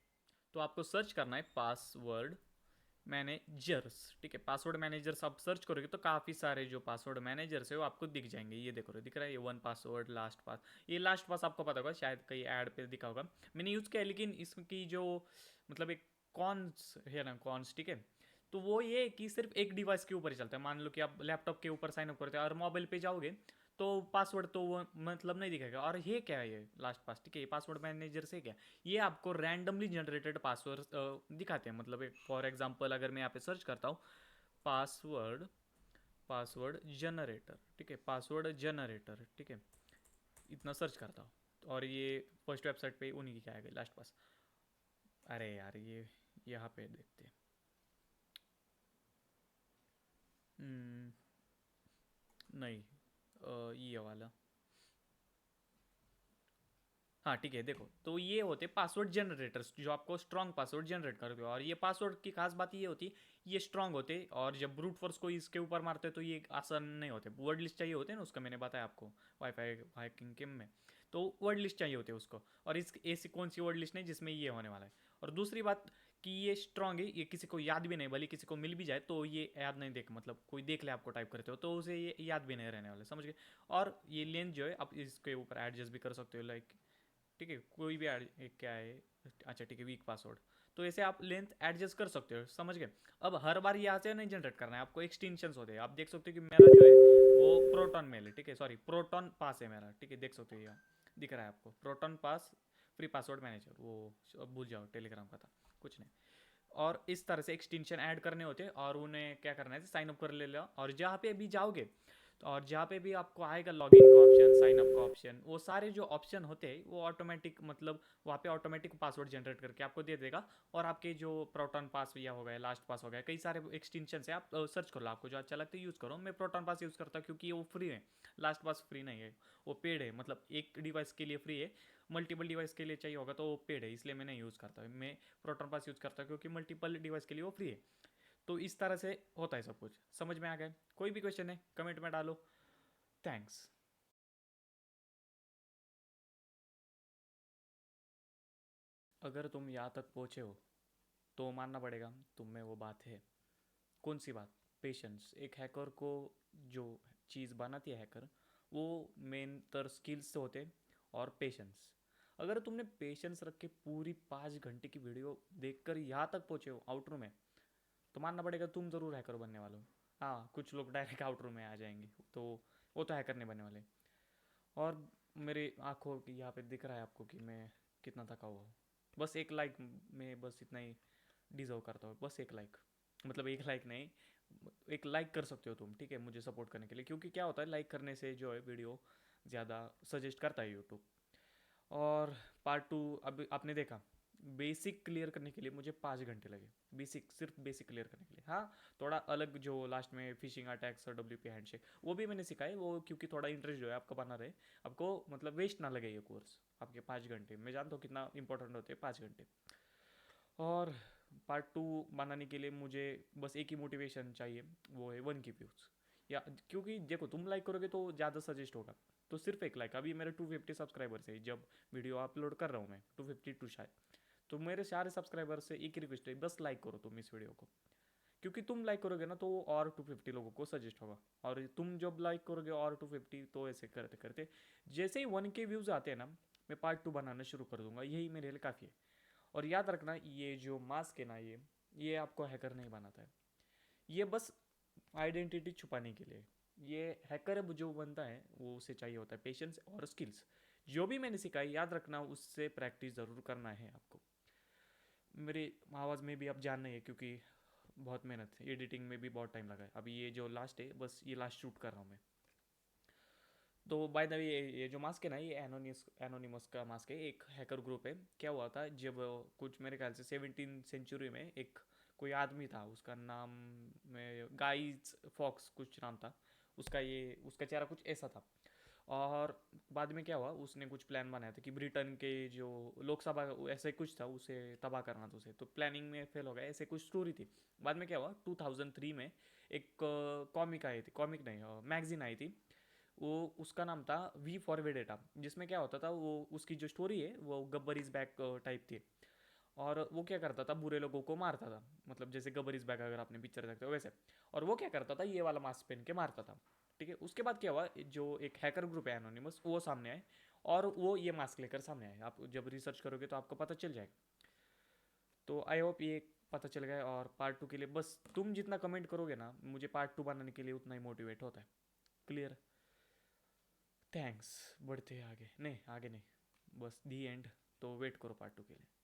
तो आपको सर्च करना है पासवर्ड मैनेजर्स, ठीक है। पासवर्ड मैनेजर्स आप सर्च करोगे तो काफ़ी सारे जो पासवर्ड मैनेजर्स है वो आपको दिख जाएंगे। ये देखो, दिख रहा है ये वन पासवर्ड, लास्ट पास। ये लास्ट पास आपको पता होगा, शायद कहीं ऐड पे दिखा होगा, मैंने यूज़ किया है। लेकिन इसकी जो मतलब एक कॉन्स है ना, कॉन्स, ठीक है। तो वो ये कि सिर्फ एक डिवाइस के ऊपर ही चलता है। मान लो कि आप लैपटॉप के ऊपर साइन अप करते हैं और मोबाइल पे जाओगे तो पासवर्ड तो वो मतलब नहीं दिखेगा। और ये क्या है, ये लास्ट पास, ठीक है, ये पासवर्ड मैनेजर से क्या, ये आपको रैंडमली जनरेटेड पासवर्ड दिखाते हैं। मतलब फॉर एग्जांपल अगर मैं यहाँ पे सर्च करता हूँ पासवर्ड, पासवर्ड जनरेटर, ठीक है, पासवर्ड जनरेटर, ठीक है, इतना सर्च करता हूँ, और ये फर्स्ट वेबसाइट पे उन्हीं की क्या है लास्ट पास। अरे यार ये यहाँ पे देखते हैं। हम्म, नहीं, ये वाला, हाँ ठीक है। देखो, तो ये होते पासवर्ड जनरेटर्स जो आपको स्ट्रॉन्ग पासवर्ड जनरेट करते हो। और ये पासवर्ड की खास बात ये होती है ये स्ट्रॉन्ग होते, और जब ब्रूट फोर्स को इसके ऊपर मारते तो ये आसान नहीं होते। वर्ड लिस्ट चाहिए होते हैं ना उसका, मैंने बताया आपको वाईफाई हैकिंग के में। तो वर्ड लिस्ट चाहिए होते हैं उसको, और इस ऐसी कौन सी वर्ड लिस्ट नहीं जिसमें ये होने वाला है। और दूसरी बात कि ये स्ट्रॉन्ग है, ये किसी को याद भी नहीं, भले किसी को मिल भी जाए तो ये याद नहीं, देख मतलब कोई देख ले आपको टाइप करते हो तो उसे ये याद भी नहीं रहने वाला, समझ गए। और ये लेंथ जो है आप इसके ऊपर एडजस्ट भी कर सकते हो, लाइक, ठीक है, कोई भी क्या है, अच्छा ठीक है, वीक पासवर्ड। तो ऐसे आप लेंथ एडजस्ट कर सकते हो, समझ गए। अब हर बार यहाँ से नहीं जनरेट करना है आपको, एक्सटेंशन होते हैं। आप देख सकते हो कि मेरा जो है वो प्रोटॉन मेल है, ठीक है, सॉरी प्रोटॉन पास है मेरा, ठीक है, देख सकते हो यहाँ दिख रहा है आपको प्रोटॉन पास फ्री पासवर्ड मैनेजर। वो भूल जाओ, टेलीग्राम का था, कुछ नहीं। और इस तरह से एक्सटेंशन ऐड करने होते हैं, और उन्हें क्या करना है, साइन अप कर ले लो। और जहाँ पे भी जाओगे और जहाँ पे भी आपको आएगा लॉगिन का ऑप्शन, साइन अप का ऑप्शन, वो सारे जो ऑप्शन होते हैं वो ऑटोमेटिक, मतलब वहाँ पे ऑटोमेटिक पासवर्ड जनरेट करके आपको दे देगा। और आपके जो प्रोटॉन पास या हो गया, लास्ट पास हो गया, कई सारे एक्सटेंशन से आप सर्च कर लो, आपको जो अच्छा लगता है यूज़ करो। मैं प्रोटॉन पास यूज़ करता हूँ क्योंकि वो फ्री है। लास्ट पास फ्री नहीं है, वो पेड है, मतलब एक डिवाइस के लिए फ्री है, मल्टीपल डिवाइस के लिए चाहिए होगा तो वो पेड है, इसलिए मैं नहीं यूज़ करता। मैं प्रोटॉन पास यूज़ करता हूँ क्योंकि मल्टीपल डिवाइस के लिए वो फ्री है। तो इस तरह से होता है सब कुछ, समझ में आ गया। कोई भी क्वेश्चन है कमेंट में डालो। थैंक्स। अगर तुम यहाँ तक पहुँचे हो तो मानना पड़ेगा तुम में वो बात है। कौन सी बात? पेशेंस। एक हैकर को जो चीज़ बनाती है हैकर, वो मेन तर स्किल्स से होते हैं और पेशेंस। अगर तुमने पेशेंस रख के पूरी 5 घंटे की वीडियो देखकर यहाँ तक पहुँचे हो आउटरो में, तो मानना पड़ेगा तुम ज़रूर हैकर बनने वाले हो। हाँ, कुछ लोग डायरेक्ट आउटरो में आ जाएंगे, तो वो तो हैकर नहीं बनने वाले। और मेरे आंखों की यहाँ पे दिख रहा है आपको कि मैं कितना थका हुआ हूँ। बस एक लाइक में बस इतना ही डिजर्व करता हूँ, बस एक लाइक। मतलब एक लाइक नहीं, एक लाइक कर सकते हो तुम, ठीक है, मुझे सपोर्ट करने के लिए। क्योंकि क्या होता है, लाइक करने से जो है वीडियो ज़्यादा सजेस्ट करता है यूट्यूब। और पार्ट 2 अब आपने देखा, बेसिक क्लियर करने के लिए मुझे 5 घंटे लगे। बेसिक, सिर्फ बेसिक क्लियर करने के लिए। हाँ, थोड़ा अलग जो लास्ट में फिशिंग अटैक्स और WP हैंडशेक, वो भी मैंने सिखाए, वो क्योंकि थोड़ा इंटरेस्ट जो है आपका बना रहे, आपको मतलब वेस्ट ना लगे ये कोर्स आपके 5 घंटे। मैं जानता हूँ कितना इंपॉर्टेंट होते हैं 5 घंटे। और पार्ट 2 बनाने के लिए मुझे बस एक ही मोटिवेशन चाहिए, वो है 1K व्यूज़। या क्योंकि देखो, तुम लाइक करोगे तो ज़्यादा सजेस्ट होगा। तो सिर्फ एक लाइक, अभी मेरे 250 सब्सक्राइबर्स है जब वीडियो अपलोड कर रहा हूँ मैं, 252 शायद। तो मेरे सारे सब्सक्राइबर से एक ही रिक्वेस्ट है, बस लाइक करो तुम इस वीडियो को। क्योंकि तुम लाइक करोगे ना तो वो और 250 लोगों को सजेस्ट होगा। और तुम जब लाइक करोगे और 250, तो ऐसे करते करते जैसे ही 1K व्यूज़ आते हैं ना, मैं पार्ट 2 बनाना शुरू कर दूंगा। यही मेरे लिए काफ़ी है। और याद रखना, ये जो मास्क है ना, ये आपको हैकर नहीं बनाता है। ये बस आइडेंटिटी छुपाने के लिए। ये हैकर अब जो बनता है वो उसे चाहिए होता है पेशेंस और स्किल्स। जो भी मैंने सिखाई, याद रखना, उससे प्रैक्टिस ज़रूर करना है आपको। मेरी आवाज़ में भी आप जान नहीं है, क्योंकि बहुत मेहनत है, एडिटिंग में भी बहुत टाइम लगा है। अभी ये जो लास्ट है, बस ये लास्ट शूट कर रहा हूँ मैं। तो बाय द वे, ये जो मास्क है ना, ये एनोनिमस का मास्क है, एक हैकर ग्रुप है। क्या हुआ था, जब कुछ मेरे ख्याल से 17th सेंचुरी में एक कोई आदमी था, उसका नाम में गाइज फॉक्स कुछ नाम था उसका। ये उसका चेहरा कुछ ऐसा था। और बाद में क्या हुआ, उसने कुछ प्लान बनाया था कि ब्रिटेन के जो लोकसभा ऐसे कुछ था, उसे तबाह करना था उसे। तो प्लानिंग में फेल हो गया, ऐसे कुछ स्टोरी थी। बाद में क्या हुआ, 2003 में एक कॉमिक आई थी, कॉमिक नहीं, मैगजीन आई थी। वो उसका नाम था वी फॉर वेडेटा, जिसमें क्या होता था, वो उसकी जो स्टोरी है वो गब्बर इज बैक टाइप थी। और वो क्या करता था, बुरे लोगों को मारता था, मतलब जैसे गब्बर इज बैक अगर आपने पिक्चर देखते हो वैसे। और वो क्या करता था, ये वाला मास्क पहन के मारता था, ठीक है। उसके बाद क्या हुआ, जो एक हैकर ग्रुप है एनोनिमस, वो सामने आए। और वो ये मास्क लेकर सामने आए। आप जब रिसर्च करोगे तो आपको पता चल जाएगा। तो आई होप ये पता चल गया। और पार्ट 2 के लिए बस तुम जितना कमेंट करोगे ना, मुझे पार्ट 2 बनाने के लिए उतना ही मोटिवेट होता है। क्लियर? थैंक्स। बढ़ते हैं आगे, नहीं आगे नहीं, बस दी एंड। तो वेट करो पार्ट 2 के लिए।